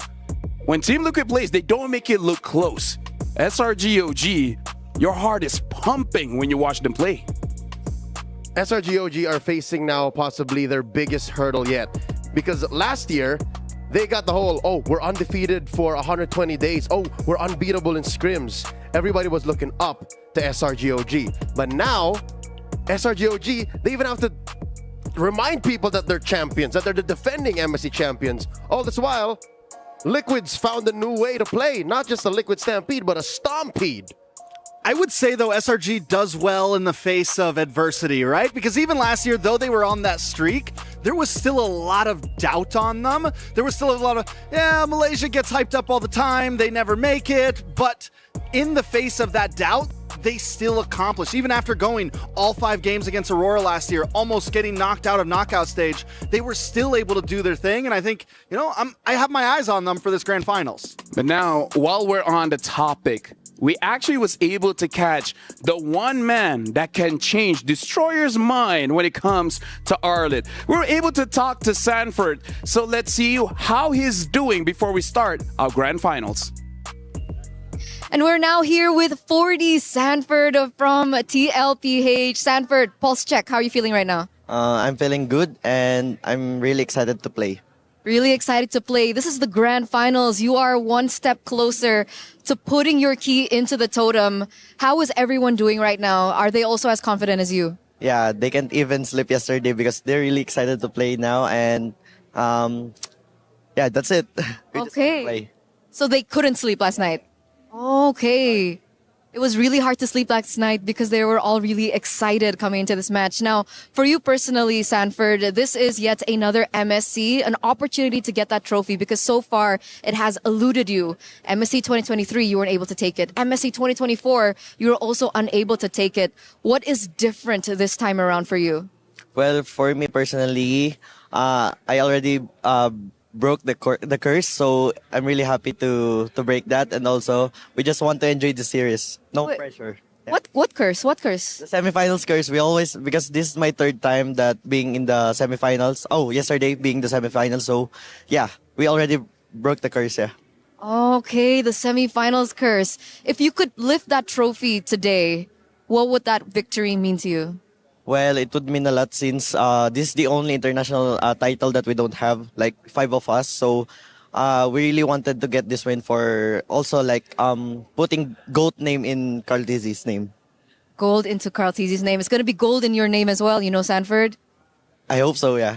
when Team Liquid plays, they don't make it look close. SRG OG, your heart is pumping when you watch them play. SRG OG are facing now possibly their biggest hurdle yet. Because last year, they got the whole, oh, we're undefeated for 120 days. Oh, we're unbeatable in scrims. Everybody was looking up to SRG OG. But now, SRG OG, they even have to remind people that they're champions, that they're the defending MSC champions. All this while, Liquid's found a new way to play. Not just a Liquid Stampede, but a Stompede. I would say, though, SRG does well in the face of adversity, right? Because even last year, though they were on that streak, there was still a lot of doubt on them. There was still a lot of, Malaysia gets hyped up all the time, they never make it. But in the face of that doubt, they still accomplished. Even after going all 5 games against Aurora last year, almost getting knocked out of knockout stage, they were still able to do their thing. And I think, I have my eyes on them for this grand finals. But now, while we're on the topic, we actually was able to catch the one man that can change Destroyer's mind when it comes to Arlet. We were able to talk to Sanford, so let's see how he's doing before we start our grand finals. And we're now here with 40 Sanford from TLPH. Sanford, pulse check. How are you feeling right now? I'm feeling good, and I'm really excited to play. Really excited to play. This is the grand finals. You are one step closer to putting your key into the totem. How is everyone doing right now? Are they also as confident as you? Yeah, they can't even sleep yesterday because they're really excited to play now. And yeah, that's it. Okay. So they couldn't sleep last night. Okay. It was really hard to sleep last night because they were all really excited coming into this match. Now, for you personally, Sanford, this is yet another MSC, an opportunity to get that trophy because so far it has eluded you. MSC 2023, you weren't able to take it. MSC 2024, you were also unable to take it. What is different this time around for you? Well, for me personally, I already broke the curse, so I'm really happy to break that, and also we just want to enjoy the series. No pressure. What curse? What curse? The semifinals curse. We always, because this is my third time that being in the semifinals. Oh, yesterday being the semifinals. So yeah, we already broke the curse. Yeah. Okay, the semifinals curse. If you could lift that trophy today, what would that victory mean to you? Well, it would mean a lot since this is the only international title that we don't have, like 5 of us. So we really wanted to get this win for also like putting GOAT name in Carl Tizzi's name. Gold into Carl Tizzi's name. It's going to be gold in your name as well, you know, Sanford? I hope so, yeah.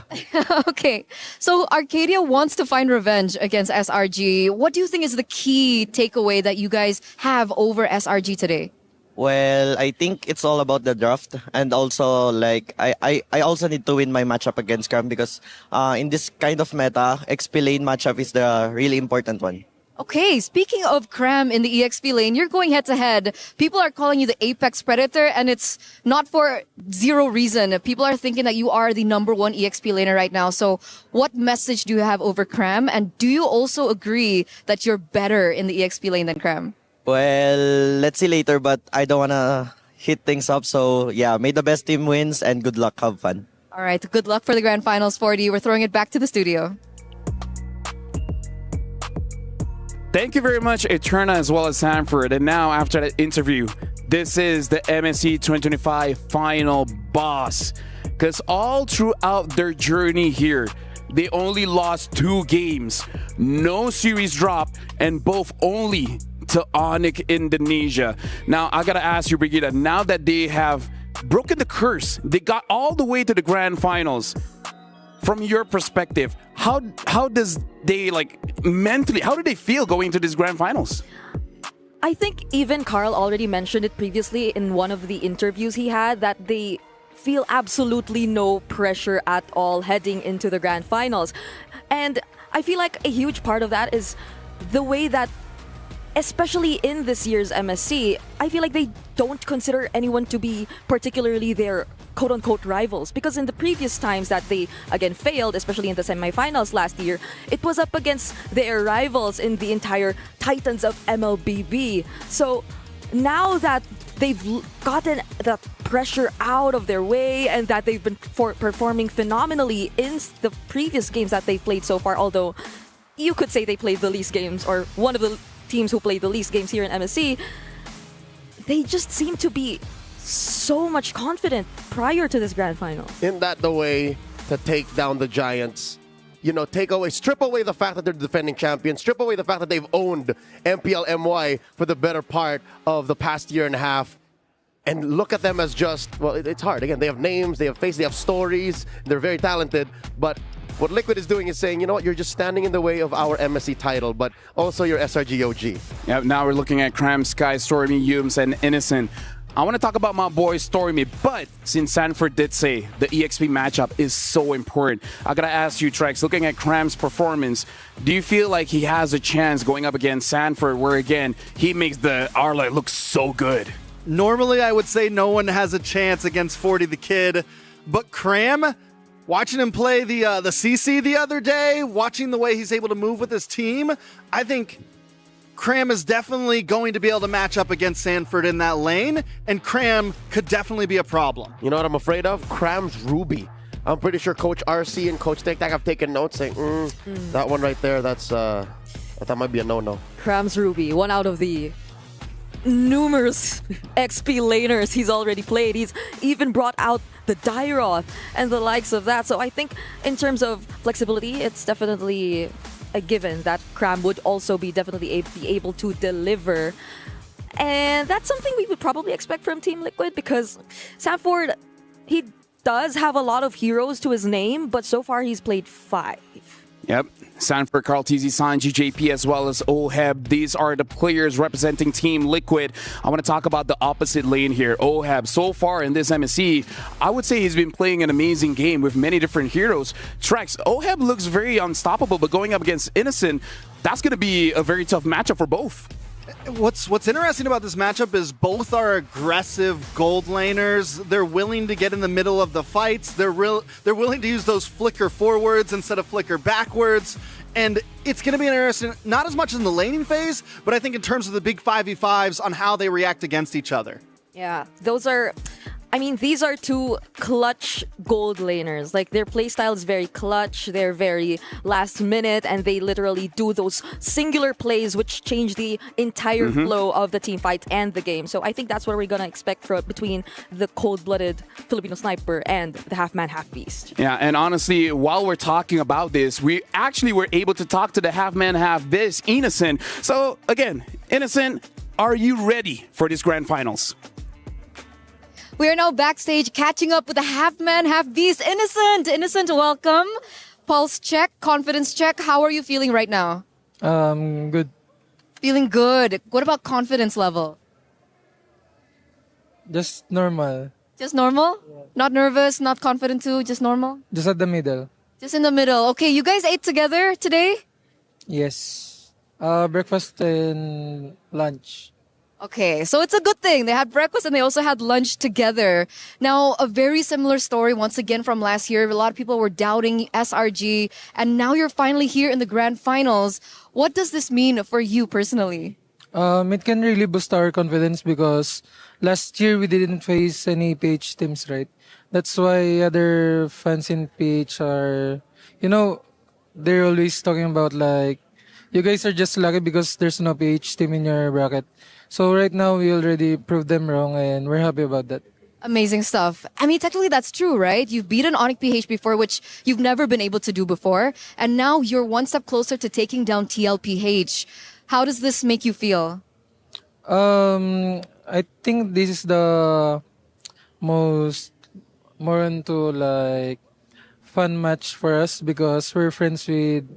Okay, so Arcadia wants to find revenge against SRG. What do you think is the key takeaway that you guys have over SRG today? Well, I think it's all about the draft, and also like I also need to win my matchup against Cram because in this kind of meta, XP lane matchup is the really important one. Okay, speaking of Cram in the EXP lane, you're going head to head. People are calling you the Apex Predator, and it's not for zero reason. People are thinking that you are the #1 EXP laner right now. So what message do you have over Cram? And do you also agree that you're better in the EXP lane than Cram? Well, let's see later, but I don't want to hit things up. So, yeah, may the best team wins and good luck. Have fun. All right, good luck for the Grand Finals, 40. We're throwing it back to the studio. Thank you very much, Eterna, as well as Sanford. And now, after that interview, this is the MSC 2025 final boss. Because all throughout their journey here, they only lost 2 games, no series drop, and both only to Onyx Indonesia. Now, I gotta ask you, Brigida, now that they have broken the curse, they got all the way to the Grand Finals. From your perspective, how does they like mentally? How do they feel going to these Grand Finals? I think even Carl already mentioned it previously in one of the interviews he had that they feel absolutely no pressure at all heading into the Grand Finals, and I feel like a huge part of that is the way that, especially in this year's MSC, I feel like they don't consider anyone to be particularly their quote-unquote rivals, because in the previous times that they again failed, especially in the semifinals last year, it was up against their rivals in the entire Titans of MLBB. So now that they've gotten that pressure out of their way and that they've been performing phenomenally in the previous games that they've played so far, although you could say they played the least games, or one of the teams who played the least games here in MSC, they just seem to be so much confident prior to this Grand Final. Isn't that the way to take down the Giants? You know, strip away the fact that they're the defending champions, strip away the fact that they've owned MPL MY for the better part of the past year and a half, and look at them as just, well, it's hard. Again, they have names, they have faces, they have stories, they're very talented, but what Liquid is doing is saying, you know what, you're just standing in the way of our MSC title, but also your SRG OG. Yep, now we're looking at Cram, Sky, Stormy, Yums, and Innocent. I want to talk about my boy Stormy, but since Sanford did say the EXP matchup is so important, I gotta ask you, Trex, looking at Cram's performance, do you feel like he has a chance going up against Sanford, where again, he makes the Arla look so good? Normally, I would say no one has a chance against 40 the Kid, but Cram, watching him play the CC the other day, watching the way he's able to move with his team, I think Cram is definitely going to be able to match up against Sanford in that lane, and Cram could definitely be a problem. You know what I'm afraid of? Cram's Ruby. I'm pretty sure Coach RC and Coach Tic Tac have taken notes saying, that one right there, that might be a no-no. Cram's Ruby, one out of the numerous XP laners he's already played. He's even brought out the Dairoth and the likes of that. So I think in terms of flexibility, it's definitely a given that Cram would also be definitely be able to deliver. And that's something we would probably expect from Team Liquid, because Sanford, he does have a lot of heroes to his name, but so far he's played 5. Yep. Sanford, Carl TZ, Sanji, JP, as well as OHEB. These are the players representing Team Liquid. I want to talk about the opposite lane here. OHEB, so far in this MSC, I would say he's been playing an amazing game with many different heroes. Trex, OHEB looks very unstoppable, but going up against Innocent, that's going to be a very tough matchup for both. What's interesting about this matchup is both are aggressive gold laners. They're willing to get in the middle of the fights. They're willing to use those flicker forwards instead of flicker backwards. And it's going to be interesting, not as much in the laning phase, but I think in terms of the big 5v5s on how they react against each other. Yeah, these are two clutch gold laners. Like, their playstyle is very clutch, they're very last minute, and they literally do those singular plays which change the entire flow of the team fight and the game. So I think that's what we're gonna expect between the cold-blooded Filipino sniper and the half-man, half-beast. Yeah, and honestly, while we're talking about this, we actually were able to talk to the half-man, half-beast, Innocent. So again, Innocent, are you ready for this grand finals? We are now backstage catching up with the half-man, half-beast, Innocent. Innocent, welcome. Pulse check, confidence check. How are you feeling right now? Good. Feeling good. What about confidence level? Just normal. Just normal? Yeah. Not nervous, not confident too, just normal? Just at the middle. Just in the middle. Okay, you guys ate together today? Yes. Breakfast and lunch. Okay, so it's a good thing. They had breakfast and they also had lunch together. Now, a very similar story once again from last year. A lot of people were doubting SRG, and now you're finally here in the grand finals. What does this mean for you personally? It can really boost our confidence because last year we didn't face any PH teams, right? That's why other fans in PH are, they're always talking about like, you guys are just lucky because there's no PH team in your bracket. So right now, we already proved them wrong, and we're happy about that. Amazing stuff. I mean, technically that's true, right? You've beaten Onyx PH before, which you've never been able to do before. And now you're one step closer to taking down TLPH. How does this make you feel? I think this is the more into like fun match for us because we're friends with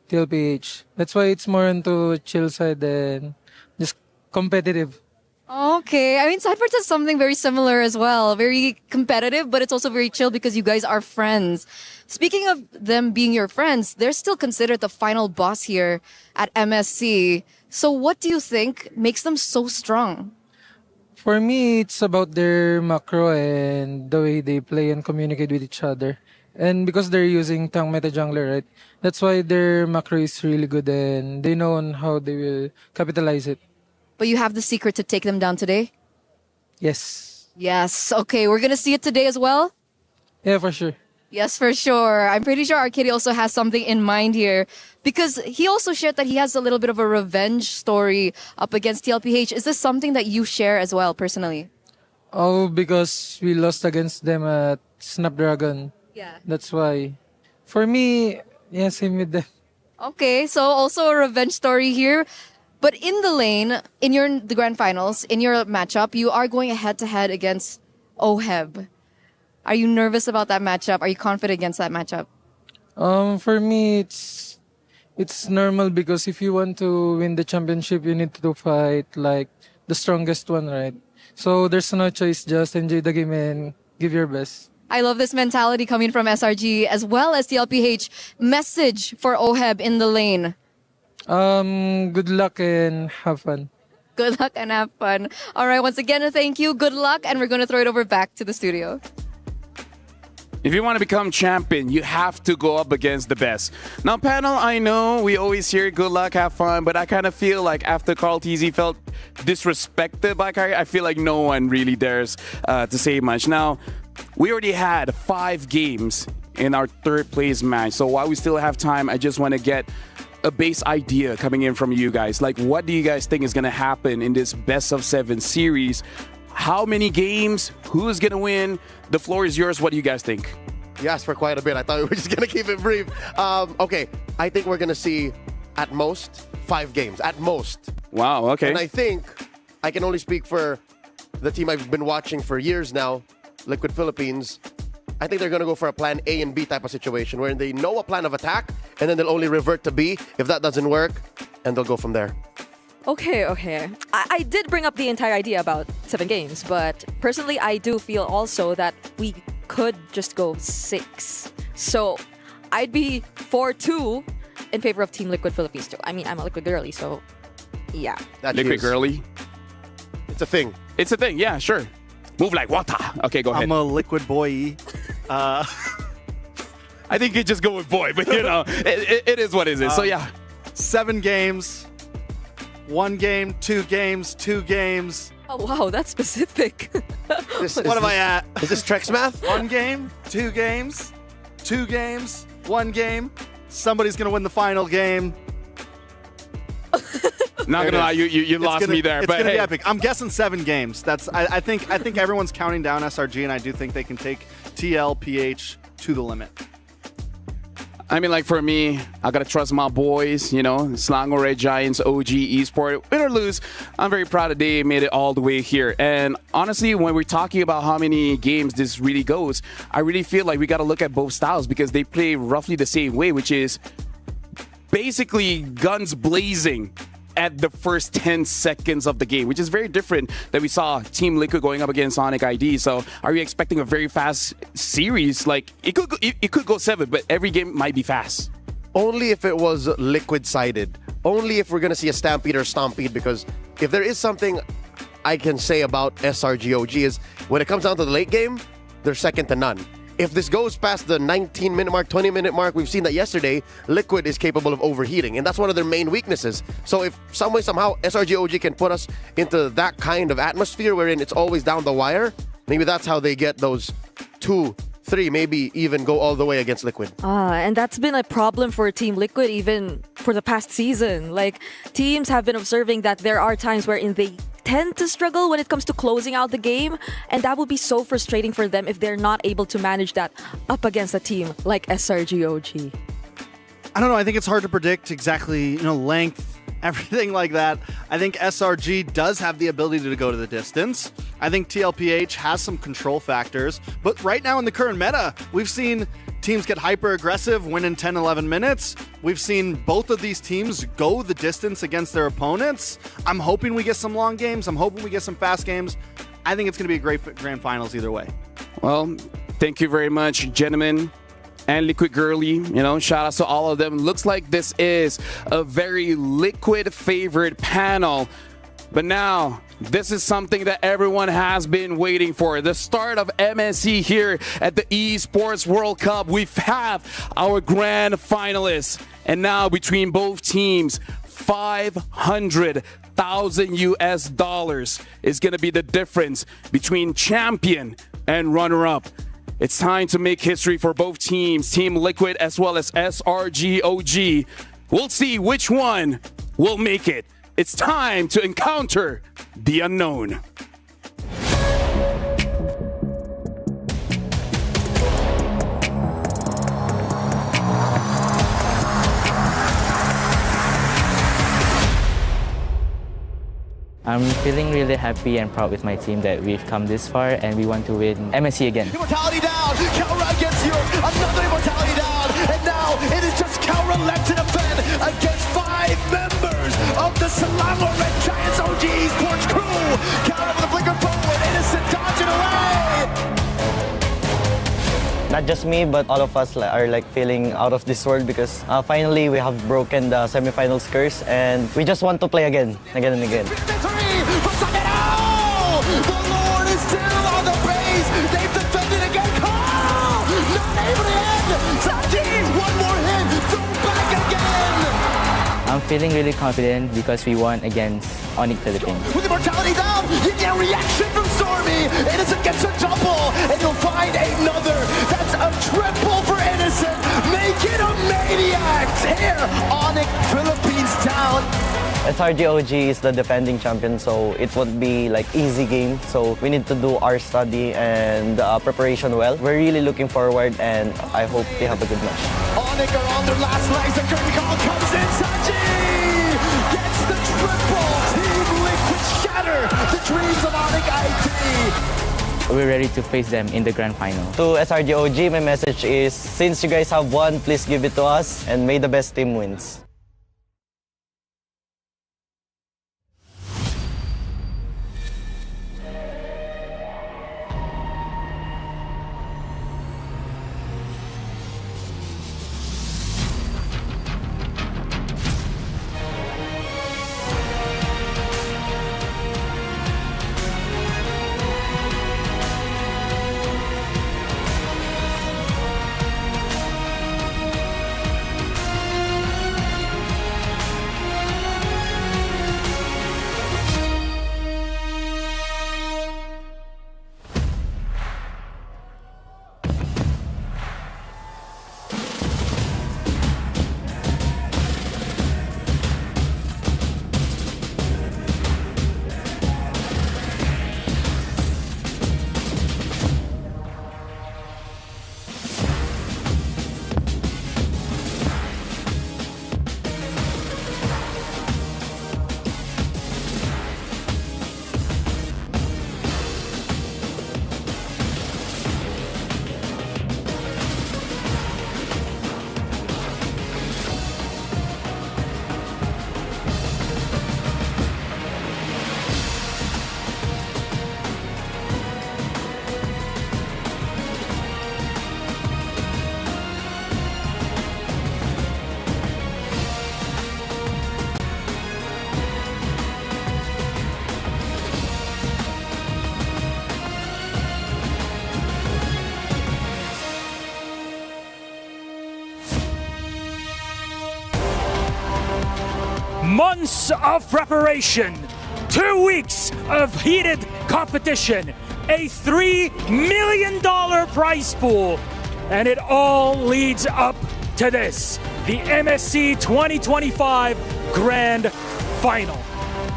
TLPH. That's why it's more into chill side than just competitive. Okay. I mean, Sanford has something very similar as well. Very competitive, but it's also very chill because you guys are friends. Speaking of them being your friends, they're still considered the final boss here at MSC. So what do you think makes them so strong? For me, it's about their macro and the way they play and communicate with each other. And because they're using tank meta jungler, right? That's why their macro is really good and they know on how they will capitalize it. But you have the secret to take them down today? Yes. Yes. Okay, we're going to see it today as well? Yeah, for sure. Yes, for sure. I'm pretty sure Arcady also has something in mind here because he also shared that he has a little bit of a revenge story up against TLPH. Is this something that you share as well, personally? Oh, because we lost against them at Snapdragon. Yeah. That's why. For me, yeah, same with them. Okay, so also a revenge story here. But in the lane, in the grand finals, in your matchup, you are going head-to-head against OHEB. Are you nervous about that matchup? Are you confident against that matchup? For me, it's normal because if you want to win the championship, you need to fight like the strongest one, right? So there's no choice, just enjoy the game and give your best. I love this mentality coming from SRG as well as TLPH. Message for OHEB in the lane. Good luck and have fun. Good luck and have fun. All right, once again, thank you. Good luck, and we're going to throw it over back to the studio. If you want to become champion, you have to go up against the best. Now, panel, I know we always hear good luck, have fun, but I kind of feel like after Carl TZ felt disrespected by Kyrie, I feel like no one really dares to say much. Now, we already had 5 games in our third place match, so while we still have time, I just want to get a base idea coming in from you guys. Like, what do you guys think is going to happen in this best of 7 series? How many games? Who's going to win? The floor is yours. What do you guys think? You asked for quite a bit. I thought we were just going to keep it brief. Okay, I think we're going to see at most 5 games. At most. Wow, okay. And I think I can only speak for the team I've been watching for years now, Liquid Philippines. I think they're going to go for a plan A and B type of situation where they know a plan of attack and then they'll only revert to B if that doesn't work, and they'll go from there. Okay. I did bring up the entire idea about 7 games, but personally, I do feel also that we could just go 6. So I'd be 4-2 in favor of Team Liquid Philippines too. I mean, I'm a Liquid girly, so yeah. Liquid girly? It's a thing. It's a thing, yeah, sure. Move like water. Okay, go ahead. I'm a Liquid boy. I think you just go with boy, but you know, it is what it is. So yeah. 7 games. 1 game, 2 games, 2 games. Oh wow, that's specific. What am I at? Is this Trex math? 1 game, 2 games, 2 games, 1 game. Somebody's gonna win the final game. Not gonna lie, you lost me there. It's But gonna hey, be epic. I'm guessing 7 games. I think everyone's counting down SRG, and I do think they can take TLPH to the limit. I mean, like for me, I gotta trust my boys, you know, Selangor Red Giants, OG, Esports. Win or lose, I'm very proud that they made it all the way here. And honestly, when we're talking about how many games this really goes, I really feel like we gotta look at both styles because they play roughly the same way, which is basically guns blazing at the first 10 seconds of the game, which is very different that we saw Team Liquid going up against Sonic ID. So are you expecting a very fast series? Like it could go 7, but every game might be fast. Only if it was Liquid-sided. Only if we're going to see a Stampede or Stompede, because if there is something I can say about SRG OG is when it comes down to the late game, they're second to none. If this goes past the 19-minute mark, 20-minute mark, we've seen that yesterday, Liquid is capable of overheating, and that's one of their main weaknesses. So if some way, somehow, SRG OG can put us into that kind of atmosphere wherein it's always down the wire, maybe that's how they get those 2, 3, maybe even go all the way against Liquid. And that's been a problem for Team Liquid even for the past season. Like, teams have been observing that there are times wherein they tend to struggle when it comes to closing out the game, and that would be so frustrating for them if they're not able to manage that up against a team like SRG OG. I don't know. I think it's hard to predict exactly, length, everything like that. I think SRG does have the ability to go to the distance. I think TLPH has some control factors, but right now in the current meta, we've seen teams get hyper aggressive, win in 10, 11 minutes. We've seen both of these teams go the distance against their opponents. I'm hoping we get some long games. I'm hoping we get some fast games. I think it's going to be a great grand finals either way. Well, thank you very much, gentlemen. And Liquid Girly, shout outs to all of them. Looks like this is a very Liquid favorite panel. But now, this is something that everyone has been waiting for. The start of MSC here at the Esports World Cup. We have our grand finalists. And now between both teams, $500,000 is going to be the difference between champion and runner-up. It's time to make history for both teams, Team Liquid as well as SRG OG. We'll see which one will make it. It's time to encounter the unknown. I'm feeling really happy and proud with my team that we've come this far and we want to win MSC again. Immortality down, Kelra against you, another Immortality down, and now it is just Kelra left to defend against 5 members of the Selangor Red Giants OG Esports crew. Kelra with a flicker forward, Innocent dodging away. Not just me, but all of us are feeling out of this world because finally we have broken the semifinals curse and we just want to play again and again. The Lord is still on the base. They've defended again. Call! Not able to end. Saki, one more hit. Throw back again. I'm feeling really confident because we won against Onyx Philippines. With Immortality down, you get a reaction from Stormy. Innocent gets a double, and you'll find another. That's a triple for Innocent. Make it a maniac. Here, Onyx Philippines down. SRG OG is the defending champion, so it won't be easy game. So we need to do our study and preparation well. We're really looking forward, and I hope they have a good match. Onyx are on their last legs. The curtain call comes in. Saji gets the triple. Team Liquid shatter the dreams of Onyx ID. we're ready to face them in the grand final. To SRG OG, my message is, since you guys have won, please give it to us and may the best team wins. Months of preparation, 2 weeks of heated competition, a $3 million prize pool, and it all leads up to this, the MSC 2025 Grand Final.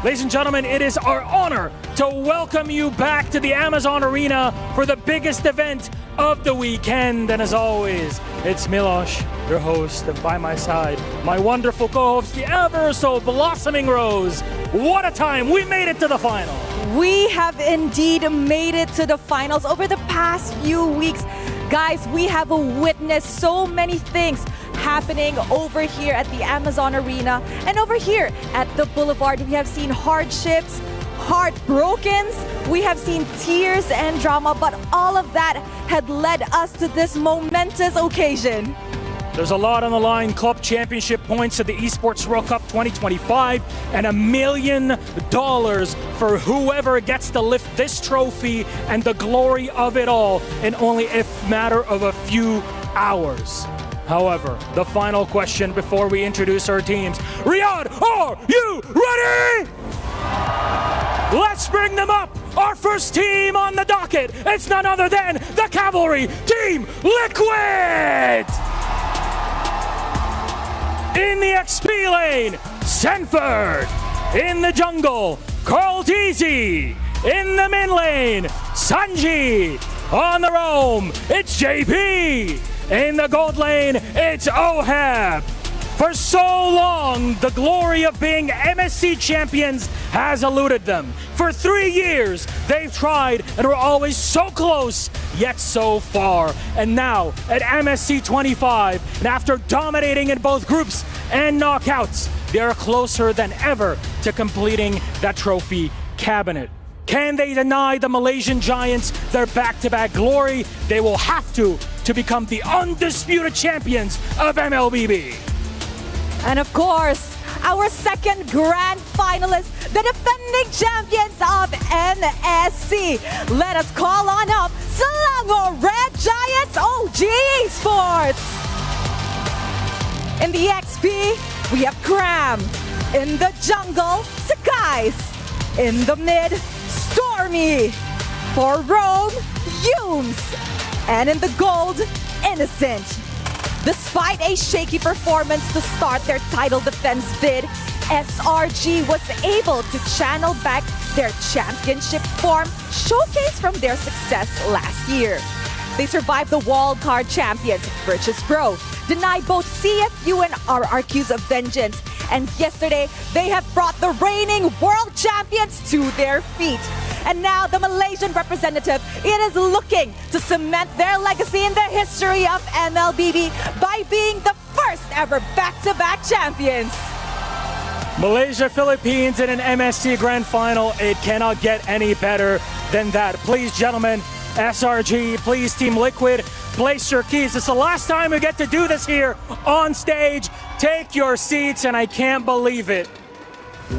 Ladies and gentlemen, it is our honor to welcome you back to the Amazon Arena for the biggest event of the weekend. And as always, it's Milosh, your host, and by my side, my wonderful co-host, the ever so blossoming Rose. What a time! We made it to the final. We have indeed made it to the finals over the past few weeks. Guys, we have witnessed so many things happening over here at the Amazon Arena and over here at the Boulevard. We have seen hardships, heartbrokens, we have seen tears and drama, but all of that had led us to this momentous occasion. There's a lot on the line. Club Championship points at the Esports World Cup 2025 and $1 million for whoever gets to lift this trophy and the glory of it all in only a matter of a few hours. However, the final question before we introduce our teams. Riyadh, are you ready? Let's bring them up. Our first team on the docket. It's none other than the Cavalry Team Liquid. In the XP lane, Sanford. In the jungle, Carl Deasy. In the mid lane, Sanji. On the roam, it's JP. In the gold lane, it's Ohab. For so long, the glory of being MSC champions has eluded them. For 3 years, they've tried and were always so close, yet so far. And now, at MSC 25, and after dominating in both groups and knockouts, they are closer than ever to completing that trophy cabinet. Can they deny the Malaysian Giants their back-to-back glory? They will have to become the undisputed champions of MLBB. And of course, our second grand finalist, the defending champions of MSC. Let us call on up Selangor Red Giants OG Esports. In the XP, we have Cram. In the jungle, Sakais. In the mid, Stormy. For Rome, Yumes. And in the gold, Innocent. Despite a shaky performance to start their title defense bid, SRG was able to channel back their championship form showcased from their success last year. They survived the wildcard champions, Virtus Pro, denied both CFU and RRQ's of vengeance, and yesterday they have brought the reigning world champions to their feet. And now the Malaysian representative, it is looking to cement their legacy in the history of MLBB by being the first ever back-to-back champions. Malaysia, Philippines in an MSC Grand Final. It cannot get any better than that. Please, gentlemen, SRG, please, Team Liquid, place your keys. It's the last time we get to do this here on stage. Take your seats, and I can't believe it.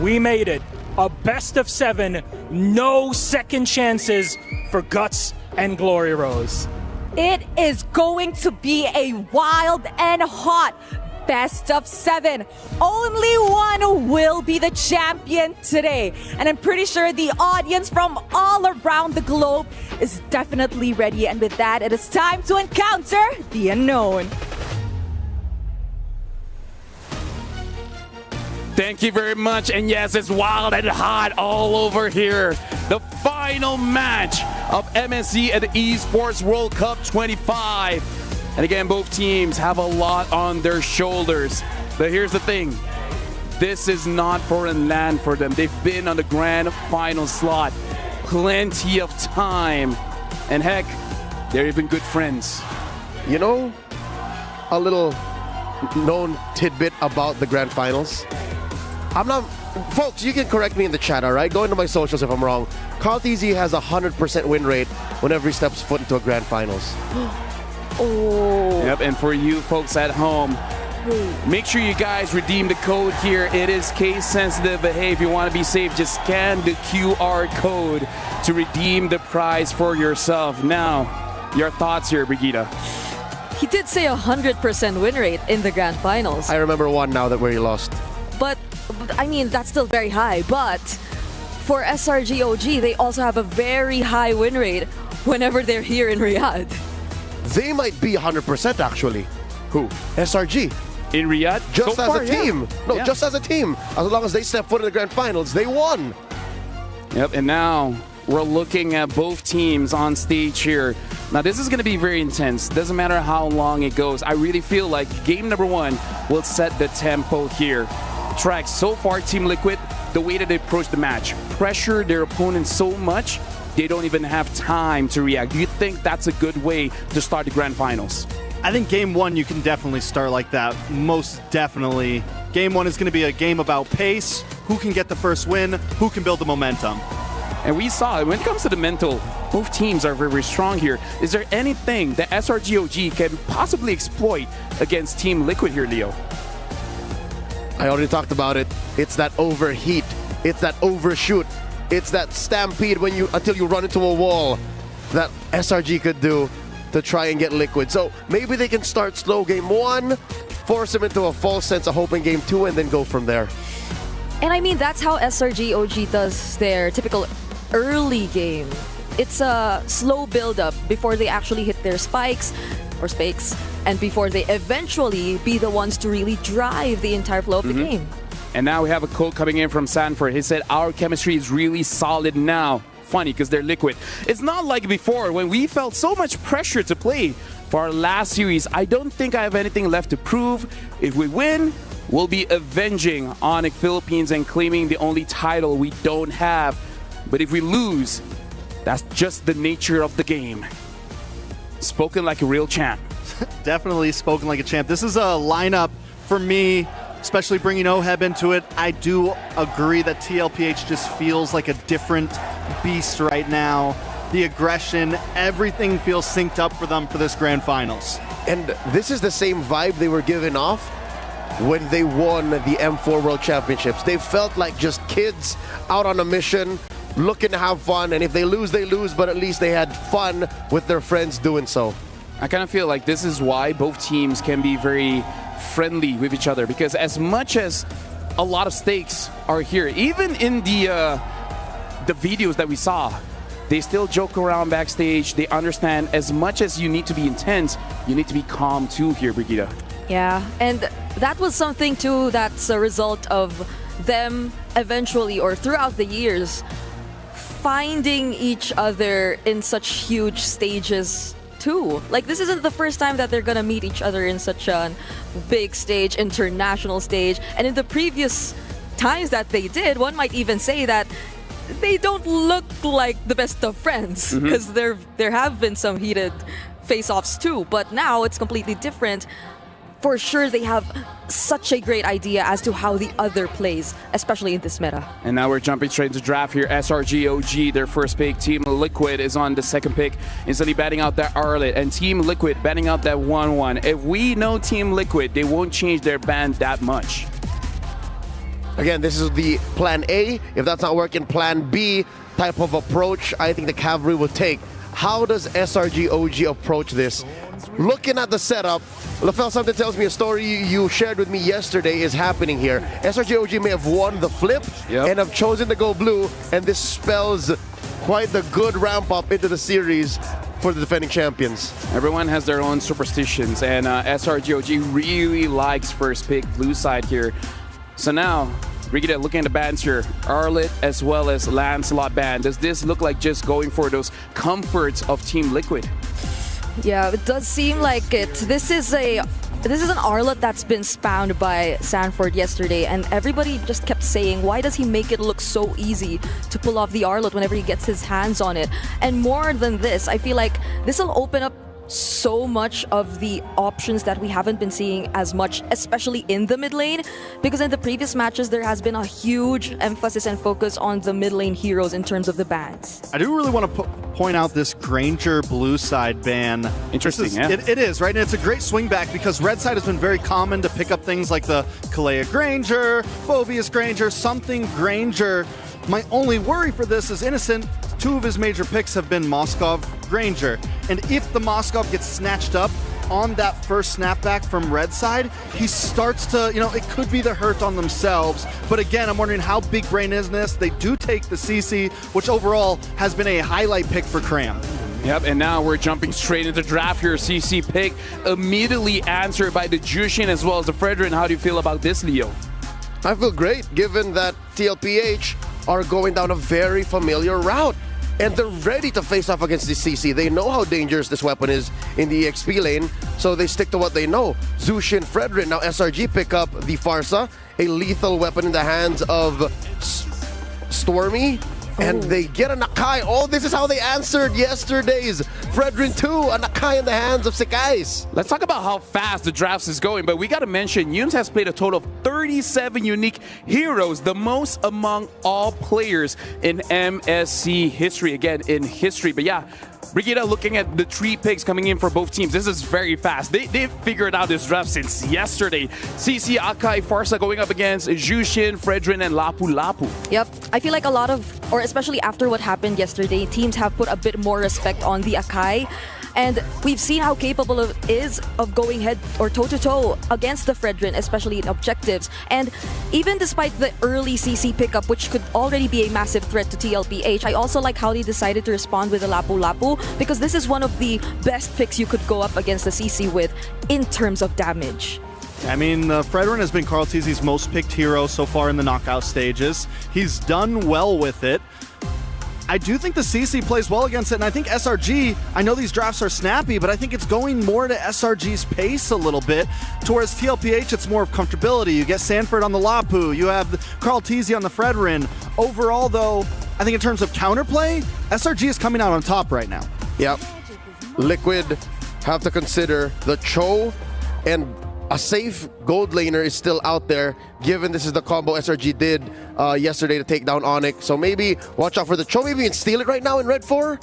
We made it. A best of 7, no second chances for Guts and Glory Rose. It is going to be a wild and hot best of 7. Only one will be the champion today. And I'm pretty sure the audience from all around the globe is definitely ready. And with that, it is time to encounter the unknown. Thank you very much. And yes, it's wild and hot all over here. The final match of MSC at the Esports World Cup 25. And again, both teams have a lot on their shoulders. But here's the thing. This is not foreign land for them. They've been on the grand final slot plenty of time. And heck, they're even good friends. You know, a little known tidbit about the grand finals. Folks, you can correct me in the chat, all right? Go into my socials if I'm wrong. Carl TZ has a 100% win rate whenever he steps foot into a grand finals. Oh. Yep, and for you folks at home, make sure you guys redeem the code here. It is case sensitive, but hey, if you want to be safe, just scan the QR code to redeem the prize for yourself. Now, your thoughts here, Brigida. He did say 100% win rate in the grand finals. I remember one now that where he lost. But I mean, that's still very high. But for SRG OG, they also have a very high win rate whenever they're here in Riyadh. They might be 100% actually. Who? SRG. In Riyadh? Just so as far, a team. Yeah. No, Yeah. just as a team. As long as they step foot in the grand finals, they won. Yep, and now we're looking at both teams on stage here. Now, this is going to be very intense. Doesn't matter how long it goes. I really feel like game number 1 will set the tempo here. Track, so far, Team Liquid, the way that they approach the match, pressure their opponent so much, they don't even have time to react. Do you think that's a good way to start the grand finals? I think game 1 you can definitely start like that. Most definitely. Game 1 is going to be a game about pace, who can get the first win, who can build the momentum. And we saw, when it comes to the mental, both teams are very, very strong here. Is there anything that SRG OG can possibly exploit against Team Liquid here, Leo? I already talked about it. It's that overheat. It's that overshoot. It's that stampede until you run into a wall that SRG could do to try and get Liquid. So maybe they can start slow game 1, force them into a false sense of hope in game 2, and then go from there. And I mean, that's how SRG OG does their typical early game. It's a slow build-up before they actually hit their spikes, and before they eventually be the ones to really drive the entire flow of the game. And now we have a quote coming in from Sanford. He said, our chemistry is really solid now. Funny, because they're Liquid. It's not like before when we felt so much pressure to play for our last series. I don't think I have anything left to prove. If we win, we'll be avenging Onyx Philippines and claiming the only title we don't have. But if we lose, that's just the nature of the game. Spoken like a real champ. Definitely spoken like a champ. This is a lineup for me, especially bringing Oheb into it. I do agree that TLPH just feels like a different beast right now. The aggression, everything feels synced up for them for this grand finals. And this is the same vibe they were giving off when they won the M4 World Championships. They felt like just kids out on a mission, looking to have fun, and if they lose, they lose, but at least they had fun with their friends doing so. I kind of feel like this is why both teams can be very friendly with each other, because as much as a lot of stakes are here, even in the videos that we saw, they still joke around backstage. They understand as much as you need to be intense, you need to be calm too here, Brigida. Yeah, and that was something too that's a result of them eventually or throughout the years finding each other in such huge stages too. Like, this isn't the first time that they're gonna meet each other in such a big stage, international stage, and in the previous times that they did, one might even say that they don't look like the best of friends because there have been some heated face-offs too, but now it's completely different. For sure, they have such a great idea as to how the other plays, especially in this meta. And now we're jumping straight into draft here. SRG OG, their first pick. Team Liquid is on the second pick, instantly batting out that Arlet. And Team Liquid batting out that 1-1. If we know Team Liquid, they won't change their ban that much. Again, this is the plan A. If that's not working, plan B type of approach I think the Cavalry will take. How does SRG OG approach this? Looking at the setup, LaFell, something tells me a story you shared with me yesterday is happening here. SRG OG may have won the flip and have chosen to go blue, and this spells quite the good ramp up into the series for the defending champions. Everyone has their own superstitions, and SRG OG really likes first pick blue side here. So now, Riyadh looking at the bans here, Arlet as well as Lancelot ban. Does this look like just going for those comforts of Team Liquid? Yeah, it does seem like it. This is an Arlet that's been spammed by Sanford yesterday, and everybody just kept saying, why does he make it look so easy to pull off the Arlet whenever he gets his hands on it? And more than this, I feel like this will open up so much of the options that we haven't been seeing as much, especially in the mid lane, because in the previous matches there has been a huge emphasis and focus on the mid lane heroes in terms of the bans. I do really want to point out this Granger blue side ban. Interesting, yeah. It is, right? And it's a great swing back because red side has been very common to pick up things like the Kalea Granger, Phobius Granger, something Granger. My only worry for this is Innocent. Two of his major picks have been Moskov, Granger. And if the Moskov gets snatched up on that first snapback from red side, he starts to, it could be the hurt on themselves. But again, I'm wondering how big brain is this? They do take the CC, which overall has been a highlight pick for Cram. Yep, and now we're jumping straight into draft here. CC pick immediately answered by the Jushin as well as the Fredrin. How do you feel about this, Leo? I feel great, given that TLPH are going down a very familiar route. And they're ready to face off against the CC. They know how dangerous this weapon is in the EXP lane, so they stick to what they know. Zushin, Fredrin, now SRG pick up the Farsa, a lethal weapon in the hands of Stormy. And they get a Nakai. Oh, this is how they answered yesterday's Fredrin 2, a Nakai in the hands of Sekais. Let's talk about how fast the drafts is going, but we got to mention Yunes has played a total of 37 unique heroes, the most among all players in MSC history. Again, in history. But yeah, Brigida looking at the 3 picks coming in for both teams. This is very fast. They've figured out this draft since yesterday. CC, Akai, Farsa going up against Jushin, Fredrin, and Lapu Lapu. Yep. I feel like a lot of, or especially after what happened yesterday, teams have put a bit more respect on the Akai. And we've seen how capable it is of going head or toe-to-toe against the Fredrin, especially in objectives. And even despite the early CC pickup, which could already be a massive threat to TLPH, I also like how they decided to respond with the Lapu Lapu, because this is one of the best picks you could go up against the CC with in terms of damage. I mean, Fredrin has been Carl Tizzi's most picked hero so far in the knockout stages. He's done well with it. I do think the CC plays well against it, and I think SRG, I know these drafts are snappy, but I think it's going more to SRG's pace a little bit, towards TLPH it's more of comfortability. You get Sanford on the Lapu, you have Carl Tizzi on the Fredrin. Overall, though, I think in terms of counterplay, SRG is coming out on top right now. Yep. Liquid have to consider the Cho, and a safe gold laner is still out there, given this is the combo SRG did yesterday to take down Onyx. So maybe watch out for the Cho. Maybe you can steal it right now in Red 4.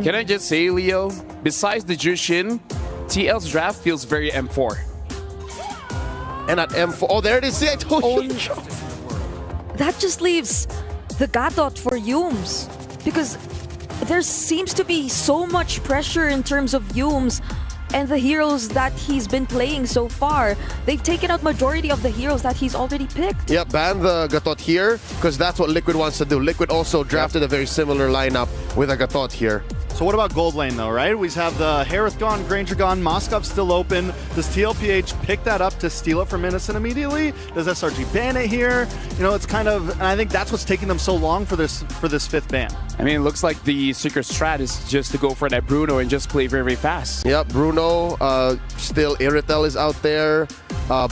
Can I just say, Leo, besides the Jushin, TL's draft feels very M4. And at M4, oh, there it is. See, I told you. That just leaves the Gadot for Yumes, because there seems to be so much pressure in terms of Yumes and the heroes that he's been playing so far. They've taken out majority of the heroes that he's already picked. Yep, ban the Gatot here, because that's what Liquid wants to do. Liquid also drafted a very similar lineup with a Gatot here. So what about gold lane though, right? We have the Harith gone, Granger gone, Moskov still open. Does TLPH pick that up to steal it from Innocent immediately? Does SRG ban it here? It's kind of, and I think that's what's taking them so long for this 5th ban. I mean, it looks like the secret strat is just to go for that Bruno and just play very, very fast. Yep, Bruno, still Iritel is out there.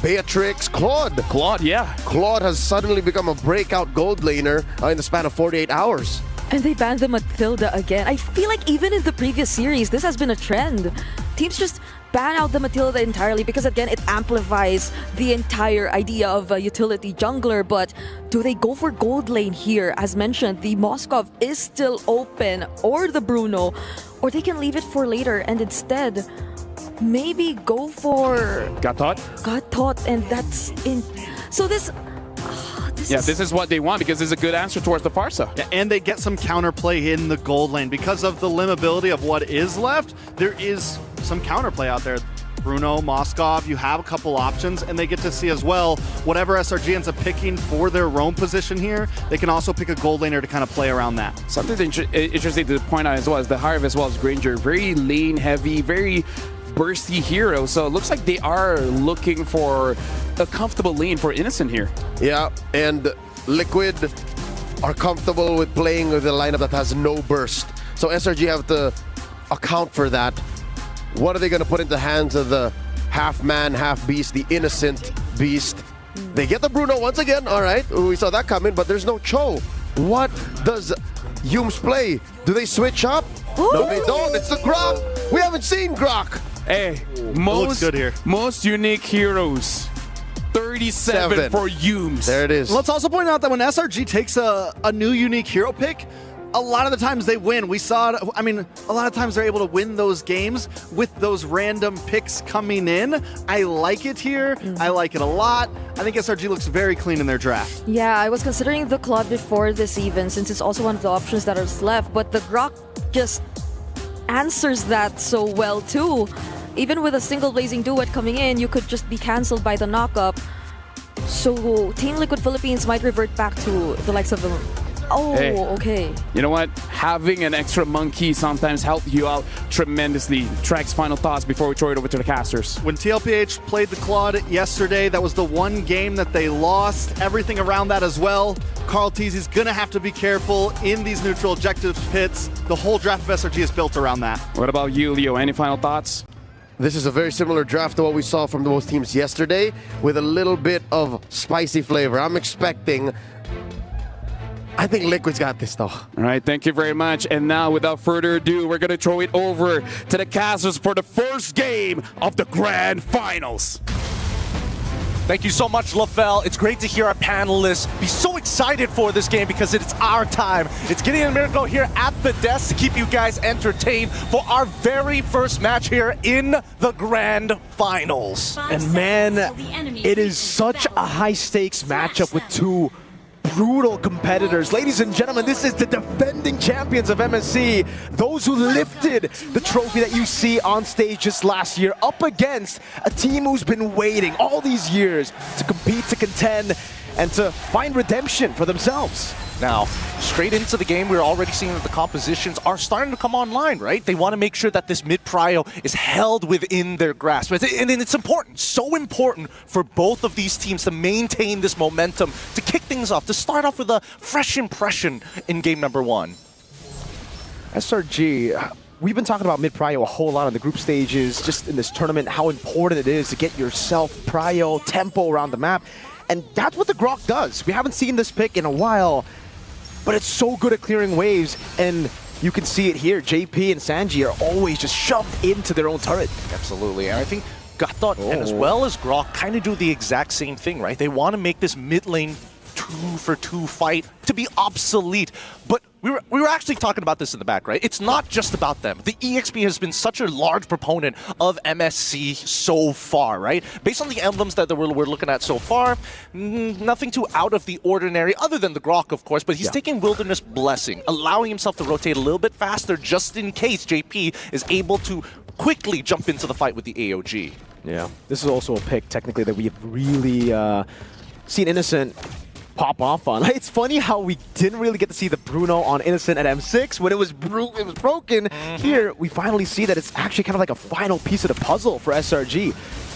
Beatrix, Claude. Claude, yeah. Claude has suddenly become a breakout gold laner in the span of 48 hours. And they banned the Matilda again. I feel like even in the previous series, this has been a trend. Teams just ban out the Matilda entirely because, again, it amplifies the entire idea of a utility jungler. But do they go for gold lane here? As mentioned, the Moskov is still open, or the Bruno, or they can leave it for later and instead maybe go for Got taught, and that's in. So this is what they want because it's a good answer towards the Farsa. Yeah, and they get some counterplay in the gold lane. Because of the limitability of what is left, there is some counterplay out there. Bruno, Moskov, you have a couple options, and they get to see as well whatever SRG ends up picking for their roam position here. They can also pick a gold laner to kind of play around that. Something interesting to point out as well is the Hive as well as Granger. Very lane heavy, very bursty hero. So it looks like they are looking for a comfortable lane for Innocent here. Yeah, and Liquid are comfortable with playing with a lineup that has no burst. So SRG have to account for that. What are they going to put into the hands of the half-man, half-beast, the Innocent beast? They get the Bruno once again, all right. We saw that coming, but there's no Cho. What does Yumes play? Do they switch up? No, they don't. It's the Grok. We haven't seen Grok. Hey, looks good here. Most unique heroes. 37 for Yumes. There it is. Let's also point out that when SRG takes a new unique hero pick, a lot of the times they win. We saw it, I mean, a lot of times they're able to win those games with those random picks coming in. I like it here. I like it a lot. I think SRG looks very clean in their draft. Yeah, I was considering the Claude before this even, since it's also one of the options that is left, but the Grok just answers that so well too. Even with a single Blazing Duet coming in, you could just be cancelled by the knockup. So Team Liquid Philippines might revert back to the likes of them. Oh, Hey. okay. You know what? Having an extra monkey sometimes helps you out tremendously. Track's final thoughts before we throw it over to the casters. When TLPH played the Claude yesterday, that was the one game that they lost. Everything around that as well. Carl Teasy's going to have to be careful in these neutral objective pits. The whole draft of SRG is built around that. What about you, Leo? Any final thoughts? This is a very similar draft to what we saw from both teams yesterday with a little bit of spicy flavor. I'm expecting... I think Liquid's got this though. All right, thank you very much. And now, without further ado, we're going to throw it over to the casters for the first game of the Grand Finals. Thank you so much, LaFell. It's great to hear our panelists be so excited for this game because it's our time. It's Gideon and Miracle here at the desk to keep you guys entertained for our very first match here in the Grand Finals. And man, it is such a high-stakes matchup with two brutal competitors. Ladies and gentlemen, this is the defending champions of MSC, those who lifted the trophy that you see on stage just last year, up against a team who's been waiting all these years to compete, to contend, and to find redemption for themselves. Now, straight into the game, we're already seeing that the compositions are starting to come online, right? They want to make sure that this mid-prio is held within their grasp. And it's important, so important for both of these teams to maintain this momentum, to kick things off, to start off with a fresh impression in game number one. SRG, we've been talking about mid-prio a whole lot on the group stages, just in this tournament, how important it is to get yourself prio, tempo around the map. And that's what the Grok does. We haven't seen this pick in a while, but it's so good at clearing waves, and you can see it here. JP and Sanji are always just shoved into their own turret. Absolutely, and I think Gatot and as well as Grok kind of do the exact same thing, right? They want to make this mid lane 2-for-2 fight to be obsolete, but we were actually talking about this in the back, right? It's not just about them. The EXP has been such a large proponent of MSC so far, right? Based on the emblems that we're looking at so far, nothing too out of the ordinary, other than the Grok, of course, but he's taking Wilderness Blessing, allowing himself to rotate a little bit faster just in case JP is able to quickly jump into the fight with the AOG. Yeah, this is also a pick, technically, that we have really seen Innocent pop off on. It's funny how we didn't really get to see the Bruno on Innocent at M6 when it was broken. Here, we finally see that it's actually kind of like a final piece of the puzzle for SRG.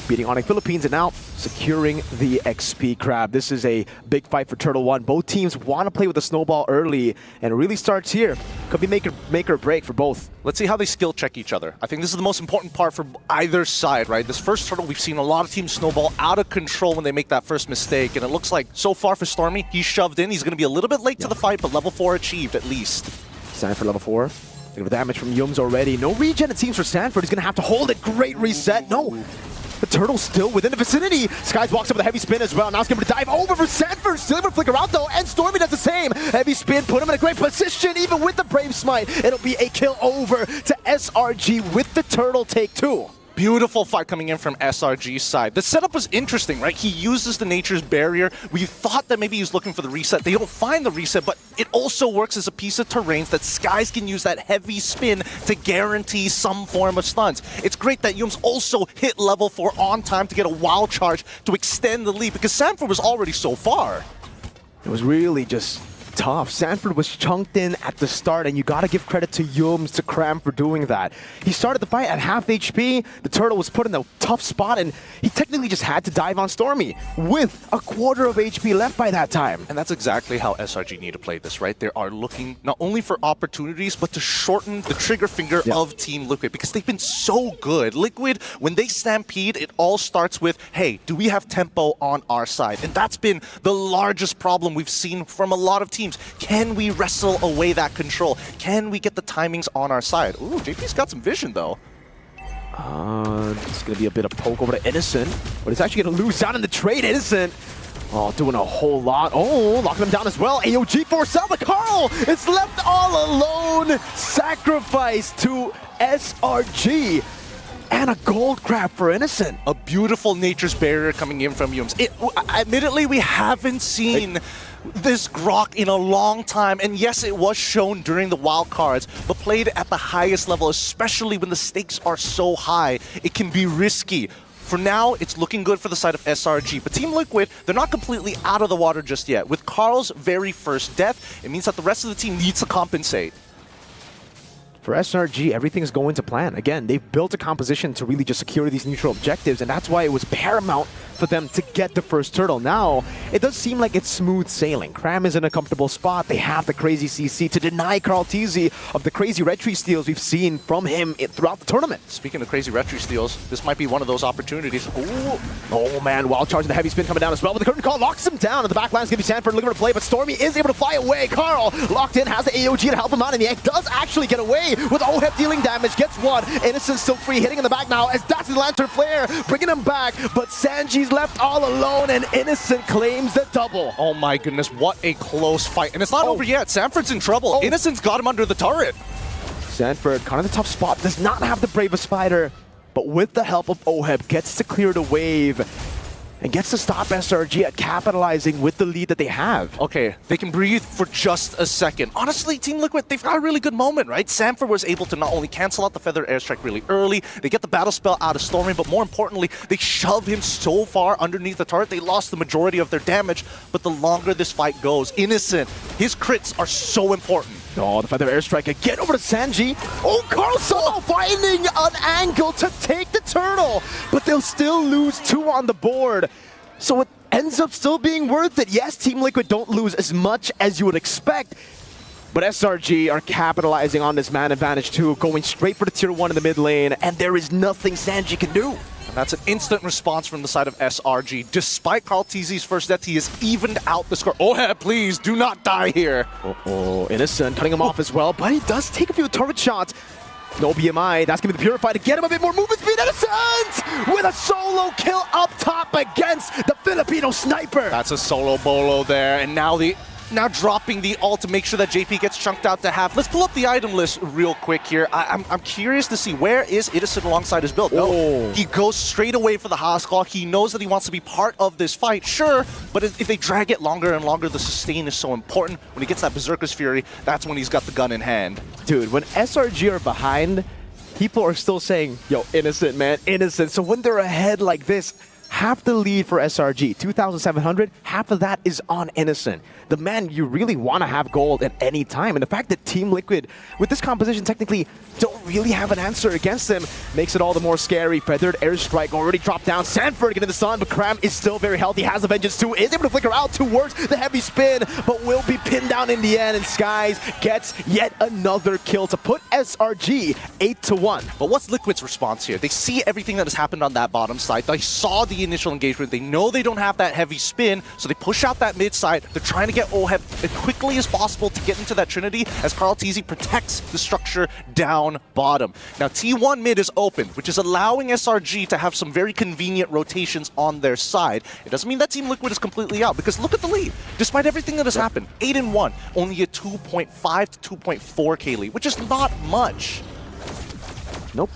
beating Onyx Philippines and now securing the XP Crab. This is a big fight for Turtle One. Both teams want to play with the snowball early, and it really starts here. Could be make or break for both. Let's see how they skill check each other. I think this is the most important part for either side, right? This first Turtle, we've seen a lot of teams snowball out of control when they make that first mistake, and it looks like so far for Stormy, he's shoved in. He's going to be a little bit late to the fight, but level 4 achieved at least. Sanford level 4. Look at the damage from Yums already. No regen, it seems, for Sanford. He's going to have to hold it. Great reset. No. The Turtle's still within the vicinity. Skies walks up with a heavy spin as well. Now he's going to dive over for Sanford. Still able to flicker out though, and Stormy does the same. Heavy spin, put him in a great position, even with the Brave Smite. It'll be a kill over to SRG with the Turtle take 2. Beautiful fight coming in from SRG's side. The setup was interesting, right? He uses the Nature's Barrier. We thought that maybe he was looking for the reset. They don't find the reset, but it also works as a piece of terrain that Skies can use that heavy spin to guarantee some form of stuns. It's great that Yums also hit level 4 on time to get a wild charge to extend the lead because Sanford was already so far. It was really just tough. Sanford was chunked in at the start, and you gotta give credit to Yums, to Cram for doing that. He started the fight at half HP. The Turtle was put in a tough spot, and he technically just had to dive on Stormy with a quarter of HP left by that time. And that's exactly how SRG need to play this, right? They are looking not only for opportunities, but to shorten the trigger finger of Team Liquid because they've been so good. Liquid, when they stampede, it all starts with, hey, do we have tempo on our side? And that's been the largest problem we've seen from a lot of teams. Can we wrestle away that control? Can we get the timings on our side? Ooh, JP's got some vision, though. It's going to be a bit of poke over to Innocent, but it's actually going to lose out in the trade. Innocent, doing a whole lot. Oh, locking him down as well. AOG force out, but Carl is left all alone. Sacrifice to SRG. And a gold crab for Innocent. A beautiful Nature's Barrier coming in from Yums. Admittedly, we haven't seen this Grok in a long time, and yes, it was shown during the wild cards, but played at the highest level, especially when the stakes are so high, it can be risky. For now, it's looking good for the side of SRG, but Team Liquid, they're not completely out of the water just yet. With Carl's very first death, it means that the rest of the team needs to compensate. For SRG, everything's going to plan. Again, they've built a composition to really just secure these neutral objectives, and that's why it was paramount for them to get the first Turtle. Now, it does seem like it's smooth sailing. Cram is in a comfortable spot. They have the crazy CC to deny Carl TZ of the crazy red tree steals we've seen from him throughout the tournament. Speaking of crazy red tree steals, this might be one of those opportunities. Ooh. Oh man, wild charge and the heavy spin coming down as well, but the curtain call locks him down, and the back line's gonna be Sanford looking for a play, but Stormy is able to fly away. Carl locked in, has the AOG to help him out, and the egg does actually get away with OHEP dealing damage, gets one. Innocent still free, hitting in the back now as that's the Lantern Flare, bringing him back, but Sanji's left all alone, and Innocent claims the double. Oh my goodness, what a close fight. And it's not over yet. Sanford's in trouble. Innocent's got him under the turret. Sanford, kind of the tough spot, does not have the bravest spider, but with the help of OHEP, gets to clear the wave and gets to stop SRG at capitalizing with the lead that they have. Okay, they can breathe for just a second. Honestly, Team Liquid, they've got a really good moment, right? Sanford was able to not only cancel out the Feather Airstrike really early, they get the Battle Spell out of Stormy, but more importantly, they shove him so far underneath the turret, they lost the majority of their damage, but the longer this fight goes, Innocent, his crits are so important. Oh, the Feather Airstrike again over to Sanji. Oh, Carl somehow finding an angle to take the Turtle, but they'll still lose 2 on the board. So it ends up still being worth it. Yes, Team Liquid don't lose as much as you would expect, but SRG are capitalizing on this man advantage too, going straight for the tier 1 in the mid lane, and there is nothing Sanji can do. That's an instant response from the side of SRG. Despite Carl TZ's first death, he has evened out the score. Oh, please, do not die here. Innocent cutting him off as well, but he does take a few turret shots. No BMI, that's going to be the Purify to get him a bit more movement speed. Innocent with a solo kill up top against the Filipino sniper. That's a solo bolo there, and now dropping the ult to make sure that JP gets chunked out to half. Let's pull up the item list real quick here. I'm curious to see, where is Innocent alongside his build? No, he goes straight away for the Haskell. He knows that he wants to be part of this fight, sure, but if they drag it longer and longer, the sustain is so important. When he gets that Berserker's Fury, that's when he's got the gun in hand. Dude, when SRG are behind, people are still saying, yo, Innocent, man, Innocent. So when they're ahead like this, half the lead for SRG, 2,700, half of that is on Innocent. The man you really want to have gold at any time. And the fact that Team Liquid, with this composition, technically don't really have an answer against them makes it all the more scary. Feathered Airstrike already dropped down. Sanford getting the sun, but Cram is still very healthy, has the Vengeance too, is able to flicker out towards the heavy spin, but will be pinned down in the end, and Skies gets yet another kill to put SRG 8-1. But what's Liquid's response here? They see everything that has happened on that bottom side. They saw the initial engagement. They know they don't have that heavy spin, so they push out that mid side. They're trying to get OHEB as quickly as possible to get into that Trinity as Carl TZ protects the structure down bottom. Now T1 mid is open, which is allowing SRG to have some very convenient rotations on their side. It doesn't mean that Team Liquid is completely out, because look at the lead. Despite everything that has happened, 8-1, only a 2.5 to 2.4k lead, which is not much. Nope,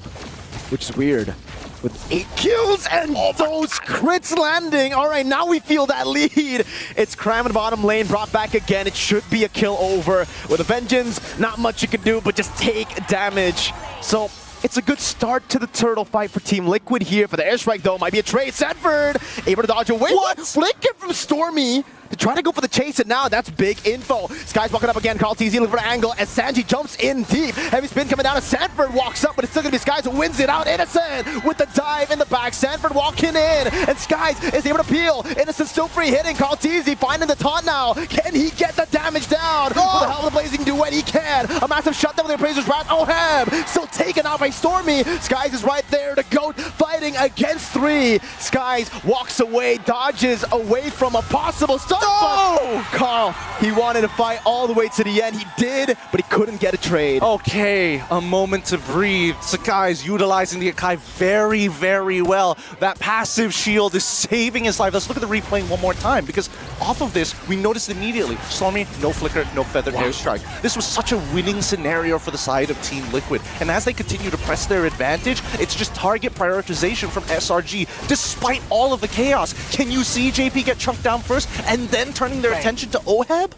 which is weird. With 8 kills and those crits landing. All right, now we feel that lead. It's Cram in bottom lane, brought back again. It should be a kill over. With a Vengeance, not much you can do, but just take damage. So it's a good start to the turtle fight for Team Liquid here. For the airstrike, though, might be a trade. Sanford able to dodge away. What? Flicker from Stormy. To try to go for the chase, and now that's big info. Sky's walking up again. Carl TZ looking for an angle as Sanji jumps in deep. Heavy spin coming down as Sanford walks up, but it's still going to be Skies who wins it out. Innocent with the dive in the back. Sanford walking in, and Skies is able to peel. Innocent still free hitting. Carl TZ finding the taunt now. Can he get the damage down? With the Hell of the Blazing Duet, he can. A massive shutdown with the Appraiser's Wrath. OHEB still taken out by Stormy. Skies is right there. The GOAT fighting against 3. Skies walks away, dodges away from a possible stun. No! Carl, he wanted to fight all the way to the end. He did, but he couldn't get a trade. Okay, a moment to breathe. Sakai is utilizing the Akai very, very well. That passive shield is saving his life. Let's look at the replay one more time, because off of this, we noticed immediately. Stormy, no flicker, no feathered airstrike. This was such a winning scenario for the side of Team Liquid. And as they continue to press their advantage, it's just target prioritization from SRG, despite all of the chaos. Can you see JP get chunked down first, and then turning their attention to OHEB?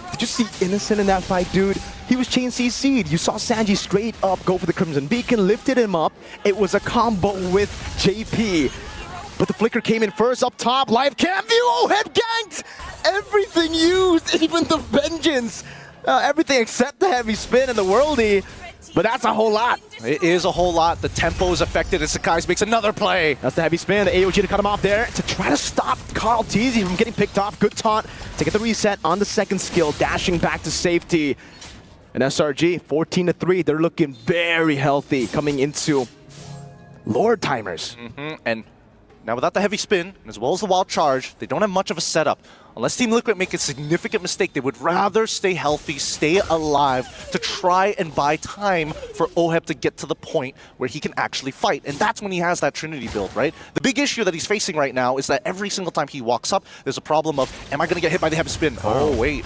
Did you see Innocent in that fight, dude? He was chain CC'd. You saw Sanji straight up go for the Crimson Beacon, lifted him up. It was a combo with JP. But the flicker came in first up top. Live cam view. OHEB ganked! Everything used, even the Vengeance. Everything except the heavy spin and the worldie. But that's a whole lot. It is a whole lot. The tempo is affected as Sakai makes another play. That's the heavy spin. The AOG to cut him off there to try to stop Carl TZ from getting picked off. Good taunt to get the reset on the second skill, dashing back to safety. And SRG, 14-3. They're looking very healthy coming into Lord timers. And now without the heavy spin, as well as the wild charge, they don't have much of a setup. Unless Team Liquid make a significant mistake, they would rather stay healthy, stay alive, to try and buy time for OHEB to get to the point where he can actually fight. And that's when he has that Trinity build, right? The big issue that he's facing right now is that every single time he walks up, there's a problem of, am I going to get hit by the heavy spin? Oh, wait.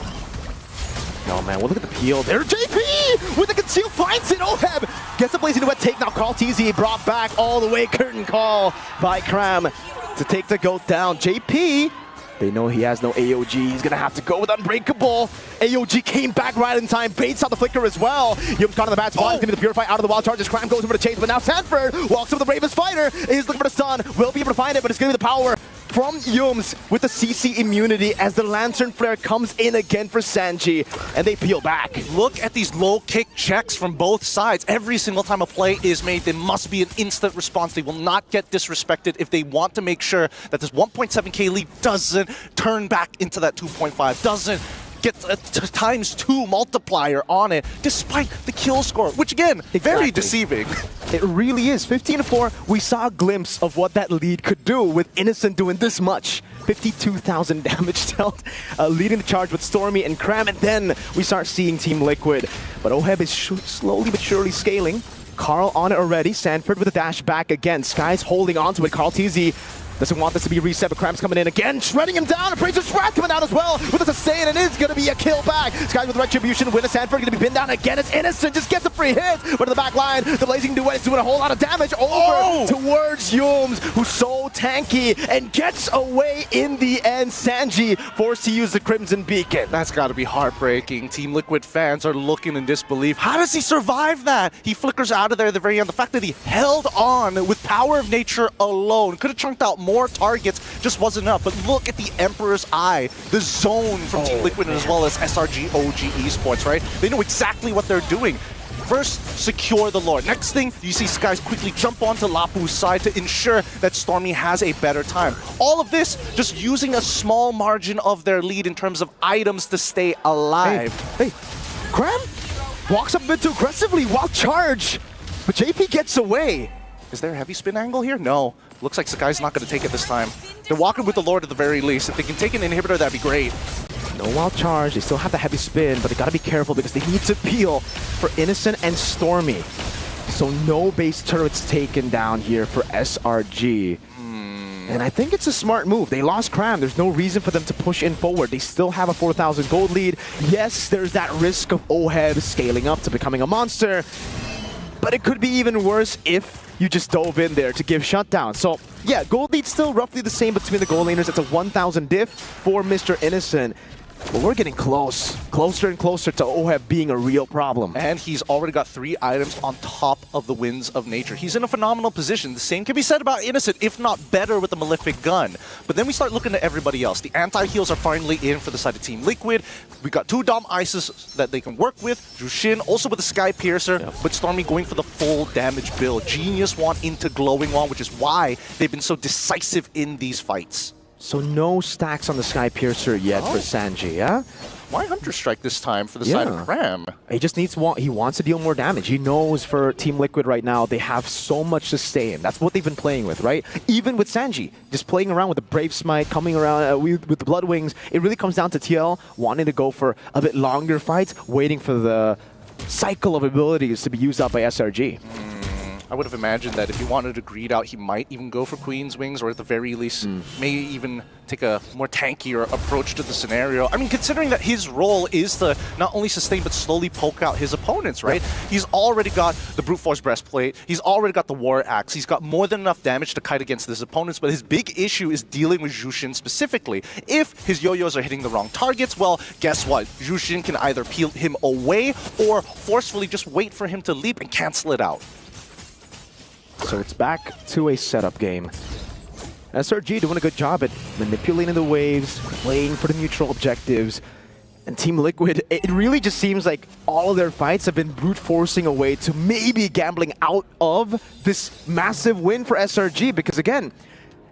No, man, well, look at the peel there. JP with the conceal finds it. OHEB gets the Blazing Duet take now. Carl TZ brought back all the way. Curtain call by Cram to take the GOAT down. JP, they know he has no AOG. He's going to have to go with Unbreakable. AOG came back right in time. Baits out the flicker as well. Yum's caught in the bad spot. He's going to be the Purify out of the wild charges. Cram goes over the chase, but now Sanford walks over the bravest fighter. He's looking for the stun. Will be able to find it, but it's going to be the power from Yums with the CC immunity as the Lantern Flare comes in again for Sanji, and they peel back. Look at these low kick checks from both sides. Every single time a play is made, there must be an instant response. They will not get disrespected if they want to make sure that this 1.7k lead doesn't turn back into that 2.5, doesn't get a ×2 multiplier on it, despite the kill score, which again, very deceiving. It really is. 15-4, we saw a glimpse of what that lead could do with Innocent doing this much. 52,000 damage dealt, leading the charge with Stormy and Cram, and then we start seeing Team Liquid. But OHEB is slowly but surely scaling. Carl on it already. Sanford with a dash back again. Sky's holding on to it. Carl TZ doesn't want this to be a reset, but Cram's coming in again, shredding him down. Appraiser's Wrath coming out as well with a sustain, and it is going to be a kill back. Skies with Retribution, Winner Sanford going to be pinned down again. It's Innocent, just gets a free hit, but in the back line, the Blazing Duet is doing a whole lot of damage over towards Yums, who's so tanky, and gets away in the end. Sanji forced to use the Crimson Beacon. That's got to be heartbreaking. Team Liquid fans are looking in disbelief. How does he survive that? He flickers out of there at the very end. The fact that he held on with Power of Nature alone, could have chunked out more more targets just wasn't enough. But look at the Emperor's Eye, the zone from Team Liquid as well as SRG OG Esports, right? They know exactly what they're doing. First, secure the Lord. Next thing, you see Skies quickly jump onto Lapu's side to ensure that Stormy has a better time. All of this just using a small margin of their lead in terms of items to stay alive. Hey, Cram walks up a bit too aggressively, wild charge, but JP gets away. Is there a heavy spin angle here? No. Looks like Sakai's not going to take it this time. They're walking with the Lord at the very least. If they can take an inhibitor, that'd be great. No wild charge, they still have the heavy spin, but they gotta be careful because they need to peel for Innocent and Stormy. So no base turrets taken down here for SRG. And I think it's a smart move. They lost Cram. There's no reason for them to push in forward. They still have a 4,000 gold lead. Yes, there's that risk of Oheb scaling up to becoming a monster, but it could be even worse if you just dove in there to give shutdown. So yeah, gold lead's still roughly the same between the gold laners. It's a 1,000 diff for Mr. Innocent. But we're getting closer and closer to Oheb being a real problem. And he's already got 3 items on top of the Winds of Nature. He's in a phenomenal position. The same can be said about Innocent, if not better with the Malefic Gun. But then we start looking at everybody else. The anti-heals are finally in for the side of Team Liquid. We got 2 Dom Ices that they can work with. Jushin also with the Sky Piercer, but Stormy going for the full damage build. Genius Wand into Glowing Wand, which is why they've been so decisive in these fights. So no stacks on the Sky Piercer yet for Sanji, yeah? Why Hunter Strike this time for the side of Cram? He just he wants to deal more damage. He knows for Team Liquid right now, they have so much sustain. That's what they've been playing with, right? Even with Sanji, just playing around with the Brave Smite, coming around with the Blood Wings. It really comes down to TL wanting to go for a bit longer fights, waiting for the cycle of abilities to be used up by SRG. I would have imagined that if he wanted to greed out, he might even go for Queen's Wings, or at the very least, may even take a more tankier approach to the scenario. I mean, considering that his role is to not only sustain, but slowly poke out his opponents, right? He's already got the Brute Force Breastplate, he's already got the War Axe, he's got more than enough damage to kite against his opponents, but his big issue is dealing with Jushin specifically. If his yo-yos are hitting the wrong targets, well, guess what? Jushin can either peel him away, or forcefully just wait for him to leap and cancel it out. So it's back to a setup game. SRG doing a good job at manipulating the waves, playing for the neutral objectives. And Team Liquid, it really just seems like all of their fights have been brute forcing a way to maybe gambling out of this massive win for SRG. Because again,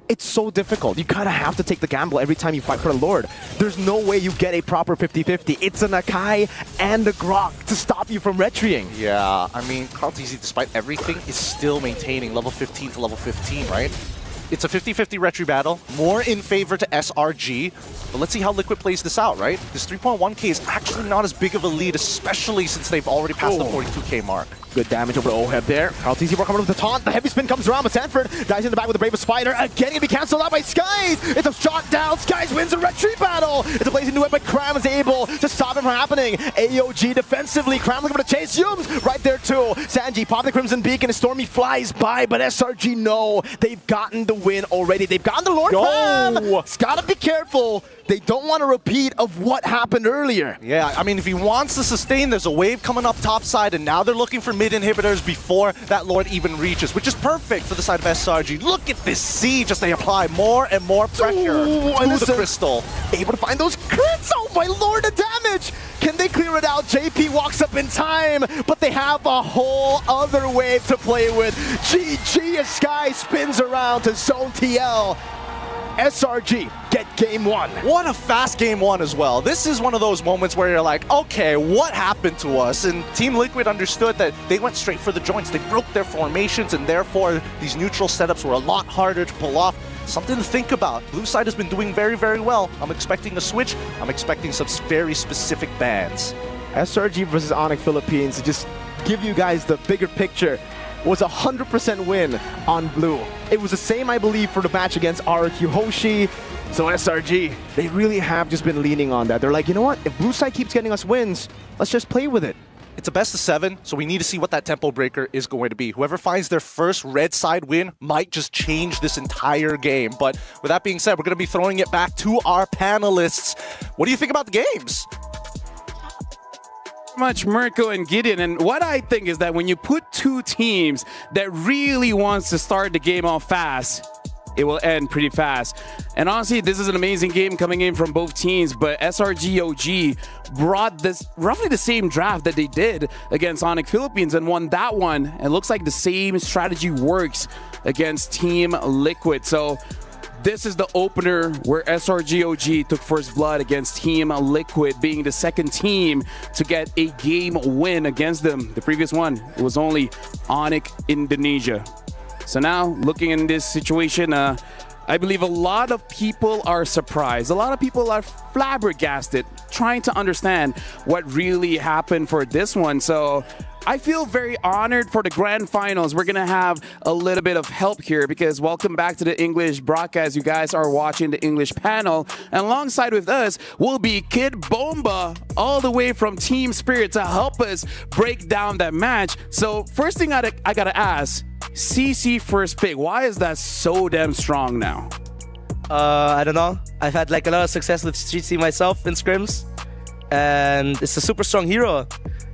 it's so difficult. You kind of have to take the gamble every time you fight for the Lord. There's no way you get a proper 50-50. It's an Akai and a Grok to stop you from retreating. Yeah, I mean, KarlTzy, despite everything, is still maintaining level 15 to level 15, right? It's a 50-50 retry battle, more in favor to SRG, but let's see how Liquid plays this out, right? This 3.1k is actually not as big of a lead, especially since they've already passed the 42k mark. Good damage over to Oheb there. KarlTzy coming with the taunt. The heavy spin comes around, but Sanford dies in the back with the Bravest Spider. Again, gonna be cancelled out by Skies. It's a shot down. Skies wins a retreat battle. It's a blazing duet, but Cram is able to stop him from happening. AOG defensively. Cram looking for the chase. Yums right there too. Sanji pop the Crimson Beacon. Stormy flies by, but SRG no. They've gotten the win already. They've gotten the Lord Cram. It's gotta be careful. They don't want a repeat of what happened earlier. Yeah, I mean, if he wants to sustain, there's a wave coming up top side, and now they're looking for mid inhibitors before that Lord even reaches, which is perfect for the side of SRG. Look at this siege as they apply more and more pressure to the crystal. Able to find those crits. Oh my Lord, the damage! Can they clear it out? JP walks up in time, but they have a whole other wave to play with. GG as Sky spins around to Zone TL. SRG get game 1. What a fast game 1 as well. This is one of those moments where you're like, okay, what happened to us? And Team Liquid understood that they went straight for the joints. They broke their formations, and therefore these neutral setups were a lot harder to pull off. Something to think about. Blue side has been doing very, very well. I'm expecting a switch. I'm expecting some very specific bans. SRG versus Onyx Philippines, to just give you guys the bigger picture, was a 100% win on blue. It was the same, I believe, for the match against RQ Hoshi. So SRG, they really have just been leaning on that. They're like, you know what? If blue side keeps getting us wins, let's just play with it. It's a best of 7, so we need to see what that tempo breaker is going to be. Whoever finds their first red side win might just change this entire game. But with that being said, we're going to be throwing it back to our panelists. What do you think about the games? Much Mirko and Gideon, and what I think is that when you put 2 teams that really wants to start the game off fast, it will end pretty fast. And honestly, this is an amazing game coming in from both teams, but SRG OG brought this roughly the same draft that they did against Onyx Philippines and won that one. It looks like the same strategy works against Team Liquid. So this is the opener where SRG OG took first blood against Team Liquid, being the second team to get a game win against them. The previous one, it was only Onyx Indonesia. So now, looking in this situation, I believe a lot of people are surprised. A lot of people are flabbergasted, trying to understand what really happened for this one. So I feel very honored for the grand finals. We're going to have a little bit of help here because welcome back to the English broadcast. You guys are watching the English panel. And alongside with us will be Kid Bomba all the way from Team Spirit to help us break down that match. So first thing I got to ask, CC first pick. Why is that so damn strong now? I don't know. I've had like a lot of success with CC myself in scrims. And it's a super strong hero.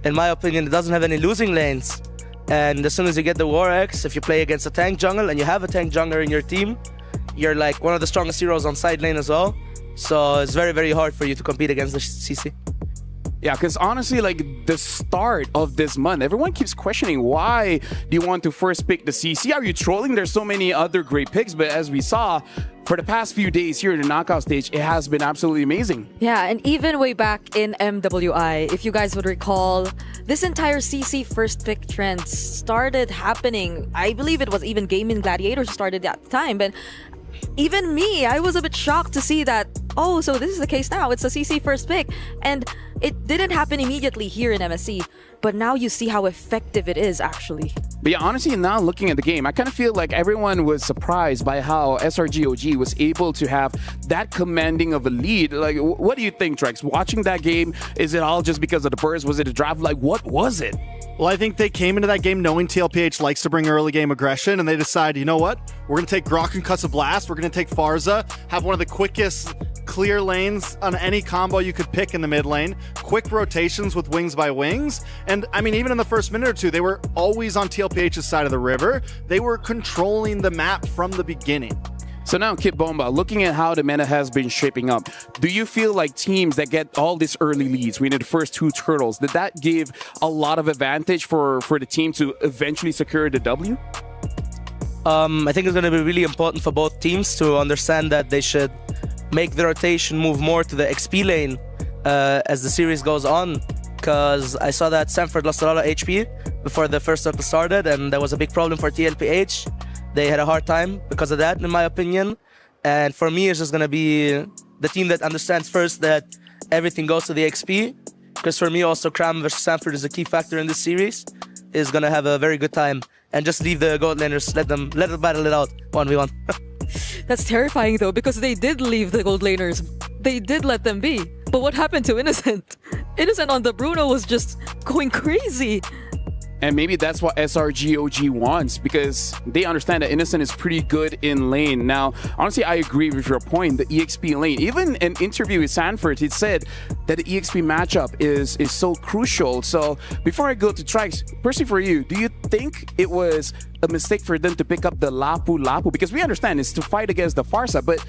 In my opinion, it doesn't have any losing lanes. And as soon as you get the War X, if you play against a tank jungle and you have a tank jungler in your team, you're like one of the strongest heroes on side lane as well. So it's very, very hard for you to compete against the CC. Yeah, because honestly, like the start of this month, everyone keeps questioning why do you want to first pick the CC? Are you trolling? There's so many other great picks, but as we saw, for the past few days here in the knockout stage, it has been absolutely amazing. Yeah, and even way back in MWI, if you guys would recall, this entire CC first pick trend started happening. I believe it was even Gaming Gladiators started at the time, but even me, I was a bit shocked to see that, oh, so this is the case now. It's a CC first pick. And it didn't happen immediately here in MSC, but now you see how effective it is actually. But yeah, honestly, now looking at the game, I kind of feel like everyone was surprised by how SRG OG was able to have that commanding of a lead. Like, what do you think, Trex? Watching that game, is it all just because of the burst? Was it a draft? Like, what was it? Well, I think they came into that game knowing TLPH likes to bring early game aggression, and they decide, you know what? We're going to take Grok and Cuts Blast. We're going to take Farza, have one of the quickest clear lanes on any combo you could pick in the mid lane, quick rotations with Wings by Wings. And I mean, even in the first minute or two, they were always on TLPH's side of the river. They were controlling the map from the beginning. So now, Kid Bomba, looking at how the meta has been shaping up, do you feel like teams that get all these early leads, we need the first two turtles, did that give a lot of advantage for the team to eventually secure the W? I think it's going to be really important for both teams to understand that they should make the rotation move more to the XP lane as the series goes on. Because I saw that Sanford lost a lot of HP before the first circle started, and that was a big problem for TLPH. They had a hard time because of that, in my opinion. And for me, it's just going to be the team that understands first that everything goes to the XP. Because for me, also, Cram versus Sanford is a key factor in this series. Is going to have a very good time. And just leave the gold laners, let them battle it out 1v1. That's terrifying though, because they did leave the gold laners. They did let them be. But what happened to Innocent? Innocent on the Bruno was just going crazy. And maybe that's what SRG OG wants, because they understand that Innocent is pretty good in lane. Now, honestly, I agree with your point, the EXP lane. Even an interview with Sanford, he said that the EXP matchup is so crucial. So before I go to Trikes, personally for you, do you think it was a mistake for them to pick up the Lapu Lapu? Because we understand it's to fight against the Farsa, but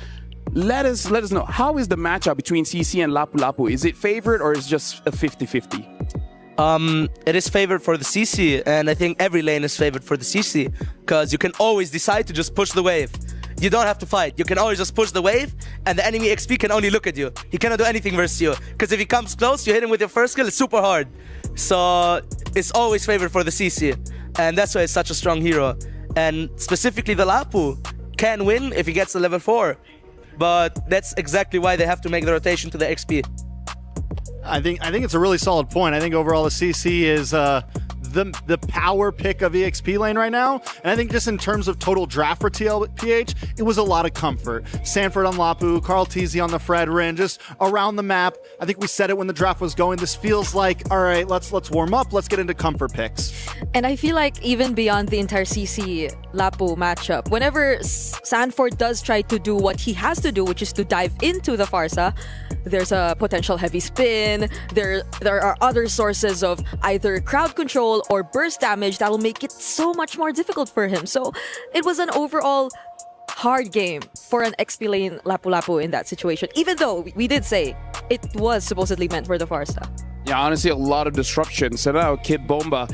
let us know, how is the matchup between CC and Lapu Lapu? Is it favored or is it just a 50-50? It is favored for the CC, and I think every lane is favored for the CC, because you can always decide to just push the wave. You don't have to fight. You can always just push the wave, and the enemy XP can only look at you. He cannot do anything versus you, because if he comes close, you hit him with your first skill, it's super hard. So it's always favored for the CC, and that's why it's such a strong hero. And specifically the Lapu can win if he gets to level 4, but that's exactly why they have to make the rotation to the XP. I think it's a really solid point. I think overall the CC is the power pick of EXP lane right now. And I think just in terms of total draft for TLPH, it was a lot of comfort. Sanford on Lapu, Carl Teasy on the Fredrin, just around the map. I think we said it when the draft was going. This feels like, all right, let's warm up. Let's get into comfort picks. And I feel like even beyond the entire CC Lapu matchup, whenever Sanford does try to do what he has to do, which is to dive into the Farsa, there's a potential heavy spin. There are other sources of either crowd control or burst damage that will make it so much more difficult for him. So it was an overall hard game for an XP lane Lapu-Lapu in that situation, even though we did say it was supposedly meant for the Farsa. Yeah, honestly, a lot of disruption. So now, Kid Bomba,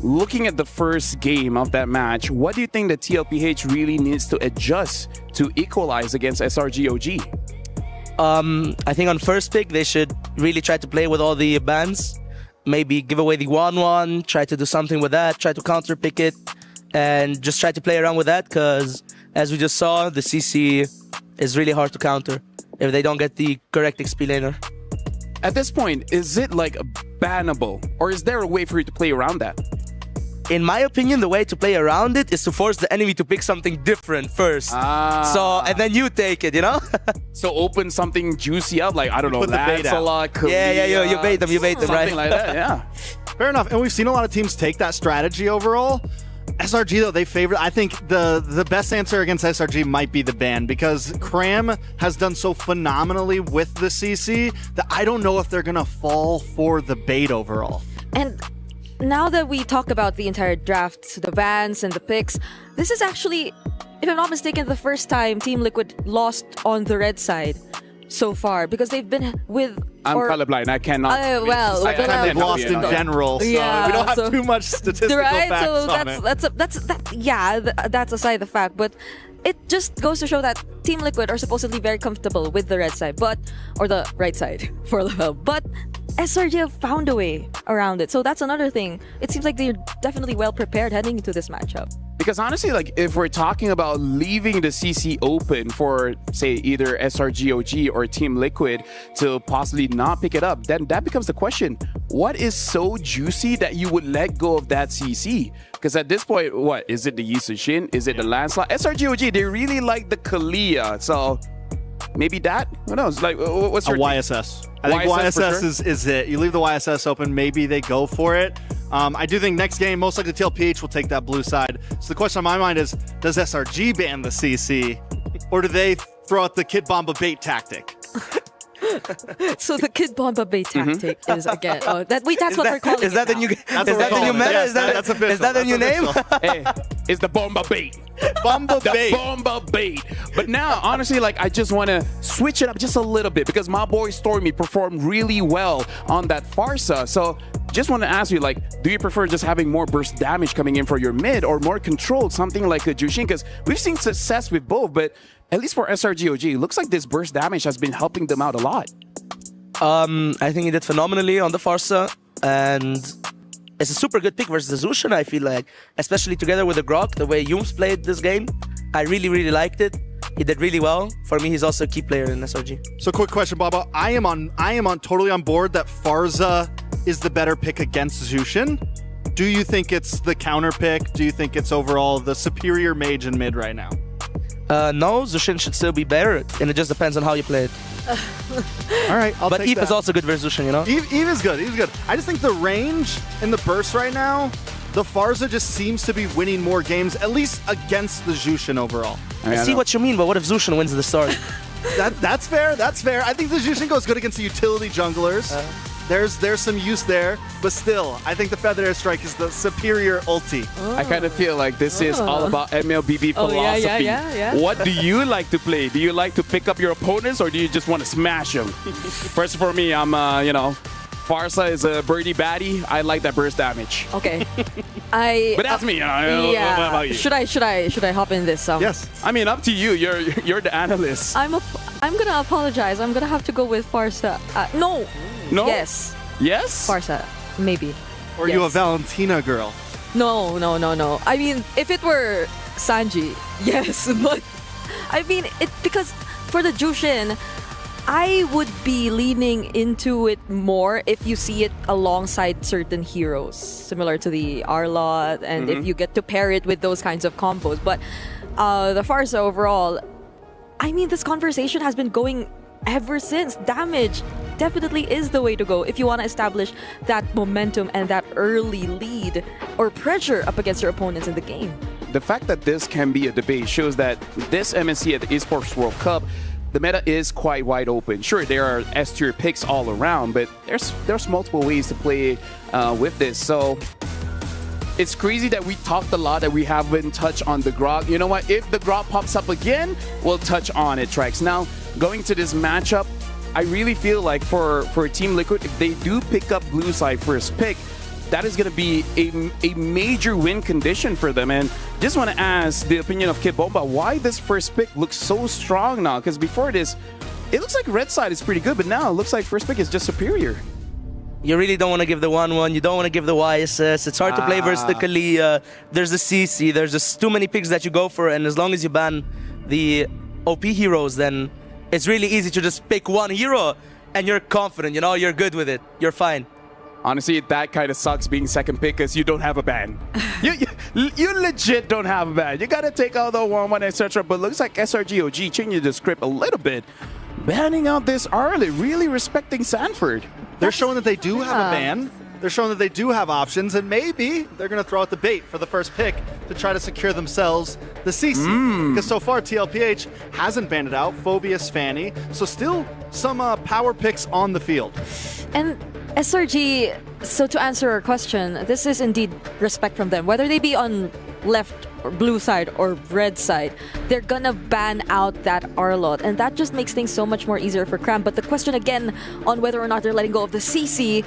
looking at the first game of that match, what do you think that TLPH really needs to adjust to equalize against SRG OG? I think on first pick, they should really try to play with all the bans. Maybe give away the 1-1, try to do something with that, try to counter pick it, and just try to play around with that, because as we just saw, the CC is really hard to counter if they don't get the correct XP laner. At this point, is it like bannable, or is there a way for you to play around that? In my opinion, the way to play around it is to force the enemy to pick something different first. So, and then you take it, you know? So open something juicy up, like, I don't know, Put the bait out. Lancelot, Yeah, you bait them, right? Something like that, yeah. Fair enough. And we've seen a lot of teams take that strategy overall. SRG, though, they favor. I think the best answer against SRG might be the ban, because Cram has done so phenomenally with the CC that I don't know if they're going to fall for the bait overall. And now that we talk about the entire draft, the bans and the picks, this is actually, if I'm not mistaken, the first time Team Liquid lost on the red side so far, because they've been with... I'm colorblind. I cannot... They've lost in general, so we don't have too much statistical facts on it. That's aside the fact, but it just goes to show that Team Liquid are supposedly very comfortable with the red side, or the right side for the but SRG have found a way around it. So that's another thing. It seems like they're definitely well prepared heading into this matchup. Because honestly, like, if we're talking about leaving the CC open for, say, either SRG OG or Team Liquid to possibly not pick it up, then that becomes the question. What is so juicy that you would let go of that CC? Because at this point, what? Is it the Yi Sun-shin? Is it the Lancelot? SRG OG, they really like the Kalia. So maybe that? Who knows? Like, what's your YSS. I think YSS is it. You leave the YSS open, maybe they go for it. I do think next game, most likely TLPH will take that blue side. So the question on my mind is, does SRG ban the CC? Or do they throw out the Kid Bomba bait tactic? So the Kid Bomba bait tactic is, again, that's what we're calling it. Is that the new meta? Yes, is that the new name? Hey, it's the Bomba bait. Bomba bait. Bomba bait. But now, honestly, like, I just want to switch it up just a little bit, because my boy Stormy performed really well on that Farsa. So just want to ask you, like, do you prefer just having more burst damage coming in for your mid, or more controlled, something like a Jushin? Because we've seen success with both, but at least for SRG OG, it looks like this burst damage has been helping them out a lot. I think he did phenomenally on the Farsa, and it's a super good pick versus Zushin, I feel like. Especially together with the Grok, the way Yums played this game. I really, really liked it. He did really well. For me, he's also a key player in SRG. So quick question, Baba. I am totally on board that Farsa is the better pick against Zushin. Do you think it's the counter pick? Do you think it's overall the superior mage in mid right now? No, Zushin should still be better, and it just depends on how you play it. All right, I'll but take Eve that. is also good versus Zushin, you know? Eve is good. Eve's good. I just think the range and the burst right now, the Farsa just seems to be winning more games, at least against the Jushin overall. I see what you mean, but what if Zushin wins the start? That's fair. That's fair. I think the Jushin goes good against the utility junglers. There's some use there, but still, I think the Feather Airstrike is the superior ulti. I kind of feel like this is all about MLBB philosophy. Yeah. What do you like to play? Do you like to pick up your opponents, or do you just want to smash them? First, for me, I'm, Farsa is a birdie baddie. I like that burst damage. Okay. But that's me. What about you? Should I hop in this? Yes. I mean, up to you. You're the analyst. I'm gonna apologize. I'm gonna have to go with Farsa. No. No? Yes. Yes? Farsa. Maybe. Or you a Valentina girl? No. I mean, if it were Sanji, yes. But I mean, because for the Jushin, I would be leaning into it more if you see it alongside certain heroes, similar to the Arlot, and if you get to pair it with those kinds of combos. But the Farsa overall, I mean, this conversation has been going ever since. Damage definitely is the way to go if you want to establish that momentum and that early lead or pressure up against your opponents in the game. The fact that this can be a debate shows that this MSC at the Esports World Cup, the meta is quite wide open. Sure, there are S-tier picks all around, but there's multiple ways to play with this. So It's crazy that we talked a lot that we haven't touched on the Grok. You know what? If the Grok pops up again, we'll touch on it, Trex. Now, going to this matchup, I really feel like for Team Liquid, if they do pick up blue side first pick, that is going to be a major win condition for them. And just want to ask the opinion of Kid Bomba, why this first pick looks so strong now? Because before this, it looks like red side is pretty good, but now it looks like first pick is just superior. You really don't want to give the 1-1. You don't want to give the YSS. It's hard to play versus the Kalia. There's the CC. There's just too many picks that you go for. And as long as you ban the OP heroes, then it's really easy to just pick one hero and you're confident. You know, you're good with it. You're fine. Honestly, that kind of sucks being second pick because you don't have a ban. you legit don't have a ban. You got to take out the 1-1, etc. But looks like SRG OG changing the script a little bit. Banning out this early, really respecting Sanford. They're showing that they do have a ban. They're showing that they do have options, and maybe they're going to throw out the bait for the first pick to try to secure themselves the CC. Because so far, TLPH hasn't banned it out. Phobius, Fanny. So still some power picks on the field. And SRG, so to answer our question, this is indeed respect from them. Whether they be on left or blue side or red side, they're gonna ban out that Arlot, and that just makes things so much more easier for Cram. But the question again on whether or not they're letting go of the CC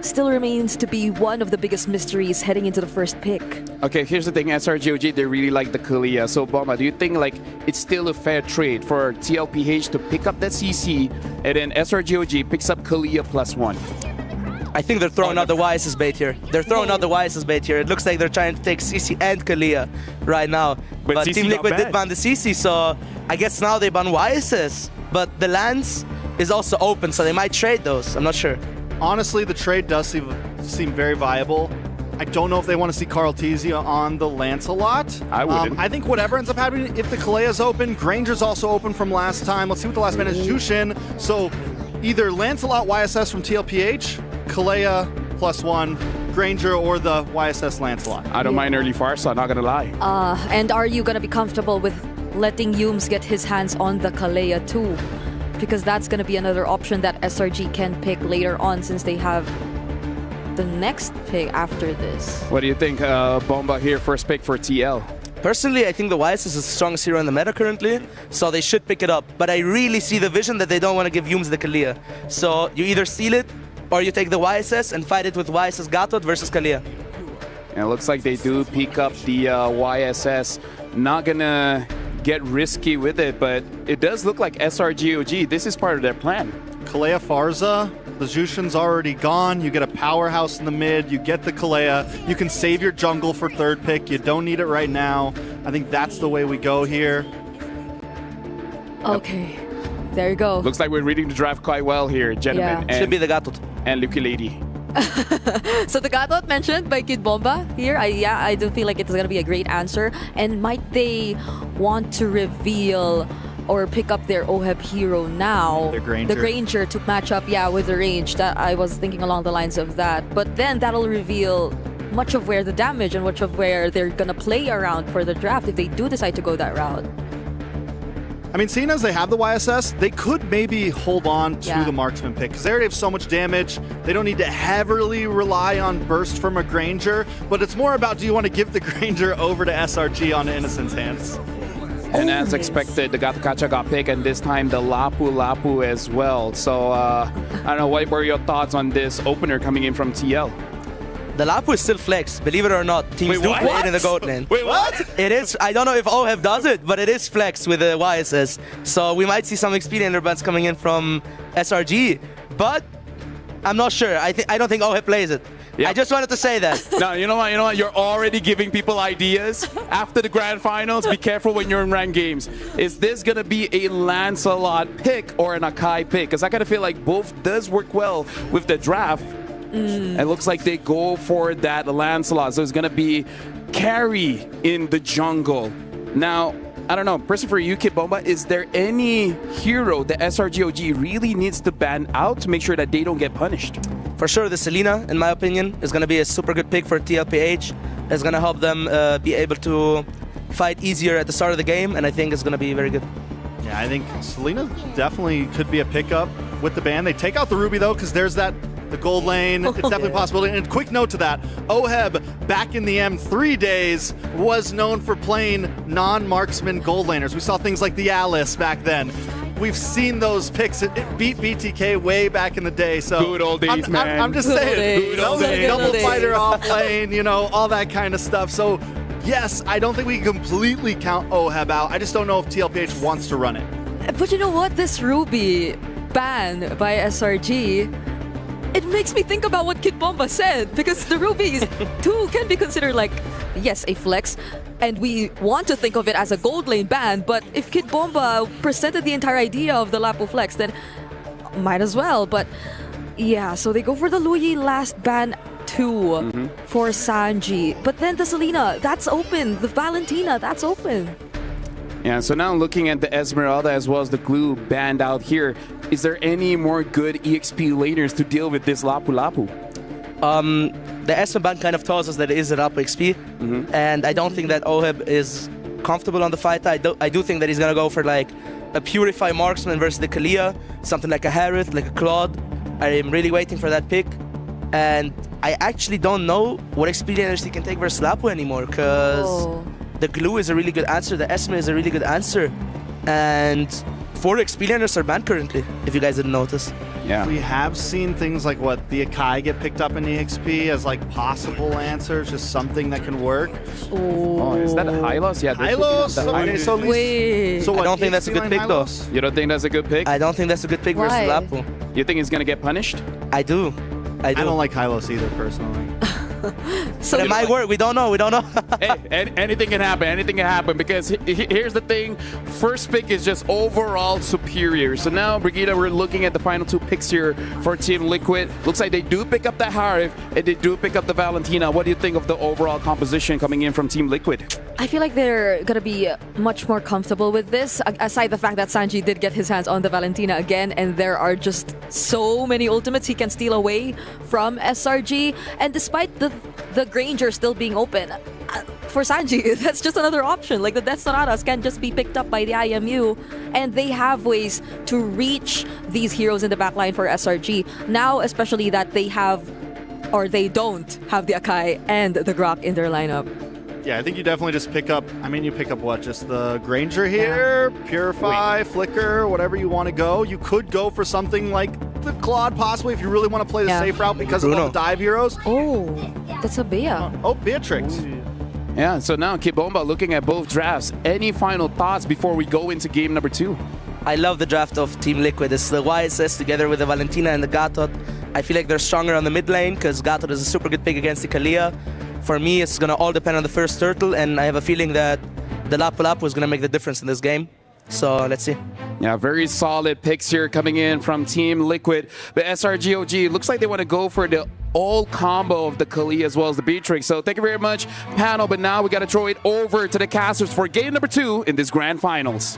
still remains to be one of the biggest mysteries heading into the first pick. Okay, here's the thing, SRG OG, they really like the Kalia. So Bomba, do you think like it's still a fair trade for TLPH to pick up that CC and then SRG OG picks up Kalia +1? I think they're throwing out the YSS bait here. They're throwing out the YSS bait here. It looks like they're trying to take CC and Kalia right now. But Team Liquid did ban the CC, so I guess now they ban YSS. But the lands is also open, so they might trade those. I'm not sure. Honestly, the trade does seem very viable. I don't know if they want to see Carl Tizia on the Lancelot. I wouldn't. I think whatever ends up happening, if the Kalea's open, Granger's also open from last time. Let's see what the last man is. Jushin. So either Lancelot YSS from TLPH, Kalea +1, Granger, or the YSS Lancelot. I don't mind early Farsa, not gonna lie. And are you gonna be comfortable with letting Yumes get his hands on the Kalea too? Because that's gonna be another option that SRG can pick later on, since they have the next pick after this. What do you think, Bomba here, first pick for TL? Personally, I think the YSS is the strongest hero in the meta currently, so they should pick it up. But I really see the vision that they don't want to give Yumes the Kalia. So you either steal it, or you take the YSS and fight it with YSS Gatot versus Kalia. And it looks like they do pick up the YSS. Not gonna get risky with it, but it does look like SRG OG, this is part of their plan. Kalea Farza, the Jushin's already gone. You get a powerhouse in the mid, you get the Kalea. You can save your jungle for third pick. You don't need it right now. I think that's the way we go here. Okay, there you go. Looks like we're reading the draft quite well here, gentlemen. Yeah. Should be the Gatot. And Lucky Lady. So the Gatot mentioned by Kid Bomba here, I do feel like it's going to be a great answer. And might they want to reveal or pick up their OHEB hero now? The Granger to match up, with the range. That I was thinking along the lines of that. But then that'll reveal much of where the damage and much of where they're going to play around for the draft if they do decide to go that route. I mean, seeing as they have the YSS, they could maybe hold on to the marksman pick because they already have so much damage. They don't need to heavily rely on burst from a Granger, but it's more about, do you want to give the Granger over to SRG on Innocent's hands? And as expected, the Gatakacha got picked, and this time the Lapu as well. So, I don't know, what were your thoughts on this opener coming in from TL? The Lapu is still flex, believe it or not. Teams do play it in the goat lane. Wait, what? It is. I don't know if OHEB does it, but it is flex with the YSS. So we might see some XP laner bans coming in from SRG, but I'm not sure. I don't think OHEB plays it. Yep. I just wanted to say that. No, you know what? You're already giving people ideas. After the grand finals, be careful when you're in ranked games. Is this going to be a Lancelot pick or an Akai pick? Because I kind of feel like both does work well with the draft. It looks like they go for that Lancelot. So it's going to be carry in the jungle. Now, I don't know, personally for you, Kid Bomba, is there any hero that SRG OG really needs to ban out to make sure that they don't get punished? For sure, the Selena, in my opinion, is going to be a super good pick for TLPH. It's going to help them be able to fight easier at the start of the game, and I think it's going to be very good. Yeah, I think Selena definitely could be a pickup with the ban. They take out the Ruby, though, because there's that the gold lane. It's definitely a possibility. And quick note to that, Oheb, back in the M3 days, was known for playing non-marksman gold laners. We saw things like the Alice back then. We've seen those picks. It beat BTK way back in the day. So good old days, man. I'm just saying, double fighter off lane, you know, all that kind of stuff. So yes, I don't think we can completely count Oheb out. I just don't know if TLPH wants to run it. But you know what? This Ruby ban by SRG, it makes me think about what Kid Bomba said, because the Rubies too can be considered like, yes, a flex, and we want to think of it as a gold lane ban, but if Kid Bomba presented the entire idea of the Lapu flex, then might as well. But yeah, so they go for the Luyi last ban too for Sanji, but then the Selena, that's open, the Valentina, that's open. Yeah, so now looking at the Esmeralda as well as the Glue banned out here, is there any more good EXP laners to deal with this Lapu Lapu? The Esmer ban kind of tells us that it is a Lapu XP, and I don't think that Oheb is comfortable on the fight. I do think that he's gonna go for like a Purify Marksman versus the Kalia, something like a Harith, like a Claude. I am really waiting for that pick, and I actually don't know what XP laners he can take versus Lapu anymore, because the Glue is a really good answer, the Esmer is a really good answer, and 4 XP laners are banned currently, if you guys didn't notice. Yeah. We have seen things like what, the Akai get picked up in EXP as like possible answers, just something that can work. Oh, is that a Hylos? Yeah, Hylos? Okay, so at least, so what, I don't think that's a good pick though. You don't think that's a good pick? I don't think that's a good pick versus Lapu. You think he's gonna get punished? I do. I don't like Hylos either, personally. So it might work. We don't know. Hey, anything can happen. Anything can happen, because here's the thing. First pick is just overall superior. So now, Brigitte, we're looking at the final 2 picks here for Team Liquid. Looks like they do pick up the Harith and they do pick up the Valentina. What do you think of the overall composition coming in from Team Liquid? I feel like they're gonna be much more comfortable with this, aside the fact that Sanji did get his hands on the Valentina again, and there are just so many ultimates he can steal away from SRG. And despite the Granger still being open, for Sanji, that's just another option. Like the Death Sonatas can just be picked up by the IMU, and they have ways to reach these heroes in the backline for SRG. Now, especially that they have, or they don't have the Akai and the Grok in their lineup. Yeah, I think you definitely just pick up, you pick up what, just the Granger here, Purify, Flicker, whatever you want to go. You could go for something like the Claude possibly if you really want to play the safe route because of all the dive heroes. Oh, that's a Bea. Oh, Beatrix. Yeah, so now Kid Bomba looking at both drafts. Any final thoughts before we go into game number 2? I love the draft of Team Liquid. It's the YSS together with the Valentina and the Gatot. I feel like they're stronger on the mid lane because Gatot is a super good pick against the Kalia. For me, it's going to all depend on the first turtle, and I have a feeling that the Lapu Lapu is going to make the difference in this game. So let's see. Yeah, very solid picks here coming in from Team Liquid. But SRG OG, looks like they want to go for the all combo of the Kali as well as the Beatrix. So thank you very much, panel. But now we got to throw it over to the casters for game number 2 in this grand finals.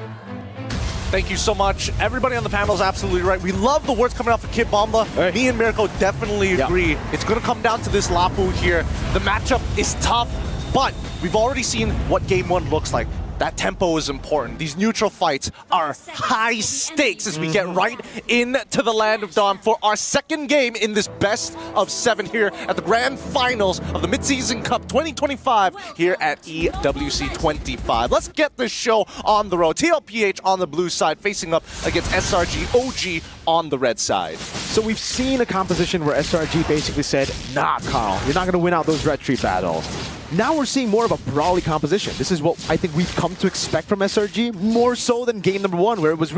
Thank you so much. Everybody on the panel is absolutely right. We love the words coming out from Kid Bomba. Me and Mirko definitely agree. It's going to come down to this Lapu here. The matchup is tough, but we've already seen what game 1 looks like. That tempo is important. These neutral fights are high stakes as we get right into the Land of Dawn for our second game in this best of 7 here at the grand finals of the Mid-Season Cup 2025 here at EWC 25. Let's get this show on the road. TLPH on the blue side facing up against SRG OG on the red side. So we've seen a composition where SRG basically said, nah, Carl, you're not going to win out those red tree battles. Now we're seeing more of a brawly composition. This is what I think we've come to expect from SRG, more so than game number 1, where it was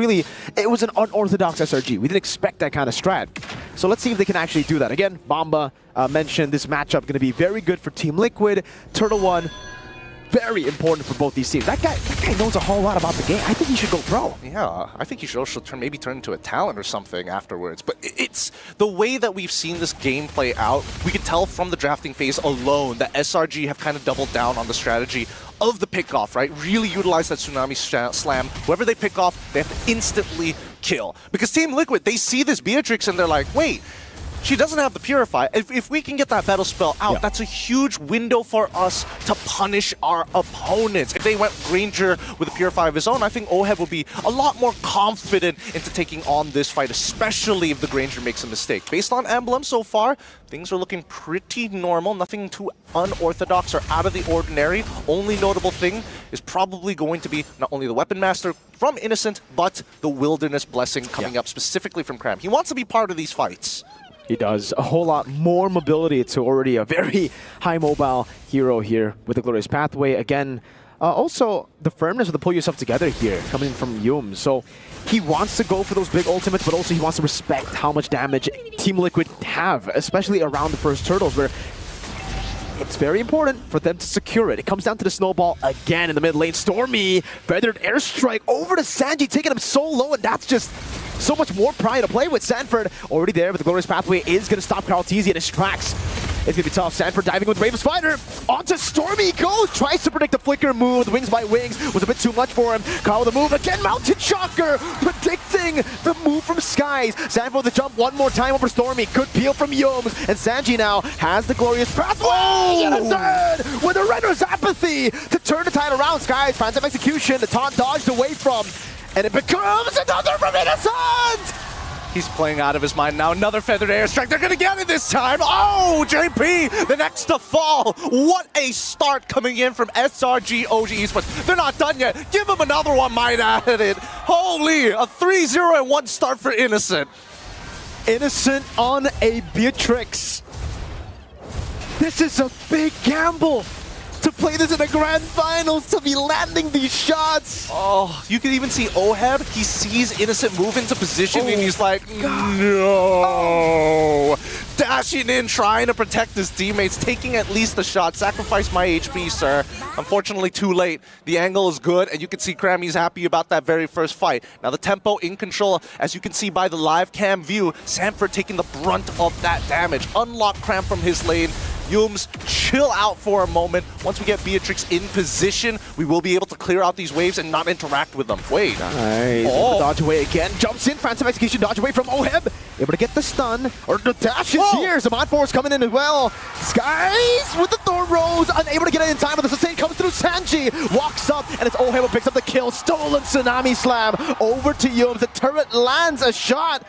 an unorthodox SRG. We didn't expect that kind of strat. So let's see if they can actually do that. Again, Bomba mentioned this matchup going to be very good for Team Liquid. Turtle One, very important for both these teams. That guy knows a whole lot about the game. I think he should go pro. Yeah, I think he should also maybe turn into a talent or something afterwards. But it's the way that we've seen this game play out. We can tell from the drafting phase alone that SRG have kind of doubled down on the strategy of the pickoff, right? Really utilize that Tsunami Slam. Whoever they pick off, they have to instantly kill. Because Team Liquid, they see this Beatrix and they're like, wait, she doesn't have the Purify. If we can get that Battle Spell out, that's a huge window for us to punish our opponents. If they went Granger with a Purify of his own, I think Oheb will be a lot more confident into taking on this fight, especially if the Granger makes a mistake. Based on Emblem so far, things are looking pretty normal. Nothing too unorthodox or out of the ordinary. Only notable thing is probably going to be not only the Weapon Master from Innocent, but the Wilderness Blessing coming up specifically from Cram. He wants to be part of these fights. He does. A whole lot more mobility to already a very high mobile hero here with the Glorious Pathway. Again, also the firmness of the pull yourself together here coming from Yum. So he wants to go for those big ultimates, but also he wants to respect how much damage Team Liquid have, especially around the first turtles, where it's very important for them to secure it. It comes down to the snowball again in the mid lane. Stormy, feathered airstrike over to Sanji, taking him so low, and that's just so much more pride to play with. Sanford already there, but the Glorious Pathway is going to stop Carl Teasy in his tracks. It's going to be tough. Sanford diving with Raven Spider. Onto Stormy goes. Tries to predict the flicker move. The wings by wings was a bit too much for him. Carl with the move. Again, Mountain Shocker. Predicting the move from Skies. Sanford with the jump one more time over Stormy. Good peel from Yomes. And Sanji now has the Glorious Pathway. And a third with a Renner's Apathy to turn the tide around. Skies finds up execution. The taunt dodged away from. And it becomes another from Innocent! He's playing out of his mind now. Another feathered airstrike. They're going to get it this time. Oh, JP, the next to fall. What a start coming in from SRG OG Esports. They're not done yet. Give him another one, might add it. Holy, a 3-0-1 start for Innocent. Innocent on a Beatrix. This is a big gamble. To play this in the grand finals, to be landing these shots. Oh, you can even see Oheb. He sees Innocent move into position and he's like, no. Dashing in, trying to protect his teammates, taking at least the shot. Sacrifice my HP, sir. Unfortunately, too late. The angle is good, and you can see Krammy's happy about that very first fight. Now the tempo in control, as you can see by the live cam view, Sanford taking the brunt of that damage. Unlock Cram from his lane. Yums, chill out for a moment. Once we get Beatrix in position, we will be able to clear out these waves and not interact with them. Wait. Nice. Oh. Dodge away again. Jumps in. Phantom Execution. Dodge away from Oheb. Able to get the stun. Or the dash is here. Zaman Force coming in as well. Skies with the Thorn Rose. Unable to get it in time, but the sustain comes through. Sanji walks up, and it's Oheb who picks up the kill. Stolen Tsunami Slam over to Yums. The turret lands a shot,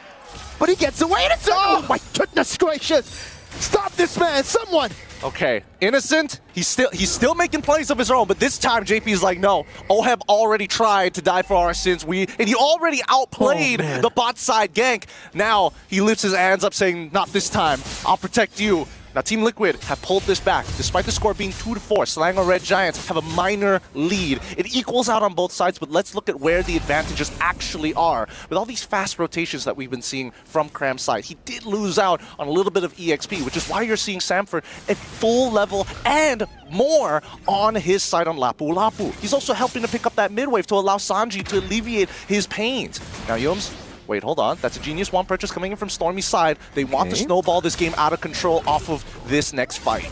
but he gets away. Oh my goodness gracious. Stop this man, someone! Okay, Innocent, he's still making plays of his own, but this time JP's like, no, Oheb already tried to die for our sins, and he already outplayed the bot side gank. Now, he lifts his hands up saying, not this time, I'll protect you. Now, Team Liquid have pulled this back. Despite the score being 2-4, Slang or Red Giants have a minor lead. It equals out on both sides, but let's look at where the advantages actually are. With all these fast rotations that we've been seeing from Cram's side, he did lose out on a little bit of EXP, which is why you're seeing Sanford at full level and more on his side on Lapu Lapu. He's also helping to pick up that mid wave to allow Sanji to alleviate his pains. Now, Yums, wait, hold on. That's a genius one purchase coming in from Stormy's side. They want to snowball this game out of control off of this next fight.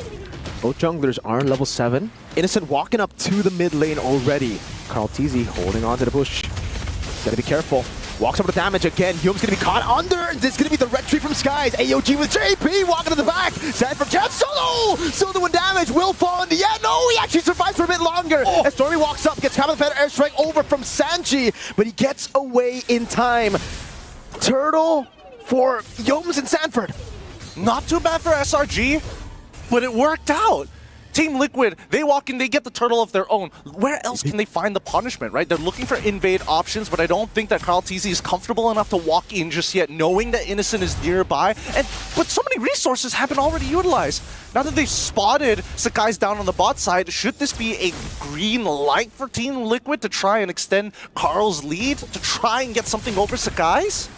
Both junglers are level 7. Innocent walking up to the mid lane already. Carl Teasy holding on to the bush. Gotta be careful. Walks over the damage again. Yum's gonna be caught under. This is gonna be the red tree from Skies. AOG with JP walking to the back. Sanford jab solo! Still doing damage. Will fall in the end. No, he actually survives for a bit longer. As Stormy walks up, gets kind of a better airstrike over from Sanji, but he gets away in time. Turtle for Yums and Sanford. Not too bad for SRG, but it worked out. Team Liquid, they walk in, they get the turtle of their own. Where else can they find the punishment, right? They're looking for invade options, but I don't think that Carl Teasy is comfortable enough to walk in just yet, knowing that Innocent is nearby. But so many resources have been already utilized. Now that they've spotted Sakai's down on the bot side, should this be a green light for Team Liquid to try and extend Carl's lead, to try and get something over Sakai's?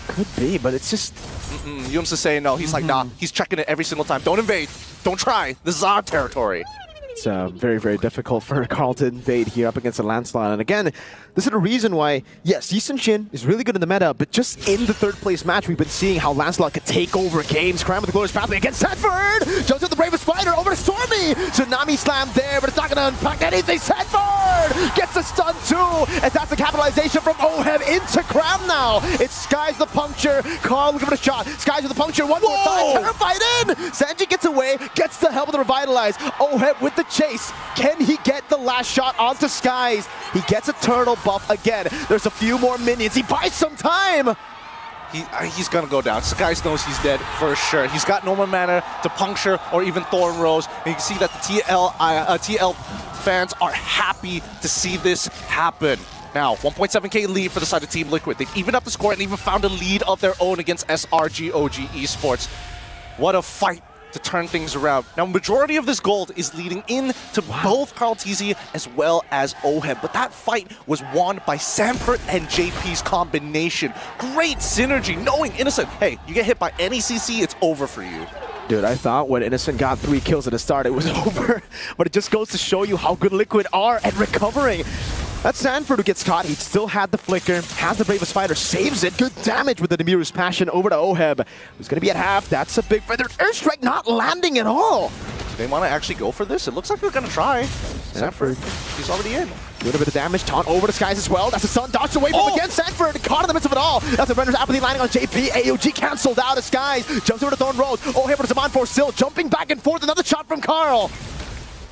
Could be, but it's just... Yums is saying no. He's like, nah, he's checking it every single time. Don't invade. Don't try. This is our territory. It's very, very difficult for Carlton Bate here up against a Lancelot. And again, this is the reason why, yes, Easton Shin is really good in the meta, but just in the third place match, we've been seeing how Lancelot could take over games. Cram with the glorious pathway against Sanford! Jumps with the bravest fighter over to Stormy! Tsunami slam there, but it's not going to unpack anything. Sanford gets a stun too, and that's a capitalization from Oheb into Cram now. It's Skies the puncture. Carl looking for the shot. Skies with the puncture one more time. Terrified in! Sanji gets away, gets the help of the revitalize. Oheb with the chase. Can he get the last shot onto Skies? He gets a turtle buff again. There's a few more minions. He buys some time. He's gonna go down. Skies knows he's dead for sure. He's got no more mana to puncture or even Thorn Rose. And you can see that the TL fans are happy to see this happen. Now, 1.7k lead for the side of Team Liquid. They've evened up the score and even found a lead of their own against SRG OG Esports. What a fight to turn things around. Now, majority of this gold is leading in to both Carl TZ as well as Oheb, but that fight was won by Sanford and JP's combination. Great synergy, knowing Innocent, hey, you get hit by any CC, it's over for you. Dude, I thought when Innocent got 3 kills at the start, it was over, but it just goes to show you how good Liquid are at recovering. That's Sanford who gets caught. He still had the flicker, has the bravest fighter, saves it. Good damage with the Demiru's passion over to Oheb, who's going to be at half. That's a big feather. Airstrike not landing at all. Do they want to actually go for this? It looks like they're going to try. Sanford, he's already in. Doing a bit of damage. Taunt over to Skies as well. That's a stun. Dodged away from again. Sanford caught in the midst of it all. That's a Render's apathy landing on JP. AOG cancelled out of Skies. Jumps over to Thorn Rose. Oheb with a Zaman Force still jumping back and forth. Another shot from Carl.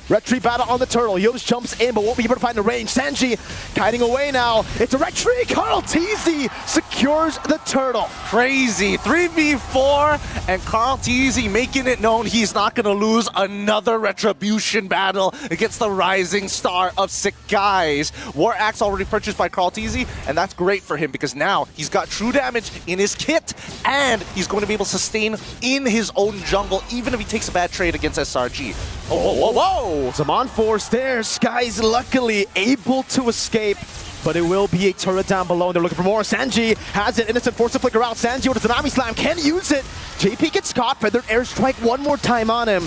Retreat battle on the turtle. Yost jumps in, but won't be able to find the range. Sanji kiting away now. It's a retreat. Carl TZ secures the turtle. Crazy. 3v4, and Carl TZ making it known he's not going to lose another retribution battle against the rising star of Skies. War Axe already purchased by Carl TZ, and that's great for him because now he's got true damage in his kit, and he's going to be able to sustain in his own jungle, even if he takes a bad trade against SRG. Oh, whoa, whoa! Zaman Force there. Skies luckily able to escape, but it will be a turret down below, and they're looking for more. Sanji has it. Innocent forced to flicker out. Sanji with a Tsunami Slam can use it. JP gets caught. Feathered Airstrike one more time on him.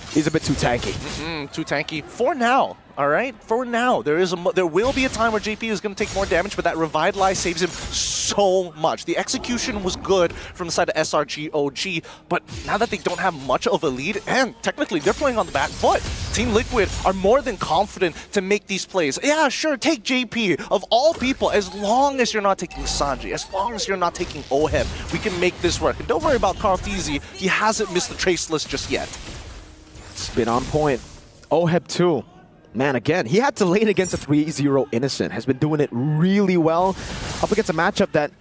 He's a bit too tanky. Too tanky for now. All right, for now. There will be a time where JP is going to take more damage, but that Revitalize saves him so much. The execution was good from the side of SRG OG, but now that they don't have much of a lead, and technically they're playing on the back foot, Team Liquid are more than confident to make these plays. Yeah, sure, take JP. Of all people, as long as you're not taking Sanji, as long as you're not taking Oheb, we can make this work. And don't worry about Carl TZ. He hasn't missed the trace list just yet. It's been on point. Oheb too. Man, again, he had to lane against a 3-0 Innocent. Has been doing it really well up against a matchup that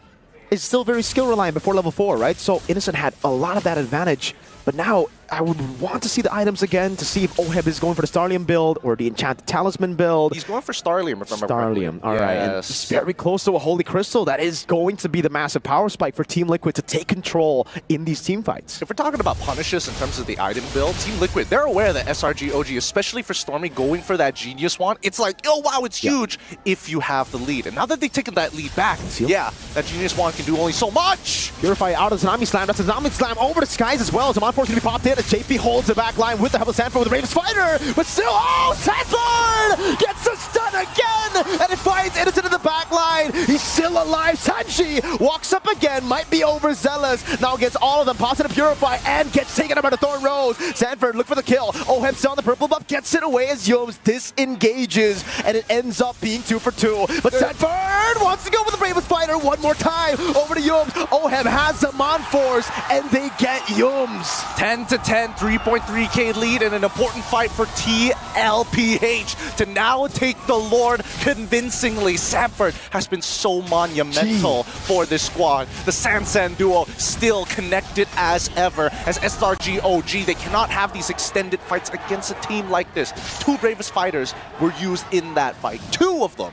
is still very skill reliant before level 4, right? So Innocent had a lot of that advantage. But now I would want to see the items again to see if Oheb is going for the Starlium build or the Enchanted Talisman build. He's going for Starlium, if I remember Starlium, all right. And it's very close to a Holy Crystal. That is going to be the massive power spike for Team Liquid to take control in these team fights. If we're talking about punishes in terms of the item build, Team Liquid, they're aware that SRG OG, especially for Stormy, going for that Genius Wand, it's like, oh wow, it's huge if you have the lead. And now that they've taken that lead back, yeah, that Genius Wand can do only so much. Purify out of Tsunami Slam. That's a Tsunami Slam over to Skies as well. Zaman Force going to be popped in as JP holds the back line with the help of Sanford with the Ravens Fighter. But still, oh, Sanford gets the stun again. And it finds Innocent in the back line. He's still alive. Sanji walks up again. Might be overzealous. Now gets all of them. Pops in to Purify and gets taken out by the Thorn Rose. Sanford look for the kill. Oheb still on the purple buff. Gets it away as Yomes disengages. And it ends up being 2 for 2. But Sanford wants to go with the Ravens Fighter one more time. Over to Yomes. Oheb has Zaman Force and they get Yomes. 10-10, 3.3k lead and an important fight for TLPH to now take the Lord convincingly. Sanford has been so monumental for this squad. The Sansan duo still connected as ever. As SRG OG, they cannot have these extended fights against a team like this. 2 bravest fighters were used in that fight. 2 of them.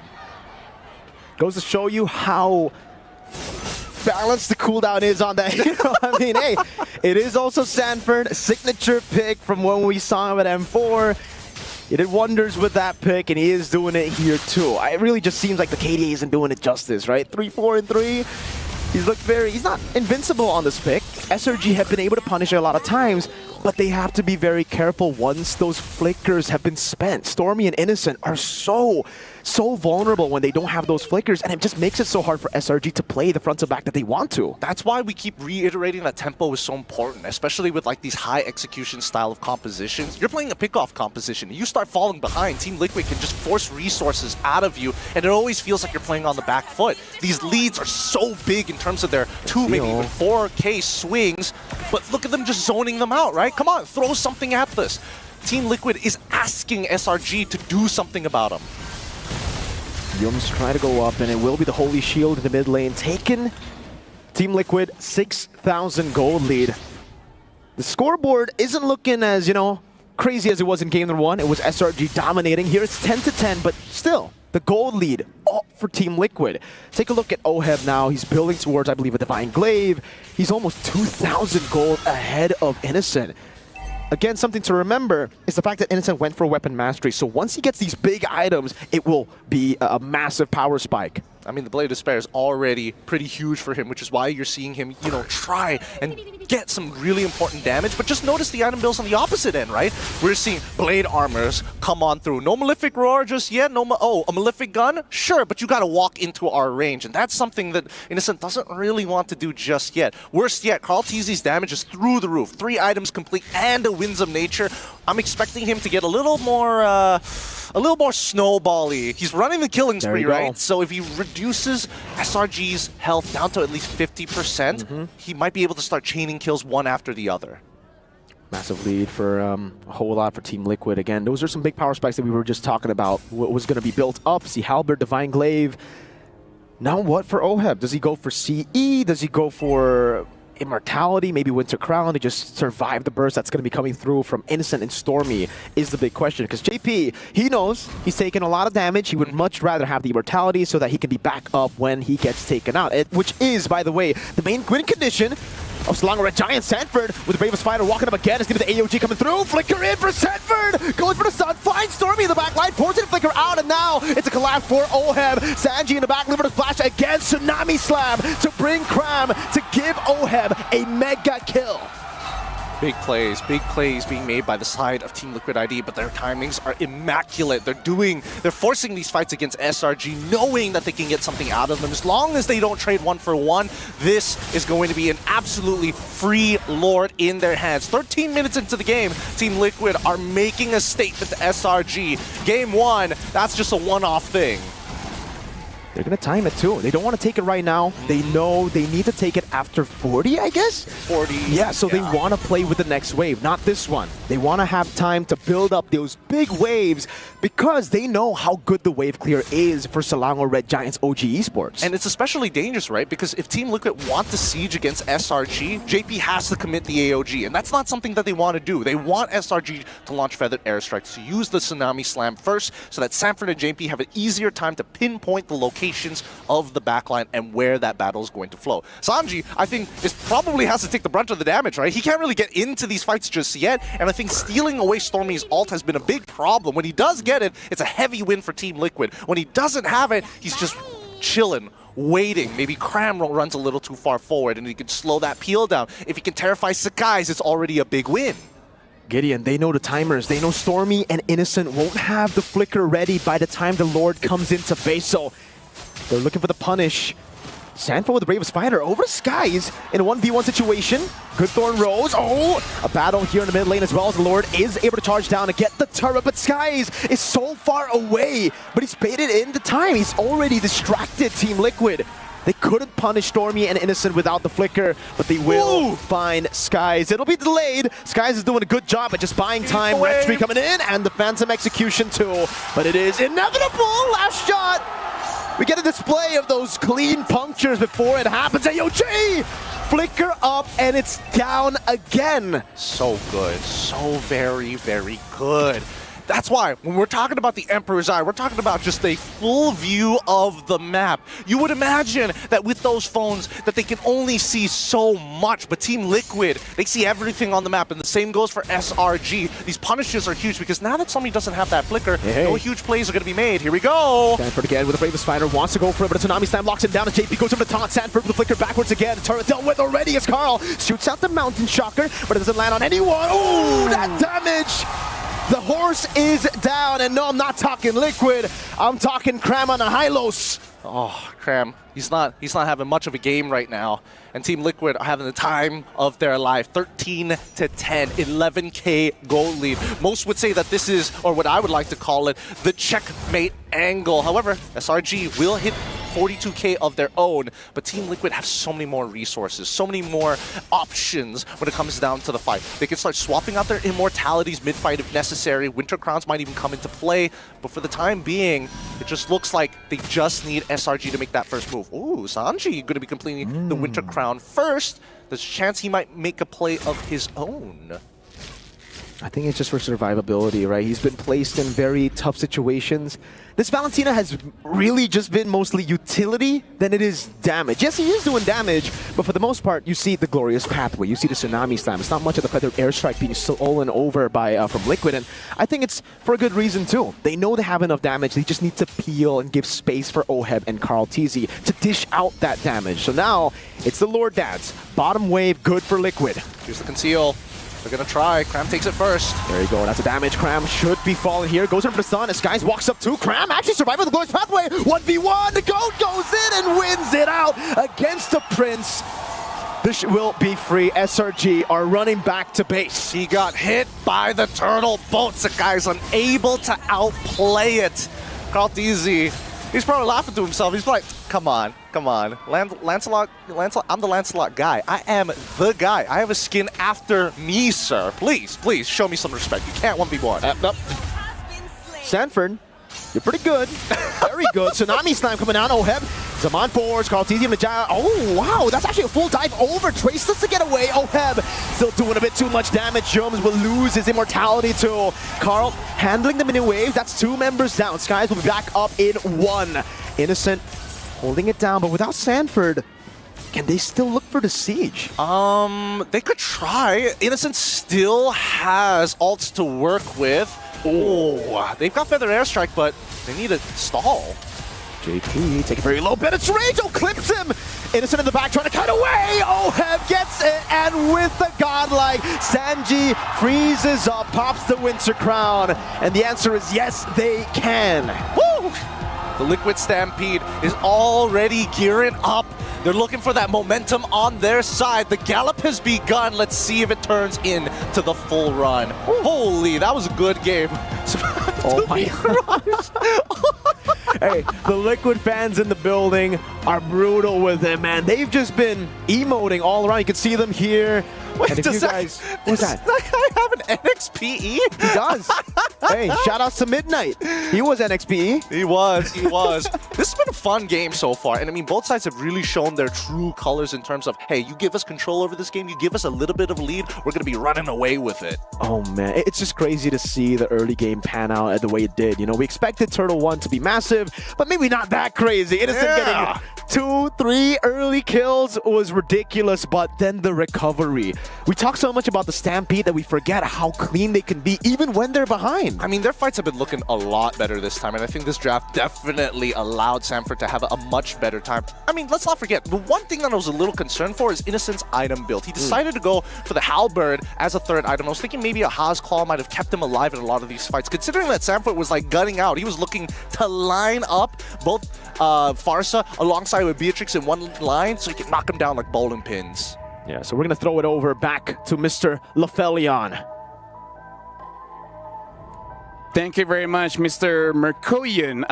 Goes to show you how balanced the cooldown is on that. You know, I mean, hey, it is also Sanford, signature pick from when we saw him at M4. He did wonders with that pick, and he is doing it here too. It really just seems like the KDA isn't doing it justice, right? 3-4-3. He's not invincible on this pick. SRG have been able to punish it a lot of times, but they have to be very careful once those flickers have been spent. Stormy and Innocent are so vulnerable when they don't have those flickers, and it just makes it so hard for SRG to play the front to back that they want to. That's why we keep reiterating that tempo is so important, especially with like these high execution style of compositions. You're playing a pickoff composition. You start falling behind, Team Liquid can just force resources out of you, and it always feels like you're playing on the back foot. These leads are so big in terms of their 2, maybe even 4K swings, but look at them just zoning them out, right? Come on, throw something at this. Team Liquid is asking SRG to do something about them. Yums try to go up, and it will be the Holy Shield in the mid lane taken. Team Liquid, 6,000 gold lead. The scoreboard isn't looking as, crazy as it was in game number 1. It was SRG dominating. Here it's 10-10, but still, the gold lead up for Team Liquid. Take a look at Oheb now. He's building towards, I believe, a Divine Glaive. He's almost 2,000 gold ahead of Innocent. Again, something to remember is the fact that Innocent went for weapon mastery. So once he gets these big items, it will be a massive power spike. I mean, the Blade of Despair is already pretty huge for him, which is why you're seeing him, try and get some really important damage. But just notice the item builds on the opposite end, right? We're seeing Blade Armors come on through. No Malefic Roar just yet. A Malefic Gun? Sure, but you got to walk into our range. And that's something that Innocent doesn't really want to do just yet. Worst yet, Carl Teasy's damage is through the roof. 3 items complete and a Winds of Nature. I'm expecting him to get a little more snowbally. He's running the killing spree, right? So if he reduces SRG's health down to at least 50%, he might be able to start chaining kills one after the other. Massive lead for a whole lot for Team Liquid. Again, those are some big power spikes that we were just talking about. What was going to be built up? See Halberd, Divine Glaive. Now what for Oheb? Does he go for CE? Does he go for Immortality, maybe Winter Crown to just survive the burst that's going to be coming through from Innocent and Stormy is the big question. Because JP, he knows he's taken a lot of damage. He would much rather have the Immortality so that he can be back up when he gets taken out. Which is, by the way, the main win condition of Selangor Red Giant. Sanford with the Bravest Fighter walking up again. It's going to be the AOG coming through. Flicker in for Sanford. Goes for the stun. Finds Stormy in the back line. Forcing the Flicker out. And now it's a collapse for Oheb. Sanji in the back. Liver to splash again. Tsunami Slam to bring Cram to give Oheb a mega kill. Big plays being made by the side of Team Liquid ID, but their timings are immaculate. They're forcing these fights against SRG, knowing that they can get something out of them. As long as they don't trade 1-for-1, this is going to be an absolutely free Lord in their hands. 13 minutes into the game, Team Liquid are making a statement to SRG. Game 1, that's just a one-off thing. They're going to time it too. They don't want to take it right now. They know they need to take it after 40, I guess? 40. Yeah, so they want to play with the next wave, not this one. They want to have time to build up those big waves because they know how good the wave clear is for Selangor Red Giants OG Esports. And it's especially dangerous, right? Because if Team Liquid want to siege against SRG, JP has to commit the AOG, and that's not something that they want to do. They want SRG to launch feathered airstrikes, to use the Tsunami Slam first, so that Sanford and JP have an easier time to pinpoint the location of the backline and where that battle is going to flow. Sanji, I think, probably has to take the brunt of the damage, right? He can't really get into these fights just yet, and I think stealing away Stormy's ult has been a big problem. When he does get it, it's a heavy win for Team Liquid. When he doesn't have it, he's just chilling, waiting. Maybe Cram runs a little too far forward and he can slow that peel down. If he can terrify Sakai's, it's already a big win. Gideon, they know the timers. They know Stormy and Innocent won't have the flicker ready by the time the Lord comes into base. So they're looking for the punish. Sanford with the Bravest Fighter over Skies in a 1v1 situation. Good Thorn Rose. Oh, a battle here in the mid lane as well as the Lord is able to charge down to get the turret, but Skies is so far away, but he's baited in the time. He's already distracted Team Liquid. They couldn't punish Stormy and Innocent without the flicker, but they will find Skies. It'll be delayed. Skies is doing a good job at just buying time. Red Tree coming in and the Phantom Execution too, but it is inevitable. Last shot. We get a display of those clean punctures before it happens. AOG! Flicker up, and it's down again. So good. So very, very good. That's why when we're talking about the Emperor's Eye, we're talking about just a full view of the map. You would imagine that with those phones that they can only see so much, but Team Liquid, they see everything on the map, and the same goes for SRG. These punishes are huge because now that somebody doesn't have that flicker, no huge plays are going to be made. Here we go. Sanford again with the Brave Spider, wants to go for it, but a Tsunami Slam locks him down, and JP goes over the taunt. Sanford with the flicker backwards again. Turret dealt with already as Carl shoots out the Mountain Shocker, but it doesn't land on anyone. Ooh, that damage! The horse is down, and no, I'm not talking Liquid. I'm talking Cram on a Hylos. Oh, Cram. He's not having much of a game right now. And Team Liquid are having the time of their life. 13-10, 11K goal lead. Most would say that this is, or what I would like to call it, the checkmate angle. However, SRG will hit 42K of their own, but Team Liquid have so many more resources, so many more options when it comes down to the fight. They can start swapping out their immortalities mid-fight if necessary. Winter Crowns might even come into play, but for the time being, it just looks like they just need SRG to make that first move. Ooh, Sanji going to be completing the Winter Crown first. There's a chance he might make a play of his own. I think it's just for survivability, right? He's been placed in very tough situations. This Valentina has really just been mostly utility than it is damage. Yes, he is doing damage, but for the most part, you see the glorious pathway. You see the Tsunami Slam. It's not much of the feathered airstrike being stolen over by from Liquid, and I think it's for a good reason too. They know they have enough damage. They just need to peel and give space for Oheb and Carl TZ to dish out that damage. So now it's the Lord Dads. Bottom wave, good for Liquid. Here's the conceal. They're going to try. Cram takes it first. There you go. That's a damage. Cram should be falling here. Goes in for the stun. As Skies walks up too. Cram actually survived with the glorious pathway. 1v1. The GOAT goes in and wins it out against the Prince. This will be free. SRG are running back to base. He got hit by the turtle boats. The guy's unable to outplay it. Carl TZ, he's probably laughing to himself. He's like, come on. Lancelot, I'm the Lancelot guy. I am the guy. I have a skin after me, sir. Please show me some respect. You can't 1v1. Nope. Sanford, you're pretty good. Very good. Tsunami Slam coming down. Oheb. Zaman forwards. Carl TZ Majaya. Oh, wow. That's actually a full dive over. Traceless to get away. Oheb still doing a bit too much damage. Jones will lose his immortality too. Carl handling the mini wave. That's 2 members down. Skies will be back up in 1. Innocent holding it down, but without Sanford, can they still look for the siege? They could try. Innocent still has ults to work with. Oh, they've got Feather Airstrike, but they need a stall. JP taking very low penetration. Oh, clips him. Innocent in the back trying to cut away. Oheb gets it, and with the godlike, Sanji freezes up, pops the Winter Crown, and the answer is yes, they can. Woo! The Liquid Stampede is already gearing up. They're looking for that momentum on their side. The gallop has begun. Let's see if it turns into the full run. Holy, that was a good game. Oh my gosh. Hey, the Liquid fans in the building are brutal with it, man. They've just been emoting all around. You can see them here. Wait, and if you guys, what's that? Does that guy have an NXPE? He does. Hey, shout outs to Midnight. He was NXPE. He was. This has been a fun game so far. And I mean, both sides have really shown their true colors in terms of, hey, you give us control over this game, you give us a little bit of a lead, we're going to be running away with it. Oh, man. It's just crazy to see the early game pan out the way it did. You know, we expected Turtle 1 to be massive, but maybe not that crazy. Innocent getting 2, 3 early kills was ridiculous, but then the recovery. We talk so much about the Stampede that we forget how clean they can be even when they're behind. I mean, their fights have been looking a lot better this time, and I think this draft definitely allowed Sanford to have a much better time. I mean, let's not forget, the one thing that I was a little concerned for is Innocent's item build. He decided to go for the Halberd as a third item. I was thinking maybe a Haas Claw might have kept him alive in a lot of these fights, considering that Sanford was like gunning out. He was looking to line up both Farsa alongside with Beatrix in one line so he could knock him down like bowling pins. Yeah, so we're going to throw it over back to Mr. Lefelion. Thank you very much, Mr. Merkoyan.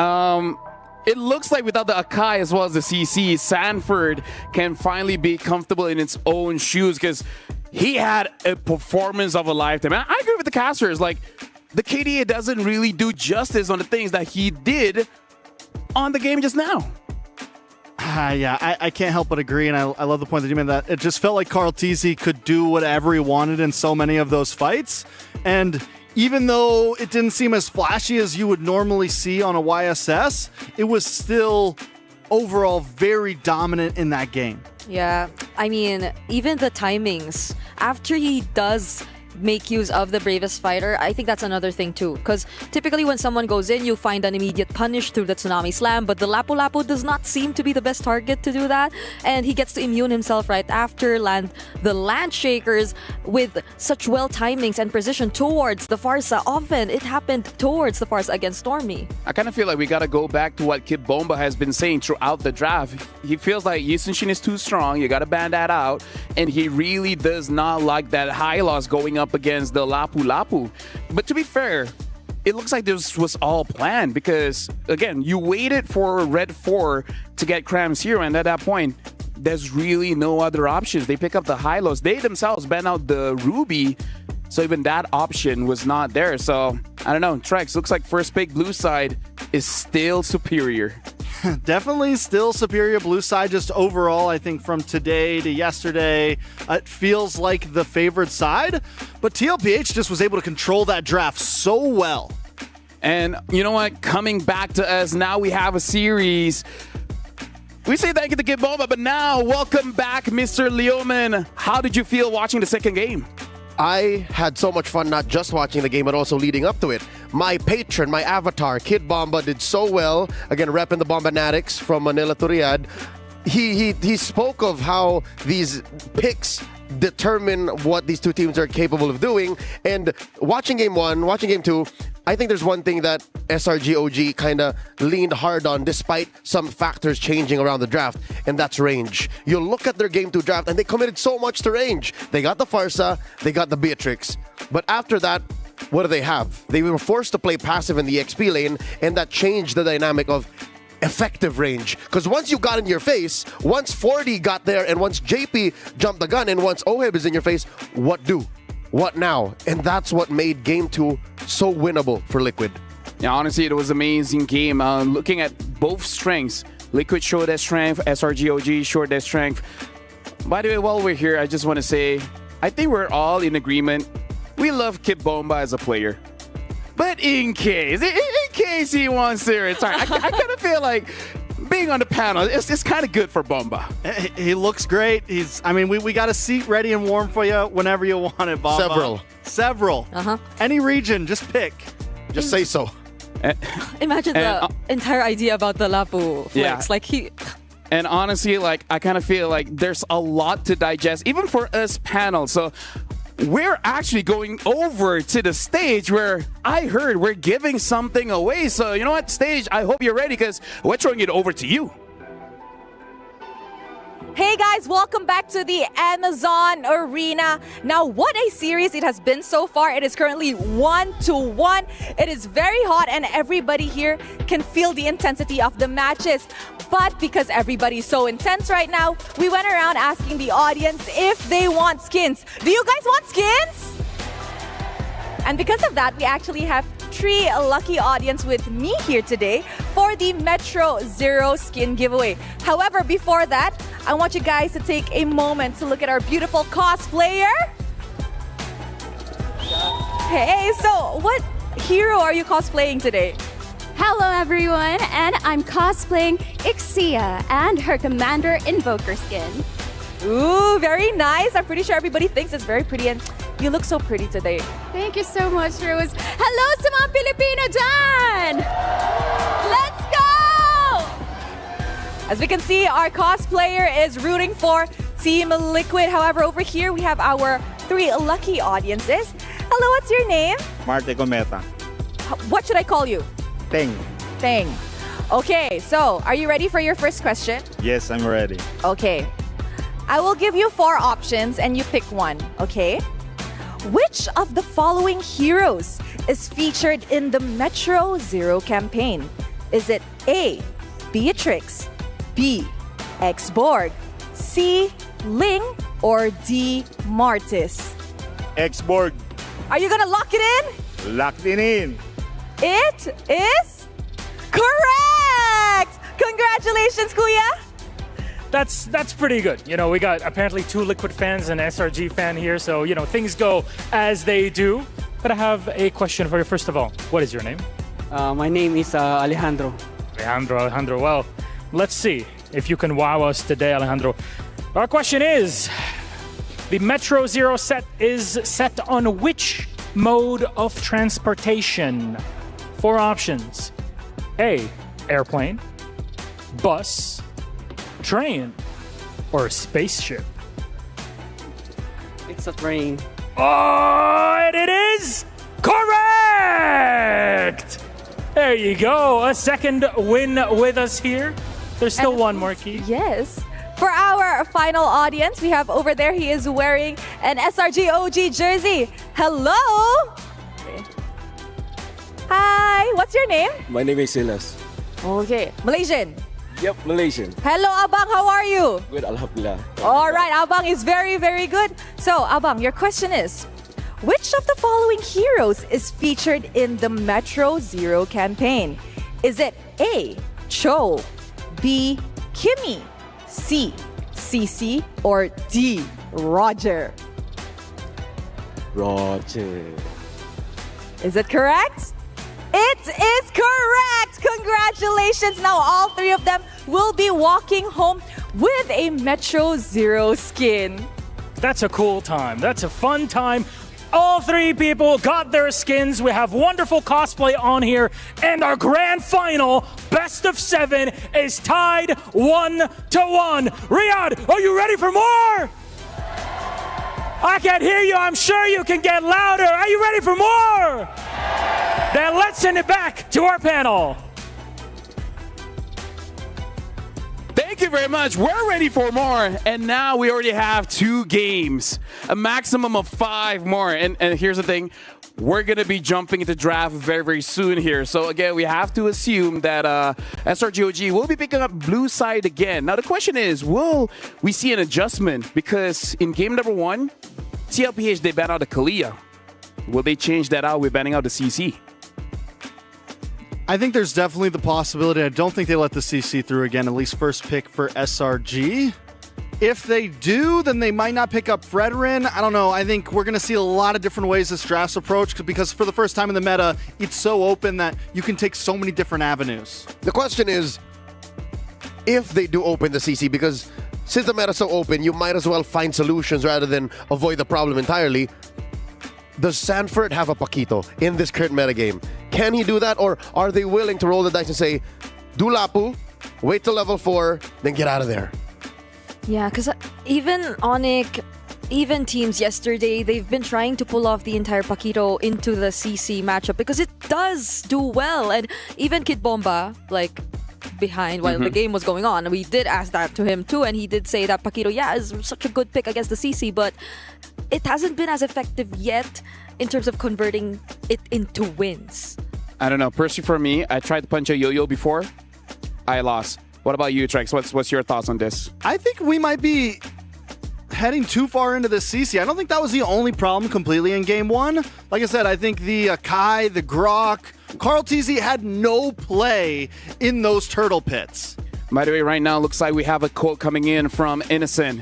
It looks like without the Akai as well as the CC, Sanford can finally be comfortable in its own shoes because he had a performance of a lifetime. And I agree with the casters. Like, the KDA doesn't really do justice on the things that he did on the game just now. Yeah, I can't help but agree, and I love the point that you made that it just felt like Carl TZ could do whatever he wanted in so many of those fights, and even though it didn't seem as flashy as you would normally see on a YSS, it was still overall very dominant in that game. Yeah, I mean, even the timings, after he does make use of the bravest fighter, I think that's another thing too. Because typically when someone goes in, you find an immediate punish through the Tsunami Slam, but the Lapu Lapu does not seem to be the best target to do that. And he gets to immune himself right after land the Land Shakers with such well timings and precision towards the Farsa. Often it happened towards the Farsa against Stormy. I kind of feel like we got to go back to what Kid Bomba has been saying throughout the draft. He feels like Yusunshin is too strong. You got to ban that out. And he really does not like that high loss going up against the Lapu Lapu. But to be fair, it looks like this was all planned because, again, you waited for Red 4 to get Cram's hero, and at that point, there's really no other options. They pick up the high lows. They themselves ban out the Ruby, so even that option was not there. So, I don't know. Trex, looks like first pick blue side is still superior. Definitely still superior blue side, just overall, I think from today to yesterday, it feels like the favored side. But TLPH just was able to control that draft so well. And you know what? Coming back to us, now we have a series. We say thank you to Kid Bomba, but now welcome back, Mr. Leoman. How did you feel watching the second game? I had so much fun not just watching the game, but also leading up to it. My patron, my avatar, Kid Bomba, did so well. Again, repping the Bombanatics from Manila to Riyadh. He spoke of how these picks determine what these two teams are capable of doing. And watching game one, watching game two, I think there's one thing that SRG OG kind of leaned hard on despite some factors changing around the draft, and that's range. You look at their game 2 draft and they committed so much to range. They got the Farsa, they got the Beatrix. But after that, what do they have? They were forced to play passive in the XP lane, and that changed the dynamic of effective range. Because once you got in your face, once 40 got there, and once JP jumped the gun, and once Oheb is in your face, what do? What now? And that's what made game 2 so winnable for Liquid. Yeah, honestly, it was an amazing game. Looking at both strengths, Liquid showed their strength, SRG OG showed their strength. By the way, while we're here, I just want to say, I think we're all in agreement. We love Kid Bomba as a player. But in case he wants to retire, I kind of feel like being on the panel, it's kind of good for Bomba. He looks great. We got a seat ready and warm for you whenever you want it, Bomba. Several. Any region, just pick. Just say so. Imagine the entire idea about the Lapu flex. Yeah. And honestly, I kind of feel like there's a lot to digest, even for us panel. So we're actually going over to the stage where I heard we're giving something away. So you know what, stage, I hope you're ready because we're throwing it over to you. Hey guys, welcome back to the Amazon Arena. Now, what a series it has been so far. It is currently 1-1. It is very hot and everybody here can feel the intensity of the matches. But because everybody's so intense right now, we went around asking the audience if they want skins. Do you guys want skins? And because of that, we actually have 3 lucky audience with me here today for the Metro Zero skin giveaway. However, before that, I want you guys to take a moment to look at our beautiful cosplayer. Hey, so what hero are you cosplaying today? Hello everyone, and I'm cosplaying Ixia and her Commander Invoker skin. Ooh, very nice. I'm pretty sure everybody thinks it's very pretty, and you look so pretty today. Thank you so much, Rose. Hello sa mga Pilipino dyan! Let's go! As we can see, our cosplayer is rooting for Team Liquid. However, over here we have our 3 lucky audiences. Hello, what's your name? Marte Cometa. What should I call you? Teng. Teng. Okay, so are you ready for your first question? Yes, I'm ready. Okay. I will give you 4 options and you pick one, okay? Which of the following heroes is featured in the Metro Zero campaign? Is it A, Beatrix, B, X-Borg, C, Ling, or D, Martis? X-Borg. Are you gonna lock it in? Locked in. It is correct! Congratulations, Kuya! That's pretty good. You know, we got apparently 2 Liquid fans and SRG fan here, so, you know, things go as they do. But I have a question for you. First of all, what is your name? My name is Alejandro. Alejandro. Well, let's see if you can wow us today, Alejandro. Our question is, the Metro Zero set is set on which mode of transportation? 4 options. A, airplane, bus, train, or spaceship? It's a train. Oh, and it is correct! There you go. A second win with us here. There's still one more key. Yes. For our final audience, we have over there, he is wearing an SRG OG jersey. Hello! Hi, what's your name? My name is Silas. Okay, Malaysian. Yep, Malaysian. Hello, Abang, how are you? Good, Alhamdulillah. All right, Abang is very, very good. So, Abang, your question is, which of the following heroes is featured in the Metro Zero campaign? Is it A, Cho, B, Kimmy, C, CC, or D, Roger? Roger. Is it correct? It is correct! Congratulations! Now all 3 of them will be walking home with a Metro Zero skin. That's a cool time. That's a fun time. All 3 people got their skins. We have wonderful cosplay on here. And our grand final, best of 7, is tied 1-1. Riyadh, are you ready for more? I can't hear you. I'm sure you can get louder. Are you ready for more? Then let's send it back to our panel. Thank you very much. We're ready for more. And now we already have 2 games, a maximum of 5 more. And here's the thing. We're going to be jumping into draft very, very soon here. So again, we have to assume that SRG OG will be picking up blue side again. Now the question is, will we see an adjustment? Because in game number 1, TLPH, they banned out the Kalia. Will they change that out with banning out the CC? I think there's definitely the possibility. I don't think they let the CC through again, at least first pick for SRG. If they do, then they might not pick up Fredrin. I don't know. I think we're going to see a lot of different ways this draft's approached because for the first time in the meta, it's so open that you can take so many different avenues. The question is, if they do open the CC, because since the meta's so open, you might as well find solutions rather than avoid the problem entirely. Does Sanford have a Paquito in this current metagame? Can he do that, or are they willing to roll the dice and say, do Lapu, wait till level 4, then get out of there? Yeah, because even Onic, even teams yesterday, they've been trying to pull off the entire Paquito into the CC matchup because it does do well. And even Kid Bomba, like, behind while the game was going on, we did ask that to him too, and he did say that Paquito, is such a good pick against the CC, but it hasn't been as effective yet in terms of converting it into wins. I don't know. Personally, for me, I tried to punch a yo-yo before. I lost. What about you, Trex? What's your thoughts on this? I think we might be heading too far into the CC. I don't think that was the only problem completely in game 1. Like I said, I think the Kai, the Grok, Carl TZ had no play in those turtle pits. By the way, right now, looks like we have a quote coming in from Innocent.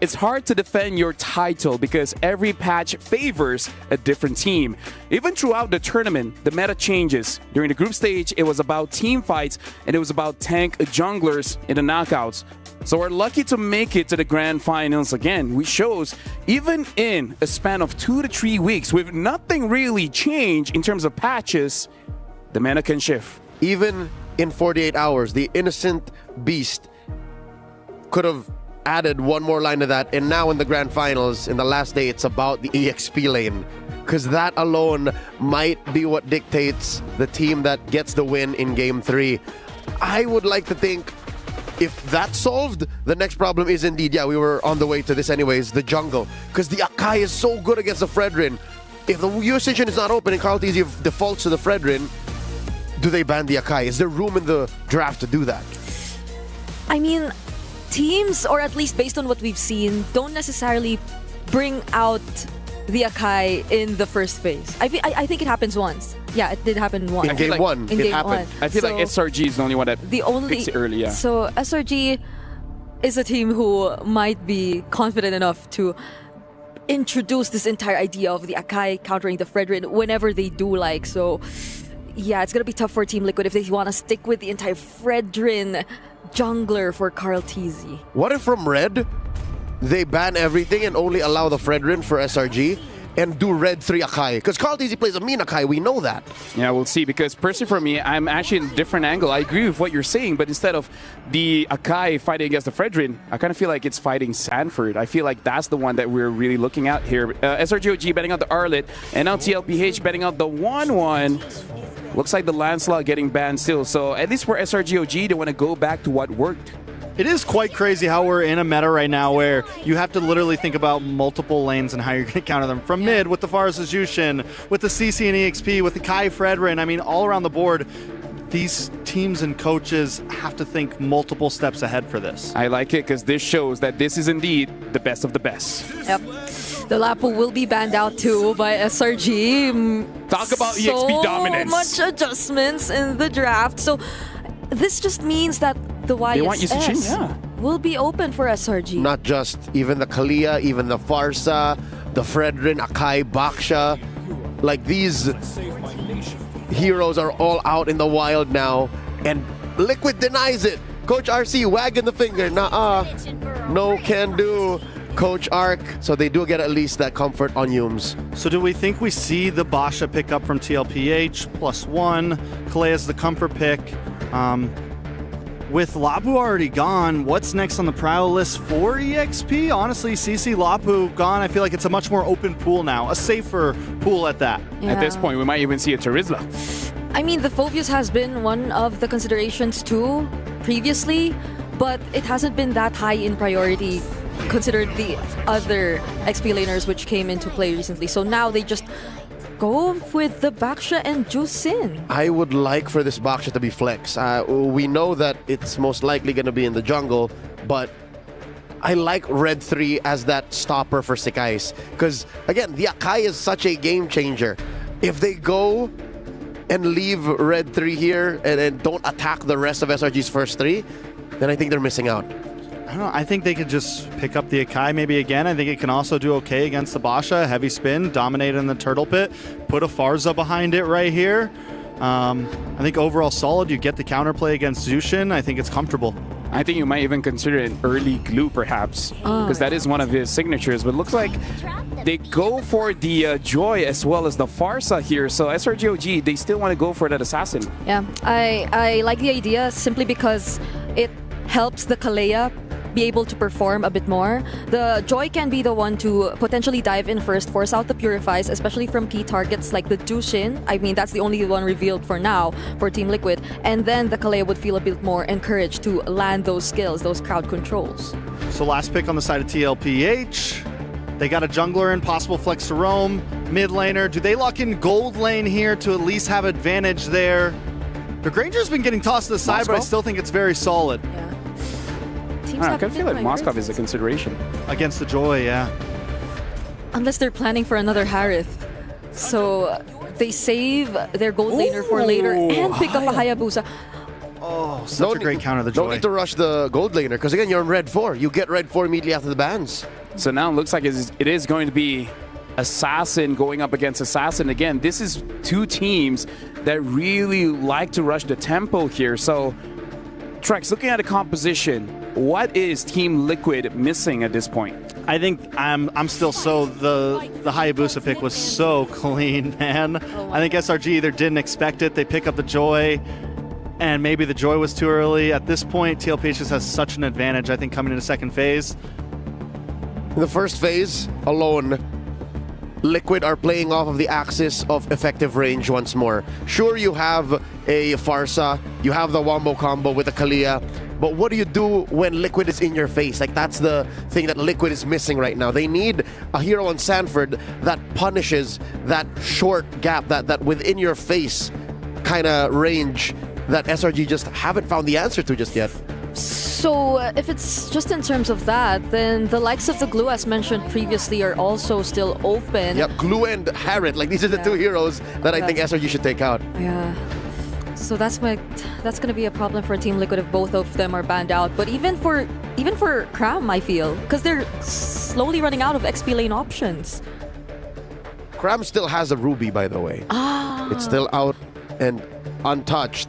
It's hard to defend your title because every patch favors a different team. Even throughout the tournament, the meta changes. During the group stage, it was about team fights and it was about tank junglers in the knockouts. So we're lucky to make it to the grand finals again, which shows even in a span of 2 to 3 weeks with nothing really changed in terms of patches, the meta can shift. Even in 48 hours, the Innocent Beast could have added one more line to that, and now in the grand finals, in the last day, it's about the EXP lane, because that alone might be what dictates the team that gets the win in game 3. I would like to think if that's solved, the next problem is indeed, we were on the way to this anyways, the jungle, because the Akai is so good against the Fredrin. If the US is not open and Carl TZ defaults to the Fredrin, do they ban the Akai? Is there room in the draft to do that? I mean, teams, or at least based on what we've seen, don't necessarily bring out the Akai in the first phase. I think it happens once. Yeah, it did happen once. In game 1, it happened. I feel like SRG is the only one that picks it early. Yeah. So SRG is a team who might be confident enough to introduce this entire idea of the Akai countering the Fredrin whenever they do like. So yeah, it's gonna be tough for Team Liquid if they want to stick with the entire Fredrin jungler for Carl TZ. What if from Red, they ban everything and only allow the Fredrin for SRG and do Red 3 Akai? Because Carl TZ plays a mean Akai, we know that. Yeah, we'll see. Because personally for me, I'm actually in a different angle. I agree with what you're saying, but instead of the Akai fighting against the Fredrin, I kind of feel like it's fighting Sanford. I feel like that's the one that we're really looking at here. SRG OG betting out the Arlet, and now TLPH betting out the 1-1. Looks like the Lancelot getting banned still. So at least for SRG OG, they want to go back to what worked. It is quite crazy how we're in a meta right now where you have to literally think about multiple lanes and how you're going to counter them. From mid, with the Farsa Jushin, with the CC and EXP, with the Kai Fredrin. I mean, all around the board, these teams and coaches have to think multiple steps ahead for this. I like it because this shows that this is indeed the best of the best. Yep. The Lapu will be banned out too by SRG. Talk about EXP dominance. So much adjustments in the draft. So this just means that the YSS will be open for SRG. Not just even the Kalia, even the Farsa, the Fredrin, Akai, Baksha. Like these heroes are all out in the wild now, and Liquid denies it. Coach RC wagging the finger. Nah, no can do. Coach Arc, so they do get at least that comfort on Yumes. So do we think we see the Basha pick up from TLPH +1? Kalea's the comfort pick. With Lapu already gone, what's next on the prowl list for EXP? Honestly, CC Lapu gone. I feel like it's a much more open pool now, a safer pool at that. Yeah. At this point, we might even see a Terizla. I mean, the Phobius has been one of the considerations too previously, but it hasn't been that high in priority considered the other XP laners which came into play recently. So now they just go with the Baksha and Jusin. I would like for this Baksha to be flex. We know that it's most likely going to be in the jungle, but I like Red 3 as that stopper for Sikais. Because, again, the Akai is such a game changer. If they go and leave Red 3 here and don't attack the rest of SRG's first 3, then I think they're missing out. I don't know. I think they could just pick up the Akai maybe again. I think it can also do okay against the Basha. Heavy spin, dominate in the turtle pit, put a Farza behind it right here. I think overall solid. You get the counterplay against Zushin. I think it's comfortable. I think you might even consider an early glue perhaps, because that is one of his signatures. But it looks like they go for the Joy as well as the Farsa here. So SRG OG, they still want to go for that assassin. Yeah, I like the idea simply because it helps the Kalea be able to perform a bit more. The Joy can be the one to potentially dive in first, force out the Purifies, especially from key targets like the Jushin. I mean, that's the only one revealed for now for Team Liquid. And then the Kalea would feel a bit more encouraged to land those skills, those crowd controls. So last pick on the side of TLPH. They got a jungler in, possible flex to roam. Mid laner, do they lock in gold lane here to at least have advantage there? The Granger's been getting tossed to the side, but I still think it's very solid. Yeah. I can feel like Moskov is a consideration. Against the Joy, yeah. Unless they're planning for another Harith. So they save their gold laner for later and pick up a Hayabusa. Oh, such a great counter, the Joy. Don't need to rush the gold laner, because again, you're on red 4. You get red 4 immediately after the bans. So now it looks like it is going to be Assassin going up against Assassin. Again, this is two teams that really like to rush the tempo here. So, Trex, looking at the composition, what is Team Liquid missing at this point? I think I'm still the Hayabusa pick was so clean, man. I think SRG either didn't expect it, they pick up the Joy, and maybe the Joy was too early. At this point, TLPH just has such an advantage, I think, coming into second phase. In the first phase alone, Liquid are playing off of the axis of effective range once more. Sure, you have a Farsa, you have the Wombo combo with the Kalia, but what do you do when Liquid is in your face? Like, that's the thing that Liquid is missing right now. They need a hero on Sanford that punishes that short gap, that within your face kind of range that SRG just haven't found the answer to just yet. So if it's just in terms of that, then the likes of the Glue, as mentioned previously, are also still open. Yep, Glue and Harriet, like these are the two heroes that I think SRG should take out. Yeah. So that's going to be a problem for Team Liquid if both of them are banned out. But even for Cram, I feel, because they're slowly running out of XP lane options. Cram still has a Ruby, by the way. It's still out and untouched.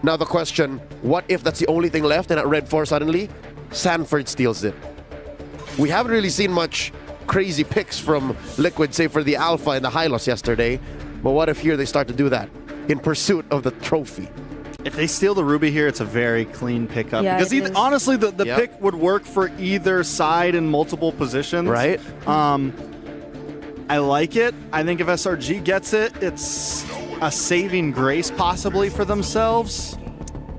Now the question, what if that's the only thing left and at Red 4 suddenly, Sanford steals it? We haven't really seen much crazy picks from Liquid, save for the Alpha and the Hylos yesterday. But what if here they start to do that in pursuit of the trophy? If they steal the Ruby here, it's a very clean pickup. Yeah, because even, honestly, the pick would work for either side in multiple positions. Right. I like it. I think if SRG gets it, it's a saving grace possibly for themselves.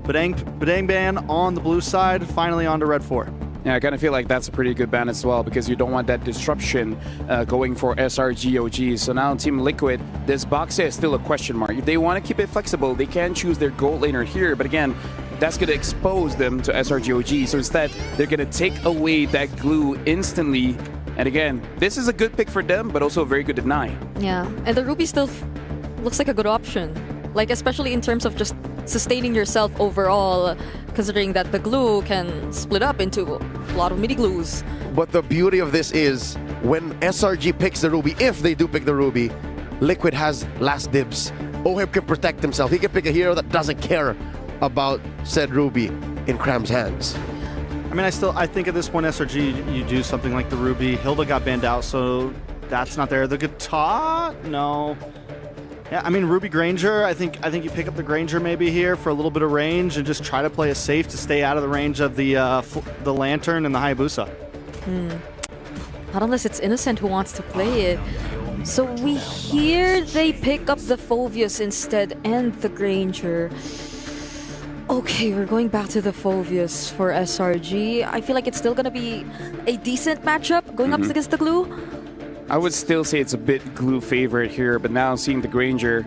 Badang ban on the blue side, finally onto Red 4. Yeah, I kind of feel like that's a pretty good ban as well because you don't want that disruption going for SRG OG. So now Team Liquid, this box is still a question mark. If they want to keep it flexible, they can choose their gold laner here. But again, that's going to expose them to SRG OG. So instead, they're going to take away that glue instantly. And again, this is a good pick for them, but also a very good deny. Yeah, and the Ruby still looks like a good option. Like, especially in terms of just sustaining yourself overall, considering that the glue can split up into a lot of mini glues. But the beauty of this is when SRG picks the Ruby, if they do pick the Ruby, Liquid has last dibs. Oheb can protect himself. He can pick a hero that doesn't care about said Ruby in Cram's hands. I mean, I think at this point, SRG, you do something like the Ruby. Hilda got banned out, so that's not there. The guitar? No. Yeah, I mean, Ruby Granger, I think you pick up the Granger maybe here for a little bit of range and just try to play it safe to stay out of the range of the Lantern and the Hayabusa. Not unless it's Innocent who wants to play it. So we hear they pick up the Phoveus instead and the Granger. Okay, we're going back to the Phoveus for SRG. I feel like it's still going to be a decent matchup going up against the glue. I would still say it's a bit glue favorite here, but now seeing the Granger,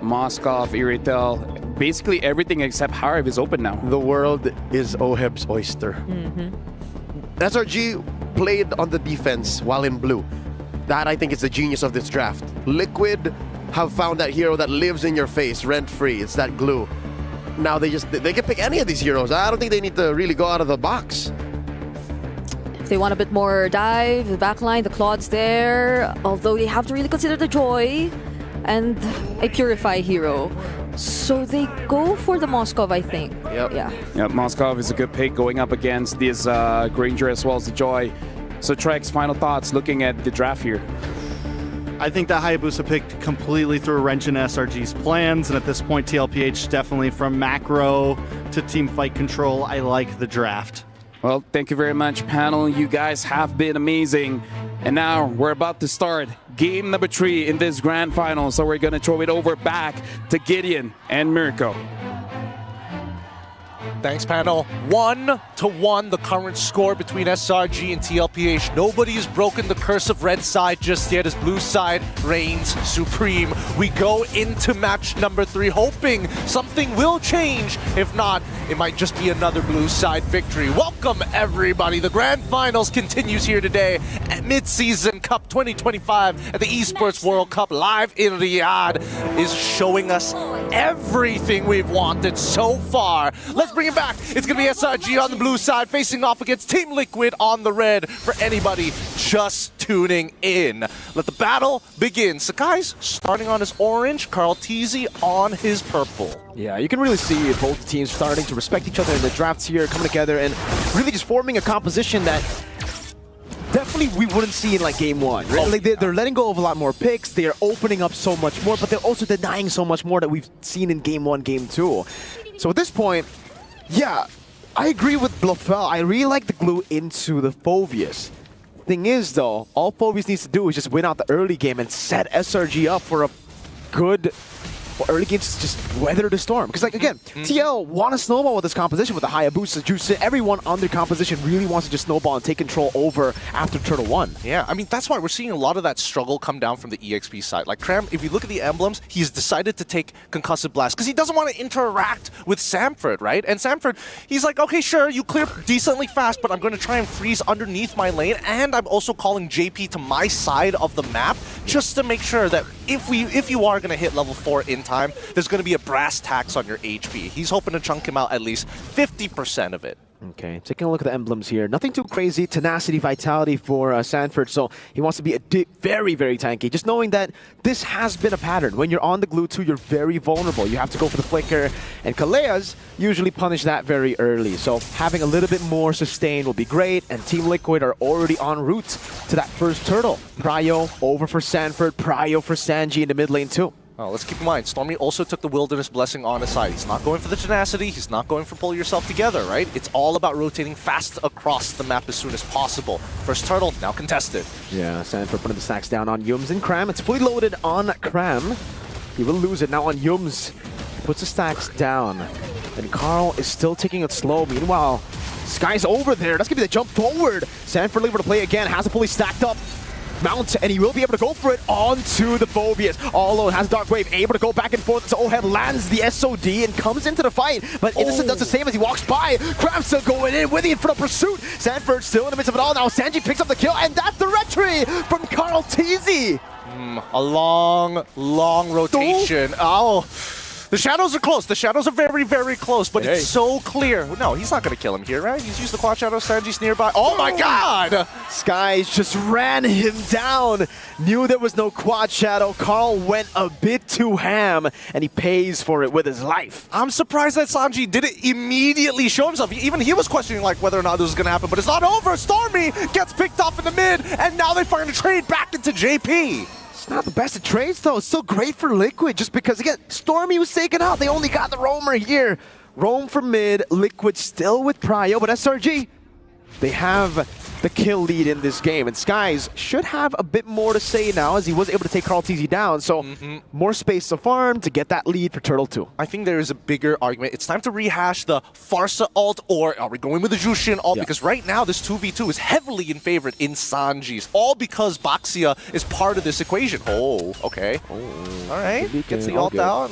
Moskov, Iritel, basically everything except Harv is open now. The world is Oheb's oyster. SRG played on the defense while in blue. That, I think, is the genius of this draft. Liquid have found that hero that lives in your face, rent-free. It's that glue. Now they can pick any of these heroes. I don't think they need to really go out of the box. If they want a bit more dive, the backline, the Claude's there. Although they have to really consider the Joy and a Purify hero. So they go for the Moskov, I think. Yep. Yeah, Moskov is a good pick going up against this Granger as well as the Joy. So Trex, final thoughts looking at the draft here. I think that Hayabusa pick completely threw a wrench in SRG's plans, and at this point, TLPH definitely from macro to team fight control. I like the draft. Well, thank you very much, panel. You guys have been amazing. And now we're about to start game number 3 in this grand final. So we're going to throw it over back to Gideon and Mirko. Thanks, panel. 1-1, the current score between SRG and TLPH. Nobody's broken the curse of red side just yet as blue side reigns supreme. We go into match number 3 hoping something will change. If not, it might just be another blue side victory. Welcome, everybody. The grand finals continues here today at Mid-Season Cup 2025 at the Esports World Cup live in Riyadh is showing us everything we've wanted so far. Let's bring it back. It's going to be SRG on the blue side facing off against Team Liquid on the red for anybody just tuning in. Let the battle begin. Sakai's starting on his orange, Carl Teasy on his purple. Yeah, you can really see both teams starting to respect each other in the drafts here, coming together and really just forming a composition that definitely we wouldn't see in like game 1. Right? Like they're letting go of a lot more picks, they're opening up so much more, but they're also denying so much more that we've seen in game 1, game 2. So at this point, yeah, I agree with Blofeld. I really like the glue into the Phoveus. Thing is though, all Phoveus needs to do is just win out the early game and set SRG up for a good early games to just weather the storm. Because, like, again, TL want to snowball with this composition with the Hayabusa, Juice. Everyone on their composition really wants to just snowball and take control over after Turtle 1. Yeah, I mean, that's why we're seeing a lot of that struggle come down from the EXP side. Like, Cram, if you look at the emblems, he's decided to take Concussive Blast because he doesn't want to interact with Samford, right? And Samford, he's like, okay, sure, you clear decently fast, but I'm going to try and freeze underneath my lane, and I'm also calling JP to my side of the map just to make sure that if you are going to hit level 4 in time, there's going to be a brass tax on your HP. He's hoping to chunk him out at least 50% of it. Okay, taking a look at the emblems here. Nothing too crazy. Tenacity, vitality for Sanford. So he wants to be very, very tanky. Just knowing that this has been a pattern. When you're on the glue 2, you're very vulnerable. You have to go for the flicker. And Kaleas usually punish that very early. So having a little bit more sustain will be great. And Team Liquid are already en route to that first turtle. Pryo over for Sanford. Pryo for Sanji in the mid lane too. Oh, let's keep in mind, Stormy also took the Wilderness Blessing on his side. He's not going for the tenacity, he's not going for pull yourself together, right? It's all about rotating fast across the map as soon as possible. First turtle, now contested. Yeah, Sanford putting the stacks down on Yums and Cram. It's fully loaded on Cram. He will lose it now on Yums. He puts the stacks down. And Carl is still taking it slow. Meanwhile, Sky's over there. That's going to be the jump forward. Sanford able to play again, has it fully stacked up. Mount, and he will be able to go for it onto the Phobias. All alone has Dark Wave, able to go back and forth. So Oheb lands the SOD and comes into the fight. But Innocent does the same as he walks by. Crab still going in with the infinite pursuit. Sanford still in the midst of it all now. Sanji picks up the kill, and that's the retry from Carl Teasy. A long, long rotation. Oh. The shadows are close. The shadows are very, very close, but it's so clear. No, he's not going to kill him here, right? He's used the quad shadow. Sanji's nearby. Oh my god! Skies just ran him down. Knew there was no quad shadow. Carl went a bit too ham, and he pays for it with his life. I'm surprised that Sanji didn't immediately show himself. Even he was questioning like whether or not this was going to happen, but it's not over. Stormy gets picked off in the mid, and now they find a trade back into JP. It's not the best of trades, though. It's still great for Liquid, just because, again, Stormy was taken out. They only got the roamer here. Roam for mid, Liquid still with Pryo, but SRG, they have the kill lead in this game. And Skies should have a bit more to say now, as he was able to take Carl TZ down. So more space to farm to get that lead for Turtle 2. I think there is a bigger argument. It's time to rehash the Farsa ult, or are we going with the Jushin ult? Because right now this 2v2 is heavily in favor in Sanji's. All because Baxia is part of this equation. Oh, okay. All right, gets the ult out.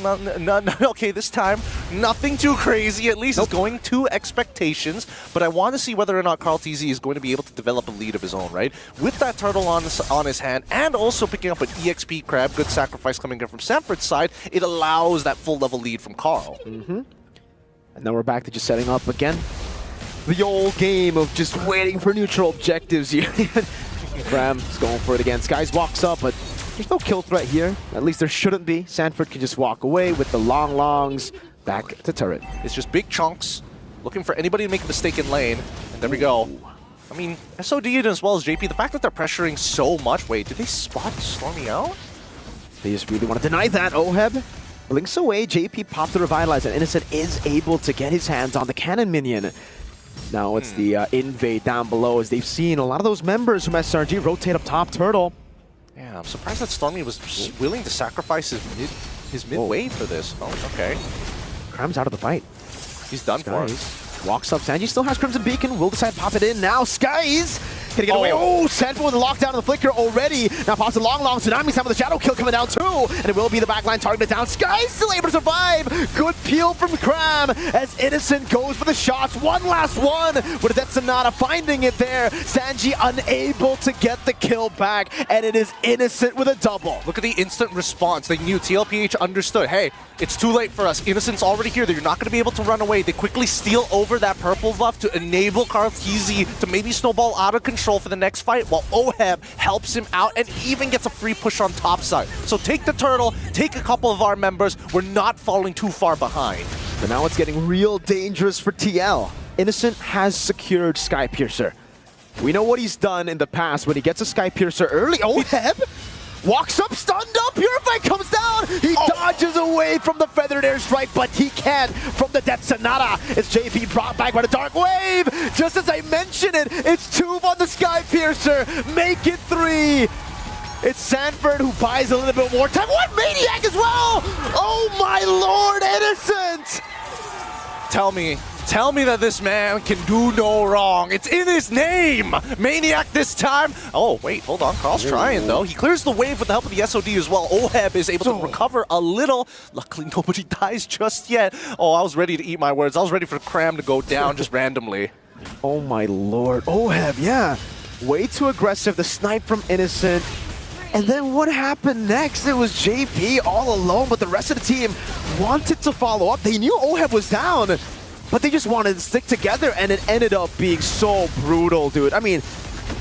Okay, this time, nothing too crazy. At least it's going to expectations. But I want to see whether or not Carl TZ is going to be able to develop a lead of his own, right? With that turtle on his hand, and also picking up an EXP crab, good sacrifice coming in from Sanford's side, it allows that full level lead from Carl. And then we're back to just setting up again. The old game of just waiting for neutral objectives here. Cram's going for it again. Skies walks up, but there's no kill threat here. At least there shouldn't be. Sanford can just walk away with the longs back to turret. It's just big chunks, looking for anybody to make a mistake in lane. And there we go. I mean, SOD as well as JP, the fact that they're pressuring so much. Wait, did they spot Stormy out? They just really want to deny that. Oheb blinks away. JP popped the Revitalize, and Innocent is able to get his hands on the cannon minion. Now it's the invade down below, as they've seen a lot of those members from SRG rotate up top Turtle. Yeah, I'm surprised that Stormy was willing to sacrifice his mid wave for this. Oh, okay. Cram's out of the fight. He's done for him. Walks up. Sanji still has Crimson Beacon. Will decide to pop it in now. Skies gonna get away. Oh, Sanford with a lockdown on the flicker already. Now pops a long Tsunami time with the shadow kill coming down too. And it will be the backline targeted down. Skies still able to survive. Good peel from Cram as Innocent goes for the shots. One last one with that Sonata finding it there. Sanji unable to get the kill back. And it is Innocent with a double. Look at the instant response. They knew, TLPH understood. Hey, it's too late for us. Innocent's already here. You're not going to be able to run away. They quickly steal over that purple buff to enable Carl TZ to maybe snowball out of control for the next fight, while Oheb helps him out and even gets a free push on top side. So take the turtle, take a couple of our members. We're not falling too far behind. But now it's getting real dangerous for TL. Innocent has secured Skypiercer. We know what he's done in the past when he gets a Skypiercer early. Oheb walks up, stunned up, Purify comes down, he dodges away from the feathered airstrike, but he can't from the Death Sonata. It's JP brought back by the Dark Wave. Just as I mentioned it, it's 2 on the Skypiercer, make it 3. It's Sanford who buys a little bit more time. What, Maniac as well? Oh my lord, Innocent! Tell me that this man can do no wrong. It's in his name! Maniac this time! Oh, wait, hold on. Carl's trying, though. He clears the wave with the help of the SOD as well. Oheb is able to recover a little. Luckily, nobody dies just yet. Oh, I was ready to eat my words. I was ready for Cram to go down just randomly. Oh, my lord. Oheb, yeah. Way too aggressive. The snipe from Innocent. And then what happened next? It was JP all alone, but the rest of the team wanted to follow up. They knew Oheb was down. but they just wanted to stick together, and it ended up being so brutal, dude. I mean,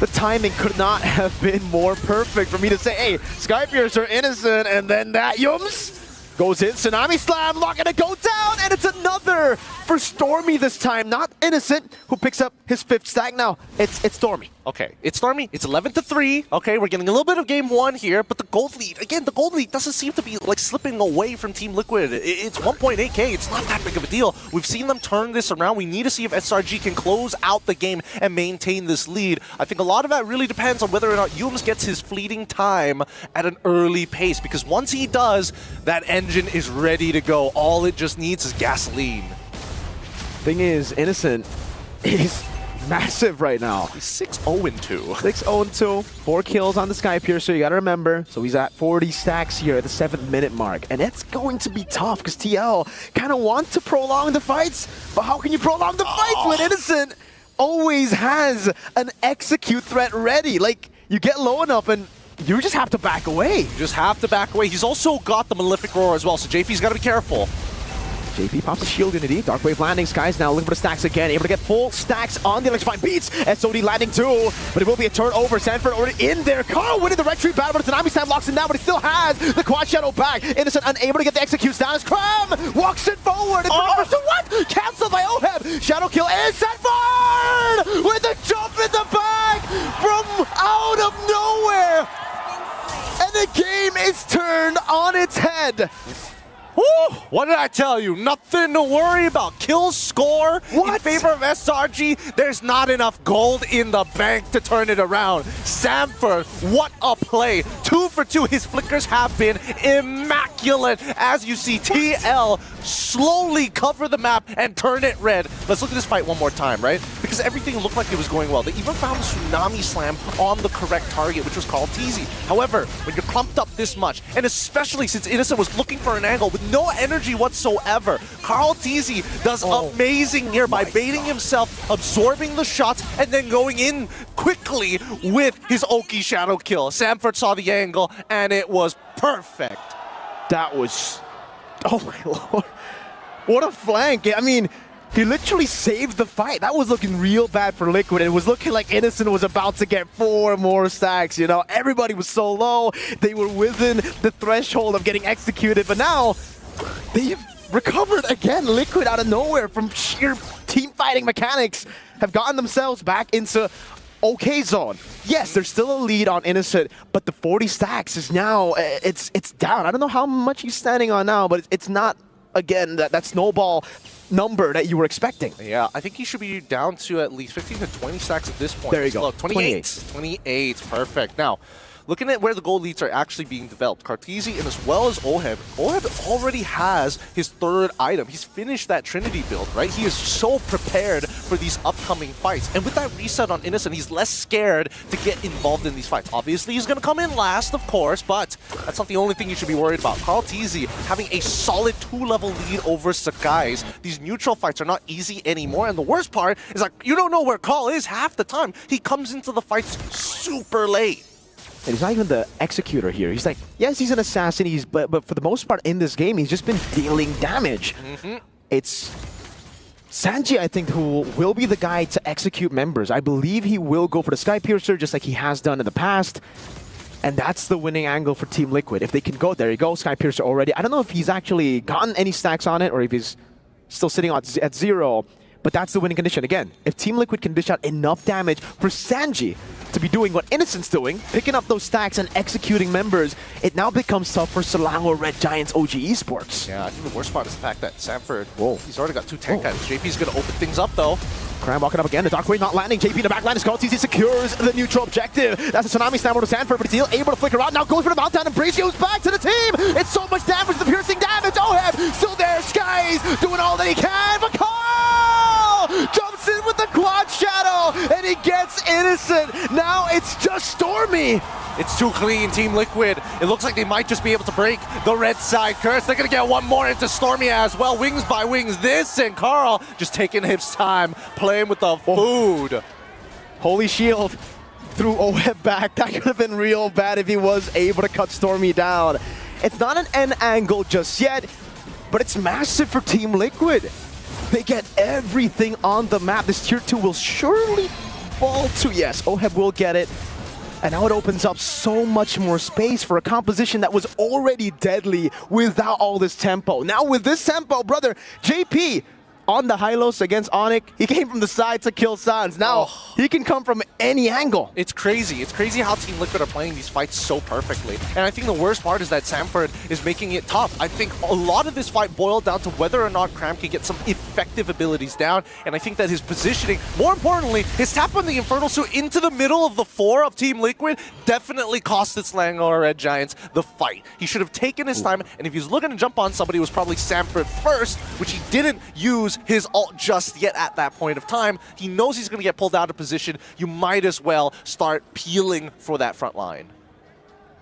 the timing could not have been more perfect for me to say, hey, Skypiercer innocent, and then that Yums goes in, Tsunami Slam, locking it go down, and it's another for Stormy this time. Not Innocent, who picks up his 5th stack now. It's Stormy. Okay, it's Stormy. It's 11-3. Okay, we're getting a little bit of game 1 here, but the gold lead, again, the gold lead doesn't seem to be like slipping away from Team Liquid. It's 1.8k. It's not that big of a deal. We've seen them turn this around. We need to see if SRG can close out the game and maintain this lead. I think a lot of that really depends on whether or not Yums gets his fleeting time at an early pace, because once he does, that engine is ready to go. All it just needs is gasoline. Thing is, Innocent is massive right now. He's 6-0-2. 6-0-2. 4 kills on the Skypiercer, you gotta remember. So he's at 40 stacks here at the 7th minute mark. And it's going to be tough because TL kind of want to prolong the fights. But how can you prolong the fights when Innocent always has an execute threat ready? Like, you get low enough and you just have to back away. You just have to back away. He's also got the Malefic Roar as well, so JP's got to be careful. JP pops a shield unity. Dark Wave landing. Skies now looking for the stacks again. Able to get full stacks on the electrifying beats. SOD landing too. But it will be a turnover. Sanford already in there. Carl winning the red tree battle, but Tsunami Slam locks him down, but he still has the quad shadow back. Innocent unable to get the executes down as Cram walks it forward. It's what? Cancelled by Oheb. Shadow kill is Sanford with a jump in the back from out of nowhere. And the game is turned on its head. Woo! What did I tell you? Nothing to worry about. Kill score in favor of SRG. There's not enough gold in the bank to turn it around. Sanford, what a play. 2 for 2. His flickers have been immaculate. As you see, TL slowly cover the map and turn it red. Let's look at this fight one more time, right? Because everything looked like it was going well. They even found a Tsunami Slam on the correct target, which was called TZ. However, when you're clumped up this much, and especially since Innocent was looking for an angle with no energy whatsoever, Carl TZ does amazing here by baiting himself, absorbing the shots, and then going in quickly with his Oki shadow kill. Sanford saw the angle, and it was perfect. That was... oh my lord. What a flank. I mean, he literally saved the fight. That was looking real bad for Liquid. It was looking like Innocent was about to get 4 more stacks, you know? Everybody was so low. They were within the threshold of getting executed, but now they've recovered again. Liquid out of nowhere from sheer team fighting mechanics have gotten themselves back into okay zone. Yes, there's still a lead on Innocent, but the 40 stacks is now, it's down. I don't know how much he's standing on now, but it's not, again, that snowball number that you were expecting. Yeah, I think he should be down to at least 15 to 20 stacks at this point. There you go. Look, 28. 28, perfect. Now, looking at where the gold leads are actually being developed, Cartesi and as well as Oheb already has his 3rd item. He's finished that Trinity build, right? He is so prepared for these upcoming fights. And with that reset on Innocent, he's less scared to get involved in these fights. Obviously, he's going to come in last, of course, but that's not the only thing you should be worried about. Carl TZ having a solid 2-level lead over Sakai's. These neutral fights are not easy anymore, and the worst part is like, you don't know where Carl is half the time. He comes into the fights super late. And he's not even the executor here. He's like, yes, he's an assassin, but for the most part in this game, he's just been dealing damage. It's Sanji, I think, who will be the guy to execute members. I believe he will go for the Skypiercer, just like he has done in the past. And that's the winning angle for Team Liquid. If they can go, there you go, Skypiercer already. I don't know if he's actually gotten any stacks on it or if he's still sitting at 0. But that's the winning condition. Again, if Team Liquid can dish out enough damage for Sanji to be doing what Innocent's doing, picking up those stacks and executing members, it now becomes tough for Selangor Red Giants OG Esports. Yeah, I think the worst part is the fact that Sanford, he's already got 2 tank items. JP's going to open things up, though. Cram walking up again, the Dark Wave not landing. JP in the back line is called. TZ secures the neutral objective. That's a Tsunami Slam to Sanford, but he's still able to flicker out. Now goes for the Meltdown, and Bracio's back to the team. It's so much damage, the piercing damage. Oheb still there. Skies doing all that he can, but Carl jumps in with the quad shadow, and he gets Innocent. Now it's just Stormy. It's too clean, Team Liquid. It looks like they might just be able to break the red side curse. They're going to get one more into Stormy as well. Wings by wings. This and Carl just taking his time, playing with the food. Holy shield threw Oheb back. That could have been real bad if he was able to cut Stormy down. It's not an end angle just yet, but it's massive for Team Liquid. They get everything on the map. This tier 2 will surely fall to, yes, OHEB will get it. And now it opens up so much more space for a composition that was already deadly without all this tempo. Now with this tempo, brother, JP on the high-lows against Onyx, he came from the side to kill Sans. Now, he can come from any angle. It's crazy. It's crazy how Team Liquid are playing these fights so perfectly. And I think the worst part is that Sanford is making it tough. I think a lot of this fight boiled down to whether or not Cram can get some effective abilities down. And I think that his positioning, more importantly, his tap on the Infernal Suit into the middle of the 4 of Team Liquid definitely cost its Langor Red Giants the fight. He should have taken his time, and if he was looking to jump on somebody, it was probably Sanford first, which he didn't use his ult just yet at that point of time. He knows he's going to get pulled out of position. You might as well start peeling for that front line.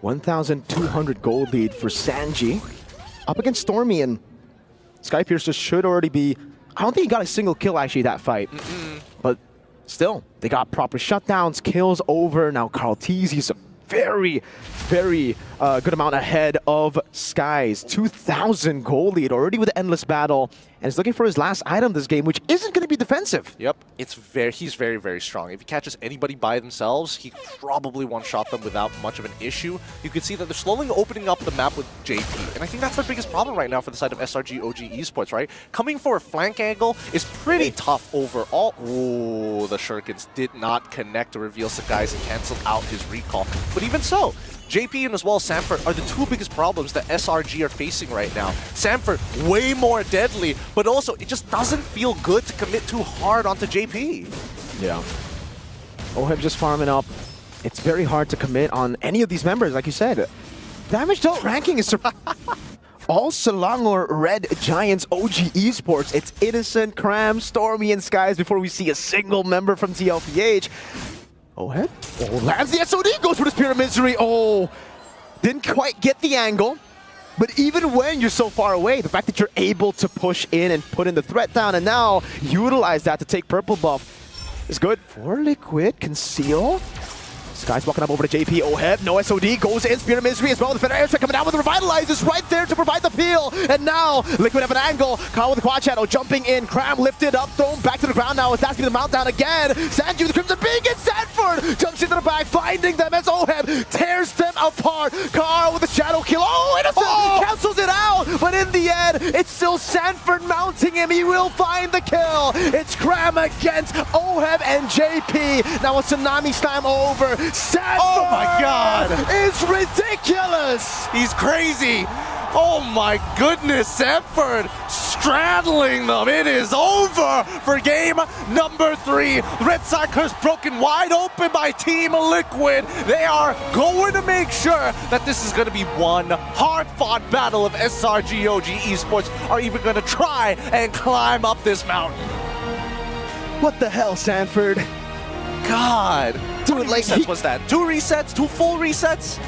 1,200 gold lead for Sanji. Up against Stormy, and Skypiercer should already be... I don't think he got a single kill actually that fight. But still, they got proper shutdowns, kills over. Now Carl Teezy's a very good amount ahead of Skies. 2,000 gold lead already with the Endless Battle. And he's looking for his last item this game, which isn't going to be defensive. Yep, he's very strong. If he catches anybody by themselves, he probably one-shot them without much of an issue. You can see that they're slowly opening up the map with JP. And I think that's the biggest problem right now for the side of SRG OG Esports, right? Coming for a flank angle is pretty tough overall. Ooh, the Shurikens did not connect to reveal Sakai's and cancel out his recall. But even so, JP and as well as Sanford are the two biggest problems that SRG are facing right now. Sanford, way more deadly, but also it just doesn't feel good to commit too hard onto JP. Yeah. OHEB just farming up. It's very hard to commit on any of these members, like you said. Damage dealt ranking is all Selangor Red Giants OG Esports. It's Innocent, Cram, Stormy, and Skies before we see a single member from TLPH. OHEB? Oh, lands the SOD, goes for the Spear of Misery. Oh, didn't quite get the angle. But even when you're so far away, the fact that you're able to push in and put in the threat down and now utilize that to take purple buff is good. For Liquid, Conceal. Sky's walking up over to JP. OHEB, no SOD, goes in, Spear of Misery as well. The Federer airstrike coming down with the Revitalize is right there to provide the peel. And now, Liquid have an angle. Kyle with the quad shadow, jumping in. Cram lifted up, thrown back to the ground now. It's asking the mount down again. Sanji with the Crimson Beak and Sanford jumps into the back, finding them as OHEB tears them apart. Carl with the shadow kill. Oh, Innocent cancels it out. But in the end, it's still Sanford mounting him. He will find the kill. It's Cram against OHEB and JP. Now a tsunami slam over. Sanford, oh my god, it's ridiculous. He's crazy. Oh my goodness, Sanford straddling them. It is over for game number 3. Red Cycler's broken wide open by Team Liquid. They are going to make sure that this is going to be one hard-fought battle of SRG OG Esports are even going to try and climb up this mountain. What the hell, Sanford? God. Dude, How many like resets was that? 2 resets? 2 full resets?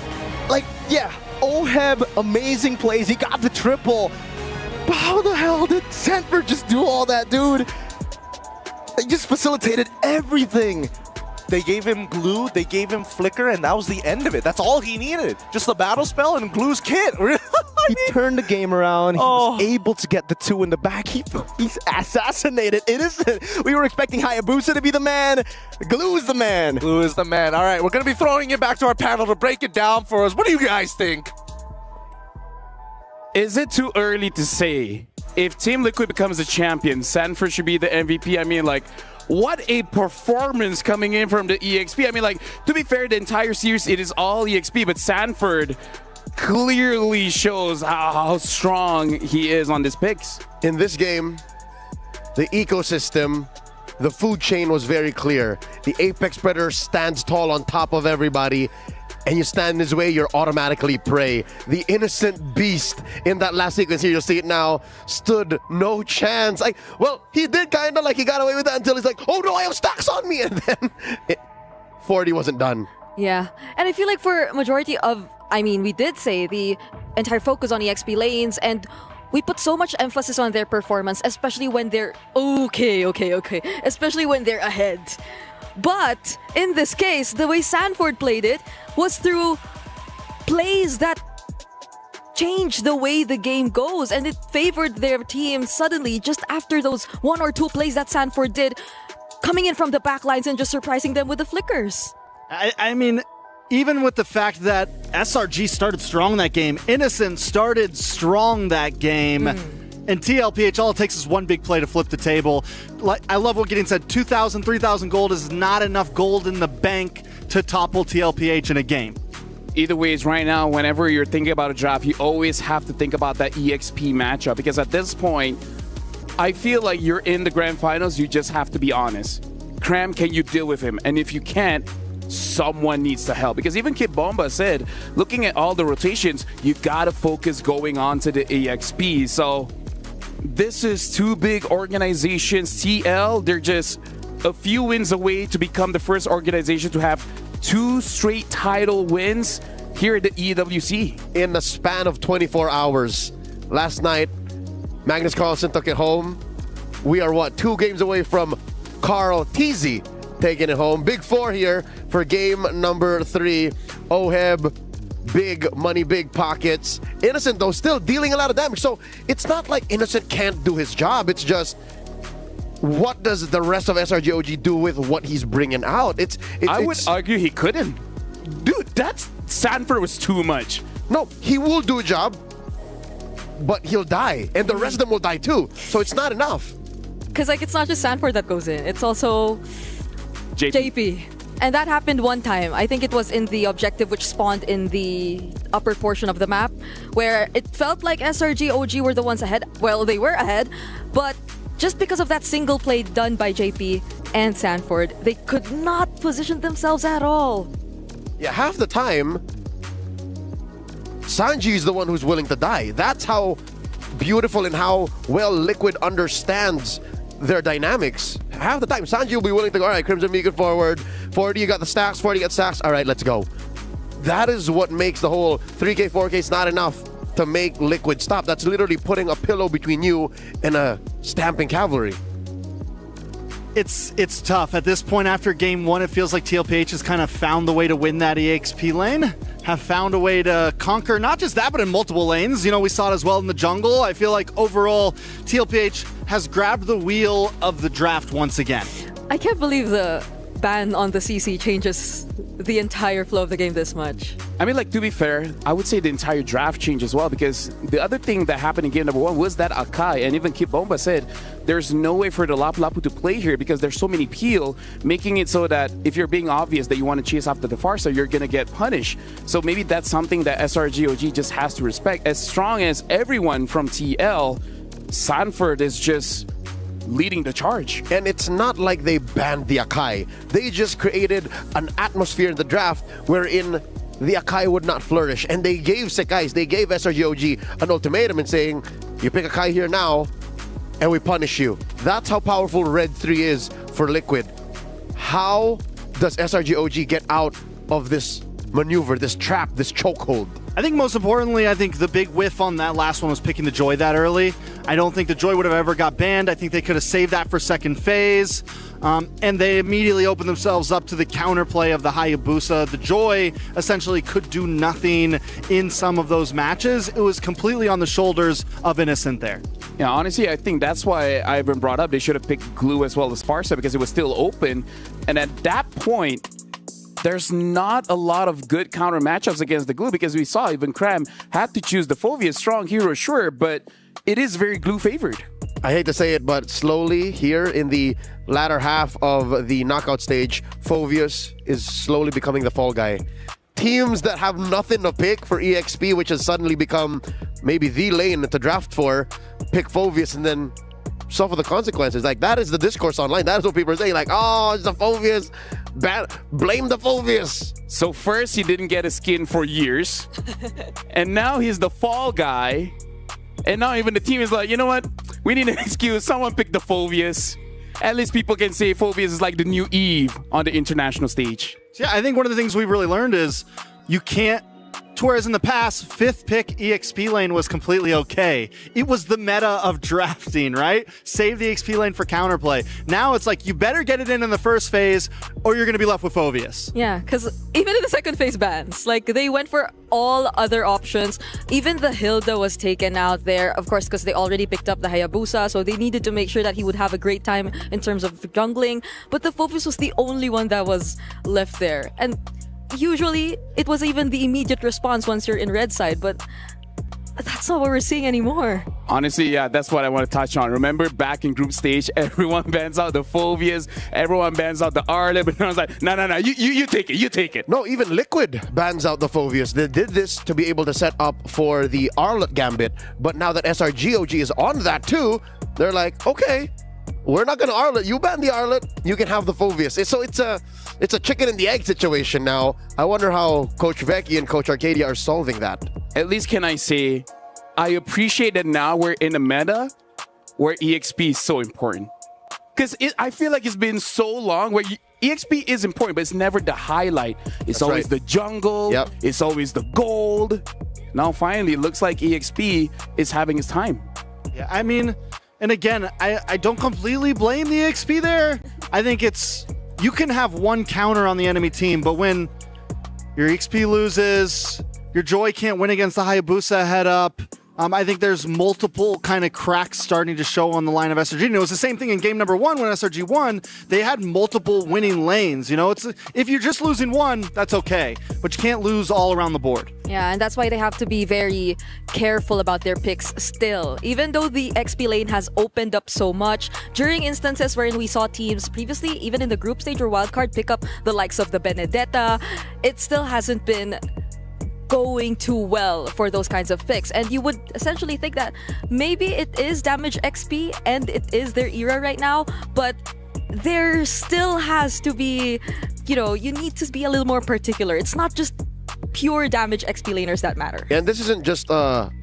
Like, yeah, OHEB, amazing plays. He got the triple. But how the hell did Sanford just do all that, dude? They just facilitated everything. They gave him glue, they gave him flicker, and that was the end of it. That's all he needed. Just the battle spell and glue's kit. He turned the game around. He was able to get the 2 in the back. He's assassinated Innocent. We were expecting Hayabusa to be the man. Glue is the man. Glue is the man. All right, we're going to be throwing it back to our panel to break it down for us. What do you guys think? Is it too early to say if Team Liquid becomes a champion, Sanford should be the MVP? I mean, like, what a performance coming in from the EXP. I mean, like, to be fair, the entire series, it is all EXP, but Sanford clearly shows how strong he is on this picks. In this game, the ecosystem, the food chain was very clear. The Apex Predator stands tall on top of everybody, and you stand in his way, you're automatically prey. The innocent beast in that last sequence here, you'll see it now, stood no chance. Like, well, he did kind of like he got away with that until he's like, oh no, I have stacks on me, and then 40 wasn't done. Yeah, and I feel like for majority of, I mean, we did say the entire focus on EXP lanes, and we put so much emphasis on their performance, especially when they're especially when they're ahead. But in this case, the way Sanford played it was through plays that changed the way the game goes, and it favored their team suddenly just after those 1 or 2 plays that Sanford did, coming in from the back lines and just surprising them with the flickers. I mean, even with the fact that SRG started strong that game, Innocent started strong that game, and TLPH, all it takes is one big play to flip the table. Like, I love what Gideon said, 2,000, 3,000 gold is not enough gold in the bank to topple TLPH in a game. Either ways, right now, whenever you're thinking about a draft, you always have to think about that EXP matchup, because at this point, I feel like you're in the grand finals, you just have to be honest. Cram, can you deal with him? And if you can't, someone needs to help. Because even Kid Bomba said, looking at all the rotations, you gotta focus going on to the EXP. So this is 2 big organizations. TL, they're just a few wins away to become the first organization to have 2 straight title wins here at the EWC. In the span of 24 hours. Last night, Magnus Carlsen took it home. We are, 2 games away from Carl Teasy taking it home. Big 4 here for game number 3. Oheb, big money, big pockets. Innocent, though, still dealing a lot of damage. So it's not like Innocent can't do his job. It's just, what does the rest of SRG OG do with what he's bringing out? I would argue he couldn't. Dude, Sanford was too much. No, he will do a job, but he'll die. And the rest of them will die too. So it's not enough. Because like it's not just Sanford that goes in. It's also JP. And that happened one time. I think it was in the objective which spawned in the upper portion of the map, where it felt like SRG OG were the ones ahead. Well, they were ahead, but just because of that single play done by JP and Sanford, they could not position themselves at all. Yeah, half the time, Sanji is the one who's willing to die. That's how beautiful and how well Liquid understands their dynamics. Half the time, Sanji will be willing to go, all right, Crimson Beacon forward, 40, you got the stacks, 40, you got stacks, all right, let's go. That is what makes the whole 3K, 4K is not enough to make Liquid stop. That's literally putting a pillow between you and a stamping cavalry. It's tough. At this point after game 1, it feels like TLPH has kind of found the way to win that EXP lane, have found a way to conquer not just that, but in multiple lanes. You know, we saw it as well in the jungle. I feel like overall, TLPH has grabbed the wheel of the draft once again. I can't believe the ban on the CC changes the entire flow of the game this much. I mean, like, to be fair, I would say the entire draft changed as well, because the other thing that happened in game number 1 was that Akai, and even Kid Bomba said there's no way for the Lapu Lapu to play here because there's so many peel, making it so that if you're being obvious that you want to chase after the Farsa, you're going to get punished. So maybe that's something that SRG OG just has to respect. As strong as everyone from TL, Sanford is just leading the charge. And it's not like they banned the Akai. They just created an atmosphere in the draft wherein the Akai would not flourish. And they gave Sekais, they gave SRG OG an ultimatum in saying, you pick Akai here now, and we punish you. That's how powerful Red 3 is for Liquid. How does SRG OG get out of this maneuver, this trap, this chokehold? I think most importantly, I think the big whiff on that last one was picking the Joy that early. I don't think the Joy would have ever got banned. I think they could have saved that for second phase. And they immediately opened themselves up to the counterplay of the Hayabusa. The Joy essentially could do nothing in some of those matches. It was completely on the shoulders of Innocent there. Yeah, honestly, I think that's why Ivan brought up they should have picked Glue as well as Farsa, because it was still open. And at that point, there's not a lot of good counter matchups against the Glue, because we saw even Cram had to choose the Fovea. Strong hero, sure, but it is very Glue favored. I hate to say it, but slowly here in the latter half of the knockout stage, Phoveus is slowly becoming the fall guy. Teams that have nothing to pick for EXP, which has suddenly become maybe the lane to draft for, pick Phoveus and then suffer the consequences. Like, that is the discourse online. That is what people are saying. Like, oh, it's the Phoveus. Blame the Phoveus. So first he didn't get a skin for years, and now he's the fall guy. And now even the team is like, you know what? We need an excuse. Someone pick the Phoveus. At least people can say Phoveus is like the new Eve on the international stage. So yeah, I think one of the things we've really learned is you can't whereas in the past, 5th pick EXP lane was completely okay. It was the meta of drafting, right? Save the XP lane for counterplay. Now it's like, you better get it in the first phase or you're going to be left with Phoveus. Yeah, because even in the second phase bans, like they went for all other options. Even the Hilda was taken out there, of course, because they already picked up the Hayabusa, so they needed to make sure that he would have a great time in terms of jungling. But the Phoveus was the only one that was left there. And usually, it was even the immediate response once you're in red side, but that's not what we're seeing anymore. Honestly, yeah, that's what I want to touch on. Remember back in group stage, everyone bans out the Phoveus, everyone bans out the Arlet, but I was like, no, you take it, you take it. No, even Liquid bans out the Phoveus. They did this to be able to set up for the Arlet Gambit, but now that SRG OG is on that too, they're like, okay, we're not going to Arlet. You ban the Arlet, you can have the Phoveus. So it's a chicken and the egg situation now. I wonder how Coach Vecchi and Coach Arcadia are solving that. At least can I say, I appreciate that now we're in a meta where EXP is so important. Because I feel like it's been so long where EXP is important, but it's never the highlight. It's That's always right. the jungle. Yep. It's always the gold. Now finally, it looks like EXP is having its time. Yeah, I mean, and again, I don't completely blame the XP there. I think it's, you can have one counter on the enemy team, but when your XP loses, your Joy can't win against the Hayabusa head up. I think there's multiple kind of cracks starting to show on the line of SRG. And it was the same thing in game number 1 when SRG won. They had multiple winning lanes. You know, it's, if you're just losing one, that's okay, but you can't lose all around the board. Yeah, and that's why they have to be very careful about their picks still. Even though the XP lane has opened up so much, during instances wherein we saw teams previously, even in the group stage or wildcard, pick up the likes of the Benedetta, it still hasn't been going too well for those kinds of picks. And you would essentially think that maybe it is damage XP and it is their era right now, but there still has to be, you know, you need to be a little more particular. It's not just pure damage XP laners that matter. And this isn't just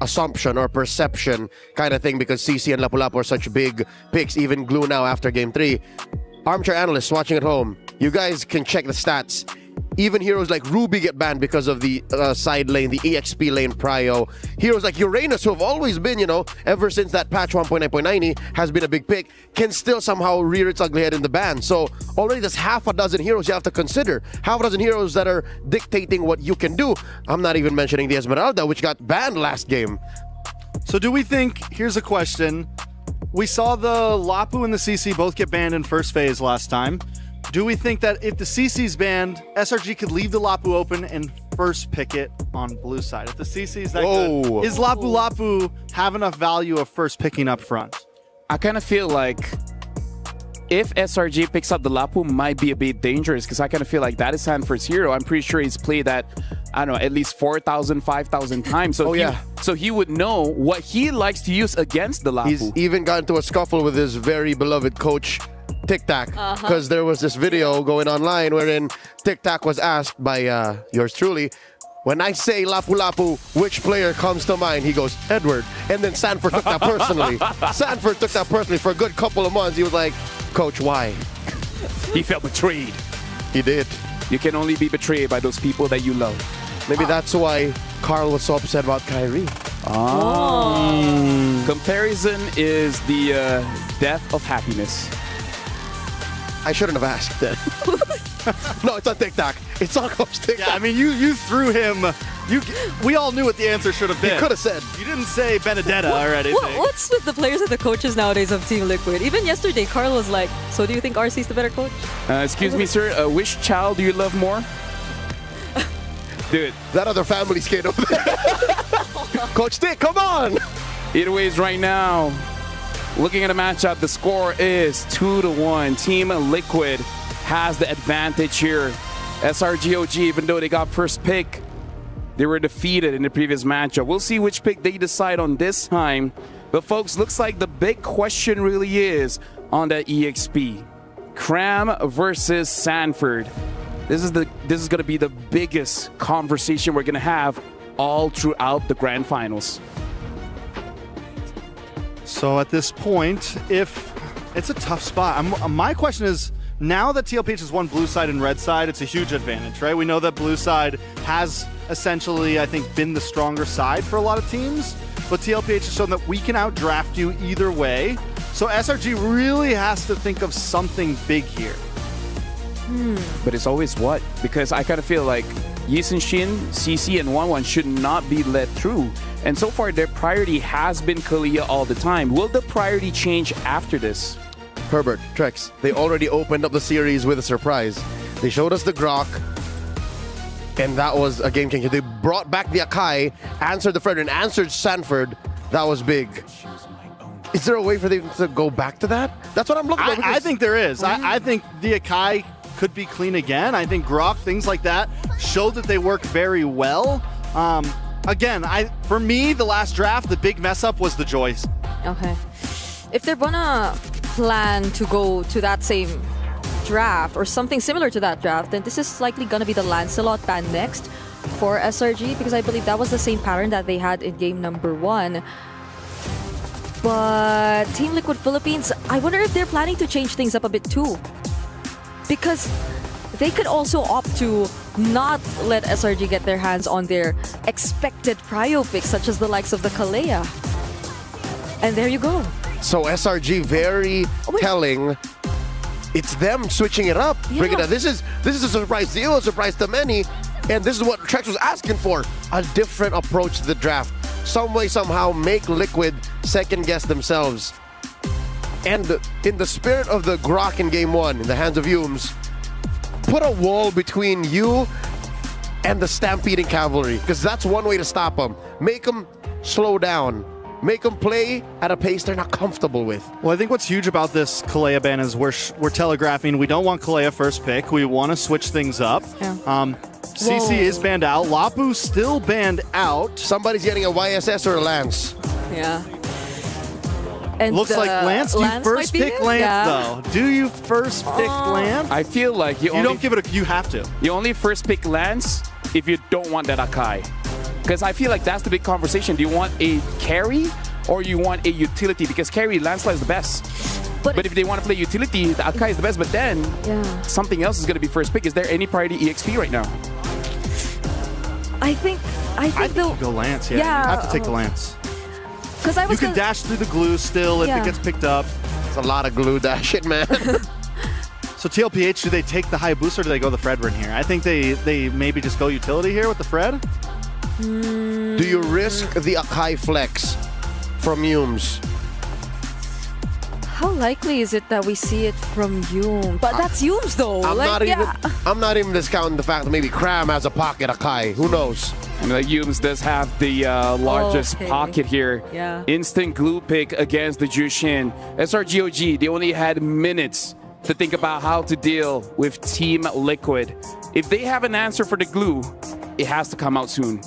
assumption or perception kind of thing because CC and Lapu-Lapu are such big picks, even Glue now after game 3. Armchair analysts watching at home, you guys can check the stats. Even heroes like Ruby get banned because of the side lane, the EXP lane prio. Heroes like Uranus, who have always been, you know, ever since that patch 1.9.90 has been a big pick, can still somehow rear its ugly head in the ban. So already there's half a dozen heroes you have to consider. Half a dozen heroes that are dictating what you can do. I'm not even mentioning the Esmeralda, which got banned last game. So do we think, here's a question. We saw the Lapu and the CC both get banned in first phase last time. Do we think that if the CC's banned, SRG could leave the Lapu open and first pick it on blue side? If the CC's that good, is Lapu have enough value of first picking up front? I kind of feel like if SRG picks up the Lapu, might be a bit dangerous because I kind of feel like that is Sanford's hero. I'm pretty sure he's played that, I don't know, at least 4,000, 5,000 times. So so he would know what he likes to use against the Lapu. He's even got into a scuffle with his very beloved coach, Tic Tac, because there was this video going online wherein Tic Tac was asked by yours truly, when I say Lapu-Lapu, which player comes to mind? He goes, Edward. And then Sanford took that personally. Sanford took that personally for a good couple of months. He was like, Coach, why? He felt betrayed. He did. You can only be betrayed by those people that you love. Maybe that's why Carl was so upset about Kyrie. Comparison is the death of happiness. I shouldn't have asked that. No, it's on TikTok. It's on Coach TikTok. Yeah, I mean, you threw him. We all knew what the answer should have been. You could have said. You didn't say Benedetta or anything. What's with the players and the coaches nowadays of Team Liquid? Even yesterday, Carl was like, so do you think RC's the better coach? Excuse me, sir. Which child do you love more? Dude. That other family's kid over there. Coach Dick, come on. Either ways right now, looking at the matchup, the score is 2-1. Team Liquid has the advantage here. SRG OG, even though they got first pick, they were defeated in the previous matchup. We'll see which pick they decide on this time. But folks, looks like the big question really is on that EXP. Cram versus Sanford. This is going to be the biggest conversation we're going to have all throughout the grand finals. So at this point, if it's a tough spot, my question is, now that TLPH has won blue side and red side, it's a huge advantage, right? We know that blue side has essentially, I think, been the stronger side for a lot of teams. But TLPH has shown that we can outdraft you either way. So SRG really has to think of something big here. But it's always what? Because I kind of feel like Yisun Shin, CC, and 1-1 should not be led through. And so far, their priority has been Kalia all the time. Will the priority change after this? Herbert, Trex, they already opened up the series with a surprise. They showed us the Grok, and that was a game changer. They brought back the Akai, answered the Fredrin, answered Sanford. That was big. Is there a way for them to go back to that? That's what I'm looking at. I think there is. I think the Akai could be clean again. I think Grok, things like that, show that they work very well. Again, for me, the last draft, the big mess up was the Joys. Okay. If they're gonna plan to go to that same draft or something similar to that draft, then this is likely gonna be the Lancelot ban next for SRG, because I believe that was the same pattern that they had in game number 1. But Team Liquid Philippines, I wonder if they're planning to change things up a bit too. Because they could also opt to not let SRG get their hands on their expected prio picks, such as the likes of the Kalea. And there you go. So SRG very telling. It's them switching it up. Bringing it. This is a surprise to you, a surprise to many, and this is what Trex was asking for: a different approach to the draft. Some way, somehow, make Liquid second guess themselves. And in the spirit of the Grok in game 1, in the hands of Yumes, put a wall between you and the stampeding cavalry, because that's one way to stop them. Make them slow down. Make them play at a pace they're not comfortable with. Well, I think what's huge about this Kalea ban is we're telegraphing we don't want Kalea first pick. We want to switch things up. Yeah. CC is banned out. Lapu still banned out. Somebody's getting a YSS or a Lance. Yeah. And looks like Lance. Do you first pick Lance though? Do you first pick Lance? I feel like you don't give it a. You have to. You only first pick Lance if you don't want that Akai. Because I feel like that's the big conversation. Do you want a carry or you want a utility? Because carry, Lancelot is the best. But if they want to play utility, the Akai is the best. But then something else is going to be first pick. Is there any priority EXP right now? I think they'll go Lance. Yeah, Yeah, you have to take the Lance. Because I was You can dash through the glue still if it gets picked up. It's a lot of glue dashing, man. So TLPH, do they take the high boost or do they go the Fredrin here? I think they maybe just go utility here with the Fred. Do you risk the Akai flex from Yumes? How likely is it that we see it from Yumes? But that's Yumes though. I'm not even discounting the fact that maybe Cram has a pocket Akai. Who knows? I mean, like Yumes does have the largest pocket here. Yeah. Instant glue pick against the Jushin. SRG OG, they only had minutes to think about how to deal with Team Liquid. If they have an answer for the glue, it has to come out soon.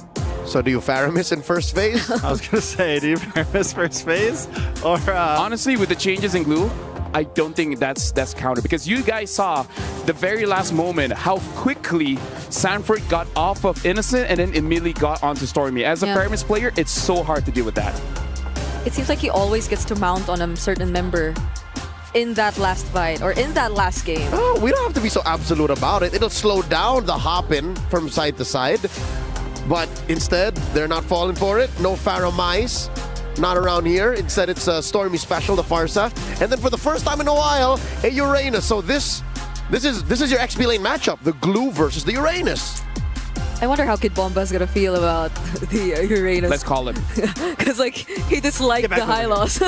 So do you Faramis in first phase? I was going to say, do you Faramis first phase? Or honestly, with the changes in glue, I don't think that's counter, because you guys saw the very last moment how quickly Sanford got off of Innocent and then immediately got onto Stormy. As a Faramis player, it's so hard to deal with that. It seems like he always gets to mount on a certain member in that last fight or in that last game. Oh, we don't have to be so absolute about it. It'll slow down the hopping from side to side. But instead, they're not falling for it. No Faramis, not around here. Instead, it's a Stormy special, the Farsa. And then for the first time in a while, a Uranus. So this is your XP lane matchup, the Glue versus the Uranus. I wonder how Kid Bomba's gonna feel about the Uranus. Let's call him. Because like he disliked the Hylos.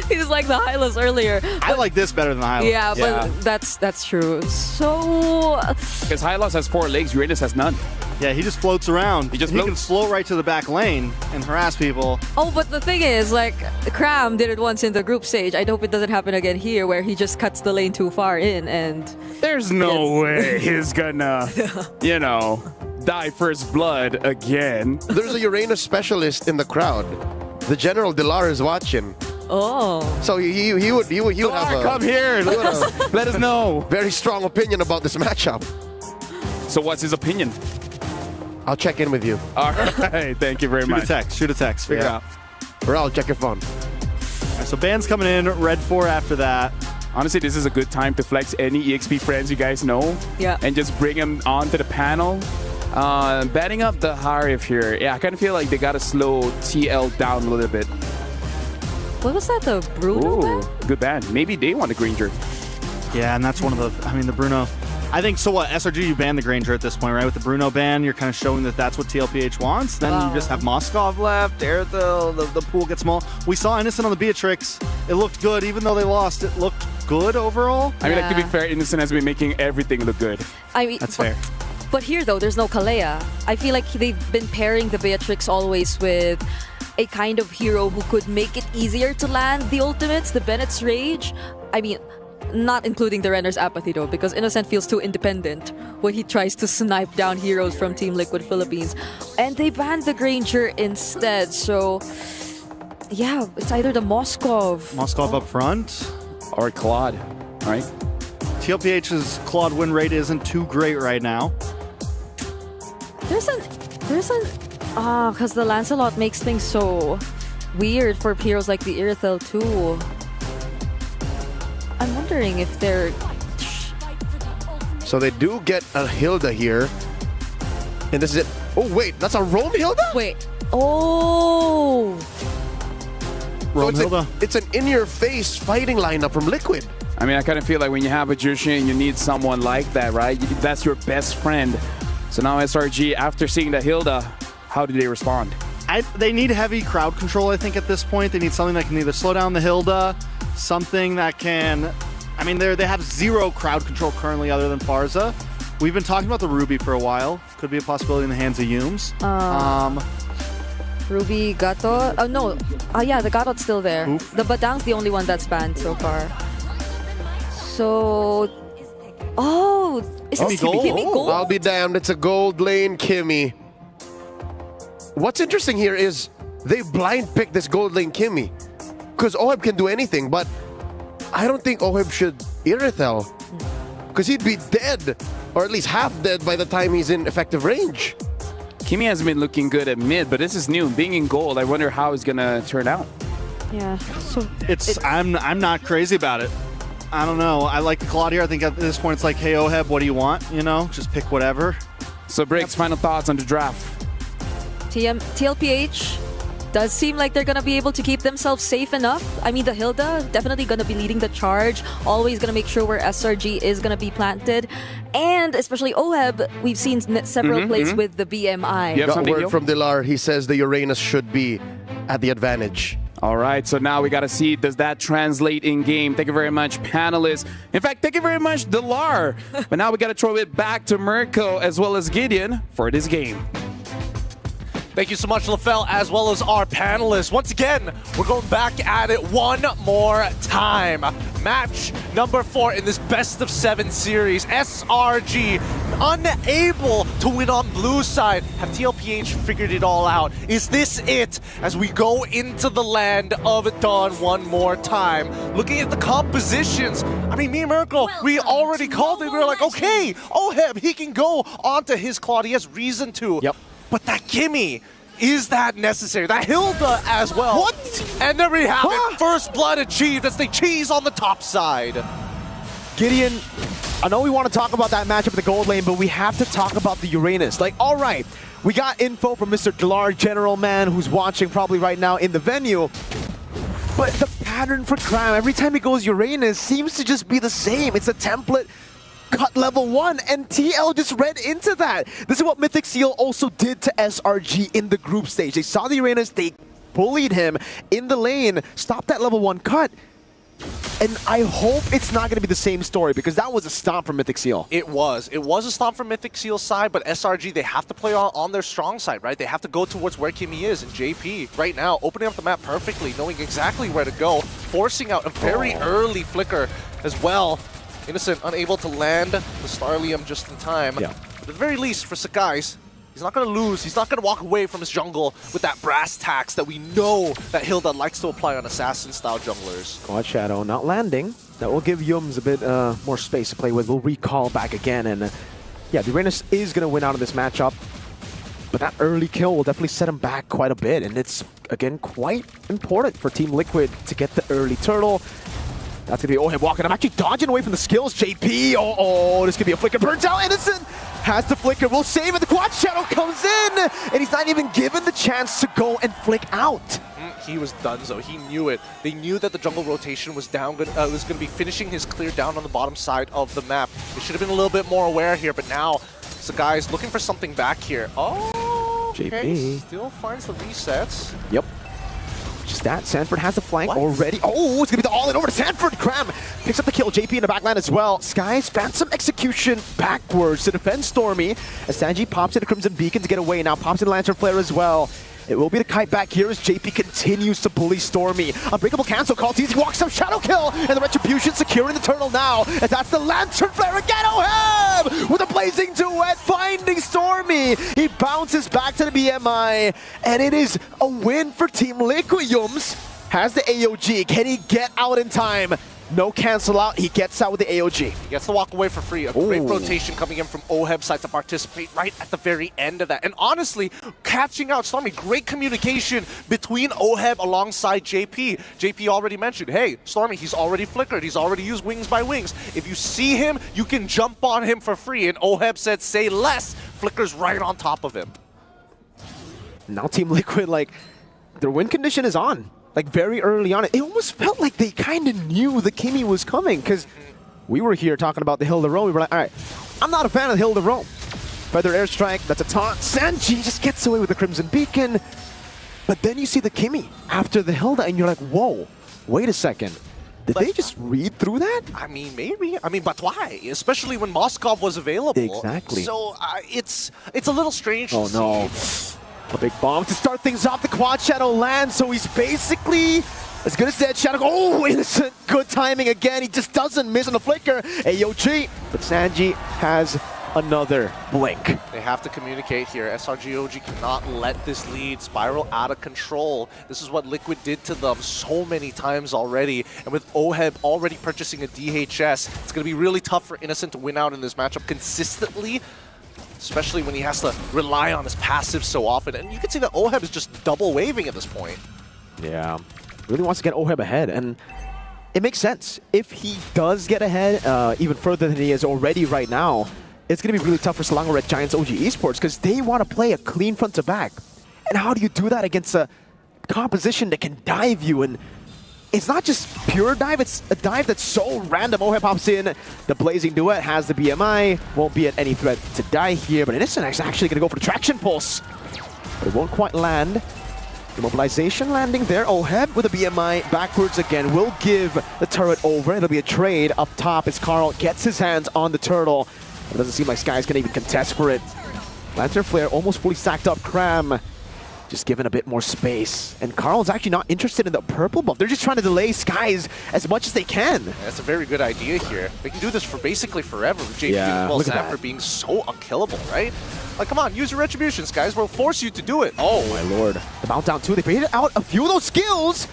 He disliked the Hylos earlier. I like this better than the Hylos. Yeah, but that's true. So because Hylos has 4 legs, Uranus has none. Yeah, he just floats around. He can float right to the back lane and harass people. Oh, but the thing is, like, Cram did it once in the group stage. I hope it doesn't happen again here, where he just cuts the lane too far in and... There's no way he's gonna, die first blood again. There's a Uranus specialist in the crowd. The General Dilar is watching. Oh. So he would have a... Come here, let us know. Very strong opinion about this matchup. So what's his opinion? I'll check in with you. All right, thank you very much. Shoot a text. Figure it out. Or I'll check your phone. All right, so bands coming in, Red 4 after that. Honestly, this is a good time to flex any EXP friends you guys know. Yeah. And just bring them onto the panel. Batting up the Harif here. Yeah, I kind of feel like they got to slow TL down a little bit. What was that, the Bruno ban? Good ban. Maybe they want the Granger. Yeah, and that's one of the, I mean, the Bruno. I think, so what, SRG, you ban the Granger at this point, right? With the Bruno ban, you're kind of showing that that's what TLPH wants. Then you just have Moskov left, Erthel, the pool gets small. We saw Innocent on the Beatrix. It looked good. Even though they lost, it looked good overall. I mean, like, to be fair, Innocent has been making everything look good. I mean, that's fair. But here, though, there's no Kalea. I feel like they've been pairing the Beatrix always with a kind of hero who could make it easier to land the ultimates, the Bennett's Rage. I mean, not including the Renner's Apathy, though, because Innocent feels too independent when he tries to snipe down heroes from Team Liquid Philippines. And they banned the Granger instead, so yeah, it's either the Moskov up front. Or Claude, right? TLPH's Claude win rate isn't too great right now. There's an because the Lancelot makes things so weird for heroes like the Irithel too. I'm wondering if they're... So they do get a Hilda here. And this is it. Oh, wait, that's a Roam Hilda? Wait. Oh! So it's an in-your-face fighting lineup from Liquid. I mean, I kind of feel like when you have a Jushin, you need someone like that, right? That's your best friend. So now SRG, after seeing the Hilda, how do they respond? They need heavy crowd control, I think, at this point. They need something that can either slow down the Hilda, something that can... I mean, they have zero crowd control currently other than Farza. We've been talking about the Ruby for a while. Could be a possibility in the hands of Yumes. Ruby, Gato. Oh, no. Yeah, the Gatot's still there. Oof. The Badang's the only one that's banned so far. So... Oh! Is this Kimmy Gold? I'll be damned, it's a gold lane Kimmy. What's interesting here is they blind picked this gold lane Kimmy. Because Oheb can do anything, but I don't think Oheb should Irithel. Because he'd be dead, or at least half dead by the time he's in effective range. Kimmy has been looking good at mid, but this is new. Being in gold, I wonder how it's gonna turn out. Yeah, so I'm not crazy about it. I don't know. I like the Claudia. I think at this point it's like, hey Oheb, what do you want? You know, just pick whatever. So Briggs, final thoughts on the draft. TLPH does seem like they're gonna be able to keep themselves safe enough. I mean, the Hilda definitely gonna be leading the charge, always gonna make sure where SRG is gonna be planted, and especially Oheb, we've seen several plays with the BMI. Got word from Dilar. He says the Uranus should be at the advantage. All right, so now we got to see, does that translate in game? Thank you very much, panelists. In fact, thank you very much, Dilar. But now we got to throw it back to Mirko as well as Gideon for this game. Thank you so much, LaFell, as well as our panelists. Once again, we're going back at it one more time. Match number 4 in this best-of-7 series. SRG unable to win on blue side. Have TLPH figured it all out? Is this it as we go into the land of Dawn one more time? Looking at the compositions, I mean, me and Mirko, we already called it. We were like, okay, Oheb, he can go onto his Claude. He has reason to. Yep. But that Kimmy, is that necessary? That Hilda as well. What? And there we have it. First blood achieved as they cheese on the top side. Gideon, I know we want to talk about that matchup in the gold lane, but we have to talk about the Uranus. Like, all right, we got info from Mr. Dilar, General Man, who's watching probably right now in the venue. But the pattern for Cram, every time he goes Uranus, seems to just be the same. It's a template. Cut level 1, and TL just read into that. This is what Mythic Seal also did to SRG in the group stage. They saw the Uranus, they bullied him in the lane, stopped that level 1 cut. And I hope it's not going to be the same story, because that was a stomp from Mythic Seal. It was a stomp from Mythic Seal's side, but SRG, they have to play on their strong side, right? They have to go towards where Kimmy is, and JP right now opening up the map perfectly, knowing exactly where to go, forcing out a very early flicker as well. Innocent unable to land the Starlium just in time. Yeah. But at the very least, for Sakai's, he's not going to lose. He's not going to walk away from his jungle with that brass tacks that we know that Hilda likes to apply on assassin-style junglers. God Shadow not landing. That will give Yums a bit more space to play with. We'll recall back again. And yeah, the Uranus is going to win out of this matchup. But that early kill will definitely set him back quite a bit. And it's, again, quite important for Team Liquid to get the early turtle. That's going to be Oheb walking. I'm actually dodging away from the skills. JP, oh, this could be a flicker. Burns out. Innocent has the flicker, will save it, the quad shadow comes in, and he's not even given the chance to go and flick out. He was done, though. He knew it. They knew that the jungle rotation was down. Was going to be finishing his clear down on the bottom side of the map. They should have been a little bit more aware here, but now Sakai is looking for something back here. Oh, okay. JP still finds the resets. Yep. Just that, Sanford has the flank already. Oh, it's going to be the all-in over to Sanford. Cram picks up the kill. JP in the backline as well. Skies phantom execution backwards to defend Stormy as Sanji pops in the Crimson Beacon to get away. Now pops in Lantern Flare as well. It will be the kite back here as JP continues to bully Stormy. Unbreakable cancel call. TZ walks up, shadow kill, and the Retribution securing the turtle now. As that's the Lantern Flare again. Oheb with a blazing duet, finding Stormy. He bounces back to the BMI, and it is a win for Team Liquid. Yums has the AOG. Can he get out in time? No cancel out, he gets out with the AOG. He gets to walk away for free. A great rotation coming in from Oheb's side to participate right at the very end of that. And honestly, catching out Stormy, great communication between Oheb alongside JP. JP already mentioned, hey, Stormy, he's already flickered. He's already used Wings by Wings. If you see him, you can jump on him for free. And Oheb said, say less. Flickers right on top of him. Now Team Liquid, like, their win condition is on. Like, very early on, it almost felt like they kind of knew the Kimmy was coming, because we were here talking about the Hill to Roam. We were like, all right, I'm not a fan of the Hill to Roam. Feather Airstrike, that's a taunt. Sanji just gets away with the Crimson Beacon. But then you see the Kimmy after the Hilda, and you're like, whoa, wait a second. Did they just read through that? I mean, maybe. I mean, but why? Especially when Moskov was available. Exactly. So it's a little strange to see. A big bomb to start things off. The quad shadow lands, so he's basically as good as dead. Shadow, oh, innocent. Good timing again. He just doesn't miss on the flicker. AOG, but Sanji has another blink. They have to communicate here. SRG OG cannot let this lead spiral out of control. This is what Liquid did to them so many times already. And with Oheb already purchasing a DHS, it's going to be really tough for Innocent to win out in this matchup consistently, especially when he has to rely on his passive so often. And you can see that Oheb is just double waving at this point. Yeah, really wants to get Oheb ahead, and it makes sense. If he does get ahead even further than he is already right now, it's going to be really tough for Selangor Red Giants OG Esports because they want to play a clean front to back. And how do you do that against a composition that can dive you? And it's not just pure dive, it's a dive that's so random. Oheb pops in, the Blazing Duet has the BMI, won't be at any threat to die here, but Innocent is actually going to go for the Traction Pulse. But it won't quite land. Immobilization landing there. Oheb with a BMI backwards again will give the turret over. It'll be a trade up top as Carl gets his hands on the turtle. It doesn't seem like Skies can even contest for it. Lantern Flare almost fully stacked up. Cram just given a bit more space. And Carl's actually not interested in the purple buff. They're just trying to delay Skies as much as they can. That's a very good idea here. They can do this for basically forever with JP and well Sanford being so unkillable, right? Like, come on, use your retributions, guys. We'll force you to do it. Oh, my lord. The mount down too. They baited out a few of those skills.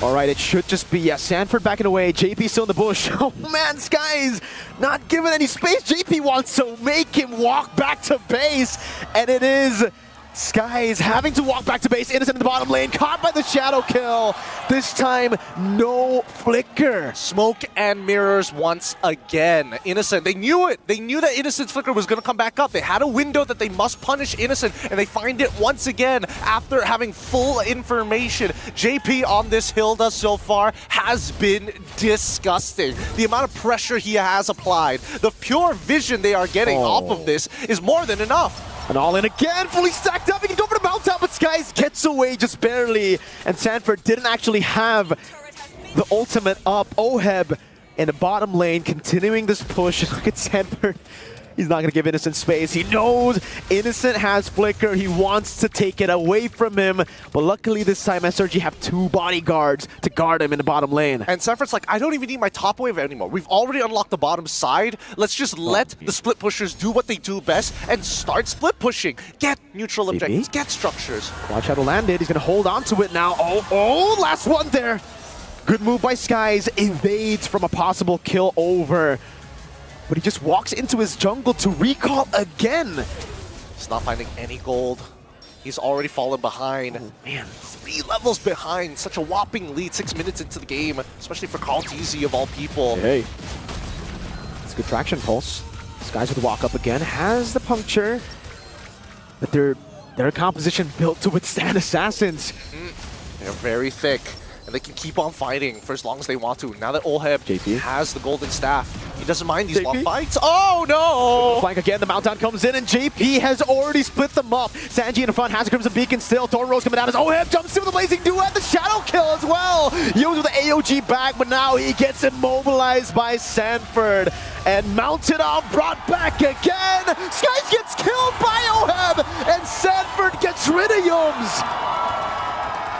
All right, it should just be, Sanford backing away. JP still in the bush. Oh, man, Skies not giving any space. JP wants to make him walk back to base. And it is Skies having to walk back to base. Innocent in the bottom lane, caught by the shadow kill. This time, no flicker. Smoke and mirrors once again. Innocent, they knew it. They knew that Innocent's flicker was going to come back up. They had a window that they must punish Innocent, and they find it once again after having full information. JP on this Hilda so far has been disgusting. The amount of pressure he has applied, the pure vision they are getting off of this is more than enough. And all in again, fully stacked up. He can go for the mount out, but Skies gets away just barely. And Sanford didn't actually have the ultimate up. Oheb in the bottom lane, continuing this push. Look at Sanford. He's not going to give Innocent space. He knows Innocent has flicker. He wants to take it away from him. But luckily this time SRG have two bodyguards to guard him in the bottom lane. And Sanford's like, I don't even need my top wave anymore. We've already unlocked the bottom side. Let's just let the split pushers do what they do best and start split pushing. Get neutral objectives, get structures. Watch how to land it. He's going to hold on to it now. Oh, last one there. Good move by Skies. Evades from a possible kill over. But he just walks into his jungle to recall again. He's not finding any gold. He's already fallen behind. Oh, man. 3 levels behind. Such a whopping lead 6 minutes into the game, especially for Carl TZ of all people. Hey. It's a good traction pulse. Skies with walk up again, has the puncture, but their composition built to withstand assassins. They're very thick, and they can keep on fighting for as long as they want to. Now that Oheb has the golden staff, he doesn't mind these long fights. Oh no! Flank again, the Mountdown comes in, and JP has already split them up. Sanji in front has a Crimson Beacon still. Thornrose coming down as Oheb jumps in with a Blazing Duet, the Shadow Kill as well. Yums with the AOG back, but now he gets immobilized by Sanford. And mounted on, brought back again. Skies gets killed by Oheb, and Sanford gets rid of Yums.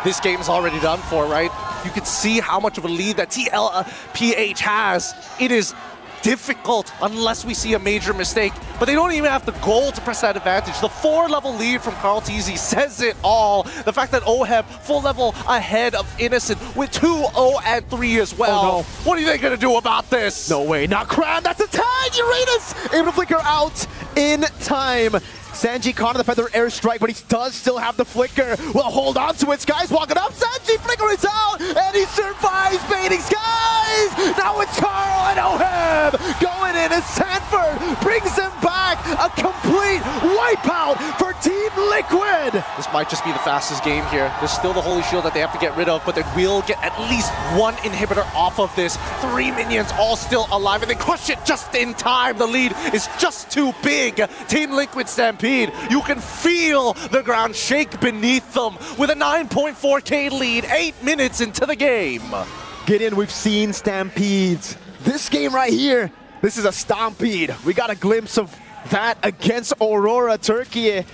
This game's already done for, right? You can see how much of a lead that TLPH has. It is difficult unless we see a major mistake, but they don't even have the goal to press that advantage. The 4-level lead from Carl Teasy says it all. The fact that Oheb full level ahead of Innocent with 2-0 and 3 as well. Oh, no. What are they gonna do about this? No way, not Cram, that's a tag! Uranus able to flicker out in time. Sanji caught on the feather airstrike, but he does still have the flicker. Well, hold on to it. Skies walking up. Sanji flicker is out, and he survives baiting Skies. Now it's Carl and Oheb going in as Sanford brings him back. A complete wipeout for Team Liquid. This might just be the fastest game here. There's still the Holy Shield that they have to get rid of, but they will get at least one inhibitor off of this. 3 minions all still alive, and they crush it just in time. The lead is just too big. Team Liquid Stampede. You can feel the ground shake beneath them with a 9.4k lead 8 minutes into the game. Gideon, we've seen Stampedes. This game right here, this is a Stampede. We got a glimpse of that against Aurora, Turkey. And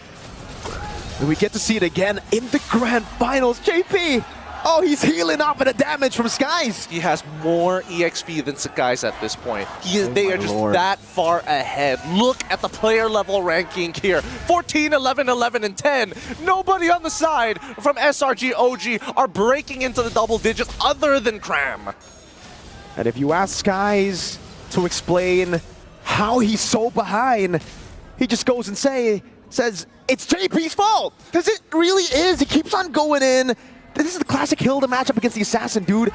we get to see it again in the grand finals. JP, oh, he's healing up at the damage from Skies. He has more EXP than Skies at this point. They are just that far ahead. Look at the player level ranking here. 14, 11, 11, and 10. Nobody on the side from SRG OG are breaking into the double digits other than Cram. And if you ask Skies to explain how he's so behind, he just goes and says, it's JP's fault. Because it really is. He keeps on going in. This is the classic Hilda matchup against the Assassin, dude.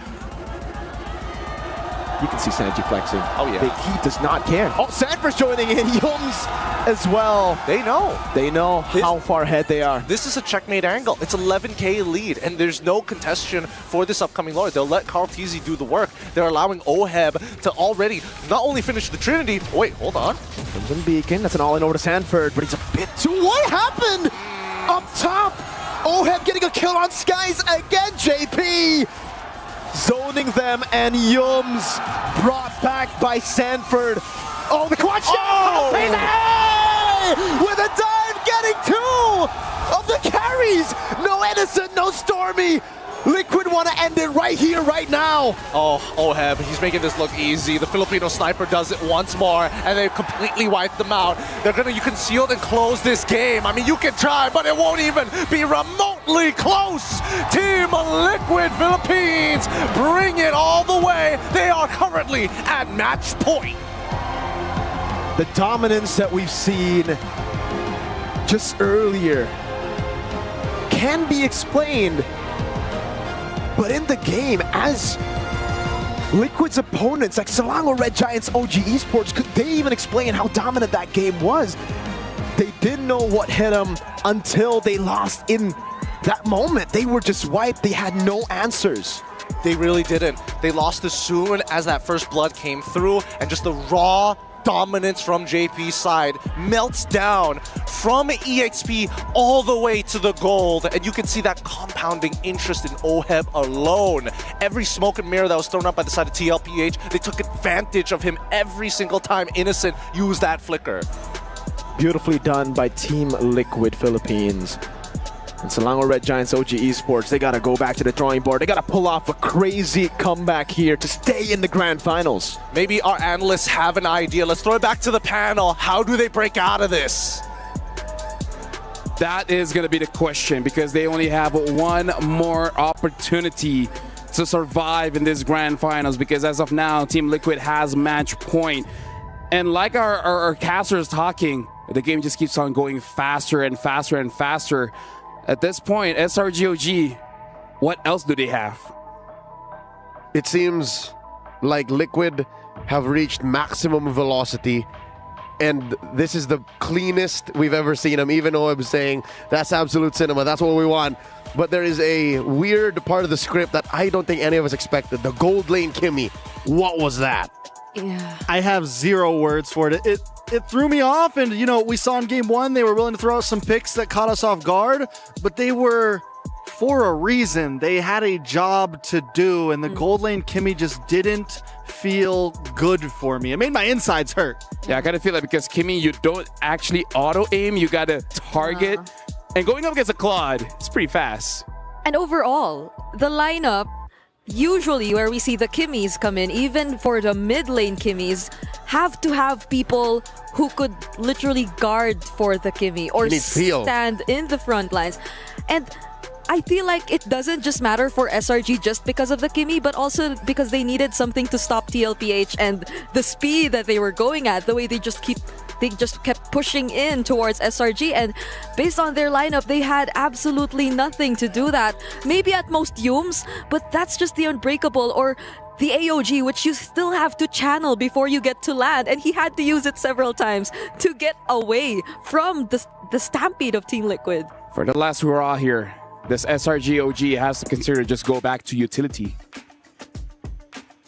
You can see Sanji flexing. Oh, yeah. He does not care. Oh, Sanford's joining in. Yums as well. They know. They know how far ahead they are. This is a checkmate angle. It's 11k lead, and there's no contestation for this upcoming Lord. They'll let Carl Teasy do the work. They're allowing Oheb to already not only finish the Trinity. Wait, hold on. Crimson Beacon. That's an all-in over to Sanford, but he's a bit too... What happened? Up top. Oheb getting a kill on Skies again, JP! Zoning them, and Yums brought back by Sanford. Oh, the quad shot! Oh! With a dive, getting 2 of the carries! No Edison, no Stormy! Liquid want to end it right here, right now. Oh, Oheb, he's making this look easy. The Filipino sniper does it once more, and they completely wipe them out. They're gonna conceal and close this game. I mean, you can try, but it won't even be remotely close. Team Liquid Philippines bring it all the way. They are currently at match point. The dominance that we've seen just earlier can be explained. But in the game, as Liquid's opponents, like Selangor Red Giants OG Esports, could they even explain how dominant that game was? They didn't know what hit them until they lost in that moment. They were just wiped. They had no answers. They really didn't. They lost as soon as that first blood came through, and just the raw dominance from JP's side melts down from EXP all the way to the gold, and you can see that compounding interest in Oheb alone. Every smoke and mirror that was thrown up by the side of TLPH, they took advantage of him every single time Innocent used that flicker. Beautifully done by Team Liquid Philippines. And Selangor Red Giants OG Esports, they gotta go back to the drawing board. They gotta pull off a crazy comeback here to stay in the grand finals. Maybe our analysts have an idea. Let's throw it back to the panel. How do they break out of this? That is going to be the question, because they only have one more opportunity to survive in this grand finals, because as of now, Team Liquid has match point. And like our casters talking, the game just keeps on going faster and faster and faster. At this point, SRG OG, what else do they have? It seems like Liquid have reached maximum velocity, and this is the cleanest we've ever seen him. Even though I'm saying that's absolute cinema, that's what we want. But there is a weird part of the script that I don't think any of us expected. The gold lane Kimmy. What was that? Yeah. I have zero words for it. It threw me off, and we saw in game one they were willing to throw out some picks that caught us off guard, but they were for a reason. They had a job to do, and the gold lane Kimmy just didn't feel good for me. It made my insides hurt. Yeah, I gotta feel like because Kimmy, you don't actually auto aim, you gotta target. And going up against a Claude, it's pretty fast. And overall, the lineup, usually where we see the Kimmys come in, even for the mid lane Kimmys, have to have people who could literally guard for the Kimmy or stand in the front lines. And I feel like it doesn't just matter for SRG just because of the Kimmy, but also because they needed something to stop TLPH and the speed that they were going at, the way they just kept pushing in towards SRG, and based on their lineup, they had absolutely nothing to do that. Maybe at most Yums, but that's just the Unbreakable or the AOG, which you still have to channel before you get to land, and he had to use it several times to get away from the stampede of Team Liquid. For the last hurrah here, this SRG OG has to consider just go back to utility.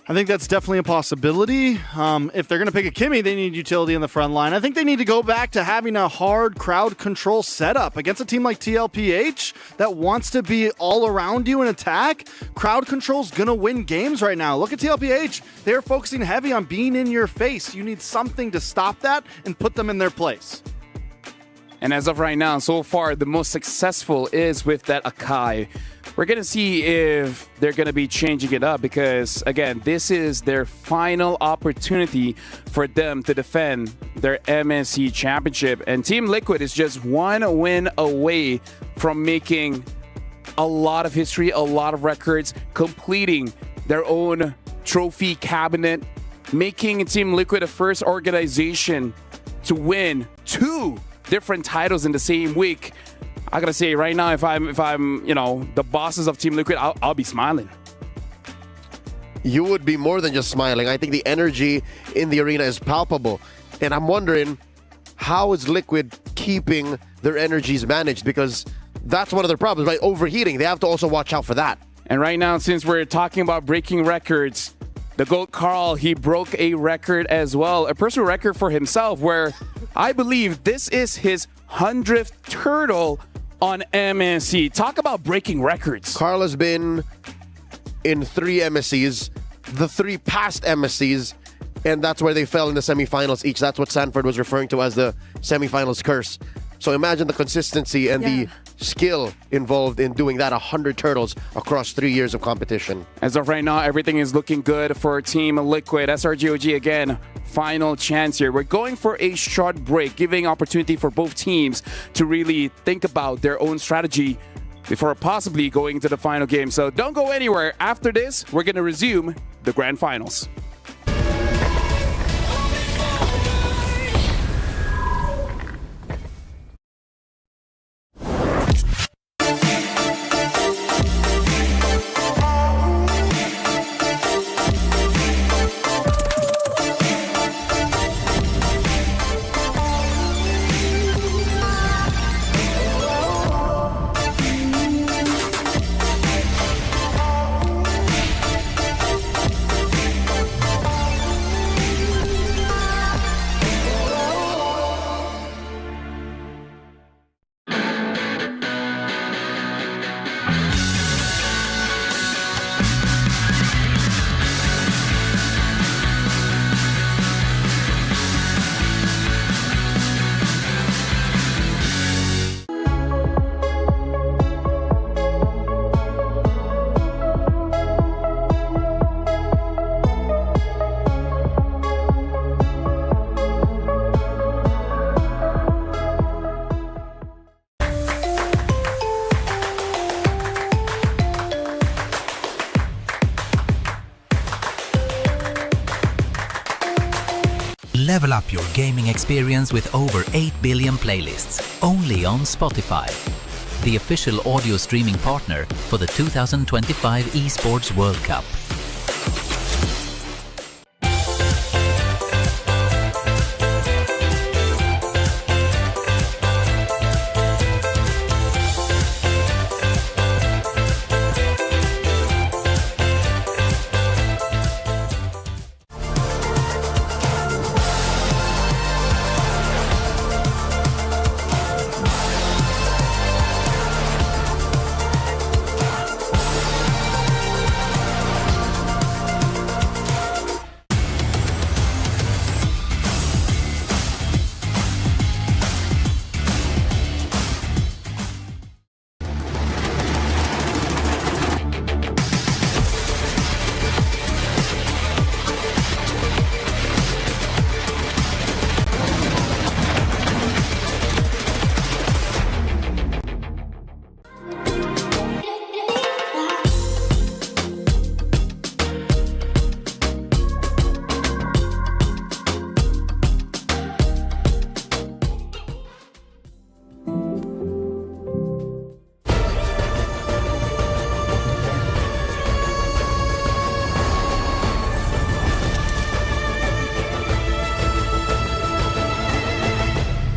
I think that's definitely a possibility. If they're going to pick a Kimmy, they need utility in the front line. I think they need to go back to having a hard crowd control setup against a team like TLPH that wants to be all around you and attack. Crowd control's going to win games right now. Look at TLPH. They're focusing heavy on being in your face. You need something to stop that and put them in their place. And as of right now, so far, the most successful is with that Akai. We're going to see if they're going to be changing it up because, again, this is their final opportunity for them to defend their MSC championship. And Team Liquid is just one win away from making a lot of history, a lot of records, completing their own trophy cabinet, making Team Liquid the first organization to win 2 different titles in the same week. I gotta say, right now, if I'm, the bosses of Team Liquid, I'll be smiling. You would be more than just smiling. I think the energy in the arena is palpable, and I'm wondering how is Liquid keeping their energies managed, because that's one of their problems, right? Overheating. They have to also watch out for that. And right now, since we're talking about breaking records, the GOAT Carl, he broke a record as well, a personal record for himself, where I believe this is his 100th turtle on MSC. Talk about breaking records. Carl has been in 3 MSCs, the 3 past MSCs, and that's where they fell in the semifinals each. That's what Sanford was referring to as the semifinals curse. So imagine the consistency and the skill involved in doing that, 100 turtles across 3 years of competition. As of right now, everything is looking good for Team Liquid. SRG OG again, final chance here. We're going for a short break, giving opportunity for both teams to really think about their own strategy before possibly going to the final game. So don't go anywhere. After this, we're going to resume the grand finals. Level up your gaming experience with over 8 billion playlists, only on Spotify, the official audio streaming partner for the 2025 Esports World Cup.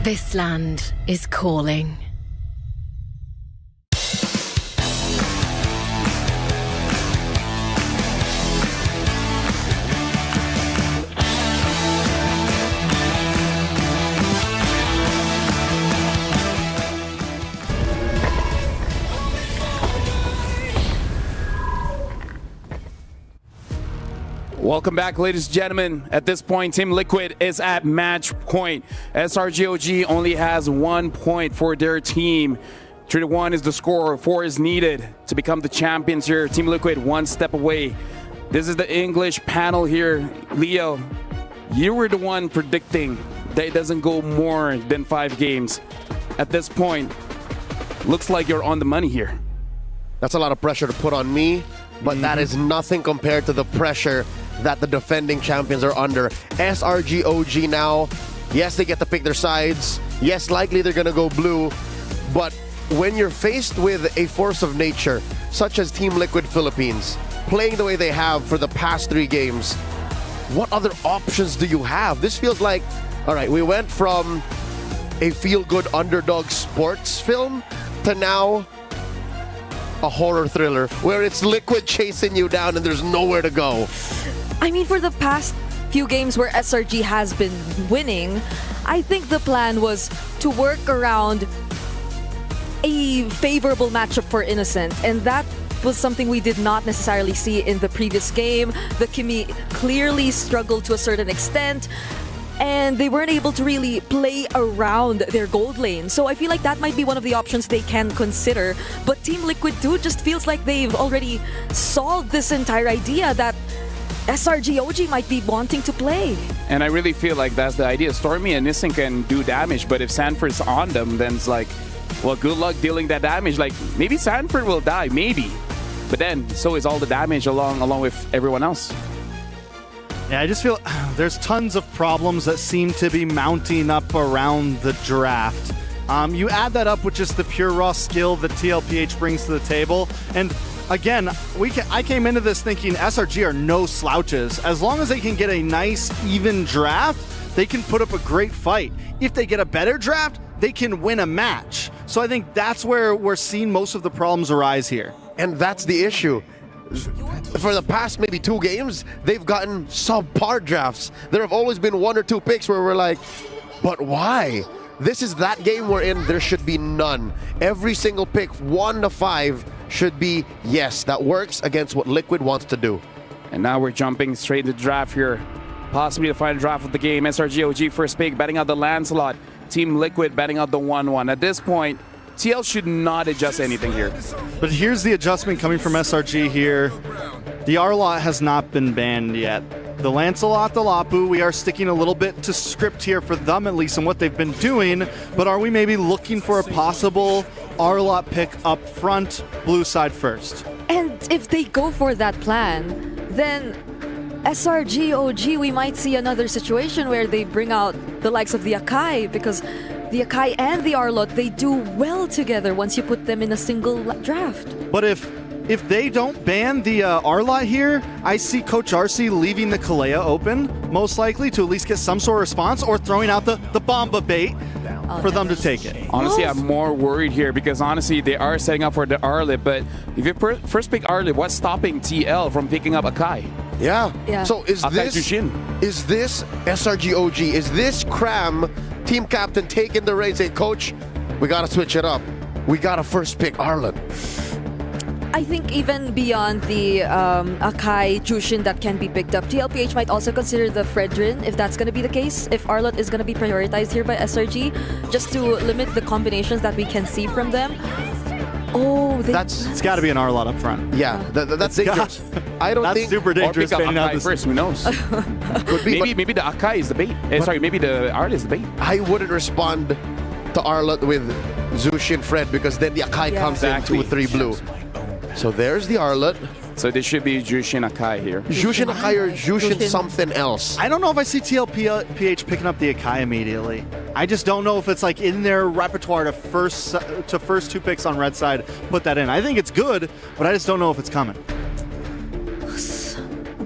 This land is calling. Welcome back, ladies and gentlemen. At this point, Team Liquid is at match point. SRG OG only has 1 point for their team. 3-1 is the score. 4 is needed to become the champions here. Team Liquid 1 step away. This is the English panel here. Leo, you were the one predicting that it doesn't go more than 5 games. At this point, looks like you're on the money here. That's a lot of pressure to put on me, but that is nothing compared to the pressure that the defending champions are under. SRG OG now, yes, they get to pick their sides. Yes, likely they're going to go blue. But when you're faced with a force of nature, such as Team Liquid Philippines, playing the way they have for the past 3 games, what other options do you have? This feels like, all right, we went from a feel-good underdog sports film to now a horror thriller where it's Liquid chasing you down and there's nowhere to go. I mean, for the past few games where SRG has been winning, I think the plan was to work around a favorable matchup for Innocent, and that was something we did not necessarily see in the previous game. The Kimi clearly struggled to a certain extent, and they weren't able to really play around their gold lane. So I feel like that might be one of the options they can consider. But Team Liquid 2 just feels like they've already solved this entire idea that SRG OG might be wanting to play. And I really feel like that's the idea. Stormy and Nissan can do damage, but if Sanford's on them, then it's like, well, good luck dealing that damage. Like, maybe Sanford will die, maybe. But then, so is all the damage along with everyone else. Yeah, I just feel there's tons of problems that seem to be mounting up around the draft. You add that up with just the pure raw skill that TLPH brings to the table, and again, I came into this thinking SRG are no slouches. As long as they can get a nice, even draft, they can put up a great fight. If they get a better draft, they can win a match. So I think that's where we're seeing most of the problems arise here. And that's the issue. For the past maybe 2 games, they've gotten subpar drafts. There have always been 1 or 2 picks where we're like, but why? This is that game we're in. There should be none. Every single pick, 1 to 5, should be, yes, that works against what Liquid wants to do. And now we're jumping straight to the draft here. Possibly the final draft of the game. SRG OG first pick, betting out the Lancelot. Team Liquid betting out the 1-1. At this point, TL should not adjust anything here. But here's the adjustment coming from SRG here. The Arlot has not been banned yet. The Lancelot, the Lapu, we are sticking a little bit to script here for them at least and what they've been doing, but are we maybe looking for a possible Arlot pick up front, blue side first? And if they go for that plan, then SRG OG, we might see another situation where they bring out the likes of the Akai, because the Akai and the Arlot, they do well together once you put them in a single draft. But if they don't ban the Arlot here, I see Coach RC leaving the Kalea open, most likely, to at least get some sort of response, or throwing out the Bomba bait for them to take it. Honestly, I'm more worried here because honestly, they are setting up for the Arlot, but if you first pick Arlot, what's stopping TL from picking up Akai? Yeah. So is this SRG OG? Is this Cram, team captain, taking the reins saying, Coach, we got to switch it up. We got to first pick Arlot. I think even beyond the Akai, Jushin that can be picked up, TLPH might also consider the Fredrin, if that's going to be the case, if Arlot is going to be prioritized here by SRG, just to limit the combinations that we can see from them. Oh, it's got to be an Arlot up front. Yeah, that's dangerous. I don't think that's super dangerous. Or pick up Akai first, who knows? Could be, maybe the Akai is the bait. Sorry, maybe the Arlot is the bait. I wouldn't respond to Arlot with Zushin Fred because then the Akai comes in 2-3 blue. So there's the Arlot. So there should be Jushin Akai here. Jushin Akai or Jushin something else. I don't know if I see TLPH picking up the Akai immediately. I just don't know if it's like in their repertoire to first 2 picks on red side, put that in. I think it's good, but I just don't know if it's coming.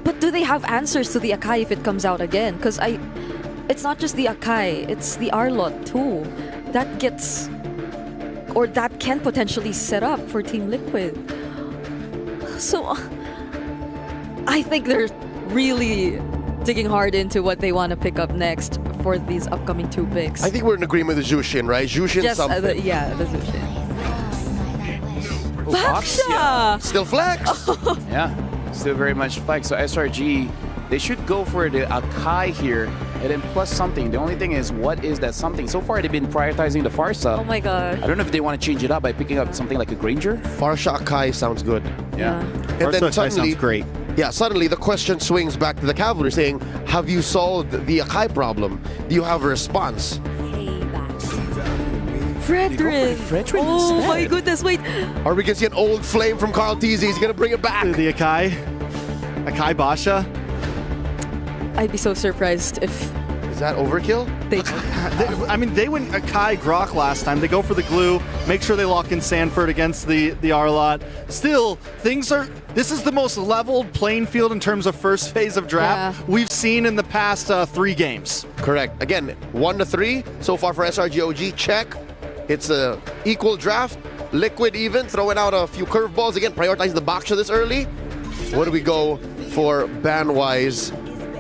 But do they have answers to the Akai if it comes out again? Because it's not just the Akai, it's the Arlot too. That gets, or that can potentially set up for Team Liquid. So I think they're really digging hard into what they want to pick up next for these upcoming 2 picks. I think we're in agreement with Jushin, right? Jushin Just, something. the Jushin. Baksha! Still flex. Yeah, still very much flex. So SRG, they should go for the Akai here, and then plus something. The only thing is, what is that something? So far, they've been prioritizing the Farsa. Oh my god. I don't know if they want to change it up by picking up something like a Granger. Farsha Akai sounds good. Yeah. And then Akai suddenly, sounds great. Yeah, suddenly the question swings back to the Cavalry saying, have you solved the Akai problem? Do you have a response? Fredrin! Oh instead. my goodness, wait. Or we can see an old flame from Carl Teasy. He's going to bring it back. The Akai Basha. I'd be so surprised if... Is that overkill? They went Akai Grok last time. They go for the glue, make sure they lock in Sanford against the Arlot. Still, this is the most leveled playing field in terms of first phase of draft we've seen in the past 3 games. Correct. Again, 1-3 so far for SRG OG. Check. It's a equal draft. Liquid even, throwing out a few curveballs. Again, prioritizing the Baksha this early. What do we go for ban-wise?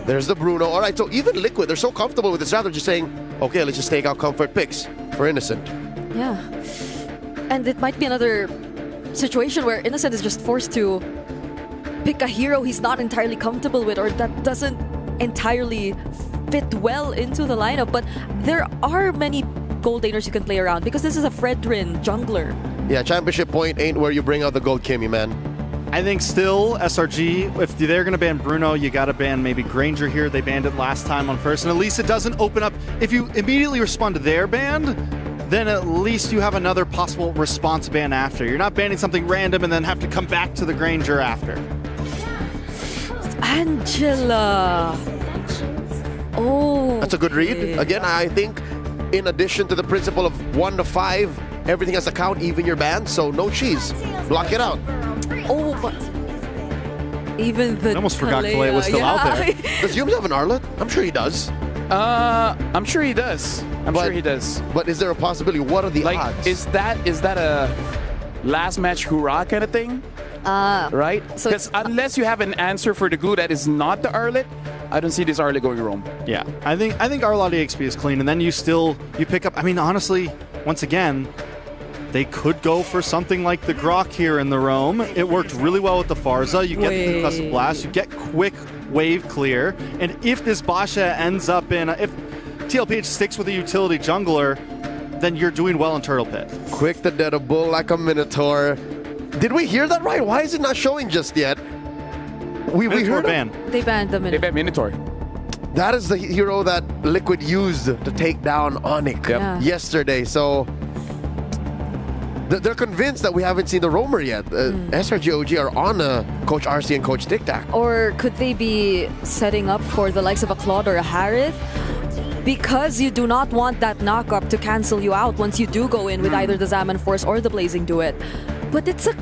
There's the Bruno. All right, so even Liquid, they're so comfortable with this draft. They're just saying, okay, let's just take out comfort picks for Innocent. Yeah. And it might be another situation where Innocent is just forced to pick a hero he's not entirely comfortable with, or that doesn't entirely fit well into the lineup. But there are many gold laners you can play around because this is a Fredrin jungler. Yeah, championship point ain't where you bring out the gold Kimmy, man. I think still SRG, if they're going to ban Bruno, you got to ban maybe Granger here. They banned it last time on first, and at least it doesn't open up. If you immediately respond to their ban, then at least you have another possible response ban after. You're not banning something random and then have to come back to the Granger after. Angela. Oh. That's a good read. Again, I think in addition to the principle of 1 to 5, everything has to count, even your ban, so no cheese. Block it out. Oh, but even the I almost forgot Kalea was still out there. Does Yums have an Arlet? I'm sure he does. I'm sure he does. I'm sure he does. But is there a possibility? What are the odds? Is that a last match hoorah kind of thing? Right? Because unless you have an answer for the glue that is not the Arlet, I don't see this Arlet going wrong. Yeah, I think Arlot EXP is clean, and then you pick up. I mean, honestly, once again, they could go for something like the Grok here in the Roam. It worked really well with the Farza. You get the concussive blast, you get quick wave clear, and if this Basha ends up if TLPH sticks with a utility jungler, then you're doing well in Turtle Pit. Quick to dead a bull like a Minotaur. Did we hear that right? Why is it not showing just yet? We heard ban. They banned the Minotaur. They banned Minotaur. That is the hero that Liquid used to take down Onyx yesterday. So they're convinced that we haven't seen the Roamer yet. SRG OG are on Coach RC and Coach Tic Tac. Or could they be setting up for the likes of a Claude or a Harith? Because you do not want that knockup to cancel you out once you do go in with either the Zaman Force or the Blazing Duet. But it's a...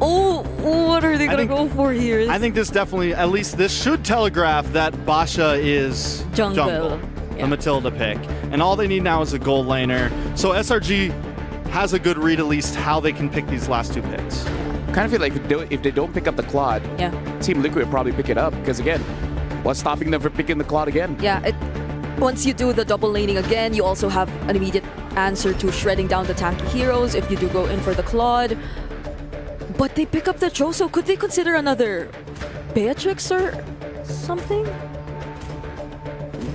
Oh, what are they going to go for here? I think this definitely, at least this should telegraph that Basha is jungle. The Matilda pick. And all they need now is a gold laner. So SRG has a good read at least how they can pick these last 2 picks. Kind of feel like if they don't pick up the Claude, Team Liquid will probably pick it up. Because again, what's stopping them from picking the Claude again? Yeah, once you do the double laning again, you also have an immediate answer to shredding down the tanky heroes if you do go in for the Claude. But they pick up the Cho, so could they consider another Beatrix or something?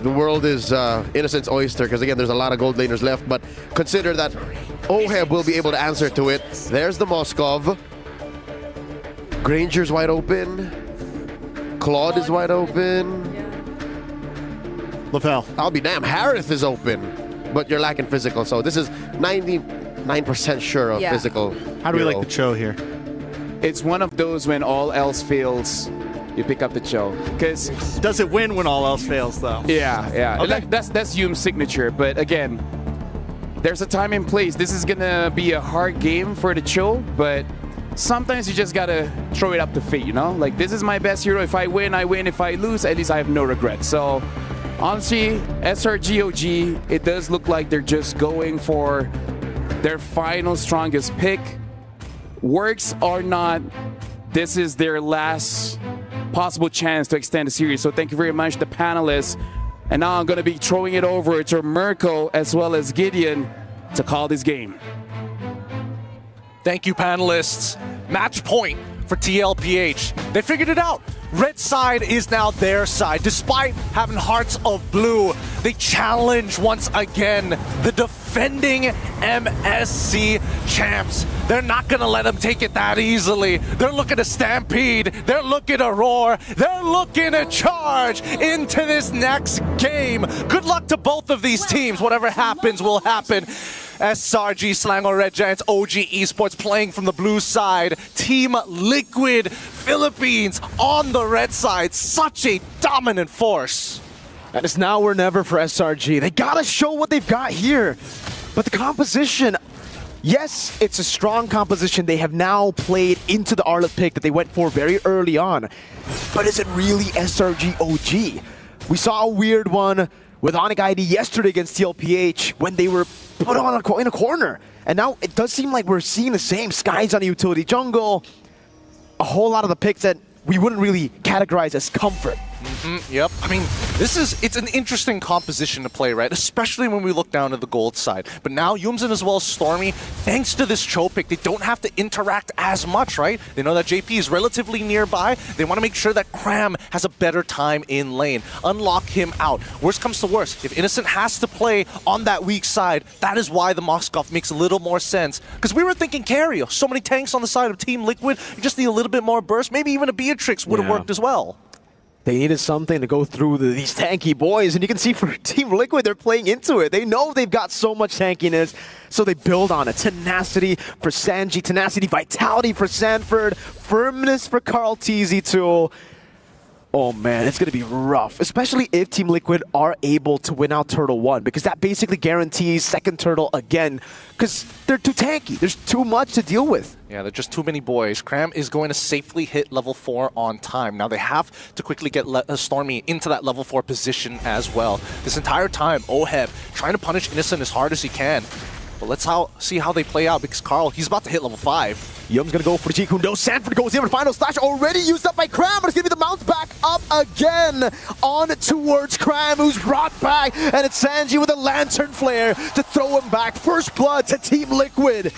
The world is Innocent's oyster, because again, there's a lot of gold laners left, but consider that Oheb will be able to answer to it. There's the Moskov. Granger's wide open. Claude is wide open. Lavelle. I'll be damned. Harith is open, but you're lacking physical, so this is 99% sure of physical. How do we like the Cho here? It's one of those when all else fails, you pick up the Cho. Because does it win when all else fails, though? Yeah. Okay. That's Yum's signature. But again, there's a time and place. This is gonna be a hard game for the Cho, but sometimes you just gotta throw it up to fate, you know? Like, this is my best hero. If I win, I win. If I lose, at least I have no regrets. So Honestly, SRG OG, it does look like they're just going for their final strongest pick. Works or not, this is their last possible chance to extend the series. So thank you very much, the panelists. And now I'm going to be throwing it over to Mirko as well as Gideon to call this game. Thank you, panelists. Match point for TLPH. They figured it out. Red side is now their side. Despite having hearts of blue, they challenge once again the defending MSC champs. They're not going to let them take it that easily. They're looking to stampede. They're looking to roar. They're looking to charge into this next game. Good luck to both of these teams. Whatever happens will happen. SRG Selangor Red Giants, OG Esports playing from the blue side. Team Liquid Philippines on the red side. Such a dominant force. And it's now or never for SRG. They gotta show what they've got here. But the composition, yes, it's a strong composition. They have now played into the Arlet pick that they went for very early on. But is it really SRG OG? We saw a weird one with Onic ID yesterday against TLPH when they were put on in a corner. And now it does seem like we're seeing the same. Skies on a utility jungle. A whole lot of the picks that we wouldn't really categorize as comfort. Yep. I mean, it's an interesting composition to play, right? Especially when we look down at the gold side. But now, Yumzin as well as Stormy, thanks to this Cho pick, they don't have to interact as much, right? They know that JP is relatively nearby. They want to make sure that Cram has a better time in lane. Unlock him out. Worst comes to worst, if Innocent has to play on that weak side, that is why the Moskov makes a little more sense. Because we were thinking carry. So many tanks on the side of Team Liquid. You just need a little bit more burst. Maybe even a Beatrix would have worked as well. They needed something to go through these tanky boys, and you can see for Team Liquid, they're playing into it. They know they've got so much tankiness, so they build on it. Tenacity for Sanji, tenacity, vitality for Sanford, firmness for Carl TZ too. Oh man, it's going to be rough, especially if Team Liquid are able to win out Turtle 1, because that basically guarantees second Turtle again, because they're too tanky. There's too much to deal with. Yeah, they're just too many boys. Cram is going to safely hit level 4 on time. Now they have to quickly get Stormy into that level 4 position as well. This entire time, Oheb trying to punish Innocent as hard as he can. But let's see how they play out, because Carl, he's about to hit level 5. Yum's gonna go for the G-Kundo. Sanford goes in for the final slash, already used up by Cram, but it's gonna be the bounce back up again on towards Cram, who's brought back, and it's Sanji with a lantern flare to throw him back. First blood to Team Liquid.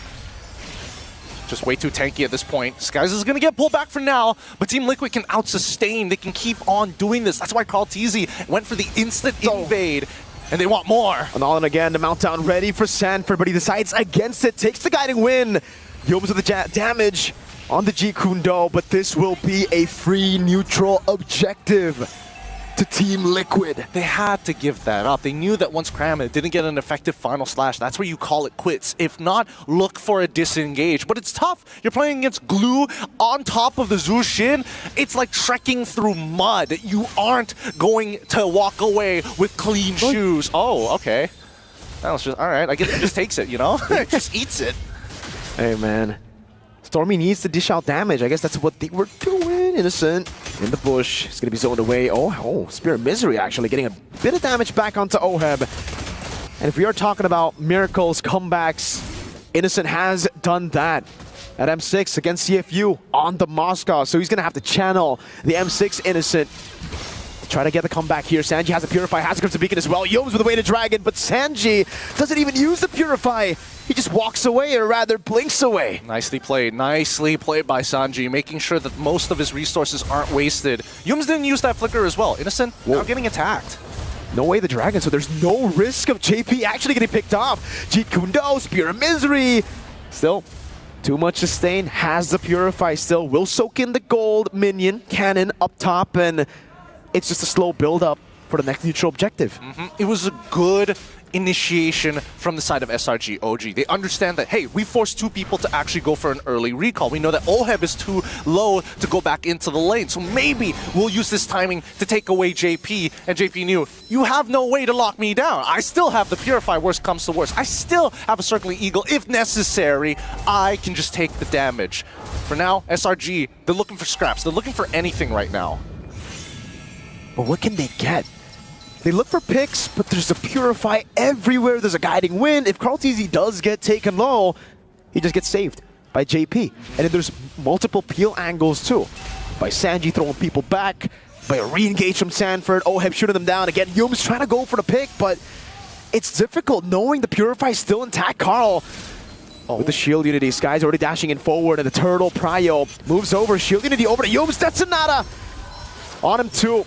Just way too tanky at this point. Skies is going to get pulled back for now, but Team Liquid can out-sustain. They can keep on doing this. That's why Carl TZ went for the instant invade, and they want more. And all in again, the Meltdown ready for Sanford, but he decides against it, takes the guiding win. Yums with the damage on the G-Kundo, but this will be a free neutral objective to Team Liquid. They had to give that up. They knew that once Cram didn't get an effective final slash, that's where you call it quits. If not, look for a disengage. But it's tough. You're playing against glue on top of the Zushin. It's like trekking through mud. You aren't going to walk away with clean shoes. Oh, okay. That was just, all right. I guess it just takes it, you know? It just eats it. Hey, man. Stormy needs to dish out damage. I guess that's what they were doing. Innocent in the bush. It's going to be zoned away. Oh, Spirit Misery actually getting a bit of damage back onto Oheb. And if we are talking about miracles, comebacks, Innocent has done that at M6 against CFU on the Moscow. So he's going to have to channel the M6 Innocent to try to get the comeback here. Sanji has a Purify, has to come to Beacon as well. Yomes with a way to Dragon, but Sanji doesn't even use the Purify. He just walks away, or rather blinks away. Nicely played by Sanji, making sure that most of his resources aren't wasted. Yums didn't use that flicker as well. Innocent now getting attacked. No way the Dragon, so there's no risk of JP actually getting picked off. G-Kundo, Spear of Misery. Still, too much sustain, has the Purify still. Will soak in the gold minion, cannon up top, and it's just a slow build-up for the next neutral objective. It was a good initiation from the side of SRG OG. They understand that, hey, we forced two people to actually go for an early recall. We know that Oheb is too low to go back into the lane, so maybe we'll use this timing to take away JP, and JP knew, you have no way to lock me down. I still have the Purify, worst comes to worst. I still have a Circling Eagle. If necessary, I can just take the damage. For now, SRG, they're looking for scraps. They're looking for anything right now. But what can they get? They look for picks, but there's a Purify everywhere. There's a guiding wind. If Carl TZ does get taken low, he just gets saved by JP. And then there's multiple peel angles too. By Sanji throwing people back, by a re-engage from Sanford, Oheb shooting them down. Again, Yum's trying to go for the pick, but it's difficult knowing the Purify is still intact. Carl with the shield unity. Sky's already dashing in forward, and the turtle Pryo moves over. Shield unity over to Yums. That's Sonata on him too.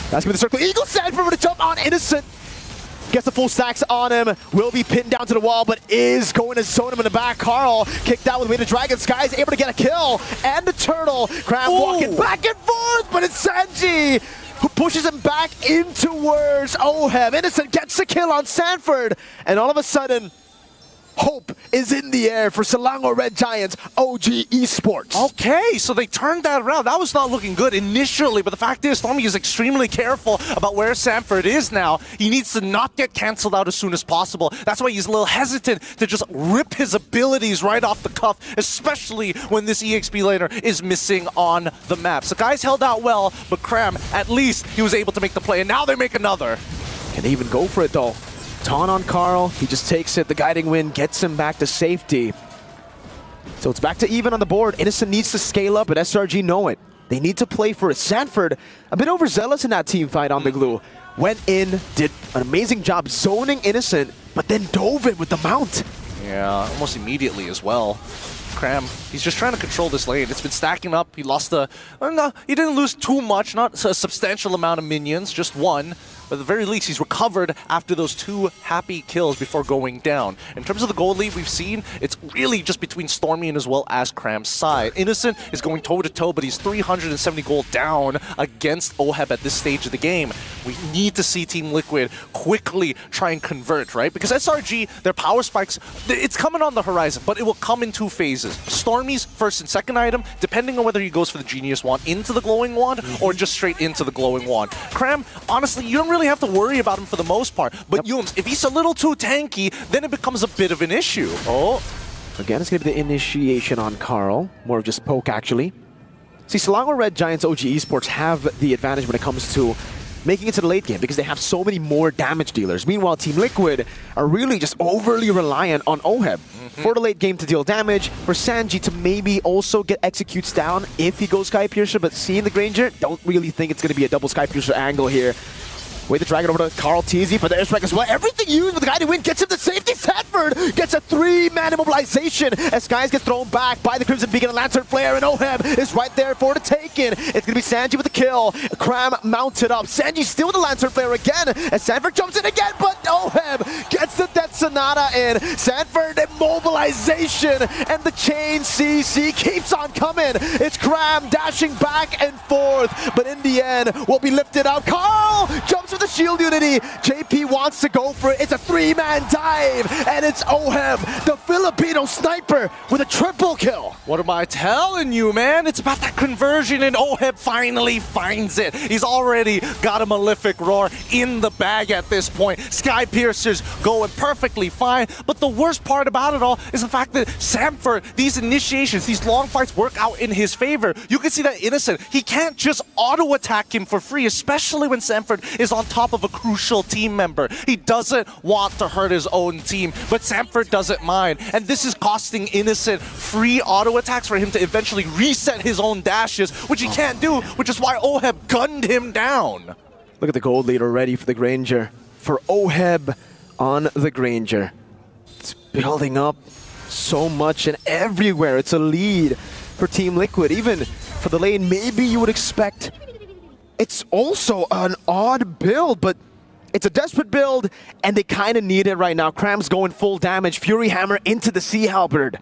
That's gonna be the circle. Eagle Sanford with a jump on Innocent. Gets the full stacks on him. Will be pinned down to the wall, but is going to zone him in the back. Carl kicked out with Way to Dragon. Sky's able to get a kill. And the turtle. Cram walking back and forth, but it's Sanji who pushes him back in towards Oheb. Innocent gets the kill on Sanford. And all of a sudden, hope is in the air for Selangor Red Giants OG Esports. Okay, so they turned that around. That was not looking good initially, but the fact is Stormy is extremely careful about where Sanford is now. He needs to not get cancelled out as soon as possible. That's why he's a little hesitant to just rip his abilities right off the cuff, especially when this EXP laner is missing on the map. So guys held out well, but Cram, at least he was able to make the play, and now they make another. Can they even go for it though? Taunt on Carl, he just takes it. The guiding wind gets him back to safety. So it's back to even on the board. Innocent needs to scale up, but SRG know it. They need to play for it. Sanford, a bit overzealous in that team fight on the glue. Went in, did an amazing job zoning Innocent, but then dove in with the mount. Yeah, almost immediately as well. Cram, he's just trying to control this lane. It's been stacking up. He lost the... No, he didn't lose too much, not a substantial amount of minions, just one. But at the very least, he's recovered after those 2 happy kills before going down. In terms of the gold lead we've seen, it's really just between Stormy and as well as Cram's side. Innocent is going toe-to-toe, but he's 370 gold down against Oheb at this stage of the game. We need to see Team Liquid quickly try and convert, right? Because SRG, their power spikes, it's coming on the horizon, but it will come in 2 phases. Stormy's first and second item, depending on whether he goes for the Genius Wand into the Glowing Wand or just straight into the Glowing Wand. Cram, honestly, you don't really have to worry about him for the most part. But Yums, if he's a little too tanky, then it becomes a bit of an issue. Oh, again, it's going to be the initiation on Carl. More of just poke, actually. See, Selangor Red Giants OG Esports have the advantage when it comes to making it to the late game because they have so many more damage dealers. Meanwhile, Team Liquid are really just overly reliant on Oheb for the late game to deal damage, for Sanji to maybe also get executes down if he goes Sky Piercer, but seeing the Granger, don't really think it's going to be a double Sky Piercer angle here. Way the Dragon over to Carl TZ for the airstrike as well. Everything used with the guiding wind gets him to safety. Sanford gets a 3-man immobilization as Skies gets thrown back by the Crimson Beacon and Lantern Flare, and Oheb is right there for the taking. It's going to be Sanji with the kill. Cram mounted up. Sanji still with the Lantern Flare again as Sanford jumps in again, but Oheb gets the Death Sonata in. Sanford immobilization, and the chain CC keeps on coming. It's Cram dashing back and forth, but in the end will be lifted out. Carl jumps with the shield unity. JP wants to go for it. It's a 3-man dive, and it's Oheb, the Filipino sniper, with a triple kill. What am I telling you, man? It's about that conversion, and Oheb finally finds it. He's already got a Malefic Roar in the bag at this point. Sky Piercer's going perfectly fine, but the worst part about it all is the fact that Sanford, these initiations, these long fights work out in his favor. You can see that Innocent, he can't just auto-attack him for free, especially when Sanford is on top of a crucial team member. He doesn't want to hurt his own team, but Sanford doesn't mind. And this is costing Innocent free auto attacks for him to eventually reset his own dashes, which he can't do, which is why Oheb gunned him down. Look at the gold lead already for the Granger. For Oheb on the Granger. It's building up so much and everywhere. It's a lead for Team Liquid. Even for the lane, maybe you would expect. It's also an odd build, but it's a desperate build, and they kind of need it right now. Cram's going full damage. Fury Hammer into the Sea Halberd.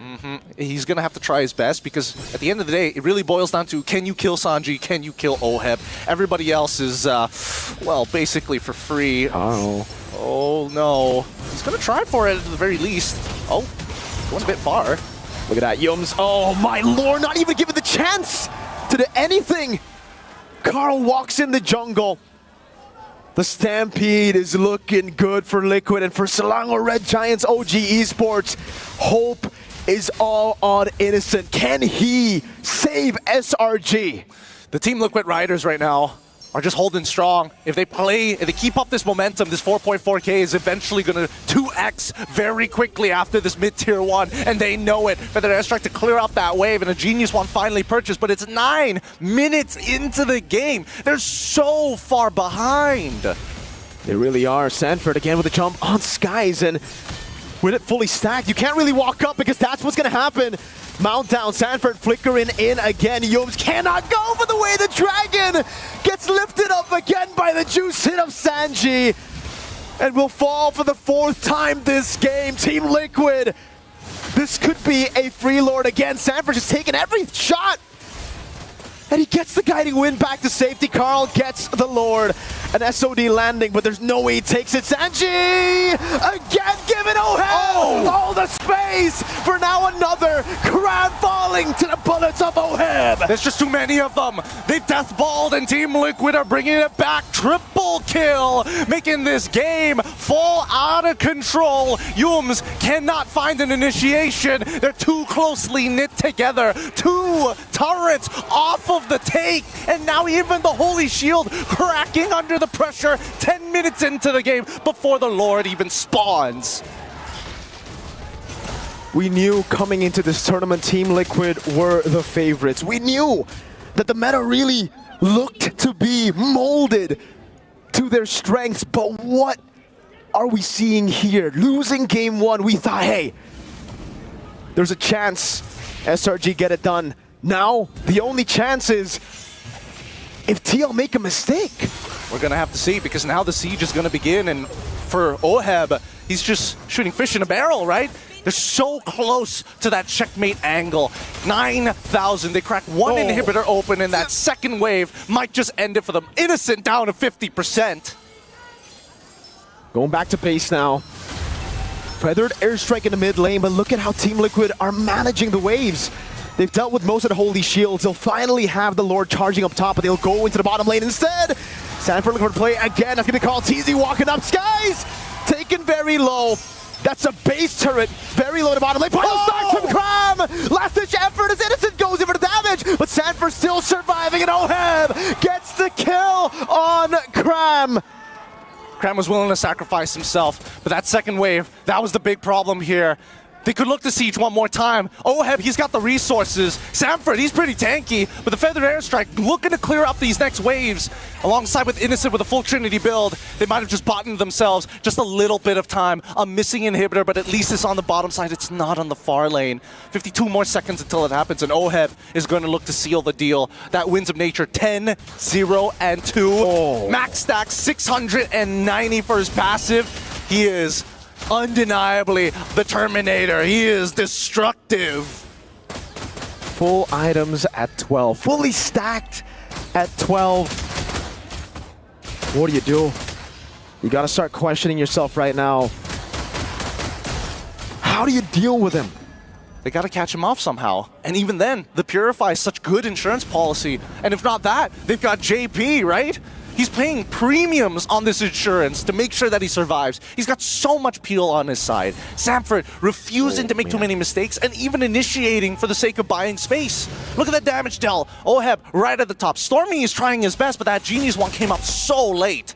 He's going to have to try his best because at the end of the day, it really boils down to, can you kill Sanji? Can you kill Oheb? Everybody else is, well, basically for free. Oh, no. He's going to try for it at the very least. Oh, going a bit far. Look at that, Yums. Oh, my lord, not even given the chance to do anything. Carl walks in the jungle. The Stampede is looking good for Liquid and for Selangor Red Giants OG Esports. Hope is all on Innocent. Can he save SRG? The Team Liquid Riders right now, are just holding strong. If they keep up this momentum, this 4.4K is eventually going to 2x very quickly after this mid-tier 1, and they know it. Feathered Airstrike to clear up that wave, and a genius one finally purchased, but it's 9 minutes into the game. They're so far behind. They really are. Sanford again with a jump on Skies, and with it fully stacked, you can't really walk up because that's what's going to happen. Mount down, Sanford flickering in again. Yums cannot go for the way the dragon gets lifted up again by the juice hit of Sanji, and will fall for the 4th time this game. Team Liquid, this could be a free lord again. Sanford just taking every shot, and he gets the guiding win back to safety. Carl gets the Lord. An SOD landing, but there's no way he takes it. Sanji! Again, giving Oheb all the space for now another Crab falling to the bullets of Oheb. There's just too many of them. They've deathballed, and Team Liquid are bringing it back. Triple kill, making this game fall out of control. Yums cannot find an initiation. They're too closely knit together. 2 turrets off of the take, and now even the Holy Shield cracking under the pressure 10 minutes into the game before the Lord even spawns. We knew coming into this tournament, Team Liquid were the favorites. We knew that the meta really looked to be molded to their strengths, but what are we seeing here? Losing game 1, we thought, hey, there's a chance SRG get it done. Now, the only chance is if TL make a mistake. We're going to have to see, because now the siege is going to begin, and for Oheb, he's just shooting fish in a barrel, right? They're so close to that checkmate angle. 9,000, they crack 1 inhibitor open, and that second wave might just end it for them. Innocent down to 50%. Going back to base now. Feathered Airstrike in the mid lane, but look at how Team Liquid are managing the waves. They've dealt with most of the Holy Shields. They'll finally have the Lord charging up top, but they'll go into the bottom lane instead. Sanford looking for the play again. That's going to call TZ walking up. Skies taken very low. That's a base turret. Very low to bottom lane. Final start from Cram. Last ditch effort as Innocent goes in for the damage, but Sanford still surviving, and Oheb gets the kill on Cram. Cram was willing to sacrifice himself, but that second wave, that was the big problem here. They could look to siege one more time. Oheb, he's got the resources. Sanford, he's pretty tanky, but the Feathered Airstrike looking to clear up these next waves. Alongside with Innocent with a full Trinity build, they might have just bought themselves just a little bit of time. A missing inhibitor, but at least it's on the bottom side. It's not on the far lane. 52 more seconds until it happens, and Oheb is going to look to seal the deal. That Winds of Nature 10, 0, and 2. Max stack 690 for his passive. He is undeniably the Terminator. He is destructive. Full items at 12. Fully stacked at 12. What do you do? You got to start questioning yourself right now. How do you deal with him? They got to catch him off somehow. And even then, the Purify is such good insurance policy. And if not that, they've got JP, right? He's paying premiums on this insurance to make sure that he survives. He's got so much peel on his side. Sanford refusing to make too many mistakes and even initiating for the sake of buying space. Look at that damage dealt. Oheb right at the top. Stormy is trying his best, but that Genius one came up so late.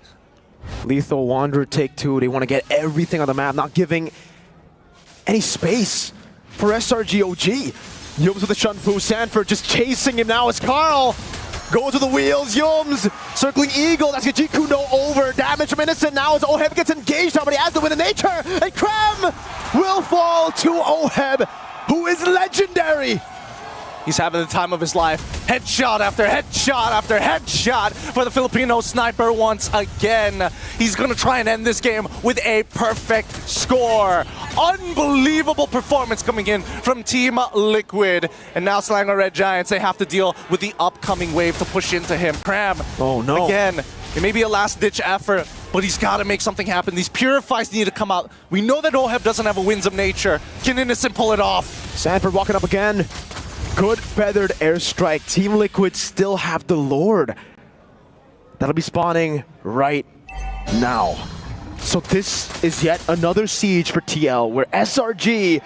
Lethal Wanderer take 2. They want to get everything on the map, not giving any space for SRG OG. Yums with the Shunfu. Sanford just chasing him now as Carl goes to the wheels. Yums circling Eagle. That's Gajiku no over. Damage from Innocent now as Oheb gets engaged. But he has the win of nature. And Cram will fall to Oheb, who is legendary. He's having the time of his life. Headshot after headshot after headshot for the Filipino sniper once again. He's going to try and end this game with a perfect score. Unbelievable performance coming in from Team Liquid. And now Selangor Red Giants, they have to deal with the upcoming wave to push into him. Cram, again, it may be a last-ditch effort, but he's got to make something happen. These Purifies need to come out. We know that Oheb doesn't have a Winds of Nature. Can Innocent pull it off? Sanford walking up again. Good Feathered Airstrike. Team Liquid still have the Lord. That'll be spawning right now. So this is yet another siege for TL, where SRG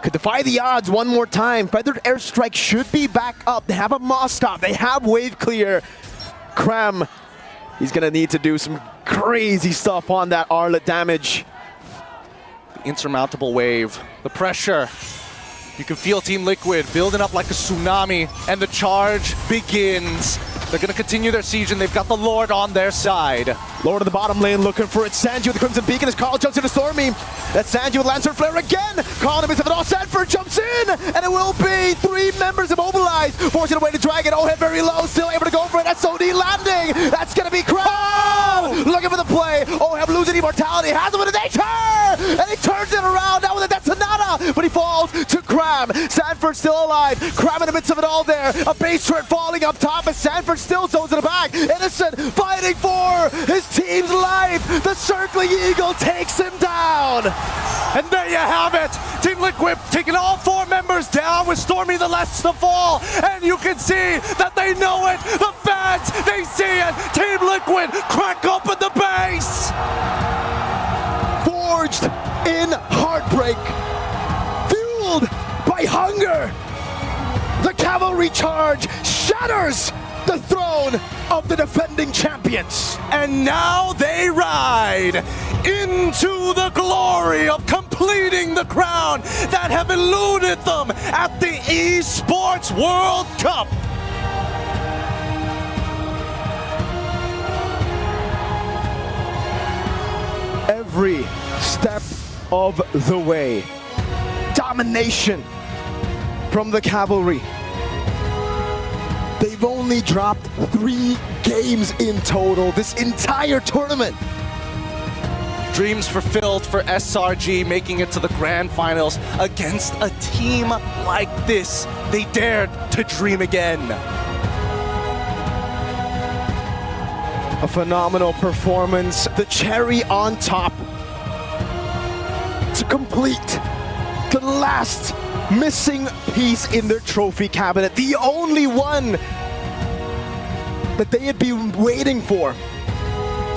could defy the odds one more time. Feathered Airstrike should be back up. They have a Moss stop. They have wave clear. Cram He's gonna need to do some crazy stuff on that Arlet damage. The insurmountable wave, the pressure. You can feel Team Liquid building up like a tsunami, and the charge begins. They're going to continue their siege, and they've got the Lord on their side. Lord of the bottom lane looking for it. Sanji with the Crimson Beacon as Carl jumps into Stormy. That's Sanji with Lancer Flare again. Carl in the midst of it all. Sanford jumps in, and it will be 3 members immobilized. Forcing away to Dragon. Oh, head very low, still able to go for it. SOD landing. That's going to be Crown. Oh! Looking for the play. Oh, have losing immortality. Has him with a nature, and he turns it around. Now with a Detonata, but he falls to Cram. Sanford still alive. Cram in the midst of it all there. A base turret falling up top, as Sanford still zones in the back. Innocent fighting for his team's life. The circling eagle takes him down. And there you have it. Team Liquid taking all 4 members down with Stormy the last to fall. And you can see that they know it. The fans, they see it. Team Liquid crack open the base. Forged in heartbreak. Fueled by hunger. The cavalry charge shatters the throne of the defending champions. And now they ride into the glory of completing the crown that have eluded them at the Esports World Cup. Every step of the way. Domination from the cavalry. They've only dropped 3 games in total this entire tournament. Dreams fulfilled for SRG, making it to the grand finals against a team like this. They dared to dream again. A phenomenal performance. The cherry on top to complete the last missing piece in their trophy cabinet. The only one that they had been waiting for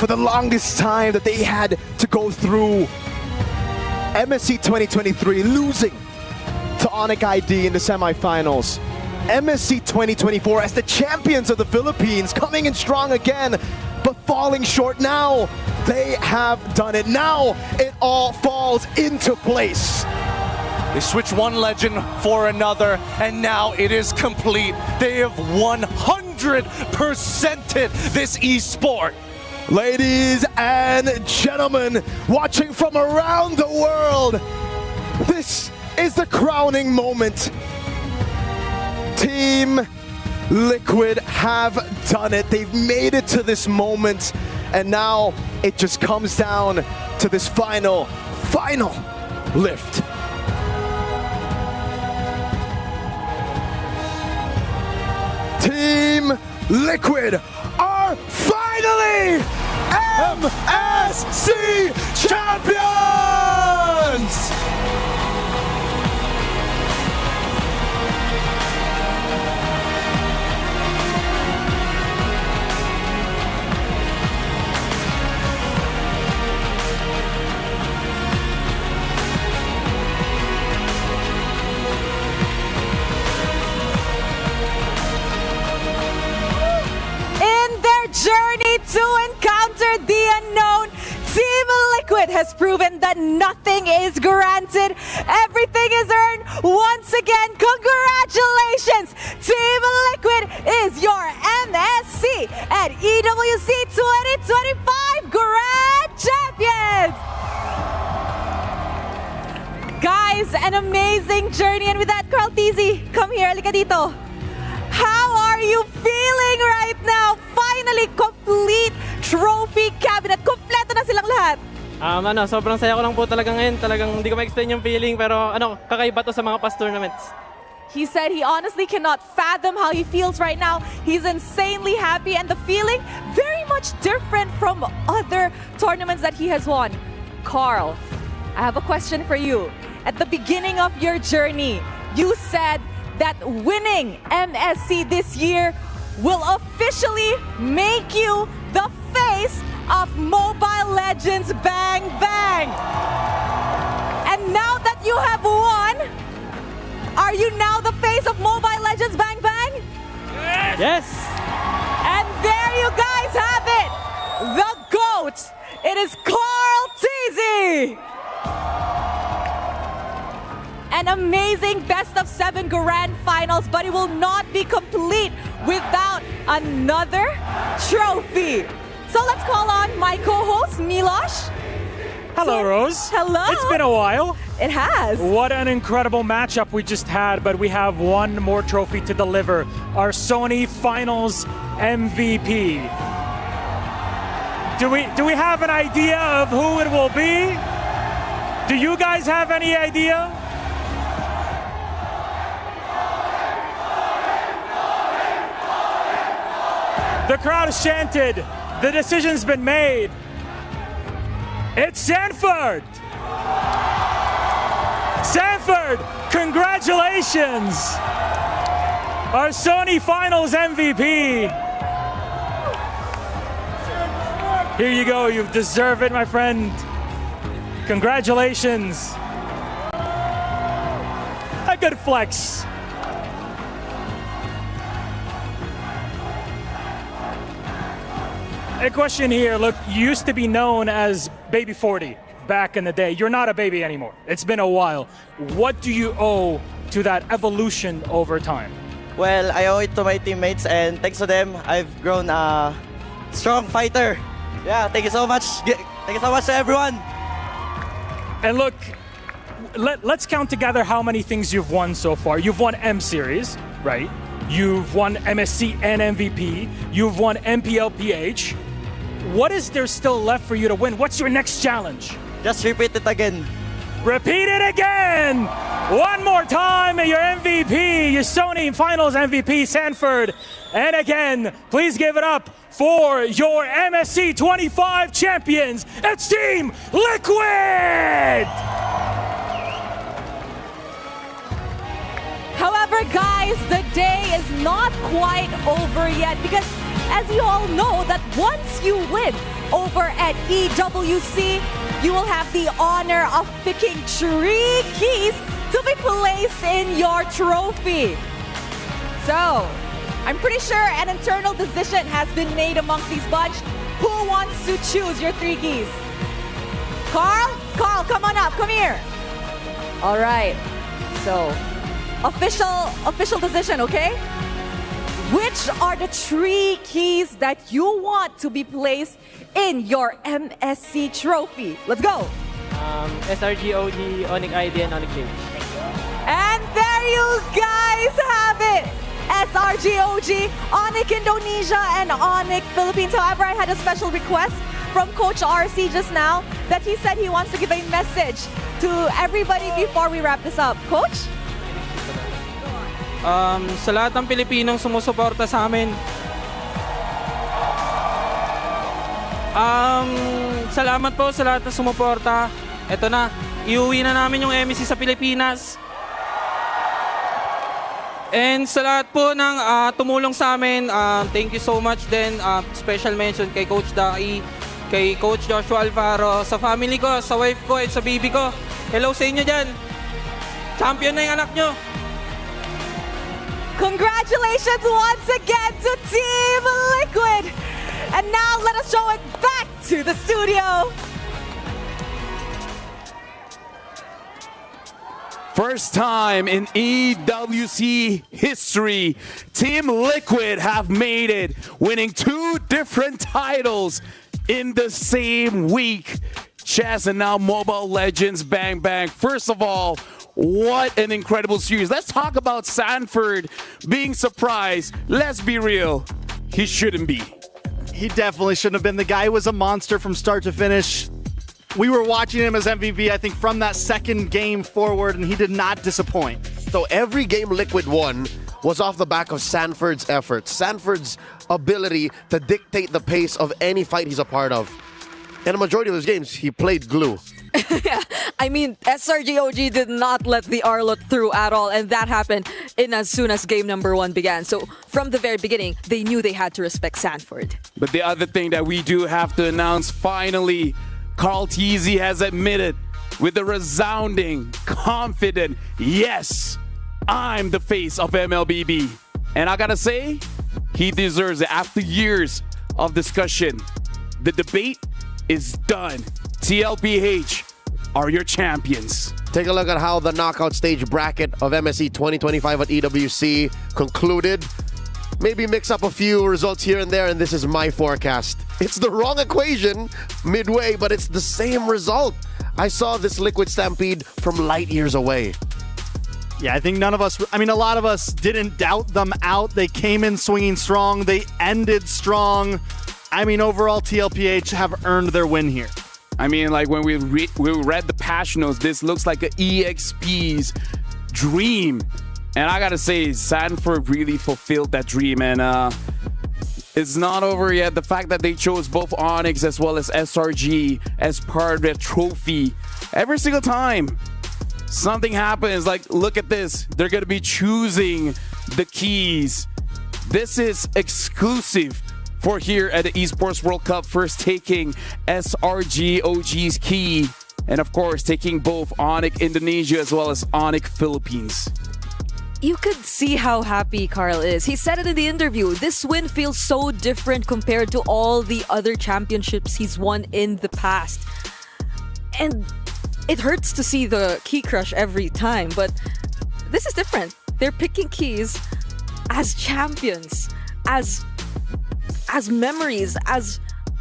the longest time, that they had to go through. MSC 2023 losing to Onic ID in the semifinals. MSC 2024 as the champions of the Philippines, coming in strong again, but falling short. Now they have done it. Now it all falls into place. They switch one legend for another, and now it is complete. They have 100%ed this esport. Ladies and gentlemen, watching from around the world, this is the crowning moment. Team Liquid have done it. They've made it to this moment, and now it just comes down to this final lift. Team Liquid are finally MSC champions! Journey to encounter the unknown, Team Liquid has proven that nothing is granted, everything is earned. Once again, congratulations! Team Liquid is your MSC and EWC 2025 Grand Champions! Guys, an amazing journey, and with that, Carl TZ, come here, halika dito. How are you feeling right now? Finally, complete trophy cabinet. Kompleto na silang lahat. Sobrang saya ko lang po talaga ngayon. Talagang hindi ko ma-explain yung feeling, pero kakaiba to sa mga past tournaments. He said he honestly cannot fathom how he feels right now. He's insanely happy, and the feeling very much different from other tournaments that he has won. Carl, I have a question for you. At the beginning of your journey, you said that winning MSC this year will officially make you the face of Mobile Legends Bang Bang. And now that you have won, are you now the face of Mobile Legends Bang Bang? Yes! And there you guys have it. an amazing best of 7 grand finals, but it will not be complete without another trophy. So let's call on my co-host, Milosh. Hello, Rose. Hello. It's been a while. It has. What an incredible matchup we just had, but we have one more trophy to deliver. Our Sony Finals MVP. Do we have an idea of who it will be? Do you guys have any idea? The crowd has chanted. The decision's been made. It's Sanford! Sanford, congratulations! Our Sony Finals MVP. Here you go, you deserve it, my friend. Congratulations. A good flex. A question here, look, you used to be known as Baby 40 back in the day. You're not a baby anymore. It's been a while. What do you owe to that evolution over time? Well, I owe it to my teammates, and thanks to them, I've grown a strong fighter. Yeah, thank you so much. Thank you so much to everyone. And look, let's count together how many things you've won so far. You've won M Series, right? You've won MSC and MVP. You've won MPLPH. What is there still left for you to win? What's your next challenge? Just repeat it again. Repeat it again! One more time, your MVP, your Sony Finals MVP, Sanford. And again, please give it up for your MSC 25 champions. It's Team Liquid! However, guys, the day is not quite over yet because as you all know that once you win over at EWC, you will have the honor of picking 3 keys to be placed in your trophy. So, I'm pretty sure an internal decision has been made amongst these bunch. Who wants to choose your 3 keys? Carl, come on up, come here. All right, so official decision, okay? Which are the 3 keys that you want to be placed in your MSC trophy? Let's go. SRG OG, Onyx ID, and Onyx Age. And there you guys have it. SRG OG, Onyx Indonesia, and Onyx Philippines. However, I had a special request from Coach RC just now that he said he wants to give a message to everybody before we wrap this up. Coach? Sa lahat ng Pilipinong sumusuporta sa amin, salamat po sa lahat ng sumuporta. Ito na, iuwi na namin yung MSC sa Pilipinas. And sa lahat po ng tumulong sa amin, thank you so much din. Special mention kay Coach Daki, kay Coach Joshua Alvaro, sa family ko, sa wife ko, at sa baby ko. Hello sa inyo dyan. Champion na yung anak nyo. Congratulations once again to Team Liquid. And now let us show it back to the studio. First time in EWC history, Team Liquid have made it, winning 2 different titles in the same week. Chess and now Mobile Legends Bang Bang. First of all, what an incredible series. Let's talk about Sanford being surprised. Let's be real, he shouldn't be. He definitely shouldn't have been. The guy was a monster from start to finish. We were watching him as MVP, I think, from that second game forward, and he did not disappoint. So every game Liquid won was off the back of Sanford's efforts, Sanford's ability to dictate the pace of any fight he's a part of. In a majority of his games, he played glue. I mean, SRG OG did not let the Arlot through at all, and that happened in as soon as game number 1 began. So from the very beginning, they knew they had to respect Sanford. But the other thing that we do have to announce, finally, Carl Teasy has admitted with a resounding, confident, yes, I'm the face of MLBB. And I gotta say, he deserves it. After years of discussion, the debate is done. TLPH are your champions. Take a look at how the knockout stage bracket of MSC 2025 at EWC concluded. Maybe mix up a few results here and there, and this is my forecast. It's the wrong equation midway, but it's the same result. I saw this Liquid Stampede from light years away. Yeah, I think none of us, I mean, a lot of us didn't doubt them out. They came in swinging strong. They ended strong. I mean, overall, TLPH have earned their win here. I mean, like when we read the patch notes, this looks like an EXP's dream. And I gotta say, Sanford really fulfilled that dream. And it's not over yet. The fact that they chose both Onyx as well as SRG as part of their trophy. Every single time something happens, like look at this. They're gonna be choosing the keys. This is exclusive for here at the Esports World Cup, first taking SRG OG's key, and of course taking both Onyx Indonesia as well as Onyx Philippines. You could see how happy Carl is. He said it in the interview. This win feels so different compared to all the other championships he's won in the past. And it hurts to see the key crush every time, but this is different. They're picking keys as champions, as memories, as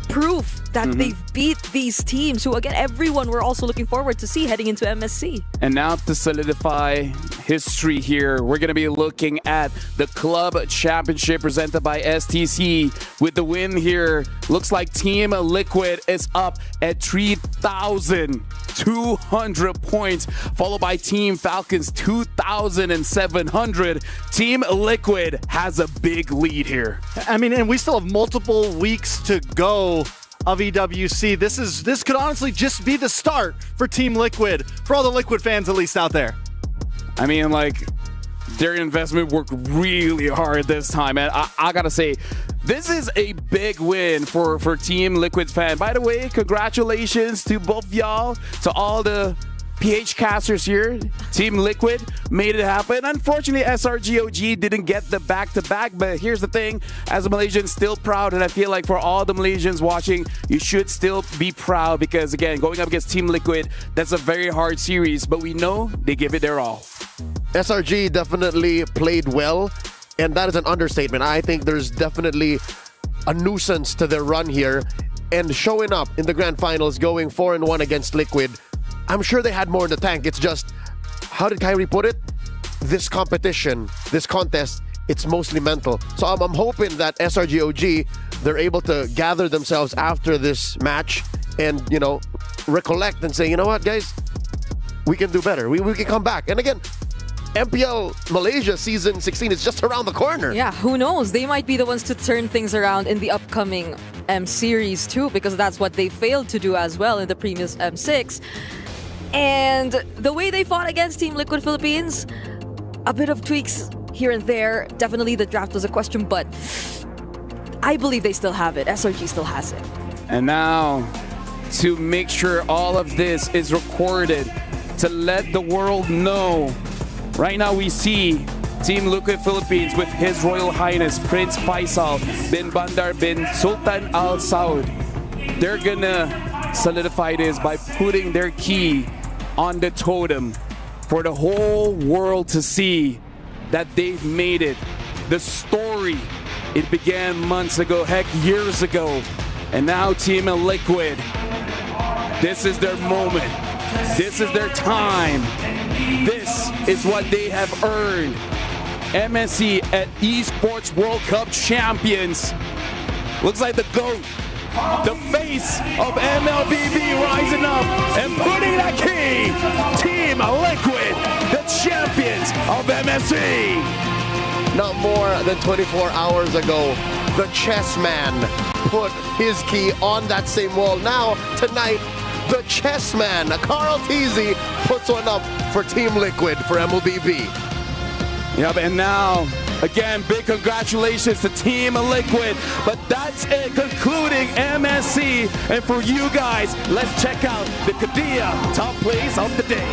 proof that they've beat these teams who, again, everyone we're also looking forward to see heading into MSC. And now to solidify history here, we're going to be looking at the Club Championship presented by STC. With the win here, looks like Team Liquid is up at 3,200 points, followed by Team Falcons 2,700. Team Liquid has a big lead here. I mean, and we still have multiple weeks to go of EWC. This could honestly just be the start for Team Liquid, for all the Liquid fans at least out there. I mean, like, their investment worked really hard this time, and I gotta say, this is a big win for Team Liquid's fan. By the way, congratulations to both y'all, to all the PH casters here. Team Liquid made it happen. Unfortunately, SRG OG didn't get the back-to-back, but here's the thing, as a Malaysian, still proud, and I feel like for all the Malaysians watching, you should still be proud because, again, going up against Team Liquid, that's a very hard series, but we know they give it their all. SRG definitely played well, and that is an understatement. I think there's definitely a nuisance to their run here, and showing up in the grand finals, going 4-1 against Liquid, I'm sure they had more in the tank. It's just, how did Kyrie put it? This competition, this contest, it's mostly mental. So I'm hoping that SRG OG, they're able to gather themselves after this match and, you know, recollect and say, you know what, guys? We can do better. We can come back. And again, MPL Malaysia Season 16 is just around the corner. Yeah, who knows? They might be the ones to turn things around in the upcoming M series too, because that's what they failed to do as well in the previous M6. And the way they fought against Team Liquid Philippines, a bit of tweaks here and there. Definitely the draft was a question, but I believe they still have it. SRG still has it. And now, to make sure all of this is recorded, to let the world know, right now we see Team Liquid Philippines with His Royal Highness Prince Faisal bin Bandar bin Sultan Al Saud. They're gonna solidify this by putting their key on the totem for the whole world to see that they've made it. The story, it began months ago, heck, years ago. And now Team Liquid, this is their moment. This is their time. This is what they have earned. MSC at Esports World Cup champions. Looks like the GOAT, the face of MLBB rising up and putting that key. Team Liquid, the champions of MSC. Not more than 24 hours ago, the chess man put his key on that same wall. Now, tonight, the chess man, Carl Teasy, puts one up for Team Liquid for MLBB. Yep, and now, again, big congratulations to Team Liquid. But that's it, concluding MSC. And for you guys, let's check out the Kadia top plays of the day.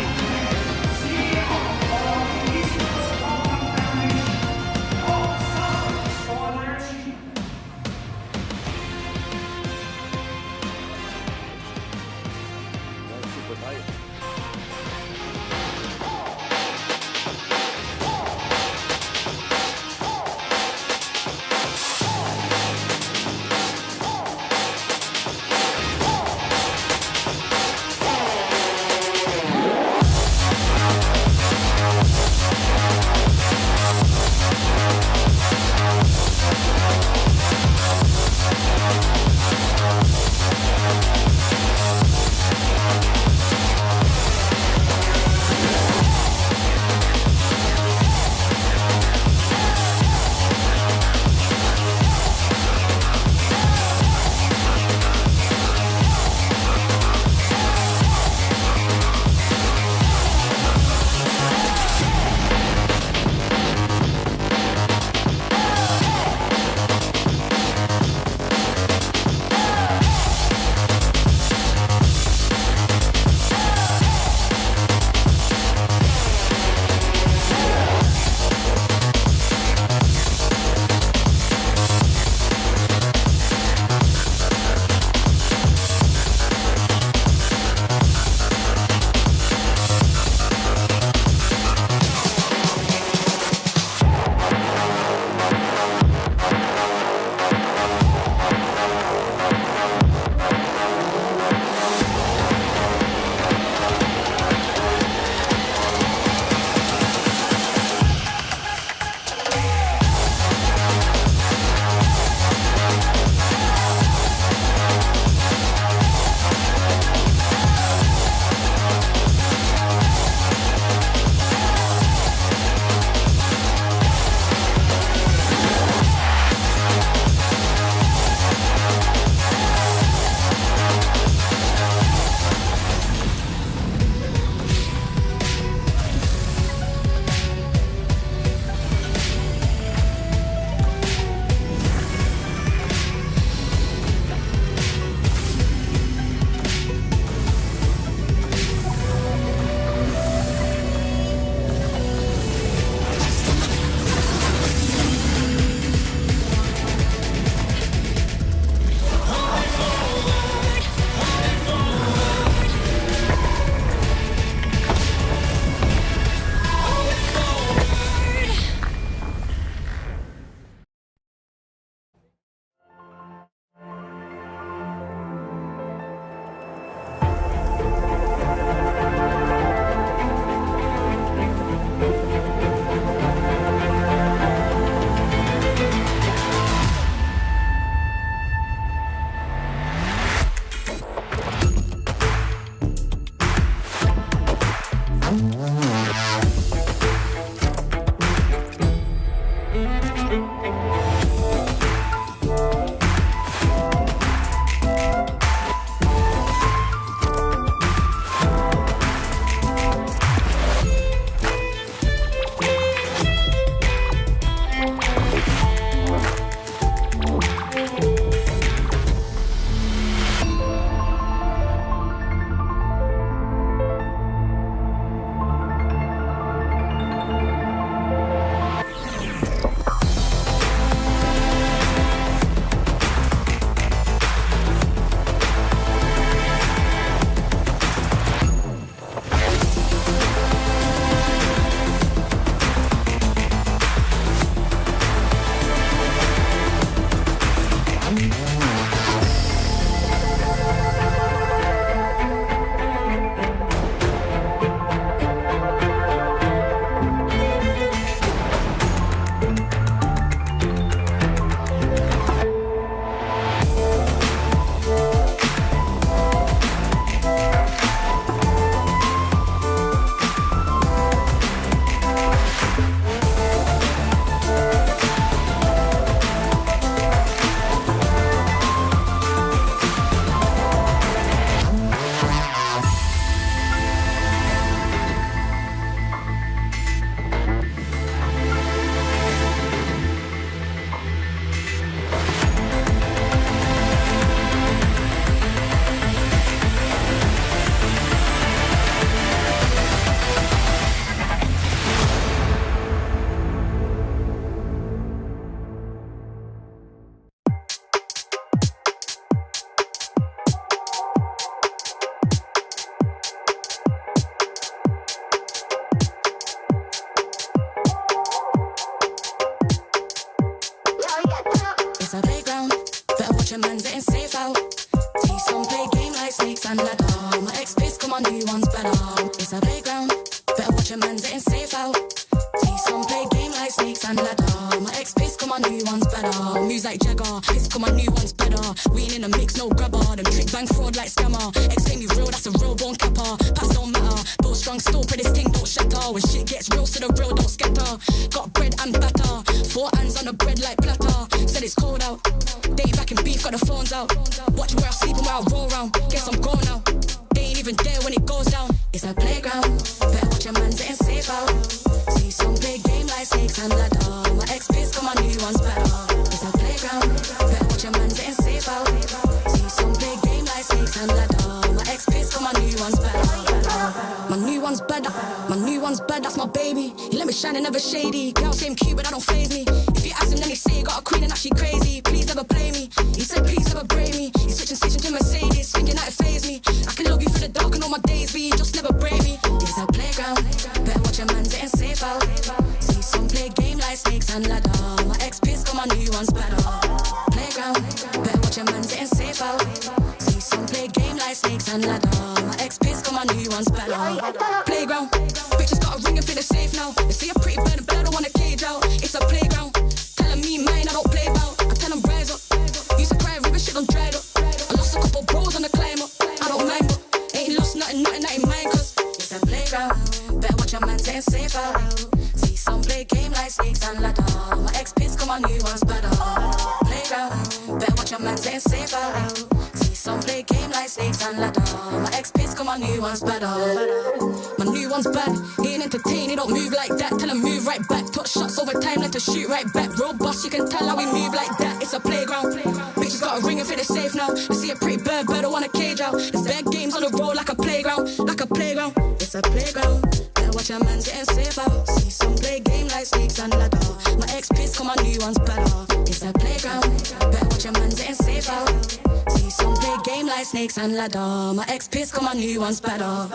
And ladder, my ex-piss, come on, new one's better.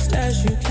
fast as you can.